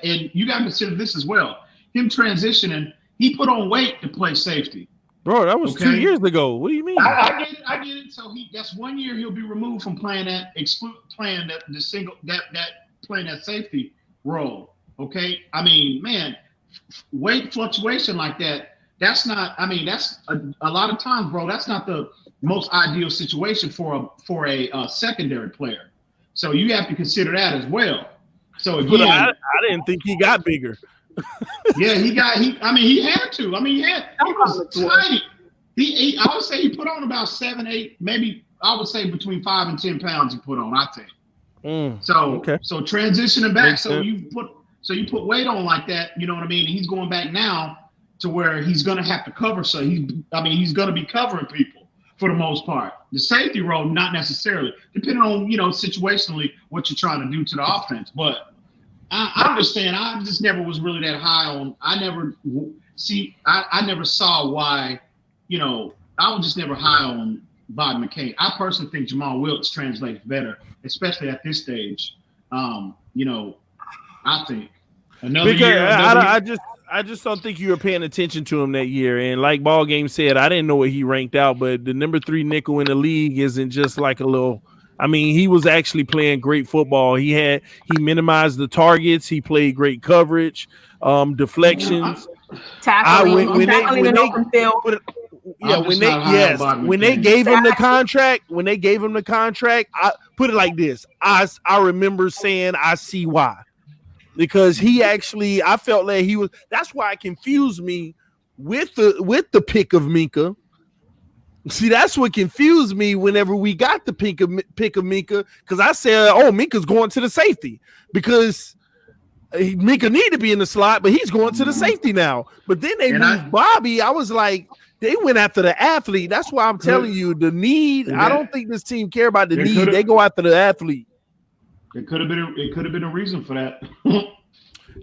Speaker 6: and you got to consider this as well. Him transitioning, he put on weight to play safety.
Speaker 1: Bro, that was 2 years ago. What do you mean?
Speaker 6: I get it. So that's 1 year he'll be removed from playing that playing that safety role. Okay, I mean, man, weight fluctuation like that. That's not. I mean, that's a lot of times, bro. That's not the most ideal situation for a secondary player. So you have to consider that as well. So again,
Speaker 1: I didn't think he got bigger.
Speaker 6: Yeah, he had to. I mean, he was tiny. I would say he put on about 7, 8, maybe I would say between 5 and 10 pounds he put on, I think. So transitioning back, so you put weight on like that, you know what I mean? And he's going back now to where he's gonna have to cover. So he's gonna be covering people for the most part. The safety role, not necessarily, depending on, situationally what you're trying to do to the offense. But I understand. I just never was really that high on. I never saw why. I was just never high on Bobby McCain. I personally think Jamal Wilkes translates better, especially at this stage. I think another year.
Speaker 1: I just don't think you were paying attention to him that year. And like Ball Game said, I didn't know what he ranked out, but the number 3 nickel in the league isn't just like a little. I mean, he was actually playing great football. He minimized the targets. He played great coverage, deflections.
Speaker 3: Tackling,
Speaker 1: when they gave him the contract, I put it like this. I remember saying I see why. Because I felt like he was. That's why it confused me with the pick of Minka. See, that's what confused me whenever we got the pick of Minka, because I said, "Oh, Minka's going to the safety because Minka need to be in the slot, but he's going to the safety now." But then they moved Bobby. I was like, they went after the athlete. That's why I'm telling you, the need. I don't think this team care about the need. They go after the athlete.
Speaker 6: It could have been a reason for that.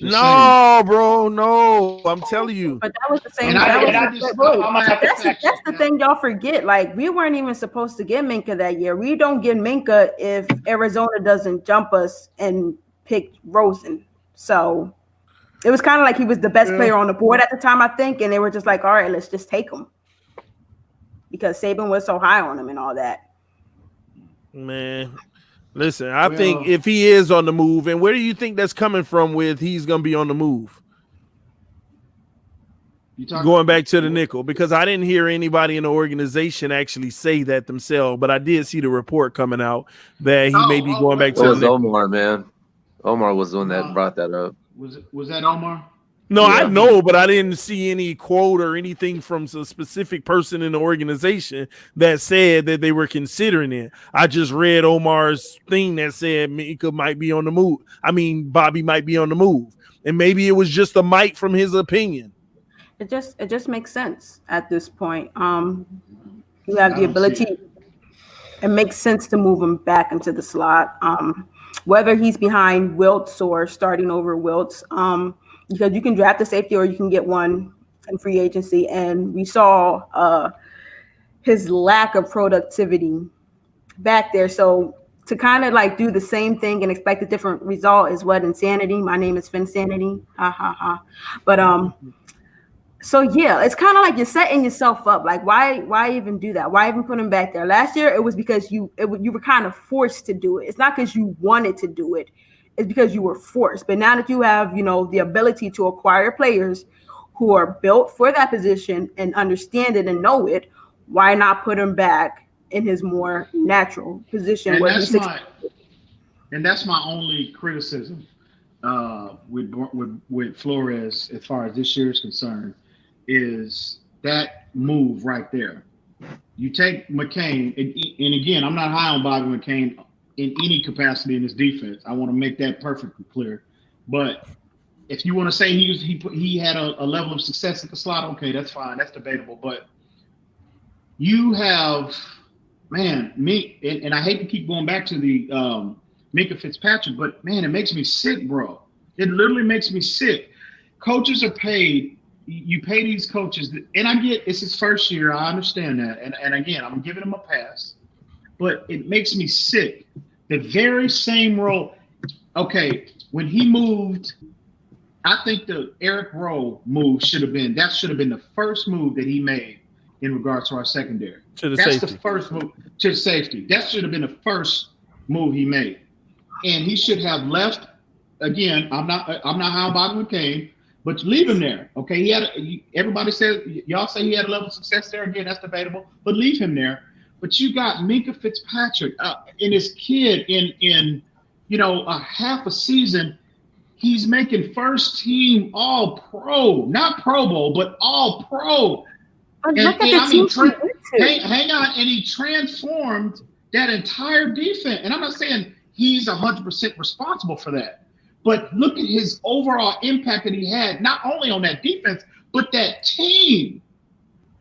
Speaker 1: No, bro, no. I'm telling you.
Speaker 3: But that was the same. That's the thing y'all forget. Like, we weren't even supposed to get Minka that year. We don't get Minka if Arizona doesn't jump us and pick Rosen. So it was kind of like he was the best player on the board at the time, I think. And they were just like, all right, let's just take him. Because Saban was so high on him and all that.
Speaker 1: Man. Listen, I think if he is on the move, and where do you think that's coming from with he's going to be on the move? Going back to the nickel, because I didn't hear anybody in the organization actually say that themselves, but I did see the report coming out that he may be going back to the nickel.
Speaker 5: Omar, man. Omar was the one that brought that up.
Speaker 6: Was that Omar?
Speaker 1: No, I know, but I didn't see any quote or anything from a specific person in the organization that said that they were considering it. I just read Omar's thing that said Mika might be on the move. I mean, Bobby might be on the move, and maybe it was just a mic from his opinion.
Speaker 3: It just makes sense at this point. You have the ability. It makes sense to move him back into the slot. Whether he's behind Wiltz or starting over Wiltz, because you can draft a safety or you can get one in free agency. And we saw his lack of productivity back there. So to kind of like do the same thing and expect a different result is what insanity. My name is Finsanity. Ha ha ha. But so yeah, it's kind of like you're setting yourself up. Like why even do that? Why even put him back there? Last year it was because you were kind of forced to do it. It's not because you wanted to do it. It's because you were forced. But now that you have, the ability to acquire players who are built for that position and understand it and know it, why not put him back in his more natural position?
Speaker 6: And that's my only criticism with Flores as far as this year is concerned, is that move right there. You take McCain, and again, I'm not high on Bobby McCain in any capacity in his defense. I want to make that perfectly clear. But if you want to say he had a level of success at the slot, okay, that's fine. That's debatable. But you have, man, and I hate to keep going back to the Minkah Fitzpatrick, but man, it makes me sick, bro. It literally makes me sick. Coaches are paid. You pay these coaches, and I get it's his first year. I understand that, and again, I'm giving him a pass. But it makes me sick. The very same role. Okay, when he moved, I think the Eric Rowe move should have been the first move that he made in regards to our secondary. That's the first move to the safety. That should have been the first move he made, and he should have left. Again, I'm not high on Bobby McCain, but leave him there. Okay, everybody says y'all say he had a level of success there. Again, that's debatable, but leave him there. But you got Minkah Fitzpatrick and his kid in a half a season. He's making first team All Pro, not Pro Bowl, but All Pro. Hang on, and he transformed that entire defense. And I'm not saying he's 100% responsible for that, but look at his overall impact that he had, not only on that defense, but that team.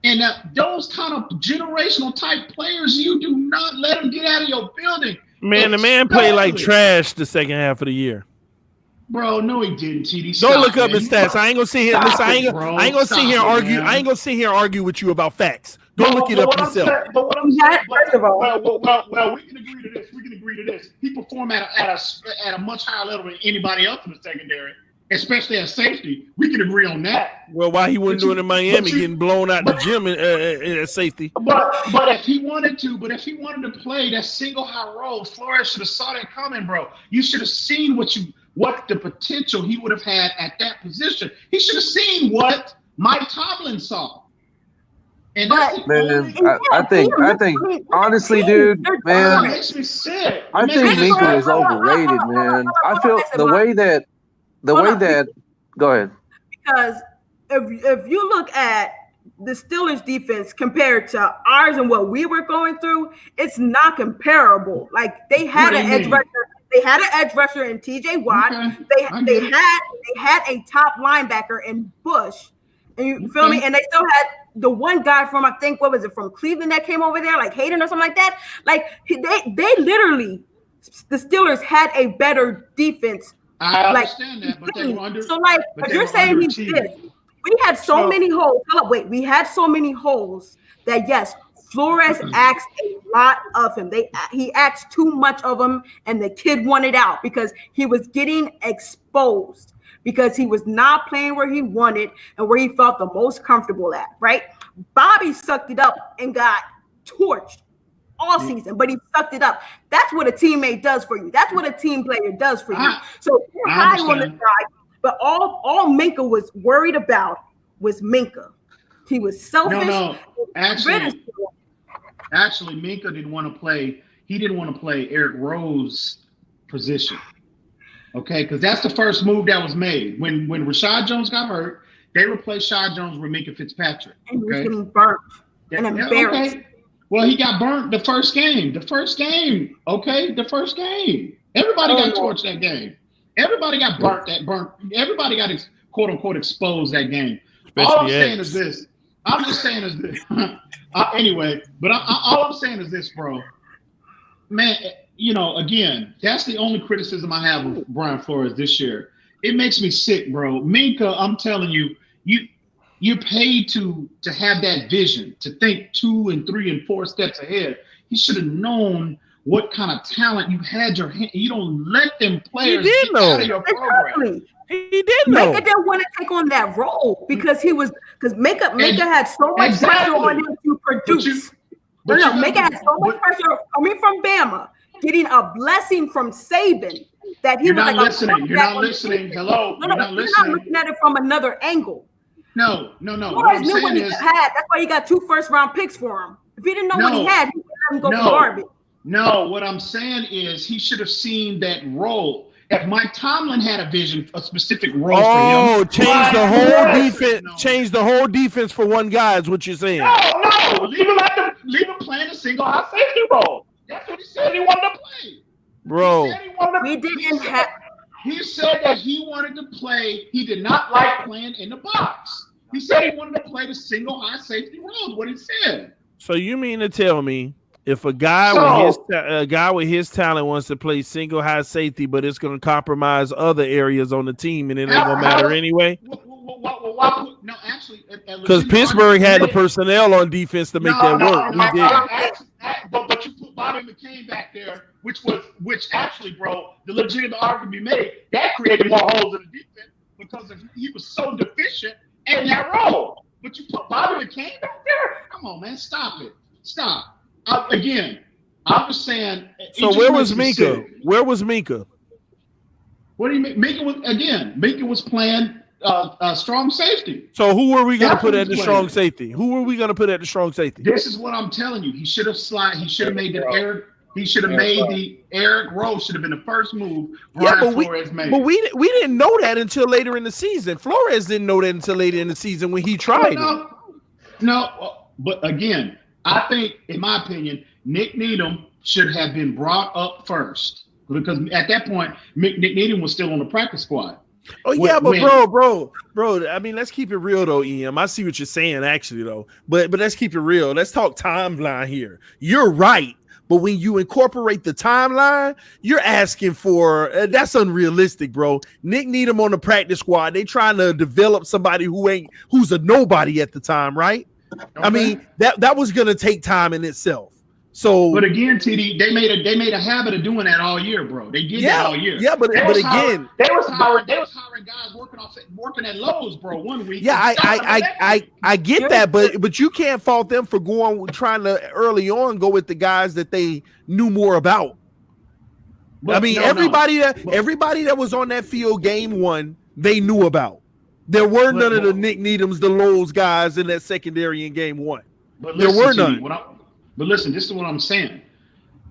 Speaker 6: And those kind of generational type players, you do not let them get out of your building.
Speaker 1: Man, the man played like trash the second half of the year.
Speaker 6: Bro, no, he didn't. TD,
Speaker 1: don't look up his stats. I ain't gonna sit here. Listen, I ain't gonna sit here and argue. Man. I ain't gonna sit here and argue with you about facts. Don't look it up yourself.
Speaker 6: But what I'm saying, well, we can agree to this. He performed at a much higher level than anybody else in the secondary, especially at safety. We can agree on that.
Speaker 1: Well, why he wasn't doing it in Miami, getting blown out the gym at safety?
Speaker 6: But if he wanted to play that single high role, Flores should have saw that coming, bro. You should have seen what the potential he would have had at that position. He should have seen what Mike Tomlin saw. And
Speaker 5: man, I think honestly, dude, man,
Speaker 6: it makes me sick.
Speaker 5: I think Minkah is overrated, man. I feel the way that go ahead.
Speaker 3: Because if you look at the Steelers defense compared to ours and what we were going through, it's not comparable. Like they had an edge rusher. They had an edge rusher in TJ Watt. Okay. They had a top linebacker in Bush. And you feel me? And they still had the one guy from, I think, what was it, from Cleveland that came over there, like Hayden or something like that. Like they literally, the Steelers had a better defense.
Speaker 6: I understand that, but they were under.
Speaker 3: So like, if you're saying he did, we had so many holes. We had so many holes that yes, Flores asked a lot of him. He asked too much of him, and the kid wanted out because he was getting exposed because he was not playing where he wanted and where he felt the most comfortable at, right? Bobby sucked it up and got torched all season, but he sucked it up. That's what a teammate does for you. That's what a team player does for you. So you're high on the side, but all Minkah was worried about was Minkah. He was selfish.
Speaker 6: No. Actually, Minkah didn't want to play. He didn't want to play Eric Rowe's position. Okay, because that's the first move that was made. When Rashad Jones got hurt, they replaced Rashad Jones with Minka Fitzpatrick.
Speaker 3: And he was getting burnt and embarrassed.
Speaker 6: Okay. Well, he got burnt the first game. Okay, the first game. Everybody got torched that game. Everybody got burnt. Everybody got quote unquote exposed that game. All I'm saying is this. I'm just saying is this. Anyway, but all I'm saying is this, bro. Man, you know, again, that's the only criticism I have of Brian Flores this year. It makes me sick, bro. Minka, I'm telling you, you're paid to have that vision, to think 2 and 3 and 4 steps ahead. He should have known what kind of talent you had your hand. You don't let them players get out of your program.
Speaker 1: He did know.
Speaker 3: Minka didn't want to take on that role because Minka had so much pressure on him to produce. Minka had so much pressure coming from Bama, getting a blessing from Saban that he
Speaker 6: You're
Speaker 3: was
Speaker 6: not
Speaker 3: like,
Speaker 6: listening. You're not listening. Hello. You're not listening.
Speaker 3: You're not looking at it from another angle.
Speaker 6: No.
Speaker 3: Flores knew what he had. That's why he got 2 first-round picks for him. If he didn't know what he had, he wouldn't go for garbage.
Speaker 6: No, what I'm saying is he should have seen that role. If Mike Tomlin had a vision, a specific role for him.
Speaker 1: Change the whole defense. Change the whole defense for one guy is what you're saying.
Speaker 6: No. Leave him playing a single high safety role. That's what he said he wanted to play.
Speaker 1: Bro.
Speaker 6: He said that he wanted to play. He did not like playing in the box. He said he wanted to play the single high safety role. What he said.
Speaker 1: So you mean to tell me if a guy with his talent wants to play single high safety, but it's going to compromise other areas on the team, and it ain't gonna matter anyway?
Speaker 6: No, actually,
Speaker 1: because Pittsburgh had the personnel on defense to make that work. We did.
Speaker 6: But you put Bobby McCain back there, which actually, bro, the legitimate argument be made that created more holes in the defense because he was so deficient in that role. But you put Bobby McCain back there? Come on, man, stop it. Stop. Again, I'm just saying.
Speaker 1: So where was Minka? Where was Minka?
Speaker 6: What do you mean? Minka was playing strong safety.
Speaker 1: So who were we going to put at the strong safety? Who were we going to put at the strong safety?
Speaker 6: This is what I'm telling you. He should have made the Eric Rose should have been the first move.
Speaker 1: Flores made. But we didn't know that until later in the season. Flores didn't know that until later in the season when he tried it.
Speaker 6: No, but again, I think, in my opinion, Nick Needham should have been brought up first because at that point, Nick Needham was still on the practice squad.
Speaker 1: Oh, bro. I mean, let's keep it real, though, Ian. I see what you're saying, actually, though. But let's keep it real. Let's talk timeline here. You're right. But when you incorporate the timeline, you're asking for that's unrealistic, bro. Nick Needham on the practice squad. They trying to develop somebody who's a nobody at the time, right? Okay. I mean, that was gonna take time in itself. So,
Speaker 6: but again, TD, they made a habit of doing that all year, bro. They did that all year.
Speaker 1: Yeah, but again,
Speaker 6: they was hiring guys working at Lowe's, bro. 1 week.
Speaker 1: Yeah, I get that, but you can't fault them for trying to early on go with the guys that they knew more about. But I mean, everybody that was on that field game 1, they knew about. There were none of the Nick Needhams, the Lowe's guys in that secondary in game 1. There were none.
Speaker 6: But listen, this is what I'm saying.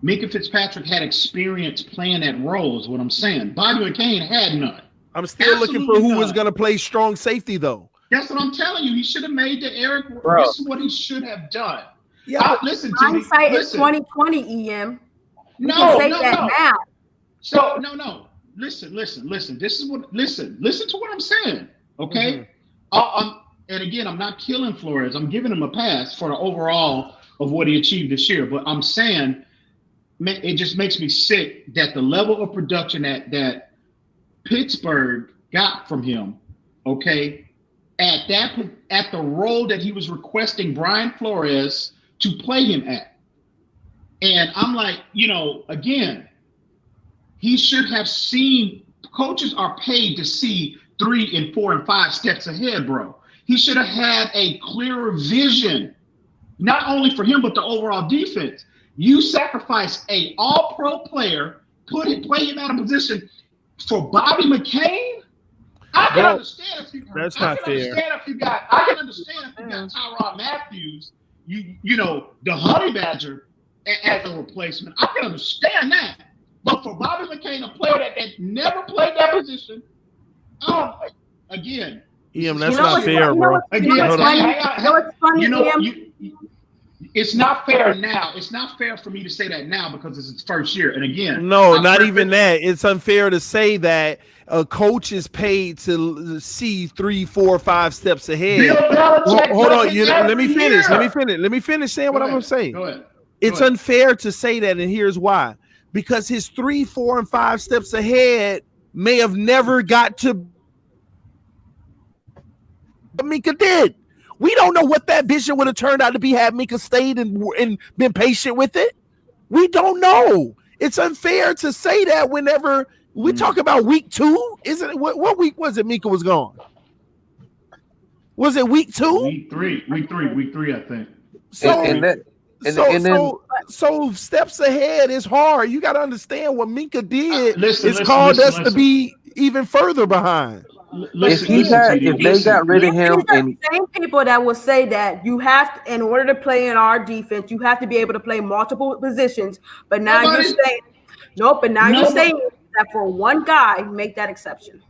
Speaker 6: Minka Fitzpatrick had experience playing that role, is what I'm saying. Bobby McCain had none.
Speaker 1: I'm still looking for who was going to play strong safety, though.
Speaker 6: That's what I'm telling you. He should have made the Eric. Bro. This is what he should have done.
Speaker 3: Yeah,
Speaker 6: listen to me.
Speaker 3: Hindsight is 2020, EM.
Speaker 6: No. Now. So no. Listen. This is what. Listen to what I'm saying. Okay. Mm-hmm. And again, I'm not killing Flores. I'm giving him a pass for the overall of what he achieved this year. But I'm saying, man, it just makes me sick that the level of production that Pittsburgh got from him, okay, at the role that he was requesting Brian Flores to play him at. And I'm like, again, he should have seen. Coaches are paid to see 3 and 4 and 5 steps ahead, bro. He should have had a clearer vision. Not only for him, but the overall defense. You sacrifice a all-pro player, play him out of position for Bobby McCain. I can understand if you.
Speaker 1: That's not fair.
Speaker 6: I can understand if you got Tyrod Matthews, the Honey Badger as a replacement. I can understand that. But for Bobby McCain, a player that never played that position, again.
Speaker 1: That's not fair, bro.
Speaker 6: It's not fair now. It's not fair for me to say that now because it's his first year. And again,
Speaker 1: not even that. It's unfair to say that a coach is paid to see 3, 4, 5 steps ahead. Hold on. Let me finish saying what I'm going to say.
Speaker 6: Go ahead.
Speaker 1: It's unfair to say that, and here's why. Because his 3, 4, and 5 steps ahead may have never got to what Minka did. We don't know what that vision would have turned out to be had Minka stayed and been patient with it. We don't know. It's unfair to say that whenever we talk about week 2. Isn't it? What week was it Minka was gone? Was it week 2?
Speaker 6: Week three, I think.
Speaker 1: So steps ahead is hard. You got to understand what Minka did caused us to be even further behind.
Speaker 5: If they got rid of him,
Speaker 3: and same people that will say that you have to, in order to play in our defense, you have to be able to play multiple positions. But now you're saying you're saying that for one guy, make that exception.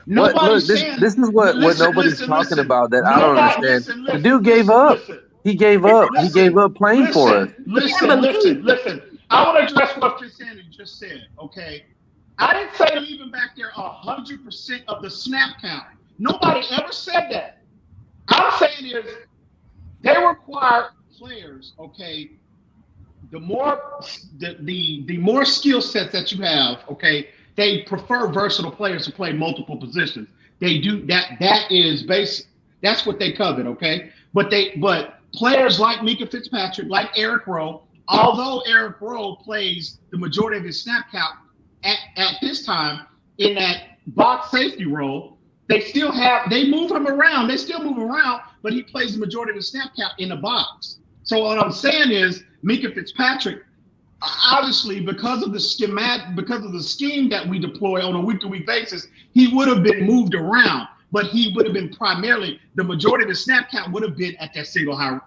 Speaker 5: This is what nobody's talking about that I don't understand. The dude gave up. He gave up. He gave up playing for us.
Speaker 6: Listen. I want to address what Christian just said, okay? I didn't say leave him back there 100% of the snap count. Nobody ever said that. I'm saying is they require players, okay? The more skill sets that you have, okay, they prefer versatile players to play multiple positions. They do that. That is basic. That's what they covet, okay? But players like Minka Fitzpatrick, like Eric Rowe, although Eric Rowe plays the majority of his snap count at this time in that box safety role, they move him around. They still move him around, but he plays the majority of the snap count in the box. So what I'm saying is Minka Fitzpatrick, obviously because of the scheme that we deploy on a week-to-week basis, he would have been moved around, but he would have been primarily the majority of the snap count would have been at that single high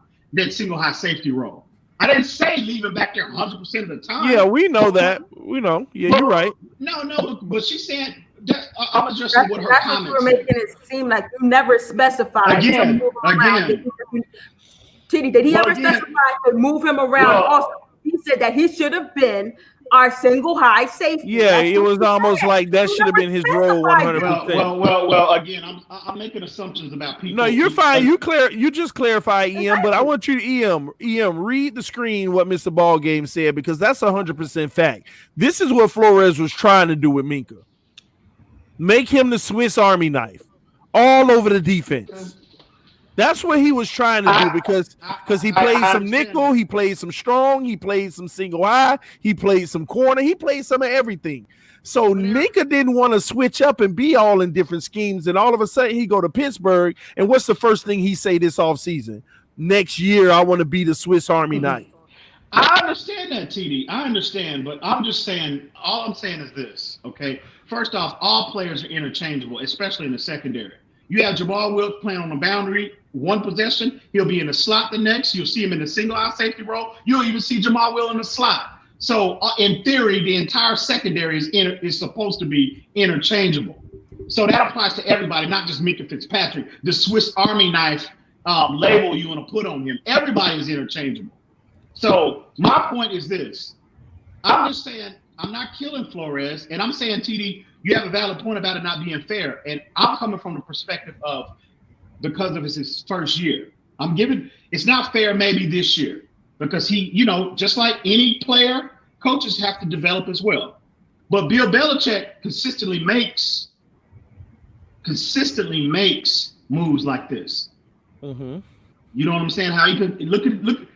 Speaker 6: safety role. I didn't say leave him back there 100% of the time.
Speaker 1: Yeah, we know that. We know. Yeah, you're right.
Speaker 6: No, but she's saying that I'm addressing what her comments.
Speaker 3: That's what you were making it seem like you never specified.
Speaker 6: Again.
Speaker 3: TD, did he ever specify to move him around? Also, he said that he should have been our single high safety.
Speaker 1: Yeah, it was almost like that should have been his role 100%.
Speaker 6: Well, again, I'm making assumptions about people.
Speaker 1: No, you're fine. You just clarify, EM, but I want you to EM read the screen what Mr. Ballgame said, because that's 100% fact. This is what Flores was trying to do with Minka. Make him the Swiss Army knife all over the defense. That's what he was trying to do, because he played some nickel, he played some strong, he played some single high, he played some corner, he played some of everything. So Minka didn't want to switch up and be all in different schemes, and all of a sudden he go to Pittsburgh, and what's the first thing he say this offseason? Next year I want to be the Swiss Army knife.
Speaker 6: I understand that, TD. I understand, but I'm just saying, all I'm saying is this, okay? First off, all players are interchangeable, especially in the secondary. You have Jamal Wilkes playing on the boundary one possession. He'll be in the slot the next. You'll see him in the single out safety role. You'll even see Jamal Wilkes in the slot. So in theory, the entire secondary is supposed to be interchangeable. So that applies to everybody, not just Minka Fitzpatrick. The Swiss Army knife label you want to put on him. Everybody is interchangeable. So my point is this. I'm just saying I'm not killing Flores, and I'm saying, TD, you have a valid point about it not being fair. And I'm coming from the perspective of because of his first year. It's not fair maybe this year because he, just like any player, coaches have to develop as well. But Bill Belichick consistently makes moves like this.
Speaker 1: Mm-hmm.
Speaker 6: You know what I'm saying? How he can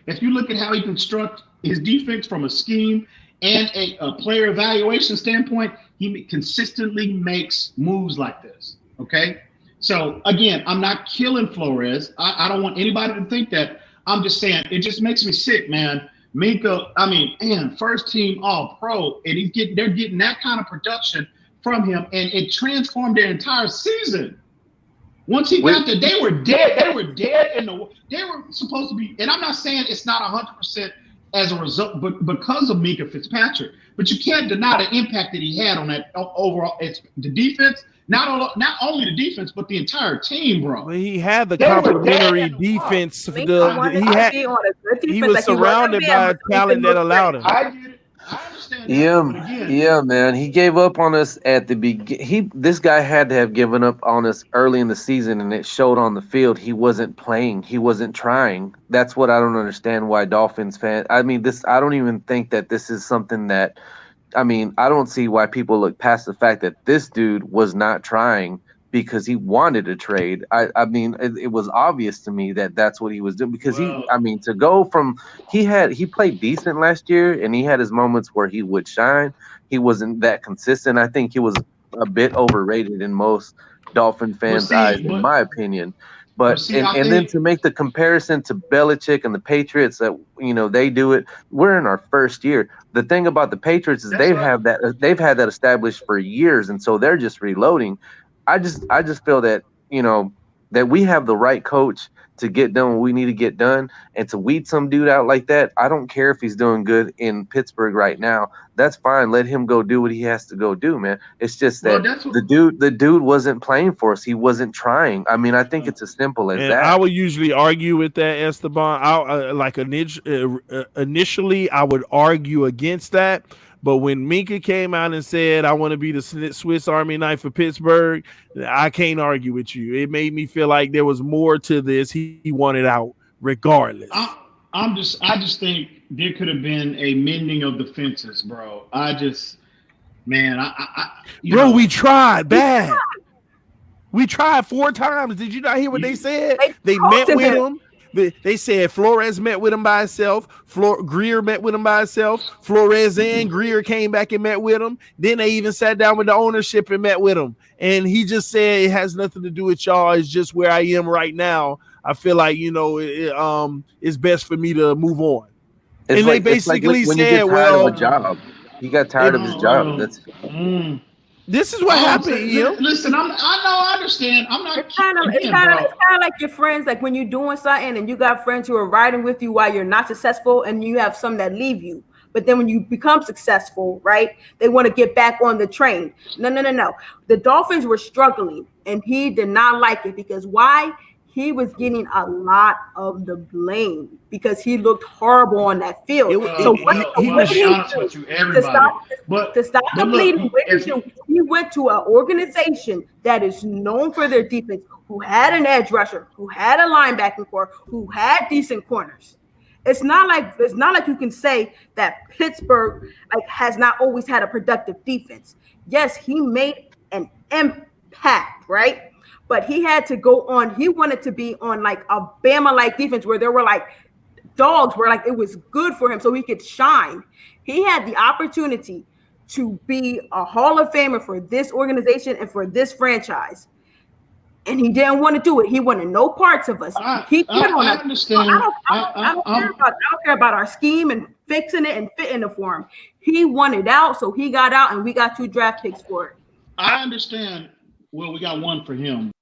Speaker 6: if you look at how he constructs his defense from a scheme and a player evaluation standpoint, he consistently makes moves like this. Okay. So again, I'm not killing Flores. I don't want anybody to think that. I'm just saying it just makes me sick, man. Minka, first team all pro, and they're getting that kind of production from him, and it transformed their entire season. Once he got there, they were dead. They were dead they were supposed to be, and I'm not saying it's not 100% as a result, but because of Minka Fitzpatrick. But you can't deny the impact that he had on that overall. It's the defense, not only the defense, but the entire team, bro.
Speaker 1: Well, he had the
Speaker 6: They were
Speaker 1: complementary
Speaker 6: dead in the
Speaker 1: defense.
Speaker 3: Minka wanted to be on a good defense,
Speaker 1: He was
Speaker 3: like
Speaker 1: surrounded
Speaker 3: wasn't
Speaker 1: by a
Speaker 3: bad, but
Speaker 1: talent
Speaker 3: Minka
Speaker 1: that
Speaker 3: looked
Speaker 1: allowed
Speaker 3: great.
Speaker 1: him.
Speaker 6: I get it. I understand that.
Speaker 5: Yeah,
Speaker 6: But again,
Speaker 5: yeah, man. He gave up on us at the beginning. This guy had to have given up on us early in the season, and it showed on the field. He wasn't playing. He wasn't trying. That's what I don't understand. Why Dolphins fans? I mean, this. I don't even think that this is something that. I mean, I don't see why people look past the fact that this dude was not trying because he wanted to trade. I mean, it was obvious to me that that's what he was doing because
Speaker 6: well,
Speaker 5: I mean, to go from he played decent last year and he had his moments where he would shine. He wasn't that consistent. I think he was a bit overrated in most Dolphin fans' eyes, in my opinion. But
Speaker 6: see,
Speaker 5: and then to make the comparison to Belichick and the Patriots that they do it. We're in our first year. The thing about the Patriots is they've had that established for years, and so they're just reloading. I just feel that that we have the right coach to get done what we need to get done, and to weed some dude out like that. I don't care if he's doing good in Pittsburgh right now. That's fine. Let him go do what he has to go do, man. It's just that the dude wasn't playing for us. He wasn't trying. I mean, I think it's as simple as that.
Speaker 1: I would usually argue with that, Esteban. Initially, I would argue against that. But when Minka came out and said, I want to be the Swiss Army knife for Pittsburgh, I can't argue with you. It made me feel like there was more to this. He wanted out regardless.
Speaker 6: I just think there could have been a mending of the fences, bro.
Speaker 1: We tried bad. We tried 4 times. Did you not hear what they said? They met with him. They said Flores met with him by himself. Greer met with him by himself. Flores and Greer came back and met with him. Then they even sat down with the ownership and met with him. And he just said it has nothing to do with y'all. It's just where I am right now. I feel like it's best for me to move on. They basically said, "Well,
Speaker 5: job. He got tired of his job." That's.
Speaker 1: This is what happened.
Speaker 6: Listen, I understand. I'm not.
Speaker 3: It's kind of like your friends. Like when you're doing something and you got friends who are riding with you while you're not successful, and you have some that leave you. But then when you become successful, right, they want to get back on the train. No. The Dolphins were struggling, and he did not like it because why? He was getting a lot of the blame because he looked horrible on that field. To stop the bleeding, he went to an organization that is known for their defense, who had an edge rusher, who had a linebacking core, who had decent corners. It's not like you can say that Pittsburgh has not always had a productive defense. Yes, he made an impact, right? But he had to go on. He wanted to be on like a Bama-like defense where there were like dogs, where like it was good for him so he could shine. He had the opportunity to be a Hall of Famer for this organization and for this franchise, and he didn't want to do it. He wanted no parts of us. I understand. I don't care about our scheme and fixing it and fitting it for him. He wanted out, so he got out, and we got 2 draft picks for it.
Speaker 6: I understand. Well, we got 1 for him.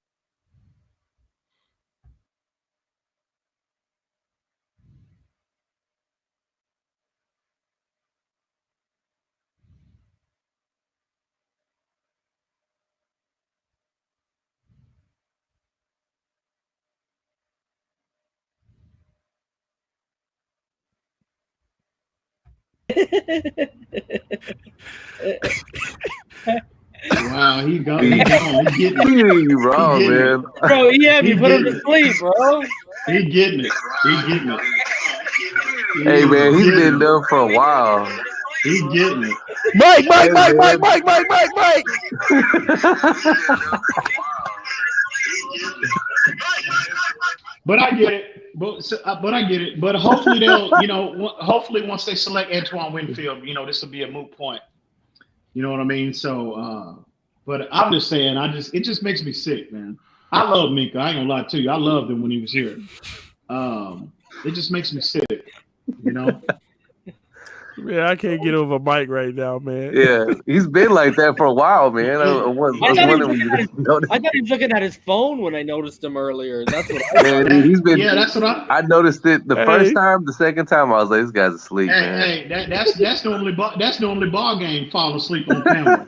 Speaker 6: Wow, he gone. He getting
Speaker 5: you wrong, man.
Speaker 2: Bro, you put him to sleep, bro.
Speaker 6: He getting it.
Speaker 5: Hey, man, he's been done for a while.
Speaker 6: He getting it.
Speaker 1: Mike.
Speaker 6: But I get it. But I get it. But hopefully they'll, hopefully once they select Antoine Winfield, this will be a moot point. You know what I mean? So, but I'm just saying, it just makes me sick, man. I love Minka. I ain't gonna lie to you. I loved him when he was here. It just makes me sick,
Speaker 1: Man, I can't get over Mike right now, man.
Speaker 5: Yeah, he's been like that for a while, man. I was
Speaker 2: I thought
Speaker 5: wondering when you noticed.
Speaker 2: I thought he was looking at his phone when I noticed him earlier. That's what I
Speaker 5: Man,
Speaker 2: thought.
Speaker 5: he's been.
Speaker 6: Yeah, that's what
Speaker 5: I noticed it the first time. The second time, I was like, "This guy's asleep, man."
Speaker 6: Hey, that's normally ball game. Fall asleep on camera.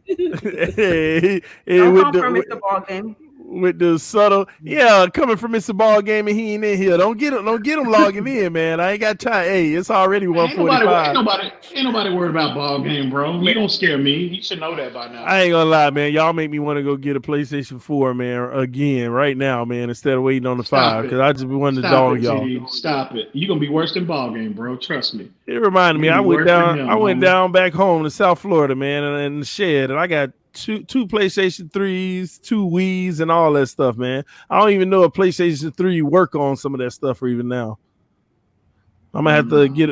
Speaker 1: Hey,
Speaker 3: Don't
Speaker 1: with
Speaker 3: come from Mr. Ball Game.
Speaker 1: with the subtle, yeah, coming from Mr. Ball Game and he ain't in here. Don't get him logging in, man. I ain't got time. Hey, it's already 1:45.
Speaker 6: Ain't nobody worried about ball game, bro. You don't scare me. You should know that by now.
Speaker 1: I ain't gonna lie, man. Y'all make me want to go get a PlayStation 4, man, again right now, man, instead of waiting on the 5, because I just be wanting to dog y'all.
Speaker 6: TD. Stop it. You're gonna be worse than ball game, bro. Trust me.
Speaker 1: It reminded me, I went down back home to South Florida, man, in the shed, and I got two PlayStation 3s, 2 Wii's, and all that stuff, man. I don't even know if PlayStation 3 work on some of that stuff or even now. I'm gonna have to get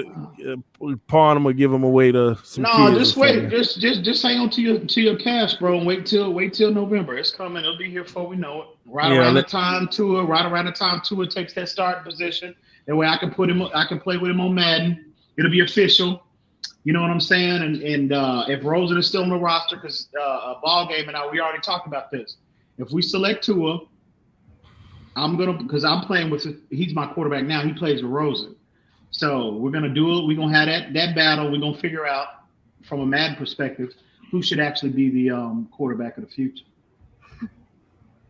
Speaker 1: pawn them or give them away to some kids.
Speaker 6: No, just wait. Just hang on to your cash, bro, and wait till November. It's coming. It'll be here before we know it. Right around the time Tua takes that starting position. That way I can play with him on Madden. It'll be official. You know what I'm saying? And if Rosen is still on the roster, because a ball game, and we already talked about this. If we select Tua, because I'm playing with, he's my quarterback now. He plays with Rosen. So we're gonna do it. We're gonna have that battle. We're gonna figure out from a Madden perspective who should actually be the quarterback of the future.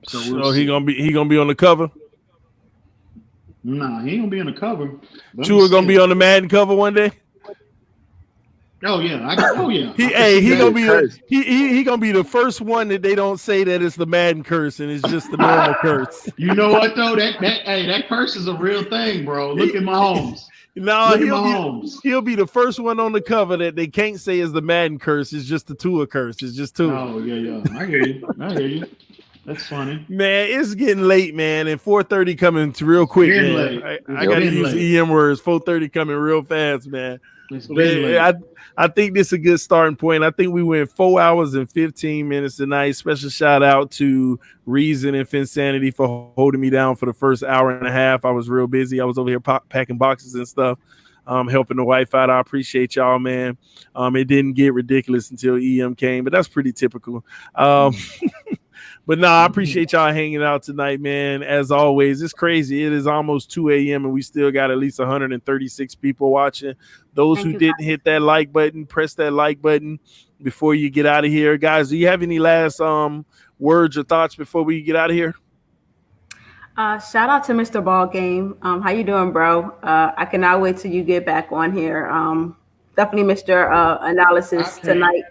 Speaker 1: So he gonna be on the cover.
Speaker 6: Nah, he ain't gonna be on the cover.
Speaker 1: Tua gonna be on the Madden cover one day.
Speaker 6: Oh yeah,
Speaker 1: He gonna be the first one that they don't say that it's the Madden curse and it's just the normal curse.
Speaker 6: You know what though? That curse is a real thing, bro. Look at Mahomes.
Speaker 1: No, he'll be the first one on the cover that they can't say is the Madden curse. It's just the Tua curse. It's just Tua.
Speaker 6: Oh yeah. I hear you. That's funny. Man,
Speaker 1: it's getting late, man, and 4:30 coming to real quick, man. I gotta use EM words. 4:30 coming real fast, man. I think this is a good starting point. I think we went 4 hours and 15 minutes tonight. Special shout out to Reason and Finsanity for holding me down for the first hour and a half. I was real busy. I was over here packing boxes and stuff, helping the wife out. I appreciate y'all, man. It didn't get ridiculous until EM came, but that's pretty typical. But no, I appreciate y'all hanging out tonight, man. As always, it's crazy. It is almost 2 a.m. and we still got at least 136 people watching. Those who didn't hit that like button, press that like button before you get out of here. Guys, do you have any last words or thoughts before we get out of here?
Speaker 3: Shout out to Mr. Ball Game. How you doing, bro? I cannot wait till you get back on here. Definitely Mr. Analysis tonight.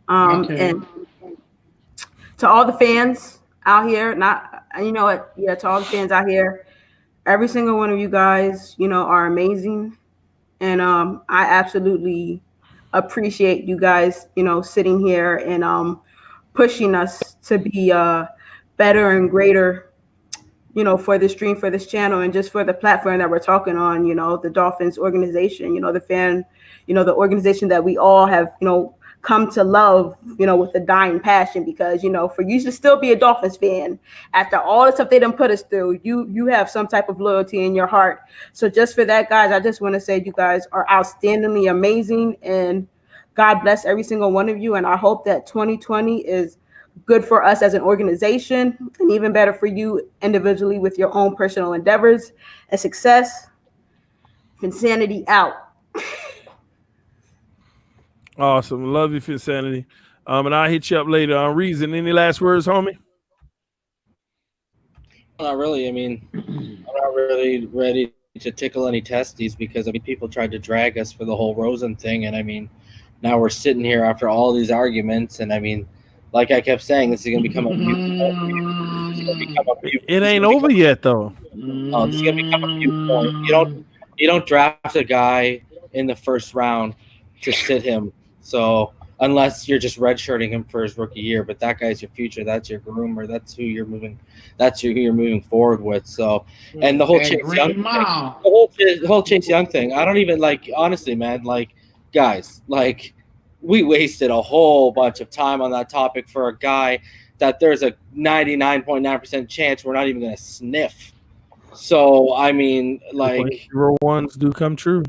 Speaker 3: And to all the fans out here, to all the fans out here, every single one of you guys, are amazing. And I absolutely appreciate you guys, sitting here and pushing us to be better and greater, for this stream, for this channel, and just for the platform that we're talking on, the Dolphins organization, the fan, the organization that we all have, come to love, with a dying passion, because, for you to still be a Dolphins fan after all the stuff they done put us through, you have some type of loyalty in your heart. So just for that, guys, I just want to say you guys are outstandingly amazing, and God bless every single one of you. And I hope that 2020 is good for us as an organization, and even better for you individually with your own personal endeavors and success. Insanity out.
Speaker 1: Awesome. Love you, Finsanity. And I'll hit you up later on Reason. Any last words, homie?
Speaker 2: Not really. I mean, I'm not really ready to tickle any testes because, people tried to drag us for the whole Rosen thing. And, now we're sitting here after all these arguments. And, like I kept saying, this is going to become a mute.
Speaker 1: It ain't over yet, though.
Speaker 2: Oh, this is going to become a mute point. You don't draft a guy in the first round to sit him. So unless you're just redshirting him for his rookie year, but that guy's your future. That's your groomer. That's who you're moving forward with. So, and the whole Chase Young thing, the whole Chase Young thing. I don't even honestly, man, guys, we wasted a whole bunch of time on that topic for a guy that there's a 99.9% chance we're not even going to sniff. So,
Speaker 1: 0 ones do come true.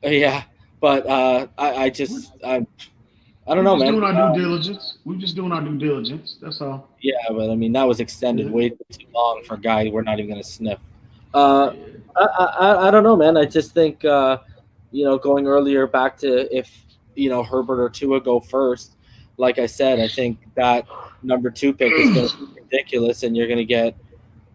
Speaker 2: Yeah, but I don't know,
Speaker 6: We're just
Speaker 2: man.
Speaker 6: doing our due diligence. We're just doing our due diligence. That's all.
Speaker 2: Yeah, but I mean that was extended
Speaker 6: Yeah.
Speaker 2: way too long for a guy we're not even gonna sniff. I don't know, man. I just think going earlier back to if Herbert or Tua go first. Like I said, I think that number 2 pick is going to be ridiculous, and you're going to get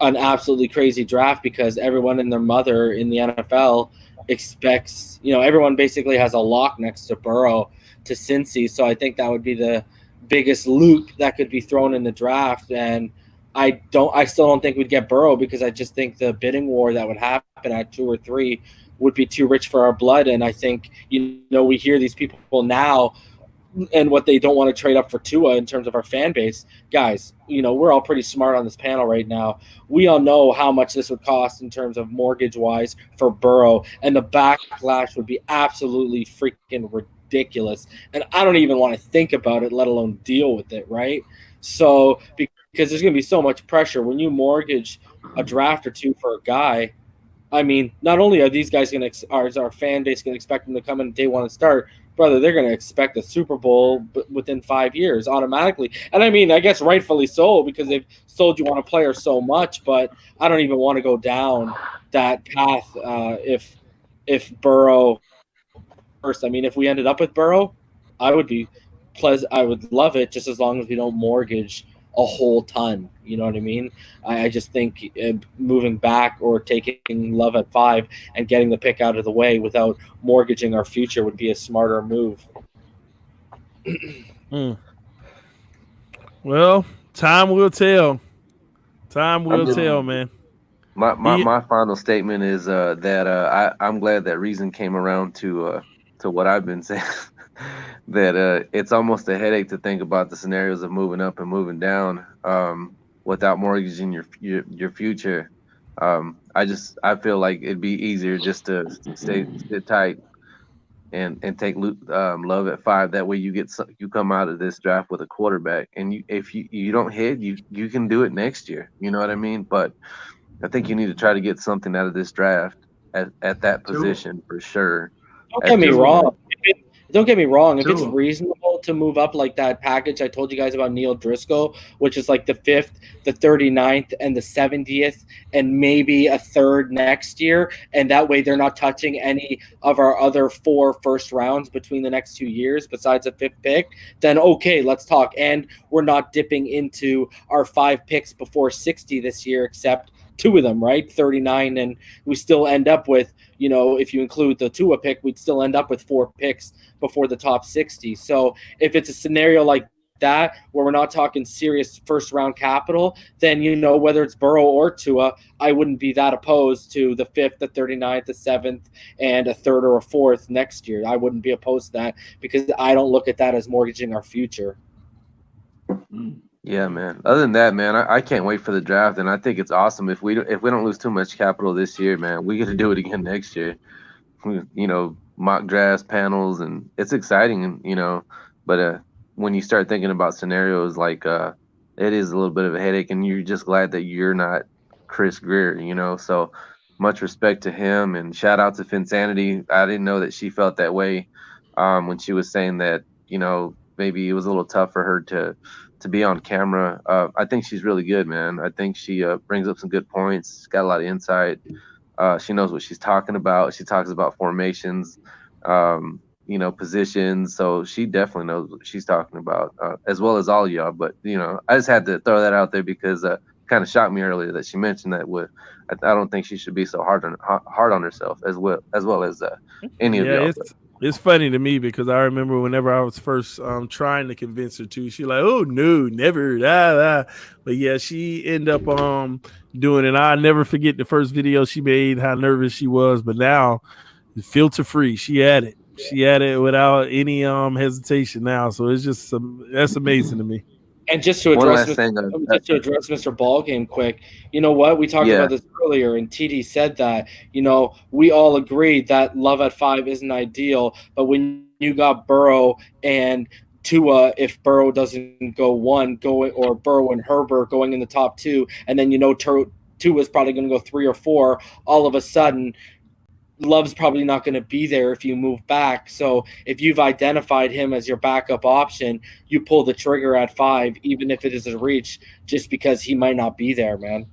Speaker 2: an absolutely crazy draft because everyone and their mother in the NFL expects, everyone basically has a lock next to Burrow to Cincy. So I think that would be the biggest loop that could be thrown in the draft. And I still don't think we'd get Burrow because I just think the bidding war that would happen at 2 or 3 would be too rich for our blood. And I think, we hear these people now and what they don't want to trade up for Tua in terms of our fan base. Guys, we're all pretty smart on this panel right now. We all know how much this would cost in terms of mortgage-wise for Burrow, and the backlash would be absolutely freaking ridiculous. And I don't even want to think about it, let alone deal with it, right? So, because there's going to be so much pressure when you mortgage a draft or 2 for a guy. I mean, not only are these guys is our fan base going to expect them to come in day 1 and start, brother, they're going to expect a Super Bowl within 5 years automatically. And I mean, I guess rightfully so because they've sold you on a player so much, but I don't even want to go down that path if Burrow first. I mean, if we ended up with Burrow, I would love it just as long as we don't mortgage a whole ton. You know what I mean? I just think moving back or taking Love at 5 and getting the pick out of the way without mortgaging our future would be a smarter move.
Speaker 1: Well, time will tell. Time will tell, man.
Speaker 5: My final statement is that I'm glad that Reason came around to what I've been saying. That it's almost a headache to think about the scenarios of moving up and moving down without mortgaging your future. I feel like it'd be easier just to sit tight and take Love at 5. That way you come out of this draft with a quarterback, and if you don't hit, you can do it next year. You know what I mean? But I think you need to try to get something out of this draft at that position for sure.
Speaker 2: Don't get me wrong. Don't get me wrong. If it's
Speaker 6: Sure.
Speaker 2: reasonable to move up like that package I told you guys about Neil Driscoll, which is like the 5th, the 39th, and the 70th, and maybe a 3rd next year, and that way they're not touching any of our other 4 first rounds between the next 2 years besides a 5th pick, then okay, let's talk. And we're not dipping into our 5 picks before 60 this year except 2 of them, right? 39, and we still end up with, if you include the Tua pick, we'd still end up with 4 picks before the top 60. So if it's a scenario like that where we're not talking serious first round capital, then whether it's Burrow or Tua, I wouldn't be that opposed to the 5th, the 39th, the 7th, and a 3rd or a 4th next year. I wouldn't be opposed to that because I don't look at that as mortgaging our future.
Speaker 5: Yeah, man. Other than that, man, I can't wait for the draft, and I think it's awesome if we don't lose too much capital this year, man. We get to do it again next year. Mock drafts, panels, and it's exciting, But when you start thinking about scenarios like it is a little bit of a headache, and you're just glad that you're not Chris Greer, So much respect to him, and shout out to Finsanity. I didn't know that she felt that way when she was saying that, maybe it was a little tough for her to be on camera. I think she's really good, man. I think she brings up some good points. She's got a lot of insight. She knows what she's talking about. She talks about formations, positions. So she definitely knows what she's talking about, as well as all of y'all. But, I just had to throw that out there because it kind of shocked me earlier that she mentioned that. I don't think she should be so hard on herself as well as any of y'all.
Speaker 1: It's funny to me because I remember whenever I was first trying to convince her to, she like, oh no, never. But yeah, she ended up doing it. I'll never forget the first video she made, how nervous she was. But now, filter free, she had it. She had it without any hesitation now. So it's just that's amazing to me.
Speaker 2: And just to address Mr. Ballgame quick, you know what? We talked about this earlier, and TD said that, we all agreed that Love at 5 isn't ideal, but when you got Burrow and Tua, if Burrow doesn't go 1, or Burrow and Herbert going in the top 2, and then Tua is probably going to go 3 or 4, all of a sudden Love's probably not going to be there if you move back. So if you've identified him as your backup option, you pull the trigger at 5, even if it is a reach, just because he might not be there, man.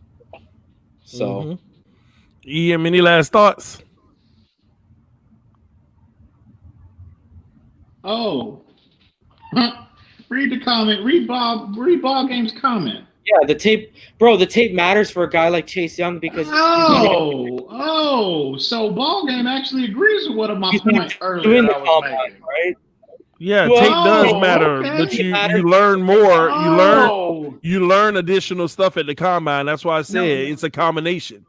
Speaker 2: So,
Speaker 1: EM, any last thoughts?
Speaker 6: Oh, read the comment. Read Ball Game's comment.
Speaker 2: yeah, the tape matters for a guy like Chase Young because
Speaker 6: so Ball Game actually agrees with one of my
Speaker 2: he's
Speaker 6: points earlier.
Speaker 2: doing the
Speaker 6: I was
Speaker 2: combine,
Speaker 6: making.
Speaker 2: right?
Speaker 1: Yeah,
Speaker 2: Well,
Speaker 1: tape does
Speaker 6: oh,
Speaker 1: matter,
Speaker 6: okay.
Speaker 1: but
Speaker 2: It matters.
Speaker 1: you learn more.
Speaker 6: Oh.
Speaker 1: You learn additional stuff at the combine. That's why I said
Speaker 6: No.
Speaker 1: it's a combination.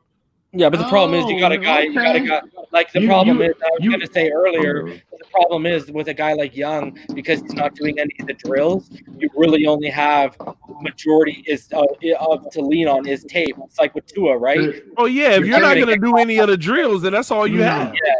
Speaker 2: Yeah, but the problem is you got a guy.
Speaker 6: okay.
Speaker 2: You got a guy. Like the problem is, I was going to say earlier. The problem is with a guy like Young, because he's not doing any of the drills. You really only have majority is to lean on is tape. It's like with Tua, right?
Speaker 1: Oh yeah, if you're not going to do any of the drills, then that's all you have.
Speaker 2: Yeah.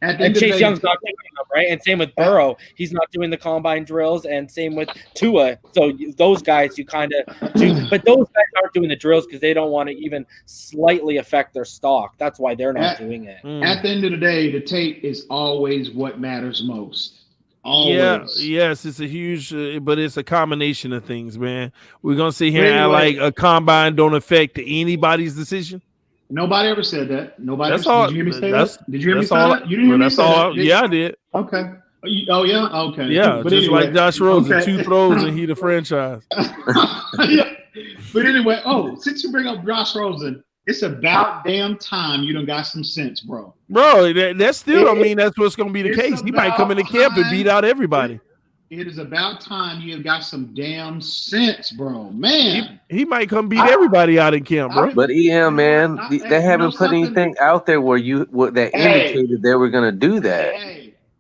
Speaker 2: And Chase Young's not doing them, right? And same with Burrow. He's not doing the combine drills, and same with Tua. So those guys you kind of do. But those guys aren't doing the drills because they don't want to even slightly affect their stock. That's why they're not doing it.
Speaker 6: At the end of the day, the tape is always what matters most. Always.
Speaker 1: Yeah, yes, it's a huge, but it's a combination of things, man. We're going to sit here and act like a combine don't affect anybody's decision.
Speaker 6: Nobody ever said that. Nobody.
Speaker 1: That's
Speaker 6: ever,
Speaker 1: all.
Speaker 6: Did you hear me say that? Did you hear me say
Speaker 1: all,
Speaker 6: that? You didn't hear me
Speaker 1: that's
Speaker 6: say
Speaker 1: all.
Speaker 6: that.
Speaker 1: Yeah, I did.
Speaker 6: Okay. Oh yeah. Okay.
Speaker 1: Yeah,
Speaker 6: but
Speaker 1: just
Speaker 6: anyway,
Speaker 1: like Josh Rosen,
Speaker 6: okay.
Speaker 1: 2 throws and he the franchise.
Speaker 6: Yeah. But anyway, since you bring up Josh Rosen, it's about damn time you done got some sense, bro.
Speaker 1: Bro, that still don't mean that's what's going to be the case. He might come into camp and beat out everybody.
Speaker 6: It is about time you have got some damn sense, bro. Man,
Speaker 1: he might come beat everybody out in camp, bro.
Speaker 5: But EM, man, they haven't put anything out there where that indicated they were going to do that.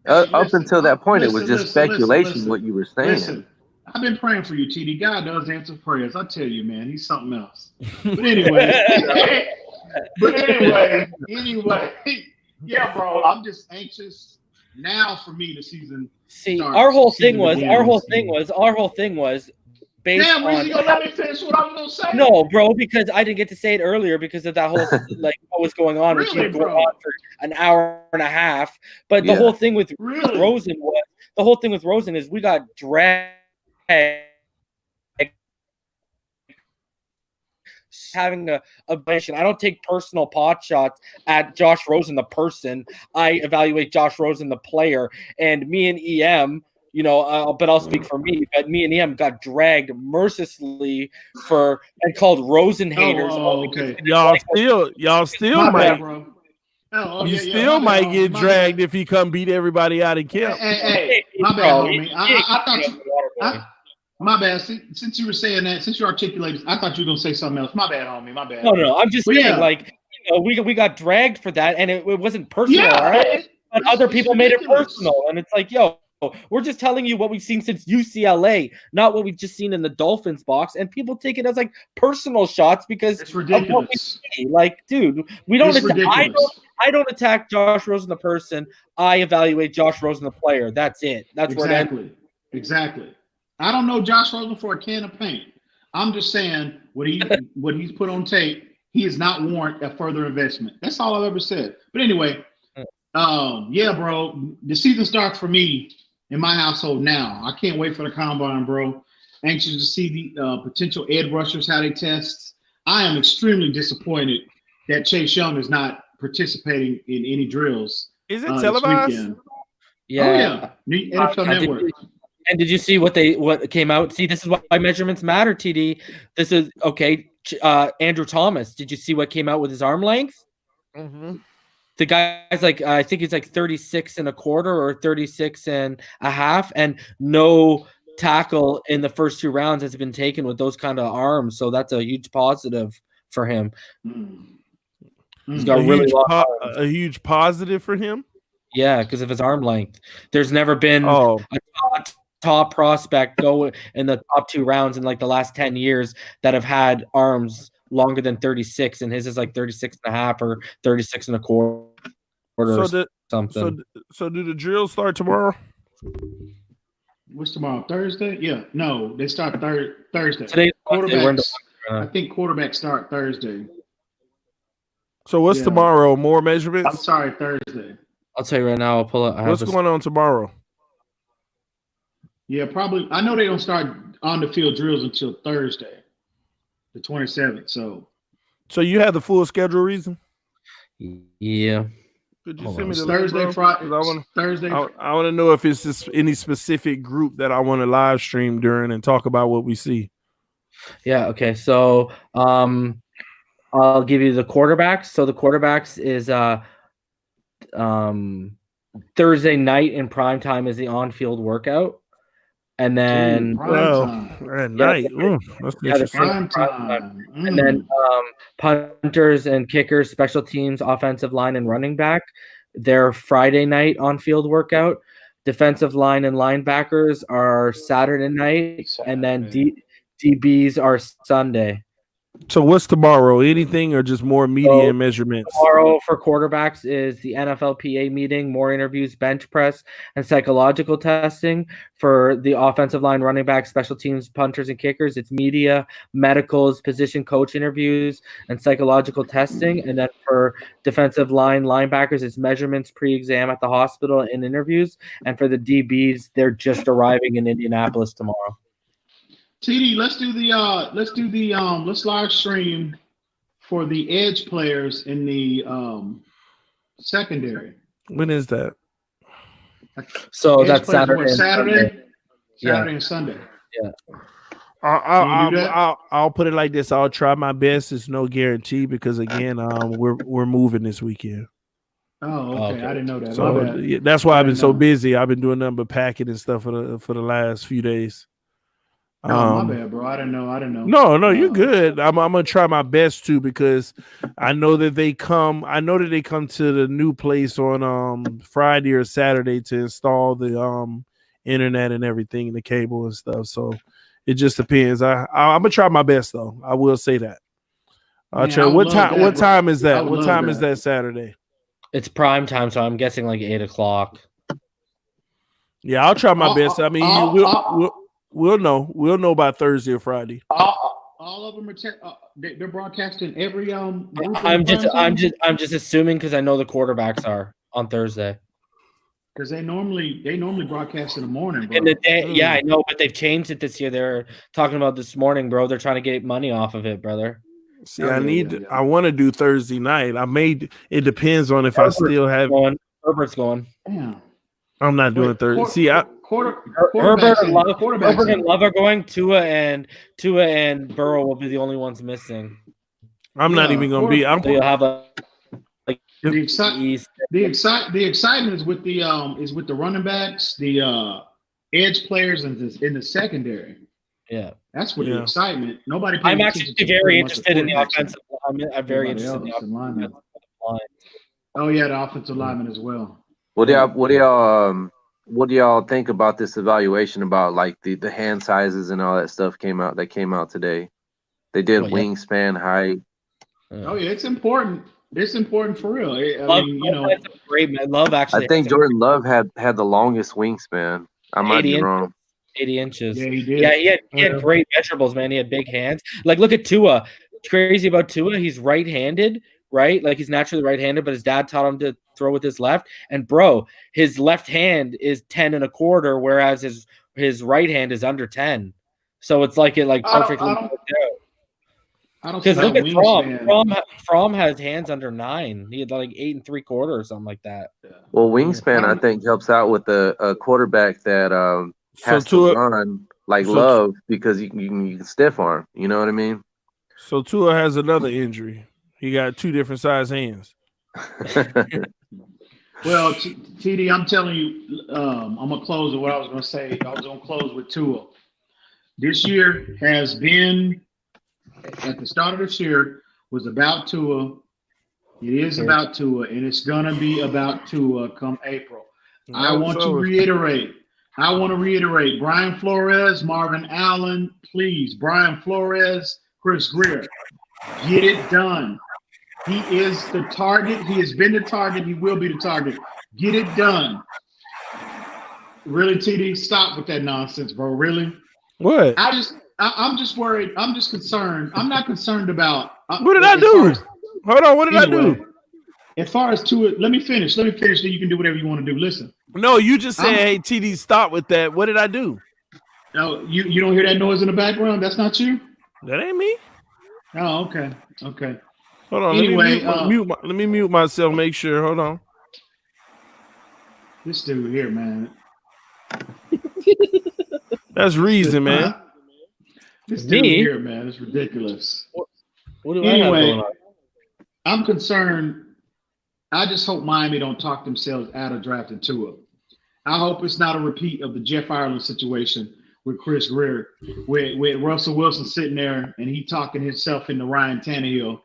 Speaker 5: Up until that point, it was just speculation. What you were saying.
Speaker 6: Listen, I've been praying for you, TD. God does answer prayers. I tell you, man, he's something else. But anyway, anyway, yeah, bro. I'm just anxious now for me the season.
Speaker 2: See, our whole thing was based
Speaker 6: Damn,
Speaker 2: on.
Speaker 6: you gonna let me finish what I was gonna say?
Speaker 2: No, bro, because I didn't get to say it earlier because of that whole like what was going on.
Speaker 6: Really,
Speaker 2: we keep going on for an hour and a half. But the whole thing with Rosen is we got dragged having a evaluation. I don't take personal pot shots at Josh Rosen the person. I evaluate Josh Rosen the player. And me and EM, but I'll speak for me. But me and EM got dragged mercilessly and called Rosen haters.
Speaker 6: Okay.
Speaker 1: Y'all still might.
Speaker 6: Bro.
Speaker 1: You still might get dragged if he come beat everybody out in camp.
Speaker 6: Hey, my bad, homie. I thought you. My bad. Since you were saying that, since you articulated, I thought you were gonna say something else. My bad, homie. My bad.
Speaker 2: No. I'm just saying, we got dragged for that, and it wasn't personal, right? But other people made it personal, and it's like, yo, we're just telling you what we've seen since UCLA, not what we've just seen in the Dolphins box, and people take it as like personal shots because
Speaker 6: it's ridiculous.
Speaker 2: Of what we see. Like, dude, we don't. I don't attack Josh Rosen the person. I evaluate Josh Rosen the player. That's it. That's where it ends.
Speaker 6: Exactly. I don't know Josh Rosen for a can of paint. I'm just saying what he's put on tape, he does not warrant a further investment. That's all I've ever said. But anyway, yeah, bro, the season starts for me in my household now. I can't wait for the combine, bro. Anxious to see the potential edge rushers, how they test. I am extremely disappointed that Chase Young is not participating in any drills.
Speaker 1: Is it televised?
Speaker 6: Yeah. Oh, yeah. The NFL Network.
Speaker 2: And did you see what came out? See, this is why measurements matter, TD. This is okay. Andrew Thomas. Did you see what came out with his arm length?
Speaker 1: Mm-hmm.
Speaker 2: The guy's like, I think he's like 36 and a quarter or 36 and a half, and no tackle in the first 2 rounds has been taken with those kind of arms. So that's a huge positive for him. He's got
Speaker 1: a huge positive for him.
Speaker 2: Yeah, because of his arm length. There's never been a top prospect go in the top 2 rounds in like the last 10 years that have had arms longer than 36, and his is like 36 and a half or 36 and a quarter or something.
Speaker 1: So do the drills start tomorrow?
Speaker 6: What's tomorrow? Thursday? Yeah. No, they start Thursday.
Speaker 2: Today's
Speaker 6: quarterbacks. I think quarterbacks start Thursday.
Speaker 1: So what's
Speaker 6: Yeah.
Speaker 1: tomorrow? More
Speaker 6: I'm
Speaker 1: measurements?
Speaker 6: sorry, Thursday.
Speaker 2: I'll tell you right now. I'll pull it.
Speaker 1: What's going on tomorrow?
Speaker 6: Yeah, probably. I know they don't start on the field drills until Thursday, the 27th.
Speaker 1: So you have the full schedule, Reason?
Speaker 2: Yeah.
Speaker 1: Could you
Speaker 2: Hold
Speaker 1: send
Speaker 2: on.
Speaker 1: me the
Speaker 6: Thursday,
Speaker 1: link, bro?
Speaker 6: Friday,
Speaker 1: 'Cause
Speaker 6: Thursday.
Speaker 1: I want to know if it's just any specific group that I want to live stream during and talk about what we see.
Speaker 2: Yeah. Okay. So I'll give you the quarterbacks. So the quarterbacks is Thursday night in prime time is the on-field workout, and then
Speaker 1: at night. That's interesting.
Speaker 6: Prime time.
Speaker 2: And then punters and kickers, special teams, offensive line, and running back. Their Friday night on-field workout. Defensive line and linebackers are Saturday night, and then DBs are Sunday.
Speaker 1: So what's tomorrow? Anything or just more media and measurements?
Speaker 2: Tomorrow for quarterbacks is the NFLPA meeting, more interviews, bench press, and psychological testing. For the offensive line, running back, special teams, punters, and kickers, it's media, medicals, position coach interviews, and psychological testing. And then for defensive line, linebackers, it's measurements, pre-exam at the hospital, and interviews. And for the DBs, they're just arriving in Indianapolis tomorrow.
Speaker 6: TD, let's live stream for the edge players in the secondary.
Speaker 1: When is that?
Speaker 2: So
Speaker 6: Edge
Speaker 2: that's
Speaker 6: players,
Speaker 2: Saturday.
Speaker 6: Saturday and Sunday.
Speaker 2: Yeah.
Speaker 1: I'll put it like this. I'll try my best. It's no guarantee because again, we're moving this weekend.
Speaker 6: Oh, okay. I didn't know that.
Speaker 1: So that's why I've been so busy. I've been doing nothing but packing and stuff for the last few days.
Speaker 6: My bad, bro. I didn't know.
Speaker 1: No, you're good. I'm gonna try my best to because I know that they come. I know that they come to the new place on Friday or Saturday to install the internet and everything, the cable and stuff. So it just depends. I'm gonna try my best though. I will say that. I'll try. What time is that? What time is that Saturday?
Speaker 2: It's prime time, so I'm guessing like 8:00.
Speaker 1: Yeah, I'll try my best. I mean, we'll know. We'll know by Thursday or Friday.
Speaker 6: All of them are they're broadcasting every
Speaker 2: I'm just assuming because I know the quarterbacks are on Thursday.
Speaker 6: Because they normally broadcast in the morning, bro.
Speaker 2: In the day, yeah, I know, but they've changed it this year. They're talking about this morning, bro. They're trying to get money off of it, brother.
Speaker 1: See, I want to do Thursday night. It depends on if I still have.
Speaker 2: Herbert's going.
Speaker 6: Damn.
Speaker 1: I'm not doing Thursday. See,
Speaker 2: Herbert and Love are going. Tua and Burrow will be the only ones missing.
Speaker 1: I'm not even going to be.
Speaker 2: So you'll have
Speaker 6: the excitement is with the running backs, the edge players, and in the secondary.
Speaker 2: Yeah,
Speaker 6: that's what the excitement. Nobody.
Speaker 2: I'm actually very interested in the offensive line. I'm very interested in the offensive line.
Speaker 6: Oh yeah, the offensive lineman as well.
Speaker 5: What do y'all think about this evaluation about like the hand sizes and all that stuff that came out today? They did wingspan, height.
Speaker 6: Oh yeah, it's important. It's important for real.
Speaker 2: Love actually.
Speaker 5: I think Jordan Love had the longest wingspan. I might be wrong.
Speaker 2: 80 inches.
Speaker 6: Yeah, he did.
Speaker 2: Yeah, he had great measurables, man. He had big hands. Like, look at Tua. Crazy about Tua. He's right-handed, right? Like, he's naturally right-handed, but his dad taught him to throw with his left. And, bro, his left hand is 10 1/4, whereas his right hand is under 10. So it's like perfectly worked out. Because look at Fromm. Fromm has hands under 9. He had like 8 3/4 or something like that.
Speaker 5: Well, wingspan I think helps out with a quarterback that has to run like Love because you can stiff arm. You know what I mean?
Speaker 1: So Tua has another injury. He got 2 different size hands.
Speaker 6: Well, TD, I'm telling you, I'm gonna close with what I was gonna say. I was gonna close with Tua. This year has been. At the start of this year was about Tua. It is about Tua, and it's gonna be about Tua come April. I want to reiterate. Brian Flores, Marvin Allen, please. Brian Flores, Chris Greer, get it done. He is the target. He has been the target. He will be the target. Get it done. Really, TD, stop with that nonsense, bro. Really?
Speaker 1: What?
Speaker 6: I'm just worried. I'm just concerned. I'm not concerned about.
Speaker 1: What did I do? Hold on. What did I do?
Speaker 6: As far as Tua, let me finish. Then you can do whatever you want to do. Listen.
Speaker 1: No, you just said, "Hey, TD, stop with that." What did I do?
Speaker 6: No, you don't hear that noise in the background? That's not you?
Speaker 1: That ain't me.
Speaker 6: Oh, okay. Okay.
Speaker 1: Hold on.
Speaker 6: Anyway,
Speaker 1: let me mute myself. Make sure. Hold on.
Speaker 6: This dude here, man.
Speaker 1: That's reason, man.
Speaker 6: This dude here, man, is ridiculous.
Speaker 2: What do I have going on?
Speaker 6: I'm concerned. I just hope Miami don't talk themselves out of drafting Tua. I hope it's not a repeat of the Jeff Ireland situation with Chris Greer, with Russell Wilson sitting there and he talking himself into Ryan Tannehill.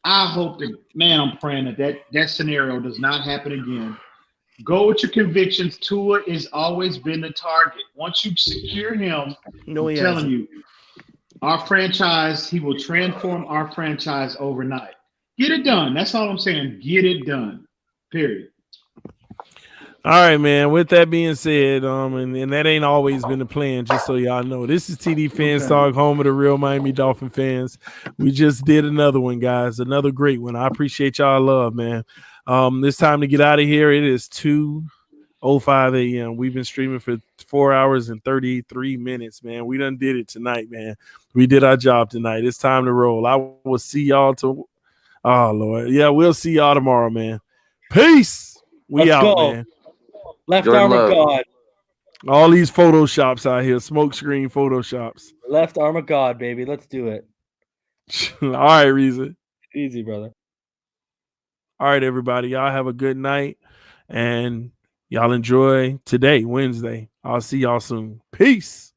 Speaker 6: I hope that, man, I'm praying that scenario does not happen again. Go with your convictions. Tua has always been the target. Once you secure him, I'm telling you, our franchise, he will transform our franchise overnight. Get it done. That's all I'm saying. Get it done. Period.
Speaker 1: All right, man. With that being said, and that ain't always been the plan, just so y'all know. This is TD FinStalk, home of the real Miami Dolphin fans. We just did another one, guys. Another great one. I appreciate y'all love, man. It's time to get out of here. It is 2:05 a.m. We've been streaming for 4 hours and 33 minutes, man. We done did it tonight, man. We did our job tonight. It's time to roll. I will see y'all oh, Lord. Yeah, we'll see y'all tomorrow, man. Peace.
Speaker 2: Let's
Speaker 1: out,
Speaker 2: go.
Speaker 1: man.
Speaker 2: Left arm of God.
Speaker 1: All these Photoshops out here, smoke screen Photoshops.
Speaker 2: Left arm of God, baby. Let's do it.
Speaker 1: All right, Reza.
Speaker 2: Easy, brother.
Speaker 1: All right, everybody. Y'all have a good night, and y'all enjoy today, Wednesday. I'll see y'all soon. Peace.